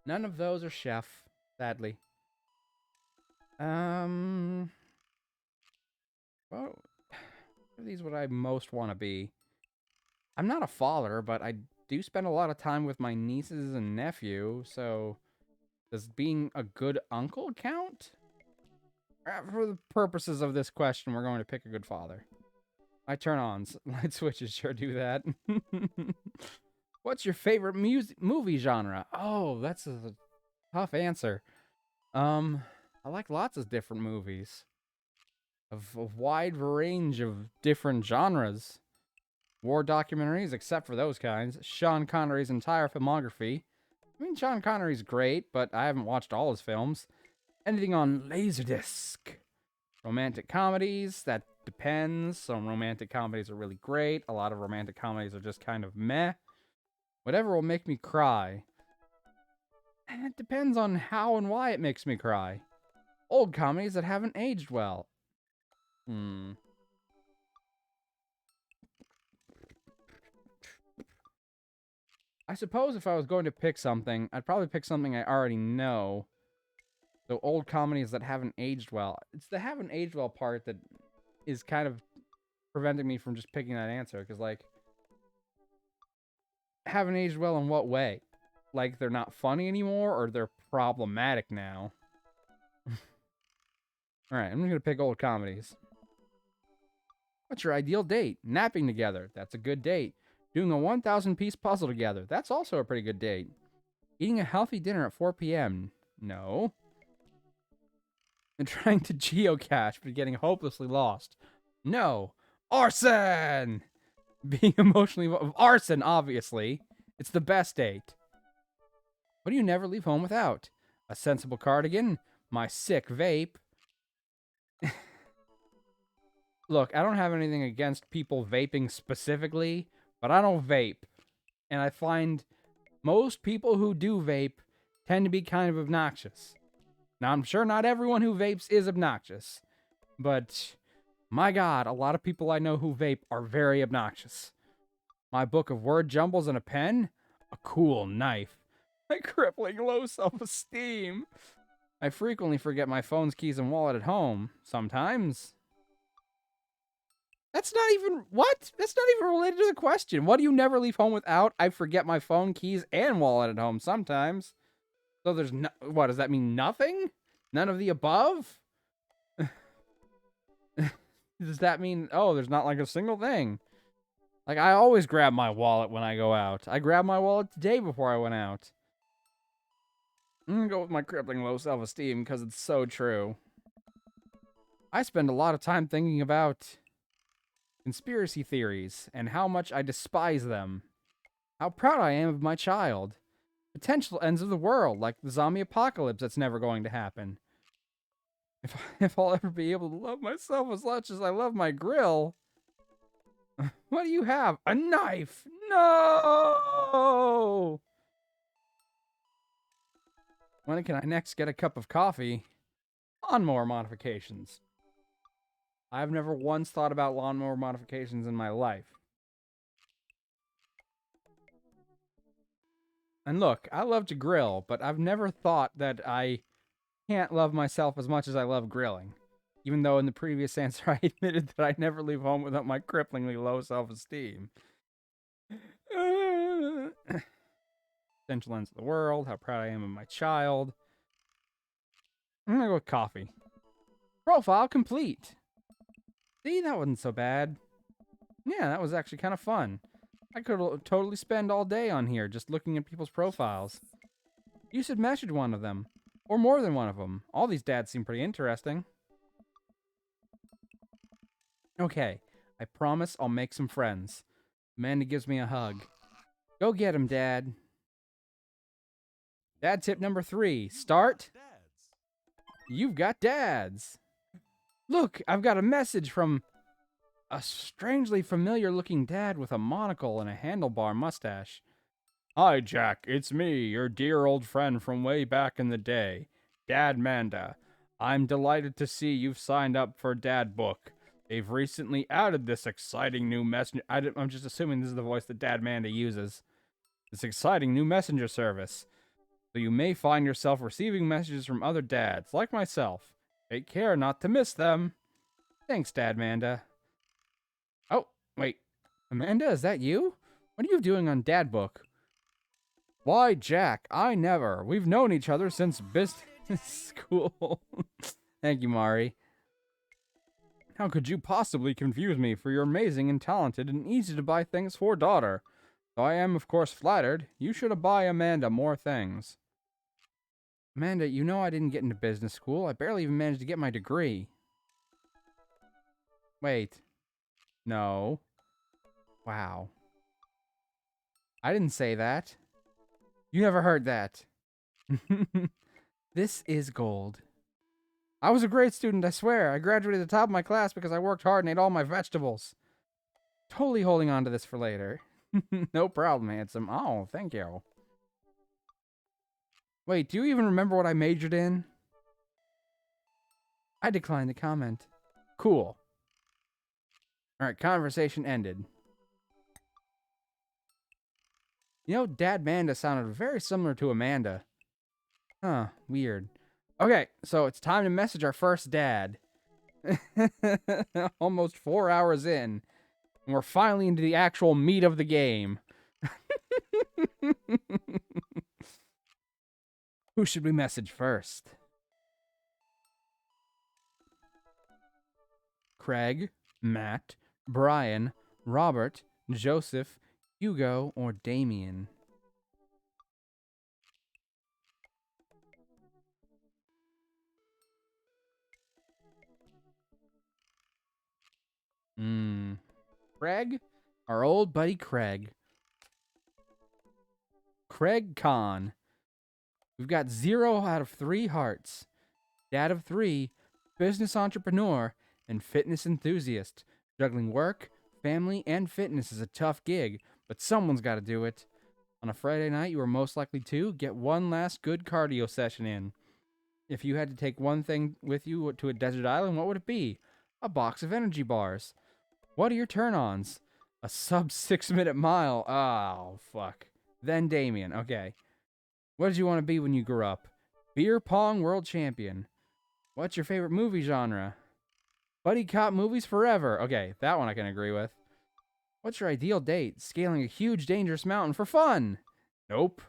of those are chef, sadly. Well, what are these what I most want to be? I'm not a father, but I do spend a lot of time with my nieces and nephew, so does being a good uncle count? For the purposes of this question, we're going to pick a good father. My turn-ons. Light switches sure do that. What's your favorite movie genre? Oh, that's a tough answer. I like lots of different movies. Of a wide range of different genres. War documentaries, except for those kinds. Sean Connery's entire filmography. I mean, Sean Connery's great, but I haven't watched all his films. Anything on Laserdisc. Romantic comedies, that depends. Some romantic comedies are really great. A lot of romantic comedies are just kind of meh. Whatever will make me cry. And it depends on how and why it makes me cry. Old comedies that haven't aged well. I suppose if I was going to pick something, I'd probably pick something I already know. So old comedies that haven't aged well. It's the haven't aged well part that is kind of preventing me from just picking that answer. Because, like, haven't aged well in what way? Like, they're not funny anymore, or they're problematic now? Alright, I'm just going to pick old comedies. What's your ideal date? Napping together. That's a good date. Doing a 1,000-piece puzzle together. That's also a pretty good date. Eating a healthy dinner at 4 p.m. No. And trying to geocache but getting hopelessly lost. No. Arson! Being emotionally arson, obviously. It's the best date. What do you never leave home without? A sensible cardigan, my sick vape. Look, I don't have anything against people vaping specifically, but I don't vape. And I find most people who do vape tend to be kind of obnoxious. Now, I'm sure not everyone who vapes is obnoxious, but my God, a lot of people I know who vape are very obnoxious. My book of word jumbles and a pen? A cool knife. My crippling low self-esteem. I frequently forget my phone's keys and wallet at home. Sometimes. That's not even... What? That's not even related to the question. What do you never leave home without? I forget my phone, keys, and wallet at home sometimes. So there's no... What, does that mean nothing? None of the above? Does that mean... Oh, there's not like a single thing. Like, I always grab my wallet when I go out. I grabbed my wallet today before I went out. I'm gonna go with my crippling low self-esteem because it's so true. I spend a lot of time thinking about conspiracy theories and how much I despise them. How proud I am of my child. Potential ends of the world, like the zombie apocalypse that's never going to happen. If I'll ever be able to love myself as much as I love my grill. What do you have? A knife! No! When can I next get a cup of coffee? Lawnmower modifications. I've never once thought about lawnmower modifications in my life. And look, I love to grill, but I've never thought that I can't love myself as much as I love grilling. Even though in the previous answer I admitted that I never leave home without my cripplingly low self-esteem. Essential ends of the world, how proud I am of my child. I'm gonna go with coffee. Profile complete. See, that wasn't so bad. Yeah, that was actually kind of fun. I could totally spend all day on here just looking at people's profiles. You should message one of them. Or more than one of them. All these dads seem pretty interesting. Okay, I promise I'll make some friends. Amanda gives me a hug. Go get him, Dad. Dad tip number 3. Start. You've got dads. Look, I've got a message from a strangely familiar-looking dad with a monocle and a handlebar mustache. Hi, Jack. It's me, your dear old friend from way back in the day, Dad Manda. I'm delighted to see you've signed up for Dad Book. They've recently added this exciting new messenger... I'm just assuming this is the voice that Dad Manda uses. This exciting new messenger service. So you may find yourself receiving messages from other dads, like myself. Take care not to miss them. Thanks, Dad Manda. Oh, wait. Amanda, is that you? What are you doing on Dad Book? Why, Jack, I never. We've known each other since business school. Thank you, Mari. How could you possibly confuse me for your amazing and talented and easy-to-buy things for daughter? Though I am, of course, flattered, you should buy Amanda more things. Amanda, you know I didn't get into business school. I barely even managed to get my degree. Wait. No. Wow. I didn't say that. You never heard that. This is gold. I was a great student, I swear. I graduated at the top of my class because I worked hard and ate all my vegetables. Totally holding on to this for later. No problem, handsome. Oh, thank you. Wait, do you even remember what I majored in? I declined to comment. Cool. Alright, conversation ended. You know, Dad Manda sounded very similar to Amanda. Huh, weird. Okay, so it's time to message our first dad. Almost 4 hours in. And we're finally into the actual meat of the game. Who should we message first? Craig, Matt, Brian, Robert, Joseph, Hugo, or Damien? Craig? Our old buddy Craig. Craig Kahn. We've got 0 out of 3 hearts. Dad of 3, business entrepreneur, and fitness enthusiast. Juggling work, family, and fitness is a tough gig, but someone's got to do it. On a Friday night, you are most likely to get one last good cardio session in. If you had to take one thing with you to a desert island, what would it be? A box of energy bars. What are your turn-ons? A sub 6-minute mile. Oh, fuck. Then Damien. Okay. What did you want to be when you grew up? Beer pong world champion. What's your favorite movie genre? Buddy cop movies forever. Okay, that one I can agree with. What's your ideal date? Scaling a huge dangerous mountain for fun. Nope.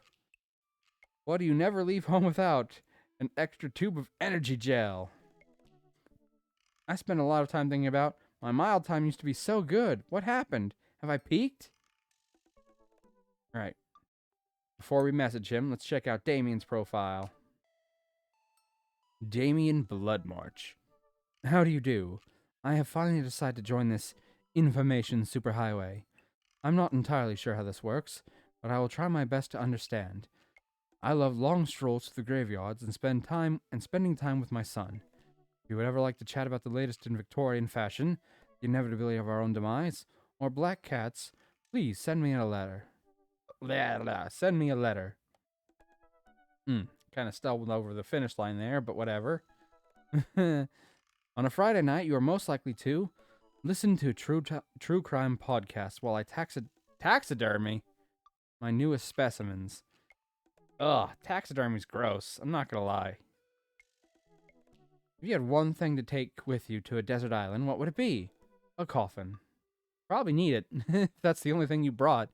What do you never leave home without? An extra tube of energy gel. I spend a lot of time thinking about, my mild time used to be so good. What happened? Have I peaked? Alright. Before we message him, let's check out Damien's profile. Damien Bloodmarch. How do you do? I have finally decided to join this information superhighway. I'm not entirely sure how this works, but I will try my best to understand. I love long strolls to the graveyards and spending time with my son. If you would ever like to chat about the latest in Victorian fashion, the inevitability of our own demise, or black cats, please send me a letter. Send me a letter. Kind of stumbled over the finish line there, but whatever. On a Friday night, you are most likely to listen to true crime podcasts while I taxidermy my newest specimens. Ugh, taxidermy's gross. I'm not gonna lie. If you had one thing to take with you to a desert island, what would it be? A coffin. Probably need it, if that's the only thing you brought.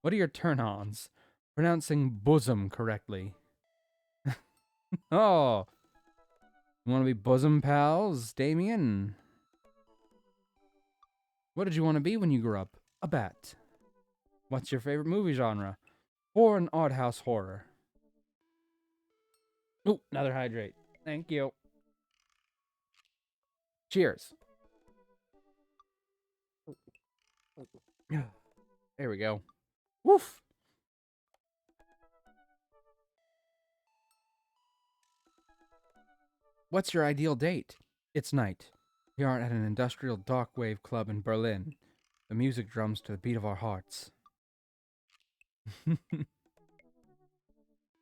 What are your turn-ons? Pronouncing bosom correctly. Oh. You want to be bosom pals, Damien? What did you want to be when you grew up? A bat. What's your favorite movie genre? Or an odd house horror? Ooh, another hydrate. Thank you. Cheers. There we go. Woof. What's your ideal date? It's night. We are at an industrial dark wave club in Berlin. The music drums to the beat of our hearts.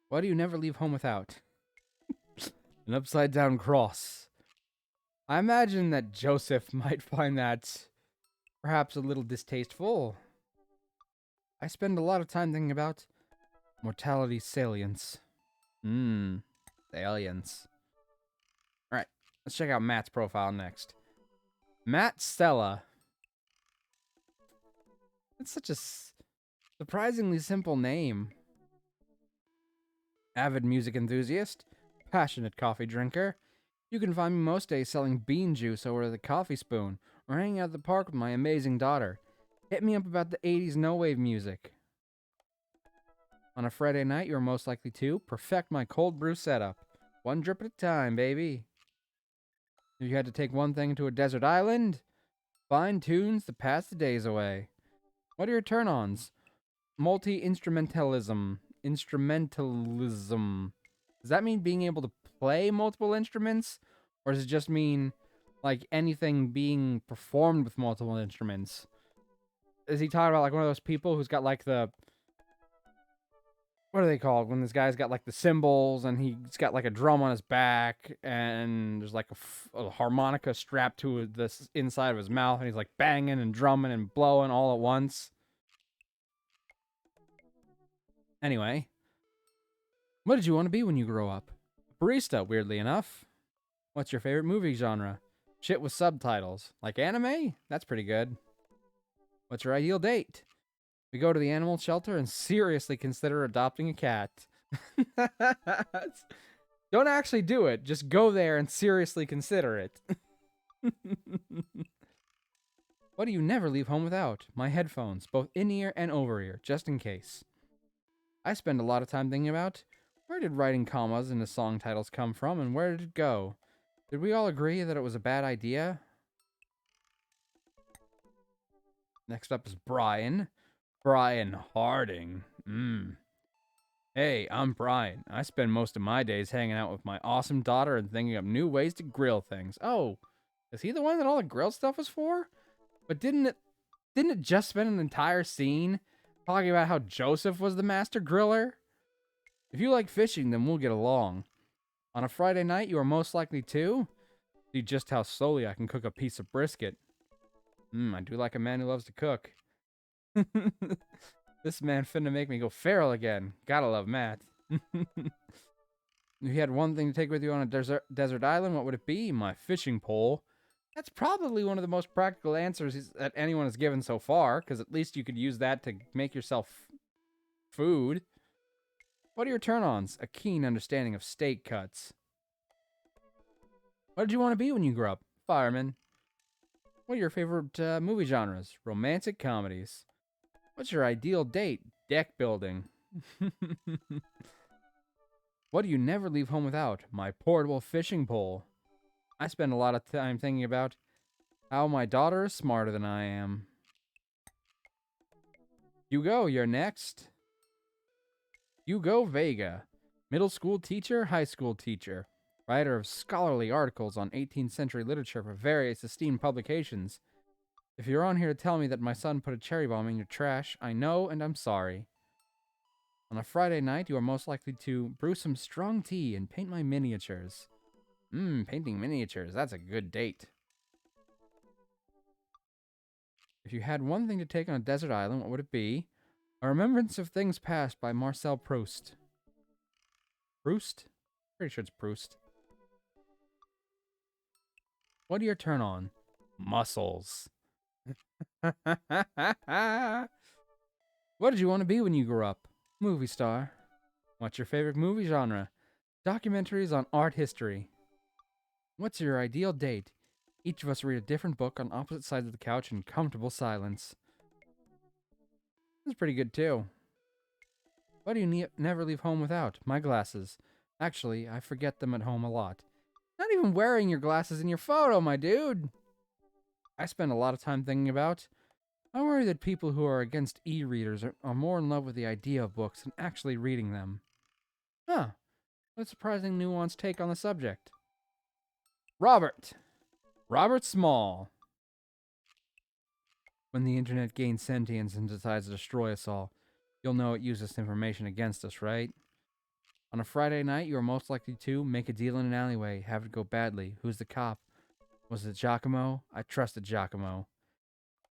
Why do you never leave home without? An upside down cross. I imagine that Joseph might find that perhaps a little distasteful. I spend a lot of time thinking about mortality salience. Salience. Alright, let's check out Matt's profile next. Matt Stella. It's such a surprisingly simple name. Avid music enthusiast. Passionate coffee drinker. You can find me most days selling bean juice over the coffee spoon or hanging out at the park with my amazing daughter. Hit me up about the 80s no-wave music. On a Friday night, you're most likely to perfect my cold brew setup. One drip at a time, baby. If you had to take one thing to a desert island, find tunes to pass the days away. What are your turn-ons? Multi-instrumentalism. Instrumentalism. Does that mean being able to play multiple instruments? Or does it just mean, like, anything being performed with multiple instruments? Is he talking about, like, one of those people who's got, like, the... What are they called? When this guy's got, like, the cymbals, and he's got, like, a drum on his back, and there's, like, a harmonica strapped to the inside of his mouth, and he's, like, banging and drumming and blowing all at once. Anyway. What did you want to be when you grow up? A barista, weirdly enough. What's your favorite movie genre? Shit with subtitles. Like anime? That's pretty good. What's your ideal date? We go to the animal shelter and seriously consider adopting a cat. Don't actually do it. Just go there and seriously consider it. What do you never leave home without? My headphones, both in-ear and over-ear, just in case. I spend a lot of time thinking about, where did writing commas into song titles come from, and where did it go? Did we all agree that it was a bad idea? Next up is Brian. Brian Harding. Hey, I'm Brian. I spend most of my days hanging out with my awesome daughter and thinking up new ways to grill things. Oh, is he the one that all the grill stuff was for? But didn't it just spend an entire scene talking about how Joseph was the master griller? If you like fishing, then we'll get along. On a Friday night, you are most likely to see just how slowly I can cook a piece of brisket. I do like a man who loves to cook. This man finna make me go feral again. Gotta love Matt. If you had one thing to take with you on a desert island, what would it be? My fishing pole. That's probably one of the most practical answers that anyone has given so far, because at least you could use that to make yourself food. What are your turn-ons? A keen understanding of steak cuts. What did you want to be when you grew up? Fireman. What are your favorite movie genres? Romantic comedies. What's your ideal date? Deck building. What do you never leave home without? My portable fishing pole. I spend a lot of time thinking about how my daughter is smarter than I am. Hugo, you're next. Hugo Vega. Middle school teacher, high school teacher. Writer of scholarly articles on 18th century literature for various esteemed publications. If you're on here to tell me that my son put a cherry bomb in your trash, I know and I'm sorry. On a Friday night, you are most likely to brew some strong tea and paint my miniatures. Painting miniatures, that's a good date. If you had one thing to take on a desert island, what would it be? A Remembrance of Things Past by Marcel Proust. Proust? Pretty sure it's Proust. What are your turn-on? Muscles. What did you want to be when you grew up? Movie star. What's your favorite movie genre? Documentaries on art history. What's your ideal date? Each of us read a different book on opposite sides of the couch in comfortable silence. That's pretty good too. What do you never leave home without? My glasses. Actually, I forget them at home a lot. Not even wearing your glasses in your photo, my dude. I spend a lot of time thinking about. I worry that people who are against e-readers are more in love with the idea of books than actually reading them. Huh. What a surprising nuanced take on the subject. Robert. Robert Small. When the internet gains sentience and decides to destroy us all, you'll know it used this information against us, right? On a Friday night, you are most likely to make a deal in an alleyway, have it go badly. Who's the cop? Was it Giacomo? I trusted Giacomo.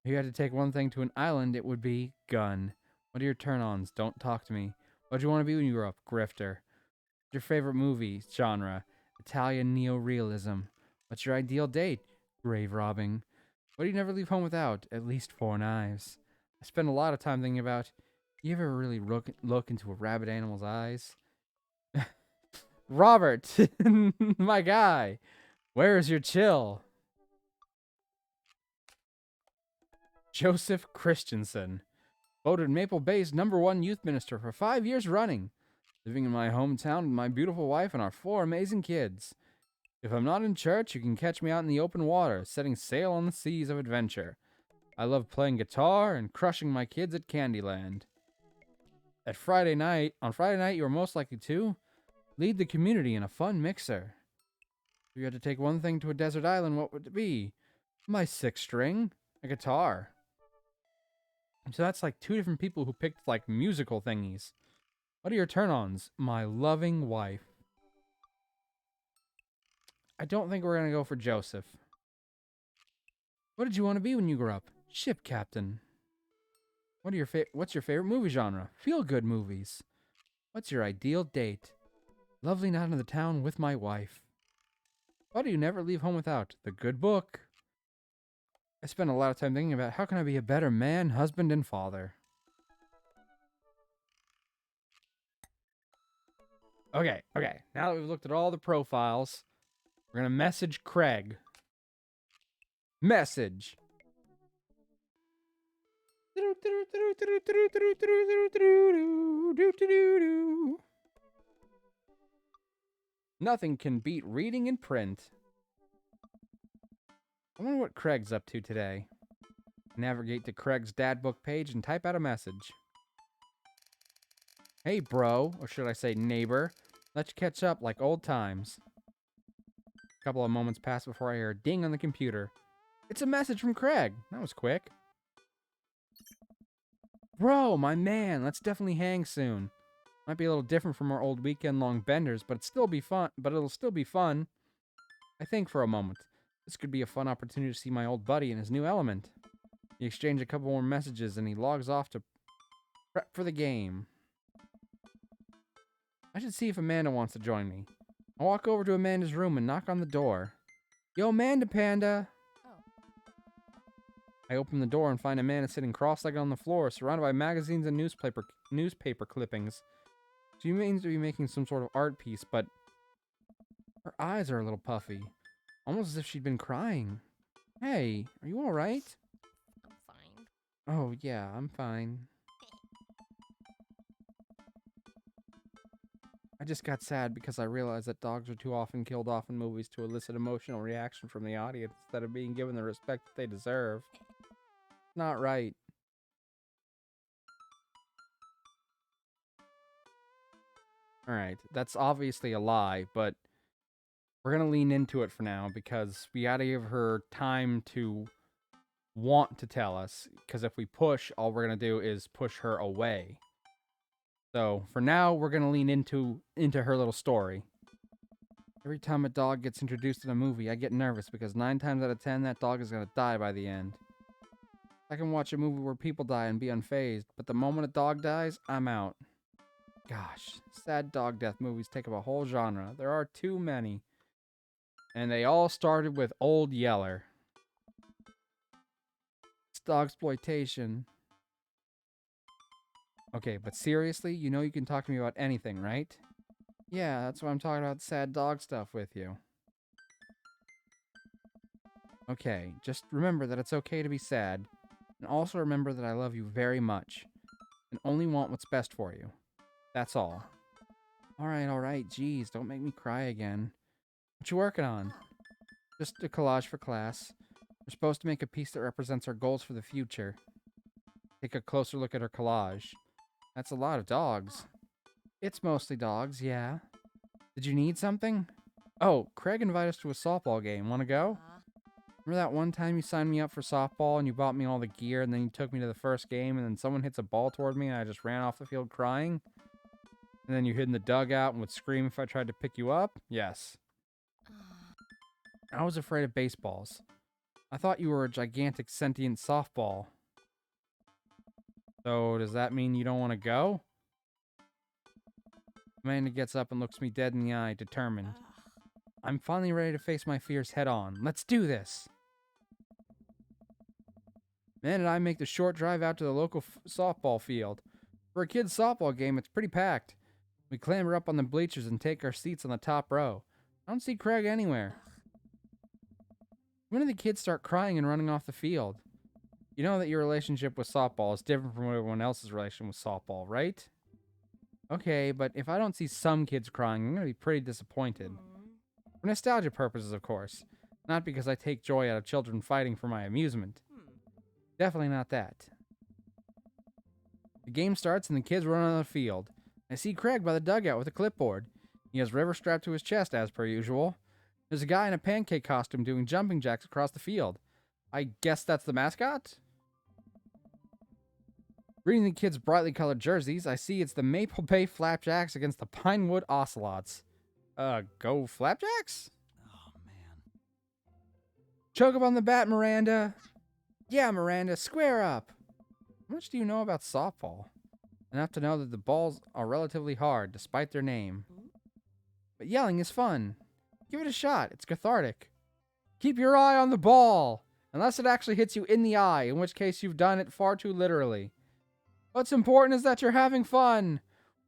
If you had to take one thing to an island, it would be gun. What are your turn-ons? Don't talk to me. What did you want to be when you grew up? Grifter. What's your favorite movie genre? Italian neo-realism. What's your ideal date? Grave robbing. What do you never leave home without? At least 4 knives. I spend a lot of time thinking about, you ever really look into a rabid animal's eyes? Robert, my guy, where is your chill? Joseph Christensen, voted Maple Bay's #1 youth minister for 5 years running, living in my hometown with my beautiful wife and our 4 amazing kids. If I'm not in church, you can catch me out in the open water, setting sail on the seas of adventure. I love playing guitar and crushing my kids at Candyland. On Friday night, you are most likely to lead the community in a fun mixer. If you had to take one thing to a desert island, what would it be? My 6-string, a guitar. So that's like 2 different people who picked like musical thingies. What are your turn-ons? My loving wife. I don't think we're gonna go for Joseph. What did you want to be when you grew up? Ship captain. What's your favorite movie genre? Feel-good movies. What's your ideal date? Lovely night in the town with my wife. What do you never leave home without? The good book. I spend a lot of time thinking about how can I be a better man, husband, and father. Okay. Now that we've looked at all the profiles, we're going to message Craig. Message. Nothing can beat reading in print. I wonder what Craig's up to today. Navigate to Craig's dad book page and type out a message. Hey, bro, or should I say neighbor. Let's catch up like old times. A couple of moments pass before I hear a ding on the computer. It's a message from Craig. That was quick. Bro, my man, let's definitely hang soon. Might be a little different from our old weekend-long benders, but it'll still be fun. I think for a moment. This could be a fun opportunity to see my old buddy in his new element. We exchange a couple more messages and he logs off to prep for the game. I should see if Amanda wants to join me. I'll walk over to Amanda's room and knock on the door. Yo, Amanda Panda! I open the door and find Amanda sitting cross-legged on the floor, surrounded by magazines and newspaper clippings. She means to be making some sort of art piece, but her eyes are a little puffy, almost as if she'd been crying. Hey, are you all right? I'm fine. Oh, yeah, I'm fine. I just got sad because I realized that dogs are too often killed off in movies to elicit emotional reaction from the audience instead of being given the respect that they deserve. Not right. Alright, that's obviously a lie, but we're gonna lean into it for now because we gotta give her time to want to tell us, because if we push, all we're gonna do is push her away. So, for now, we're gonna lean into her little story. Every time a dog gets introduced in a movie, I get nervous because 9 times out of 10, that dog is gonna die by the end. I can watch a movie where people die and be unfazed, but the moment a dog dies, I'm out. Gosh, sad dog death movies take up a whole genre. There are too many. And they all started with Old Yeller. It's dog exploitation. Okay, but seriously, you know you can talk to me about anything, right? Yeah, that's why I'm talking about sad dog stuff with you. Okay, just remember that it's okay to be sad. And also remember that I love you very much. And only want what's best for you. That's all. Alright, jeez, don't make me cry again. What you working on? Just a collage for class. We're supposed to make a piece that represents our goals for the future. Take a closer look at her collage. That's a lot of dogs. It's mostly dogs, yeah. Did you need something? Oh, Craig invited us to a softball game. Wanna go? Remember that one time you signed me up for softball and you bought me all the gear and then you took me to the first game and then someone hits a ball toward me and I just ran off the field crying? And then you hid in the dugout and would scream if I tried to pick you up? Yes. I was afraid of baseballs. I thought you were a gigantic sentient softball. So, does that mean you don't want to go? Amanda gets up and looks me dead in the eye, determined. I'm finally ready to face my fears head on. Let's do this! Amanda and I make the short drive out to the local softball field. For a kid's softball game, it's pretty packed. We clamber up on the bleachers and take our seats on the top row. I don't see Craig anywhere. When did the kids start crying and running off the field? You know that your relationship with softball is different from everyone else's relation with softball, right? Okay, but if I don't see some kids crying, I'm going to be pretty disappointed. For nostalgia purposes, of course. Not because I take joy out of children fighting for my amusement. Definitely not that. The game starts and the kids run on the field. I see Craig by the dugout with a clipboard. He has River strapped to his chest, as per usual. There's a guy in a pancake costume doing jumping jacks across the field. I guess that's the mascot? Reading the kids' brightly colored jerseys, I see it's the Maple Bay Flapjacks against the Pinewood Ocelots. Go Flapjacks? Oh, man. Choke up on the bat, Miranda. Yeah, Miranda, square up. How much do you know about softball? Enough to know that the balls are relatively hard, despite their name. But yelling is fun. Give it a shot. It's cathartic. Keep your eye on the ball. Unless it actually hits you in the eye, in which case you've done it far too literally. What's important is that you're having fun.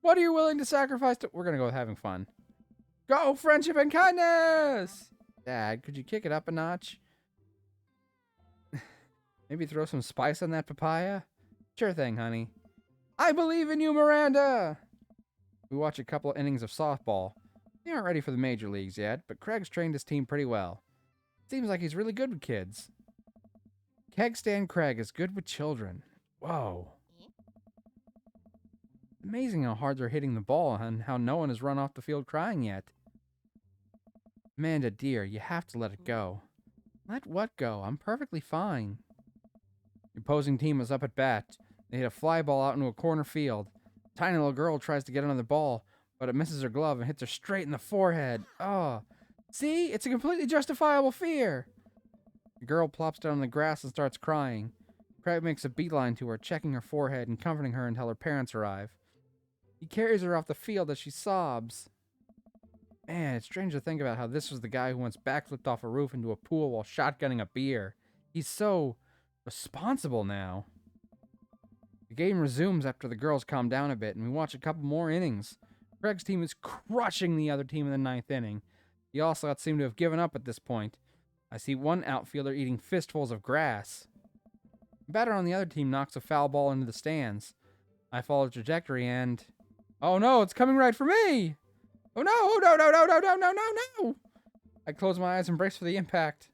What are you willing to sacrifice to... We're going to go with having fun. Go, friendship and kindness! Dad, could you kick it up a notch? Maybe throw some spice on that papaya? Sure thing, honey. I believe in you, Miranda! We watch a couple of innings of softball. They aren't ready for the major leagues yet, but Craig's trained his team pretty well. Seems like he's really good with kids. Keg Stand Craig is good with children. Whoa. Amazing how hard they're hitting the ball and how no one has run off the field crying yet. Amanda, dear, you have to let it go. Let what go? I'm perfectly fine. The opposing team is up at bat. They hit a fly ball out into a corner field. A tiny little girl tries to get another ball, but it misses her glove and hits her straight in the forehead. Oh. See? It's a completely justifiable fear. The girl plops down on the grass and starts crying. Craig makes a beeline to her, checking her forehead and comforting her until her parents arrive. He carries her off the field as she sobs. Man, it's strange to think about how this was the guy who once backflipped off a roof into a pool while shotgunning a beer. He's so responsible now. The game resumes after the girls calm down a bit, and we watch a couple more innings. Craig's team is crushing the other team in the ninth inning. The Ocelots seem to have given up at this point. I see one outfielder eating fistfuls of grass. The batter on the other team knocks a foul ball into the stands. I follow the trajectory and... Oh no, it's coming right for me! Oh no, oh no, no, no, no, no, no, no, no! I close my eyes and brace for the impact.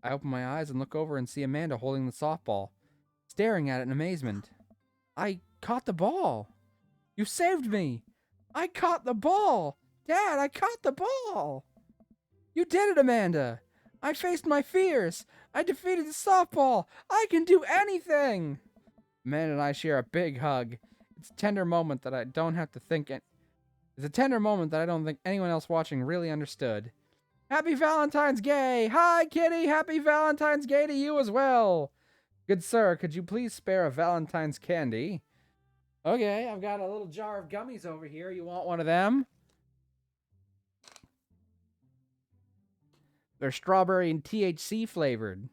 I open my eyes and look over and see Amanda holding the softball, staring at it in amazement. I caught the ball! You saved me! I caught the ball! Dad, I caught the ball! You did it, Amanda! I faced my fears! I defeated the softball! I can do anything! Amanda and I share a big hug. It's a tender moment that I don't think anyone else watching really understood. Happy Valentine's Day! Hi, Kitty! Happy Valentine's Day to you as well! Good sir, could you please spare a Valentine's candy? Okay, I've got a little jar of gummies over here. You want one of them? They're strawberry and THC flavored.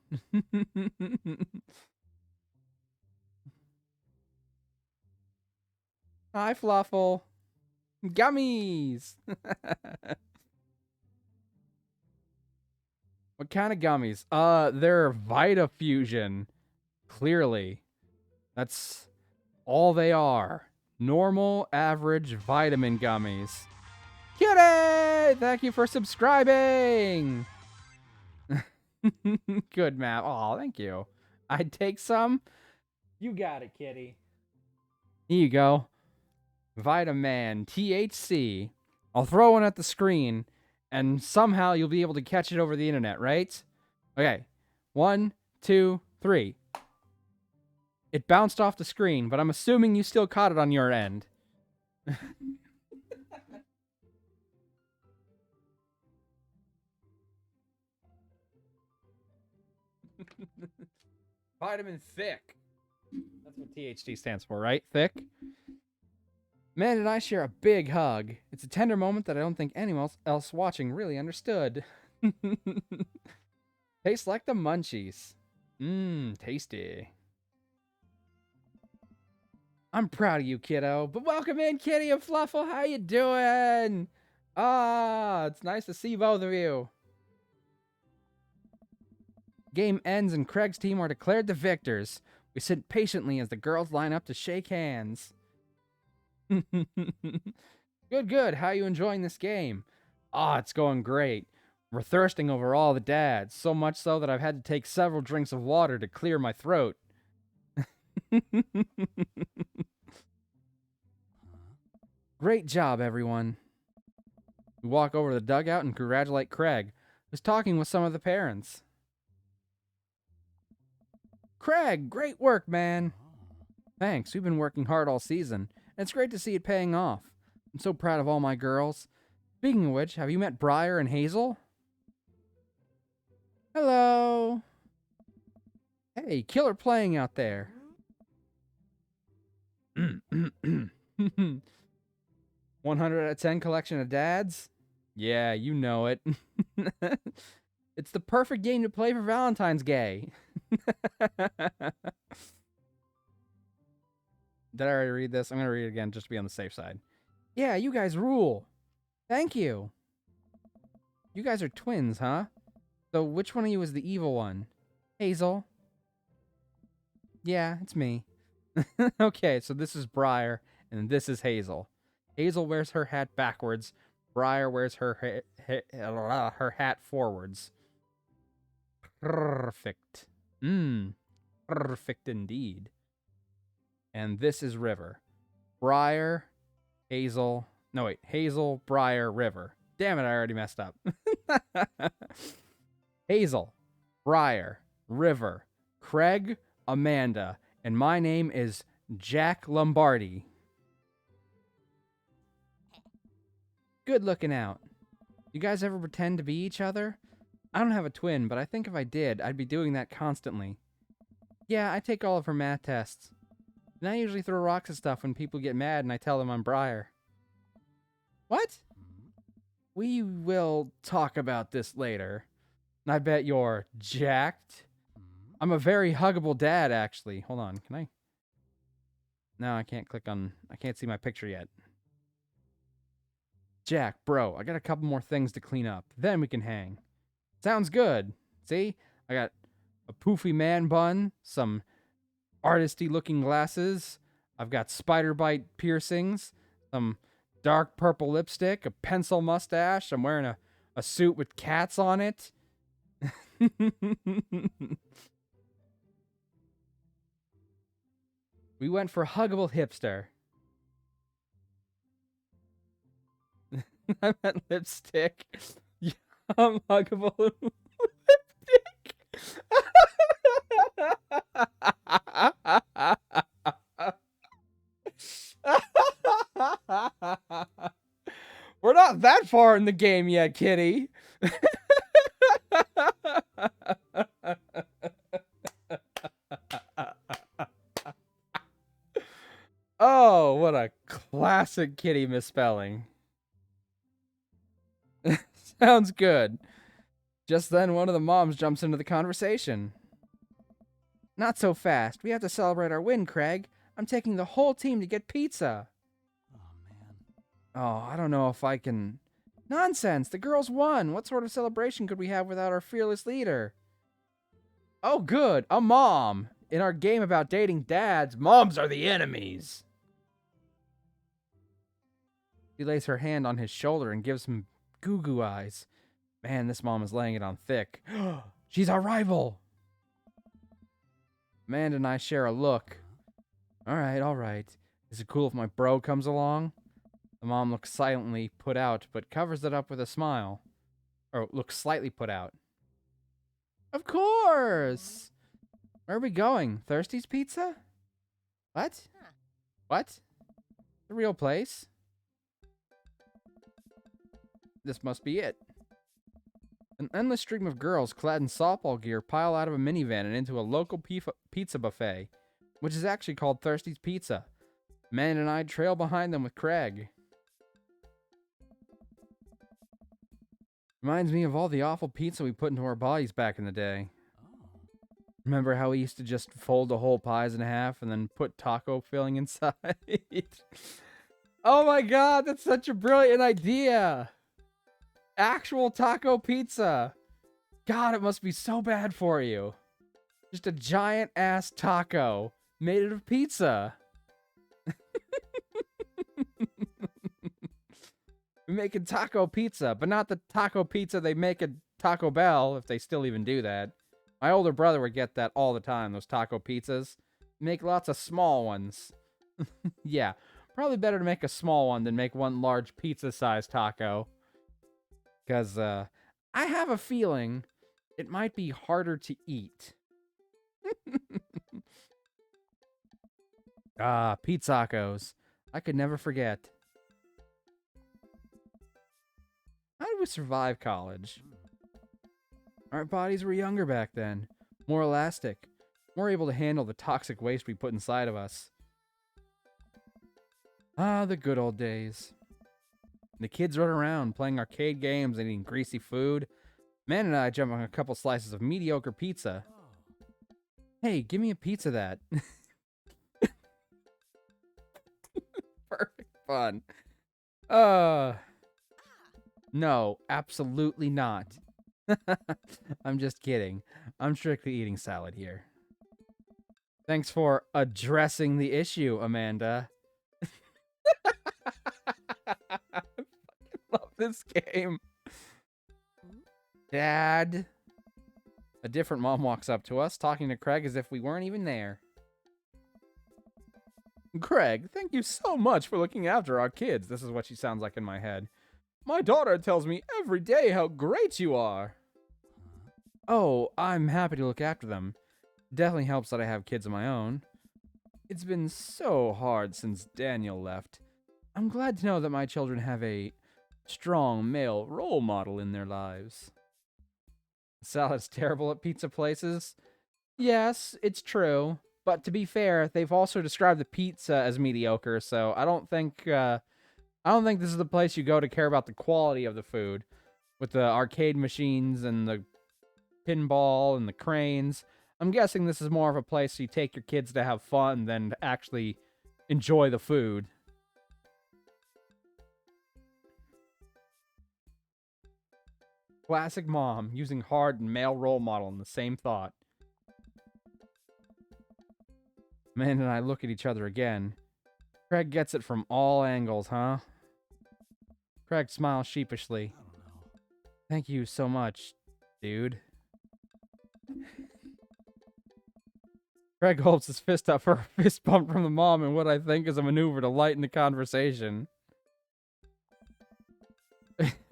Hi, Fluffle. Gummies. What kind of gummies? They're Vitafusion. Clearly. That's all they are. Normal, average vitamin gummies. Kitty! Thank you for subscribing! Good map. Aw, thank you. I'd take some. You got it, Kitty. Here you go. Vitamin THC. I'll throw one at the screen, and somehow you'll be able to catch it over the internet, right? Okay. 1, 2, 3. It bounced off the screen, but I'm assuming you still caught it on your end. Vitamin thick. That's what THC stands for, right? Thick. Man and I share a big hug. It's a tender moment that I don't think anyone else watching really understood. Tastes like the munchies. Mmm, tasty. I'm proud of you, kiddo. But welcome in, Kitty and Fluffle. How you doing? Ah, it's nice to see both of you. Game ends and Craig's team are declared the victors. We sit patiently as the girls line up to shake hands. Good. How you enjoying this game? Ah, it's going great. We're thirsting over all the dads, so much so that I've had to take several drinks of water to clear my throat. Great job, everyone. We walk over to the dugout and congratulate Craig, who's talking with some of the parents. Craig, great work, man. Thanks, we've been working hard all season, and it's great to see it paying off. I'm so proud of all my girls. Speaking of which, have you met Briar and Hazel? Hello. Hey, killer playing out there. 100 out of 10 collection of dads? Yeah, you know it. It's the perfect game to play for Valentine's Day. Did I already read this? I'm going to read it again just to be on the safe side. Yeah, you guys rule. Thank you. You guys are twins, huh? So which one of you is the evil one? Hazel? Yeah, it's me. Okay, so this is Briar, and this is Hazel. Hazel wears her hat backwards, Briar wears her her hat forwards. Perfect. Perfect indeed. And this is River. Briar, Hazel. No, wait. Hazel, Briar, River. Damn it, I already messed up. Hazel, Briar, River, Craig, Amanda, and my name is Jack Lombardi. Good looking out. You guys ever pretend to be each other? I don't have a twin, but I think if I did, I'd be doing that constantly. Yeah, I take all of her math tests. And I usually throw rocks at stuff when people get mad and I tell them I'm Briar. What? We will talk about this later. And I bet you're jacked. I'm a very huggable dad, actually. Hold on, can I? No, I can't click on... I can't see my picture yet. Jack, bro, I got a couple more things to clean up. Then we can hang. Sounds good. See? I got a poofy man bun, some artisty-looking glasses. I've got spider bite piercings, some dark purple lipstick, a pencil mustache. I'm wearing a suit with cats on it. We went for huggable hipster. I meant lipstick. Yeah, huggable lipstick. We're not that far in the game yet, kitty. Oh, what a classic kitty misspelling. Sounds good. Just then, one of the moms jumps into the conversation. Not so fast. We have to celebrate our win, Craig. I'm taking the whole team to get pizza. Oh, man. Oh, I don't know if I can... Nonsense! The girls won! What sort of celebration could we have without our fearless leader? Oh, good! A mom! In our game about dating dads, moms are the enemies! She lays her hand on his shoulder and gives him goo-goo eyes. Man, this mom is laying it on thick. She's our rival! Amanda and I share a look. All right. Is it cool if my bro comes along? The mom looks silently put out, but covers it up with a smile. Or looks slightly put out. Of course! Where are we going? Thirsty's Pizza? What? What? The real place? This must be it. An endless stream of girls clad in softball gear pile out of a minivan and into a local pizza buffet, which is actually called Thirsty's Pizza. Man and I trail behind them with Craig. Reminds me of all the awful pizza we put into our bodies back in the day. Remember how we used to just fold the whole pies in half and then put taco filling inside? Oh my god, that's such a brilliant idea! Actual taco pizza! God, it must be so bad for you. Just a giant ass taco made out of pizza. We're making taco pizza, but not the taco pizza they make at Taco Bell, if they still even do that. My older brother would get that all the time, those taco pizzas. Make lots of small ones. Yeah, probably better to make a small one than make one large pizza-sized taco. Because I have a feeling it might be harder to eat. Ah, pizzacos. I could never forget. How did we survive college? Our bodies were younger back then, more elastic, more able to handle the toxic waste we put inside of us. Ah, the good old days. The kids run around playing arcade games and eating greasy food. Man and I jump on a couple slices of mediocre pizza. Hey, give me a pizza that. Perfect fun. No, absolutely not. I'm just kidding. I'm strictly eating salad here. Thanks for addressing the issue, Amanda. I fucking love this game. Dad. A different mom walks up to us, talking to Craig as if we weren't even there. Craig, thank you so much for looking after our kids. This is what she sounds like in my head. My daughter tells me every day how great you are. Oh, I'm happy to look after them. Definitely helps that I have kids of my own. It's been so hard since Daniel left. I'm glad to know that my children have a strong male role model in their lives. Salad's terrible at pizza places. Yes, it's true. But to be fair, they've also described the pizza as mediocre, so I don't think this is the place you go to care about the quality of the food. With the arcade machines and the pinball and the cranes. I'm guessing this is more of a place you take your kids to have fun than to actually enjoy the food. Classic mom, using hard and male role model in the same thought. Amanda and I look at each other again. Craig gets it from all angles, huh? Craig smiles sheepishly. I don't know. Thank you so much, dude. Craig holds his fist up for a fist bump from the mom in what I think is a maneuver to lighten the conversation.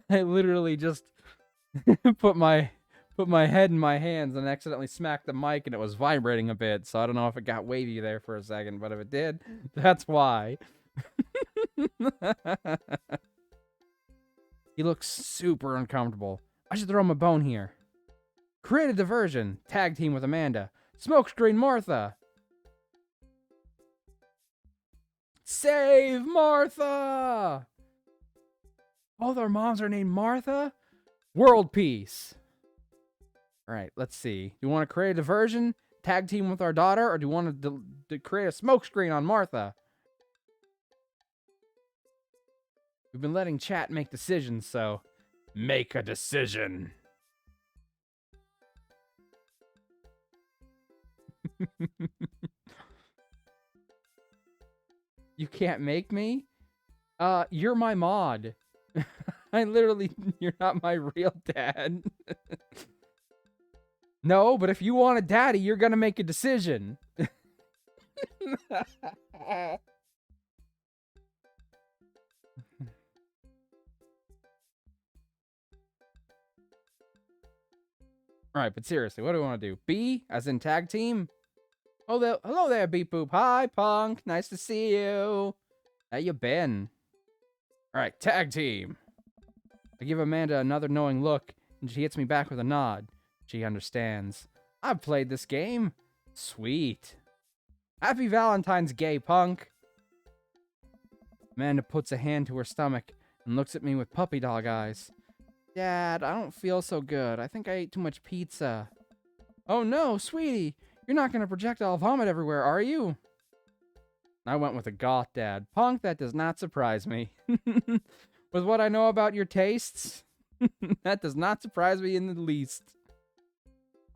I literally just put my head in my hands and accidentally smacked the mic and it was vibrating a bit, so I don't know if it got wavy there for a second, but if it did, that's why. He looks super uncomfortable. I should throw him a bone here. Create a diversion. Tag team with Amanda. Smokescreen Martha. Save Martha! Both our moms are named Martha? World peace. Alright, let's see. Do you want to create a diversion? Tag team with our daughter? Or do you want to create a smokescreen on Martha? We've been letting chat make decisions, so make a decision. You can't make me? You're my mod. You're not my real dad. No, but if you want a daddy, you're gonna make a decision. Alright, but seriously, what do we want to do? B, as in tag team? Oh, hello there, Beep Boop. Hi, Punk. Nice to see you. How you been? Alright, tag team. I give Amanda another knowing look, and she hits me back with a nod. She understands. I've played this game. Sweet. Happy Valentine's, gay punk. Amanda puts a hand to her stomach and looks at me with puppy dog eyes. Dad, I don't feel so good. I think I ate too much pizza. Oh no, sweetie. You're not going to projectile vomit everywhere, are you? I went with a goth dad. Punk, that does not surprise me. With what I know about your tastes, that does not surprise me in the least.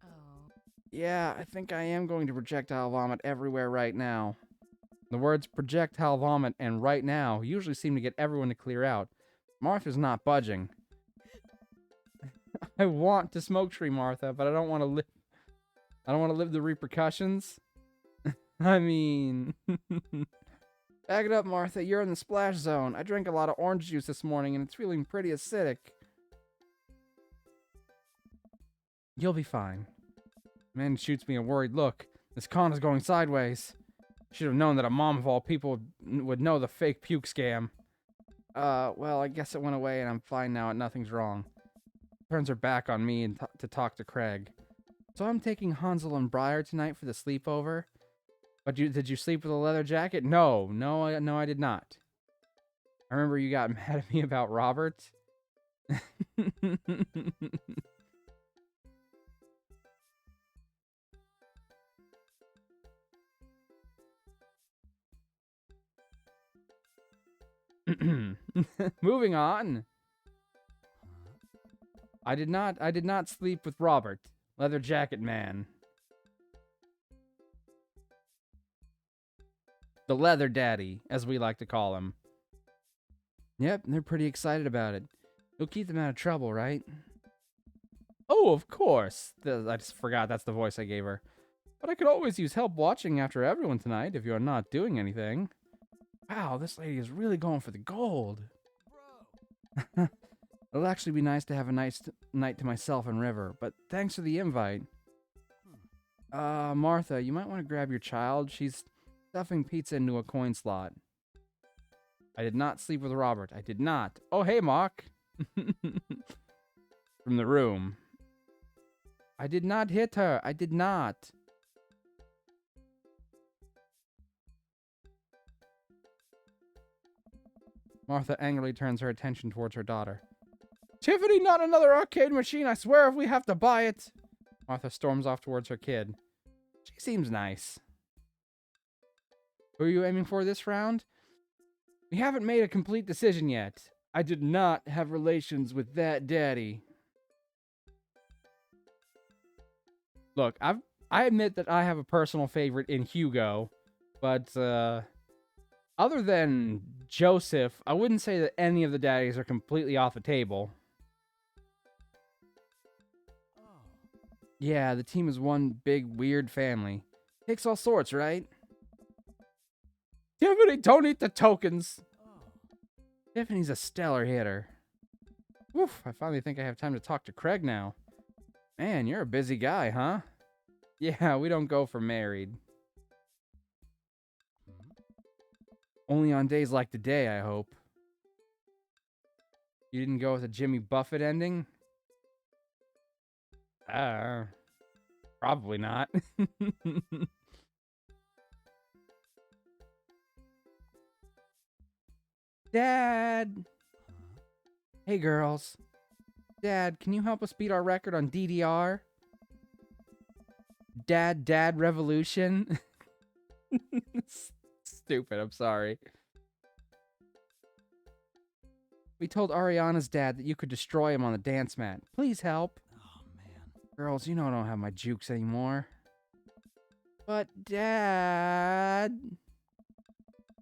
Oh. Yeah, I think I am going to projectile vomit everywhere right now. The words projectile vomit and right now usually seem to get everyone to clear out. Martha's not budging. I want to smoke tree Martha, but I don't want to live. I don't want to live the repercussions. I mean, back it up, Martha. You're in the splash zone. I drank a lot of orange juice this morning, and it's feeling pretty acidic. You'll be fine. Man shoots me a worried look. This con is going sideways. Should have known that a mom of all people would know the fake puke scam. Well, I guess it went away, and I'm fine now, and nothing's wrong. Turns her back on me and to talk to Craig. So I'm taking Hansel and Briar tonight for the sleepover. But did you sleep with a leather jacket? No, I did not. I remember you got mad at me about Robert. Moving on. I did not sleep with Robert, leather jacket man. The leather daddy, as we like to call him. Yep, they're pretty excited about it. You'll keep them out of trouble, right? Oh, of course. I just forgot that's the voice I gave her. But I could always use help watching after everyone tonight if you're not doing anything. Wow, this lady is really going for the gold. Bro. It'll actually be nice to have a nice night to myself and River, but thanks for the invite. Martha, you might want to grab your child. She's stuffing pizza into a coin slot. I did not sleep with Robert. I did not. Oh, hey, Mark. From the room. I did not hit her. I did not. Martha angrily turns her attention towards her daughter. Tiffany, not another arcade machine. I swear if we have to buy it. Martha storms off towards her kid. She seems nice. Who are you aiming for this round? We haven't made a complete decision yet. I did not have relations with that daddy. Look, I admit that I have a personal favorite in Hugo, but other than Joseph, I wouldn't say that any of the daddies are completely off the table. Yeah, the team is one big weird family. Takes all sorts, right? Tiffany, don't eat the tokens. Tiffany's a stellar hitter. Woof, I finally think I have time to talk to Craig now. Man, you're a busy guy, huh? Yeah, we don't go for married. Only on days like today, I hope. You didn't go with a Jimmy Buffett ending? Probably not. Dad! Hey, girls. Dad, can you help us beat our record on DDR? Dad Revolution? Stupid, I'm sorry. We told Ariana's dad that you could destroy him on the dance mat. Please help. Oh, man. Girls, you know I don't have my jukes anymore. But Dad...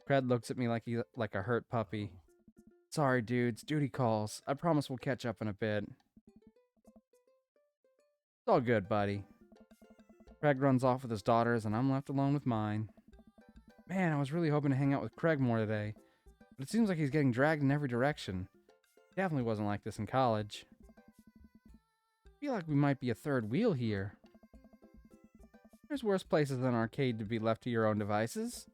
Cred looks at me like like a hurt puppy. Sorry, dudes. Duty calls. I promise we'll catch up in a bit. It's all good, buddy. Craig runs off with his daughters, and I'm left alone with mine. Man, I was really hoping to hang out with Craig more today. But it seems like he's getting dragged in every direction. Definitely wasn't like this in college. I feel like we might be a third wheel here. There's worse places than an arcade to be left to your own devices.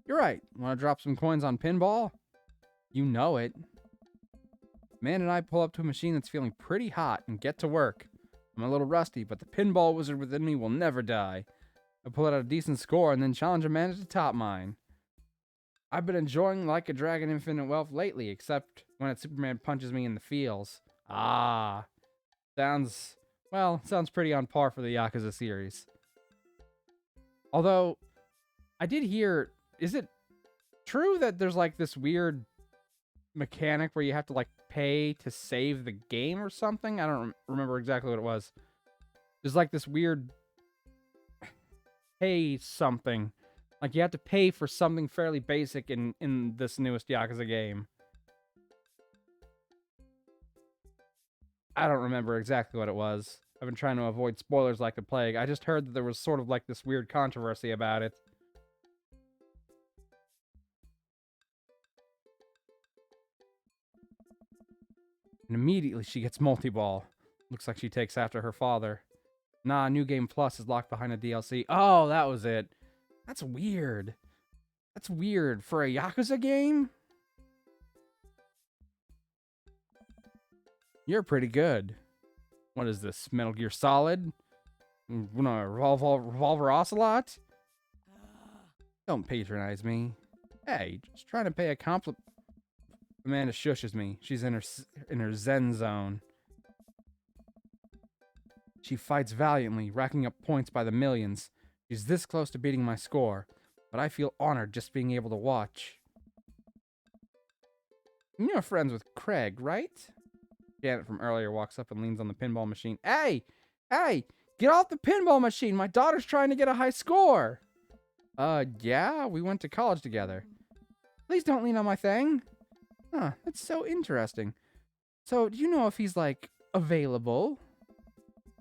You're right. Want to drop some coins on pinball? You know it. Man and I pull up to a machine that's feeling pretty hot and get to work. I'm a little rusty, but the pinball wizard within me will never die. I pull out a decent score and then challenge a man to top mine. I've been enjoying Like a Dragon Infinite Wealth lately, except when Superman punches me in the feels. Ah. Sounds pretty on par for the Yakuza series. Although, I did hear, is it true that there's like this weird mechanic where you have to like pay to save the game or something? I don't remember exactly what it was. There's like this weird pay something. Like you have to pay for something fairly basic in this newest Yakuza game. I don't remember exactly what it was. I've been trying to avoid spoilers like the plague. I just heard that there was sort of like this weird controversy about it. And immediately she gets multi-ball. Looks like she takes after her father. Nah, New Game Plus is locked behind a DLC. Oh, that was it. That's weird. That's weird. For a Yakuza game? You're pretty good. What is this? Metal Gear Solid? Revolver Ocelot? Don't patronize me. Hey, just trying to pay a compliment. Amanda shushes me. She's in her zen zone. She fights valiantly, racking up points by the millions. She's this close to beating my score, but I feel honored just being able to watch. You're friends with Craig, right? Janet from earlier walks up and leans on the pinball machine. Hey! Hey! Get off the pinball machine! My daughter's trying to get a high score! Yeah? We went to college together. Please don't lean on my thing. Huh, that's so interesting. So, do you know if he's, like, available?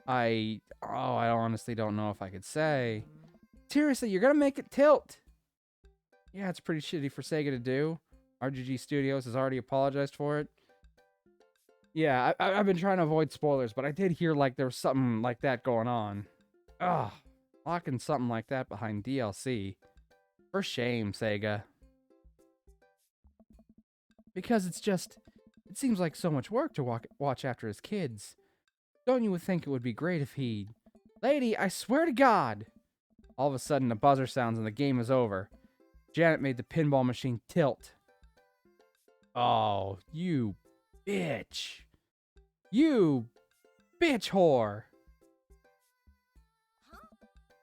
I honestly don't know if I could say. Seriously, you're gonna make it tilt. Yeah, it's pretty shitty for Sega to do. RGG Studios has already apologized for it. Yeah, I've been trying to avoid spoilers, but I did hear like there was something like that going on. Ugh, locking something like that behind DLC. For shame, Sega. Because it seems like so much work to watch after his kids. Don't you think it would be great if he... Lady, I swear to God! All of a sudden, a buzzer sounds and the game is over. Janet made the pinball machine tilt. Oh, you bitch. You bitch whore.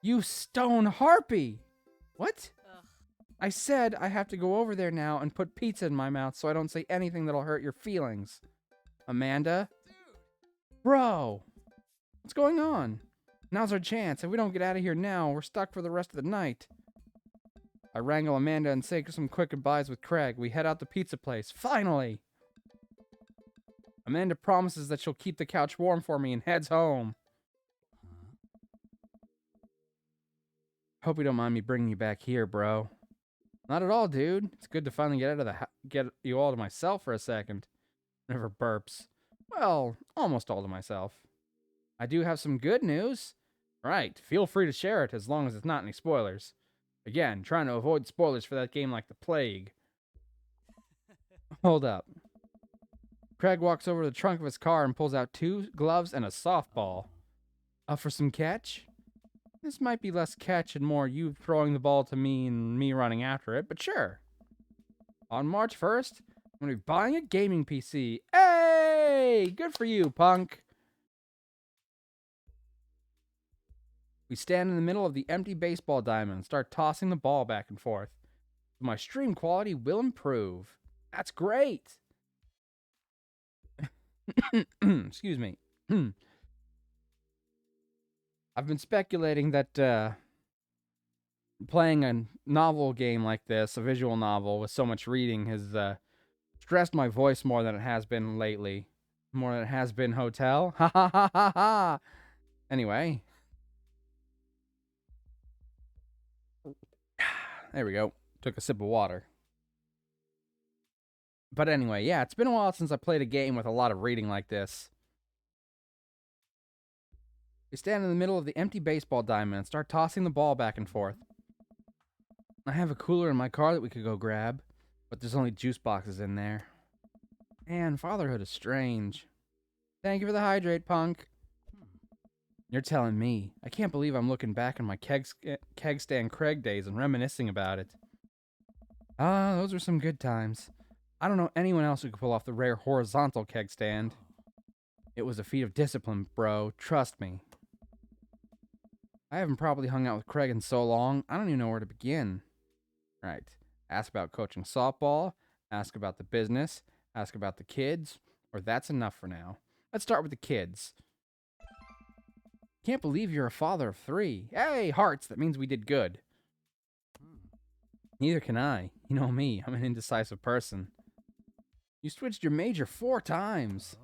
You stone harpy. What? Ugh. I said I have to go over there now and put pizza in my mouth so I don't say anything that'll hurt your feelings. Amanda? Bro! What's going on? Now's our chance. If we don't get out of here now, we're stuck for the rest of the night. I wrangle Amanda and say some quick goodbyes with Craig. We head out the pizza place. Finally! Amanda promises that she'll keep the couch warm for me and heads home. Hope you don't mind me bringing you back here, bro. Not at all, dude. It's good to finally get you all to myself for a second. Never burps. Well, almost all to myself. I do have some good news. Right, feel free to share it as long as it's not any spoilers. Again, trying to avoid spoilers for that game like the plague. Hold up. Craig walks over to the trunk of his car and pulls out 2 gloves and a softball. Up for some catch? This might be less catch and more you throwing the ball to me and me running after it, but sure. On March 1st, I'm going to be buying a gaming PC. Hey! Good for you, punk. We stand in the middle of the empty baseball diamond and start tossing the ball back and forth. My stream quality will improve. That's great! Excuse me. I've been speculating that playing a novel game like this, a visual novel with so much reading, has stressed my voice more than it has been lately. More than it has been Hotel. Ha ha ha ha ha! Anyway. There we go. Took a sip of water. But anyway, yeah, it's been a while since I played a game with a lot of reading like this. We stand in the middle of the empty baseball diamond and start tossing the ball back and forth. I have a cooler in my car that we could go grab, but there's only juice boxes in there. Man, fatherhood is strange. Thank you for the hydrate, punk. You're telling me. I can't believe I'm looking back on my keg stand Craig days and reminiscing about it. Ah, those were some good times. I don't know anyone else who could pull off the rare horizontal keg stand. It was a feat of discipline, bro. Trust me. I haven't probably hung out with Craig in so long, I don't even know where to begin. Right. Ask about coaching softball, ask about the business, ask about the kids, or that's enough for now. Let's start with the kids. Can't believe you're a father of 3. Hey, hearts, that means we did good. Neither can I. You know me, I'm an indecisive person. You switched your major 4 times.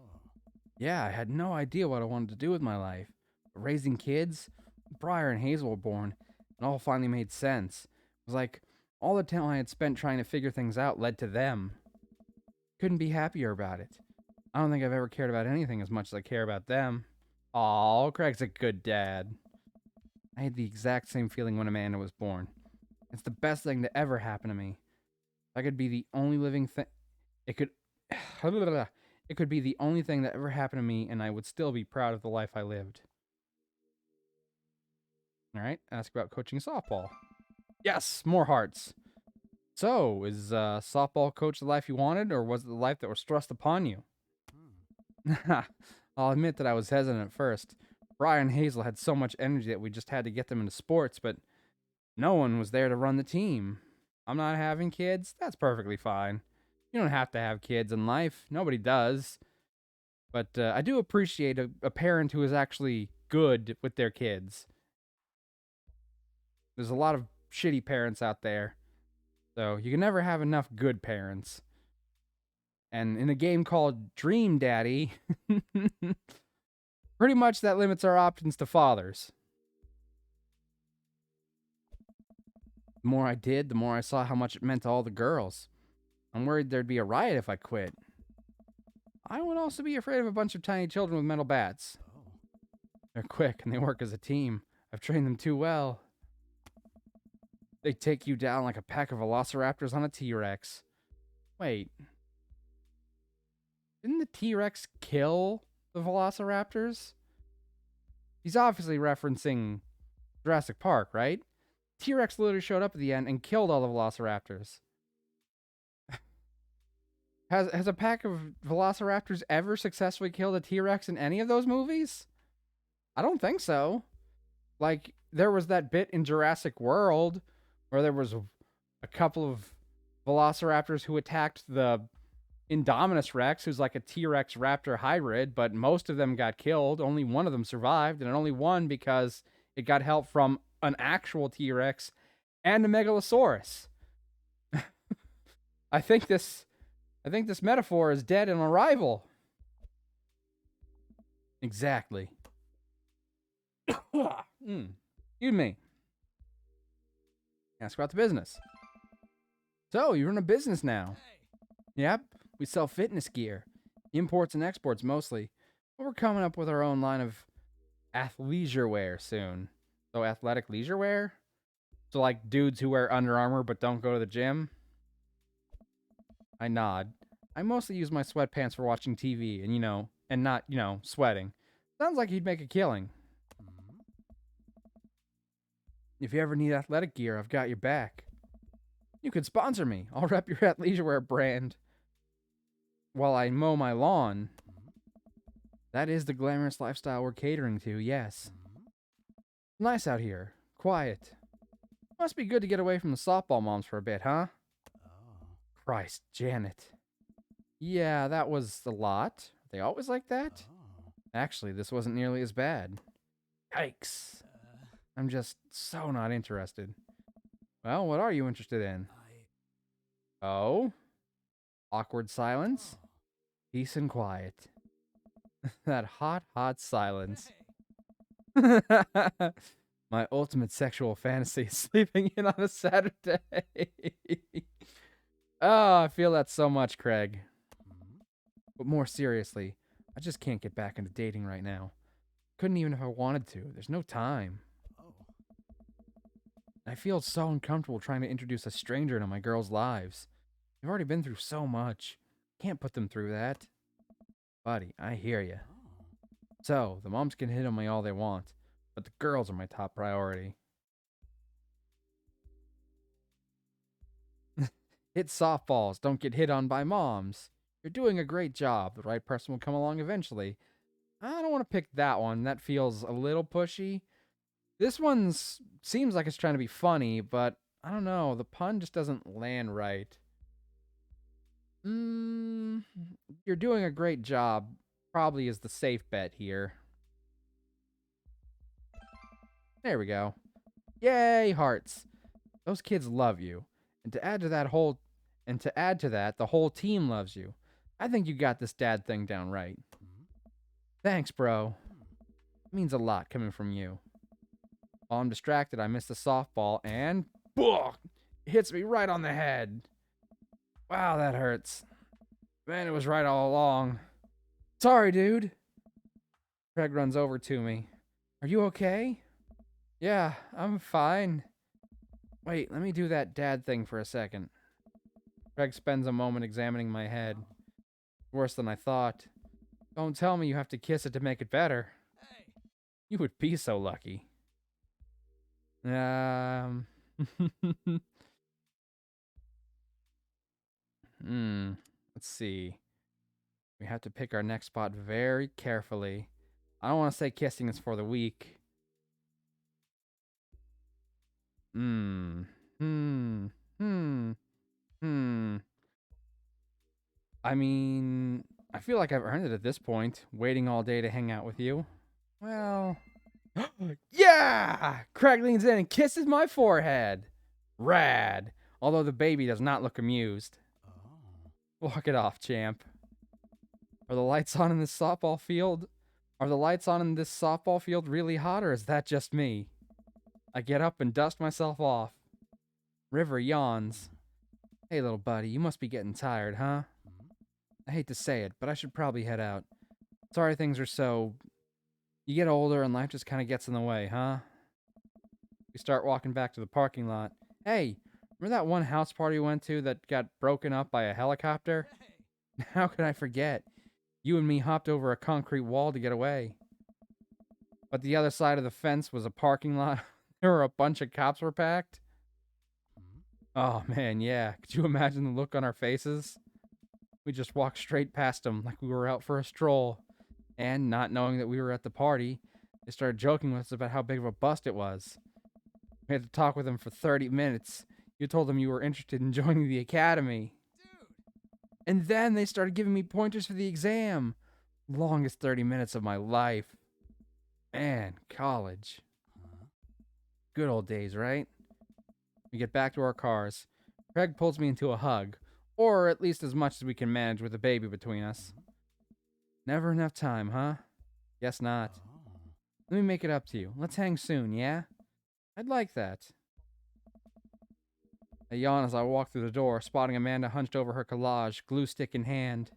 Yeah, I had no idea what I wanted to do with my life. But raising kids, Briar and Hazel were born, and all finally made sense. It was like all the time I had spent trying to figure things out led to them. Couldn't be happier about it. I don't think I've ever cared about anything as much as I care about them. Aw, Craig's a good dad. I had the exact same feeling when Amanda was born. It's the best thing to ever happen to me. I could be the only living thing. It could be the only thing that ever happened to me, and I would still be proud of the life I lived. All right, ask about coaching softball. Yes, more hearts. So, is softball coach the life you wanted, or was it the life that was thrust upon you? I'll admit that I was hesitant at first. Brian and Hazel had so much energy that we just had to get them into sports, but no one was there to run the team. I'm not having kids? That's perfectly fine. You don't have to have kids in life. Nobody does. But I do appreciate a parent who is actually good with their kids. There's a lot of shitty parents out there. So you can never have enough good parents. And in a game called Dream Daddy, pretty much that limits our options to fathers. The more I did, the more I saw how much it meant to all the girls. I'm worried there'd be a riot if I quit. I would also be afraid of a bunch of tiny children with metal bats. Oh. They're quick and they work as a team. I've trained them too well. They take you down like a pack of velociraptors on a T-Rex. Wait. Didn't the T-Rex kill the velociraptors? He's obviously referencing Jurassic Park, right? T-Rex literally showed up at the end and killed all the velociraptors. Has a pack of velociraptors ever successfully killed a T-Rex in any of those movies? I don't think so. Like, there was that bit in Jurassic World where there was a couple of velociraptors who attacked the Indominus Rex, who's like a T-Rex raptor hybrid, but most of them got killed. Only one of them survived, and only one because it got help from an actual T-Rex and a Megalosaurus. I think this metaphor is dead on arrival. Exactly. Excuse me. Ask about the business. So, you're in a business now. Hey. Yep, we sell fitness gear. Imports and exports mostly. But we're coming up with our own line of athleisure wear soon. So, athletic leisure wear? So, like dudes who wear Under Armour but don't go to the gym? I nod. I mostly use my sweatpants for watching TV and not, sweating. Sounds like you'd make a killing. Mhm. If you ever need athletic gear, I've got your back. You could sponsor me. I'll rep your athleisure wear brand while I mow my lawn. Mhm. That is the glamorous lifestyle we're catering to, yes. Mhm. Nice out here. Quiet. Must be good to get away from the softball moms for a bit, huh? Oh. Christ, Janet. Yeah, that was a lot. Are they always like that? Oh. Actually, this wasn't nearly as bad. Yikes. I'm just so not interested. Well, what are you interested in? Oh? Awkward silence? Oh. Peace and quiet. That hot silence. Hey. My ultimate sexual fantasy is sleeping in on a Saturday. Oh, I feel that so much, Craig. Mhm. But more seriously, I just can't get back into dating right now. Couldn't even if I wanted to. There's no time. Oh. I feel so uncomfortable trying to introduce a stranger into my girls' lives. They've already been through so much. Can't put them through that. Buddy, I hear ya. Oh. So, the moms can hit on me all they want, but the girls are my top priority. Hit softballs, don't get hit on by moms. You're doing a great job. The right person will come along eventually. I don't want to pick that one. That feels a little pushy. This one seems like it's trying to be funny, but I don't know. The pun just doesn't land right. You're doing a great job. Probably is the safe bet here. There we go. Yay, hearts. Those kids love you. And to add to that, the whole team loves you. I think you got this dad thing down right. Mhm. Thanks, bro. It means a lot coming from you. While I'm distracted, I miss the softball and it hits me right on the head. Wow, that hurts. Man, it was right all along. Sorry, dude. Craig runs over to me. Are you okay? Yeah, I'm fine. Wait, let me do that dad thing for a second. Craig spends a moment examining my head. Worse than I thought. Don't tell me you have to kiss it to make it better. Hey. You would be so lucky. Let's see. We have to pick our next spot very carefully. I don't want to say kissing is for the weak. I mean, I feel like I've earned it at this point, waiting all day to hang out with you. Well, yeah! Craig leans in and kisses my forehead. Rad. Although the baby does not look amused. Oh. Walk it off, champ. Are the lights on in this softball field? Are the lights on in this softball field really hot, or is that just me? I get up and dust myself off. River yawns. Hey, little buddy, you must be getting tired, huh? I hate to say it, but I should probably head out. Sorry things are so... You get older and life just kind of gets in the way, huh? We start walking back to the parking lot. Hey, remember that one house party we went to that got broken up by a helicopter? How could I forget? You and me hopped over a concrete wall to get away. But the other side of the fence was a parking lot. There were a bunch of cops were packed. Oh, man, yeah. Could you imagine the look on our faces? We just walked straight past them like we were out for a stroll. And, not knowing that we were at the party, they started joking with us about how big of a bust it was. We had to talk with them for 30 minutes. You told them you were interested in joining the academy. And then they started giving me pointers for the exam. Longest 30 minutes of my life. Man, college. Good old days, right? We get back to our cars. Craig pulls me into a hug. Or at least as much as we can manage with a baby between us. Never enough time, huh? Guess not. Let me make it up to you. Let's hang soon, yeah? I'd like that. I yawn as I walk through the door, spotting Amanda hunched over her collage, glue stick in hand.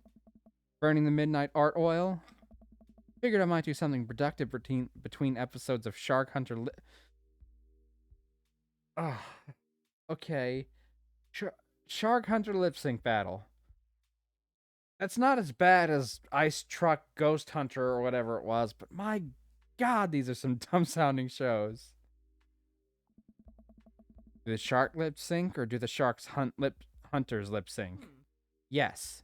Burning the midnight art oil? Figured I might do something productive between episodes of Shark Hunter okay. Shark Hunter lip sync battle. That's not as bad as Ice Truck Ghost Hunter or whatever it was, but my god, these are some dumb sounding shows. Do the shark lip sync or do the sharks hunters lip sync? Yes.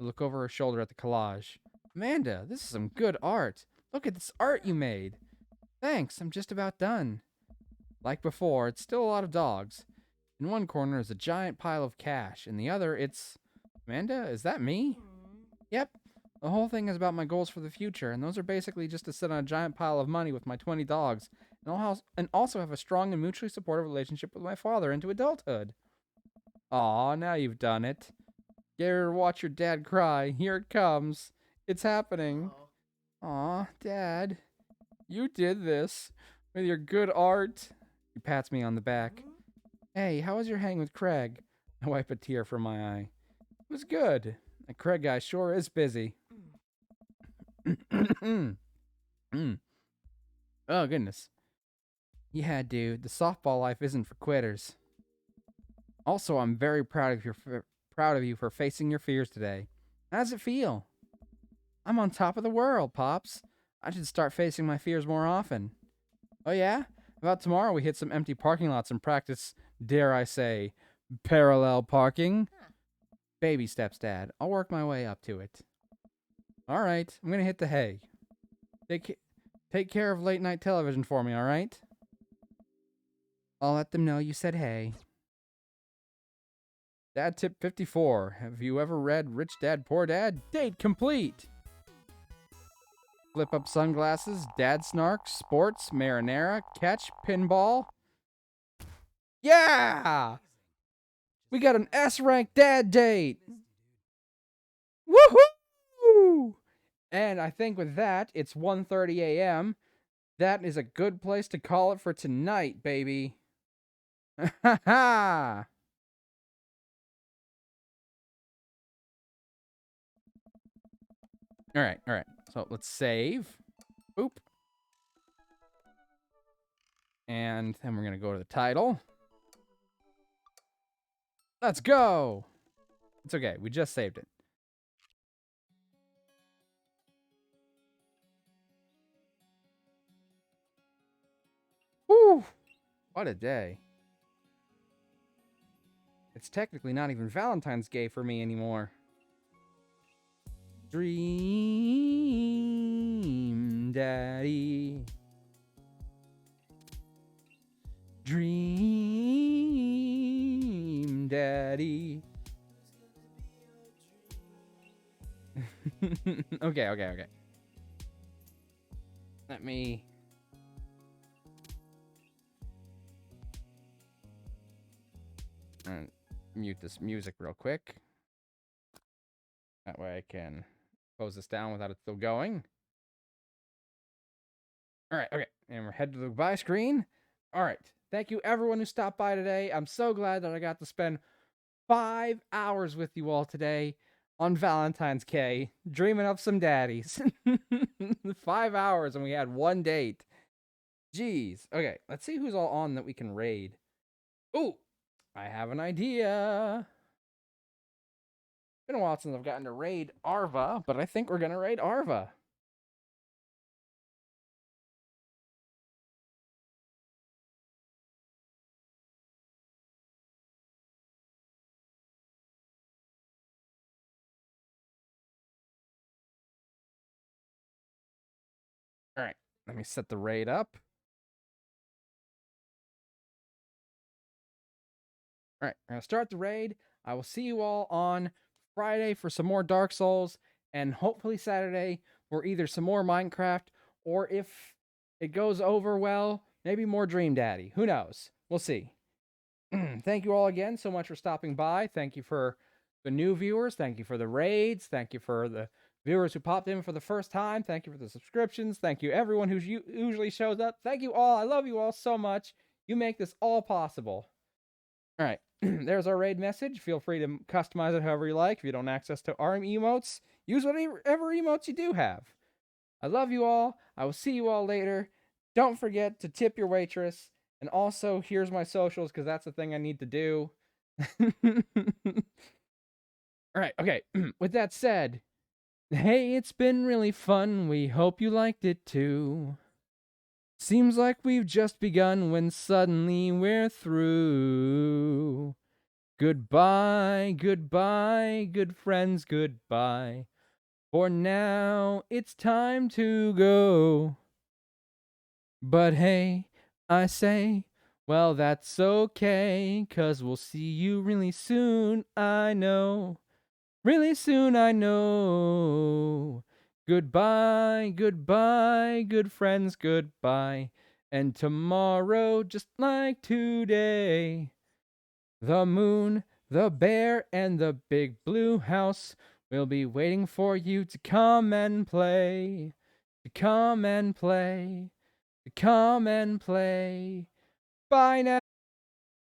I look over her shoulder at the collage. Amanda, this is some good art. Look at this art you made. Thanks, I'm just about done. Like before, it's still a lot of dogs. In one corner is a giant pile of cash. In the other, it's... Amanda, is that me? Yep. The whole thing is about my goals for the future, and those are basically just to sit on a giant pile of money with my 20 dogs, and also have a strong and mutually supportive relationship with my father into adulthood. Aw, now you've done it. Get her to watch your dad cry. Here it comes. It's happening. Aw, Dad. You did this. With your good art. He pats me on the back. Hey, how was your hang with Craig? I wipe a tear from my eye. It was good. That Craig guy sure is busy. Oh, goodness. Yeah, dude, the softball life isn't for quitters. Also, I'm very proud of you for facing your fears today. How does it feel? I'm on top of the world, Pops. I should start facing my fears more often. Oh yeah? How about tomorrow we hit some empty parking lots and practice, dare I say, parallel parking? Baby steps, Dad. I'll work my way up to it. All right, I'm gonna hit the hay. Take care of late night television for me, all right? I'll let them know you said hey. Dad tip 54. Have you ever read Rich Dad Poor Dad? Date complete. Flip up sunglasses, dad snark, sports, marinara, catch, pinball. Yeah! We got an S-rank dad date. Woohoo! And I think with that, it's 1:30 a.m. That is a good place to call it for tonight, baby. Ha ha! All right. So let's save. Boop. And then we're going to go to the title. Let's go. It's okay. We just saved it. Whew. What a day. It's technically not even Valentine's Day for me anymore. Dream Daddy. Dream Daddy. Okay. Let me... mute this music real quick. That way I can close this down without it still going. All right, okay. And we're headed to the goodbye screen. All right. Thank you, everyone who stopped by today. I'm so glad that I got to spend 5 hours with you all today on Valentine's Day, dreaming up some daddies. 5 hours and we had one date. Jeez. Okay, let's see who's all on that we can raid. Ooh, I have an idea. Been a while since I've gotten to raid Arva, but I think we're gonna raid Arva. All right, let me set the raid up. All right, I'm gonna start the raid. I will see you all on Friday for some more Dark Souls, and hopefully Saturday for either some more Minecraft, or if it goes over well, maybe more Dream Daddy. Who knows? We'll see. Thank you all again so much for stopping by. Thank you for the new viewers. Thank you for the raids. Thank you for the viewers who popped in for the first time. Thank you for the subscriptions. Thank you everyone who usually shows up. Thank you all. I love you all so much. You make this all possible. All right, there's our raid message. Feel free to customize it however you like. If you don't access to ARM emotes, use whatever emotes you do have. I love you all. I will see you all later. Don't forget to tip your waitress. And also, here's my socials, because that's the thing I need to do. All right, okay. With that said, hey, it's been really fun. We hope you liked it too. Seems like we've just begun when suddenly we're through. Goodbye, goodbye, good friends, goodbye. For now, it's time to go. But hey, I say, well, that's okay, 'cause we'll see you really soon, I know. Really soon, I know. Goodbye, goodbye, good friends, goodbye. And tomorrow, just like today, the moon, the bear, and the big blue house will be waiting for you to come and play. To come and play. To come and play. Bye now.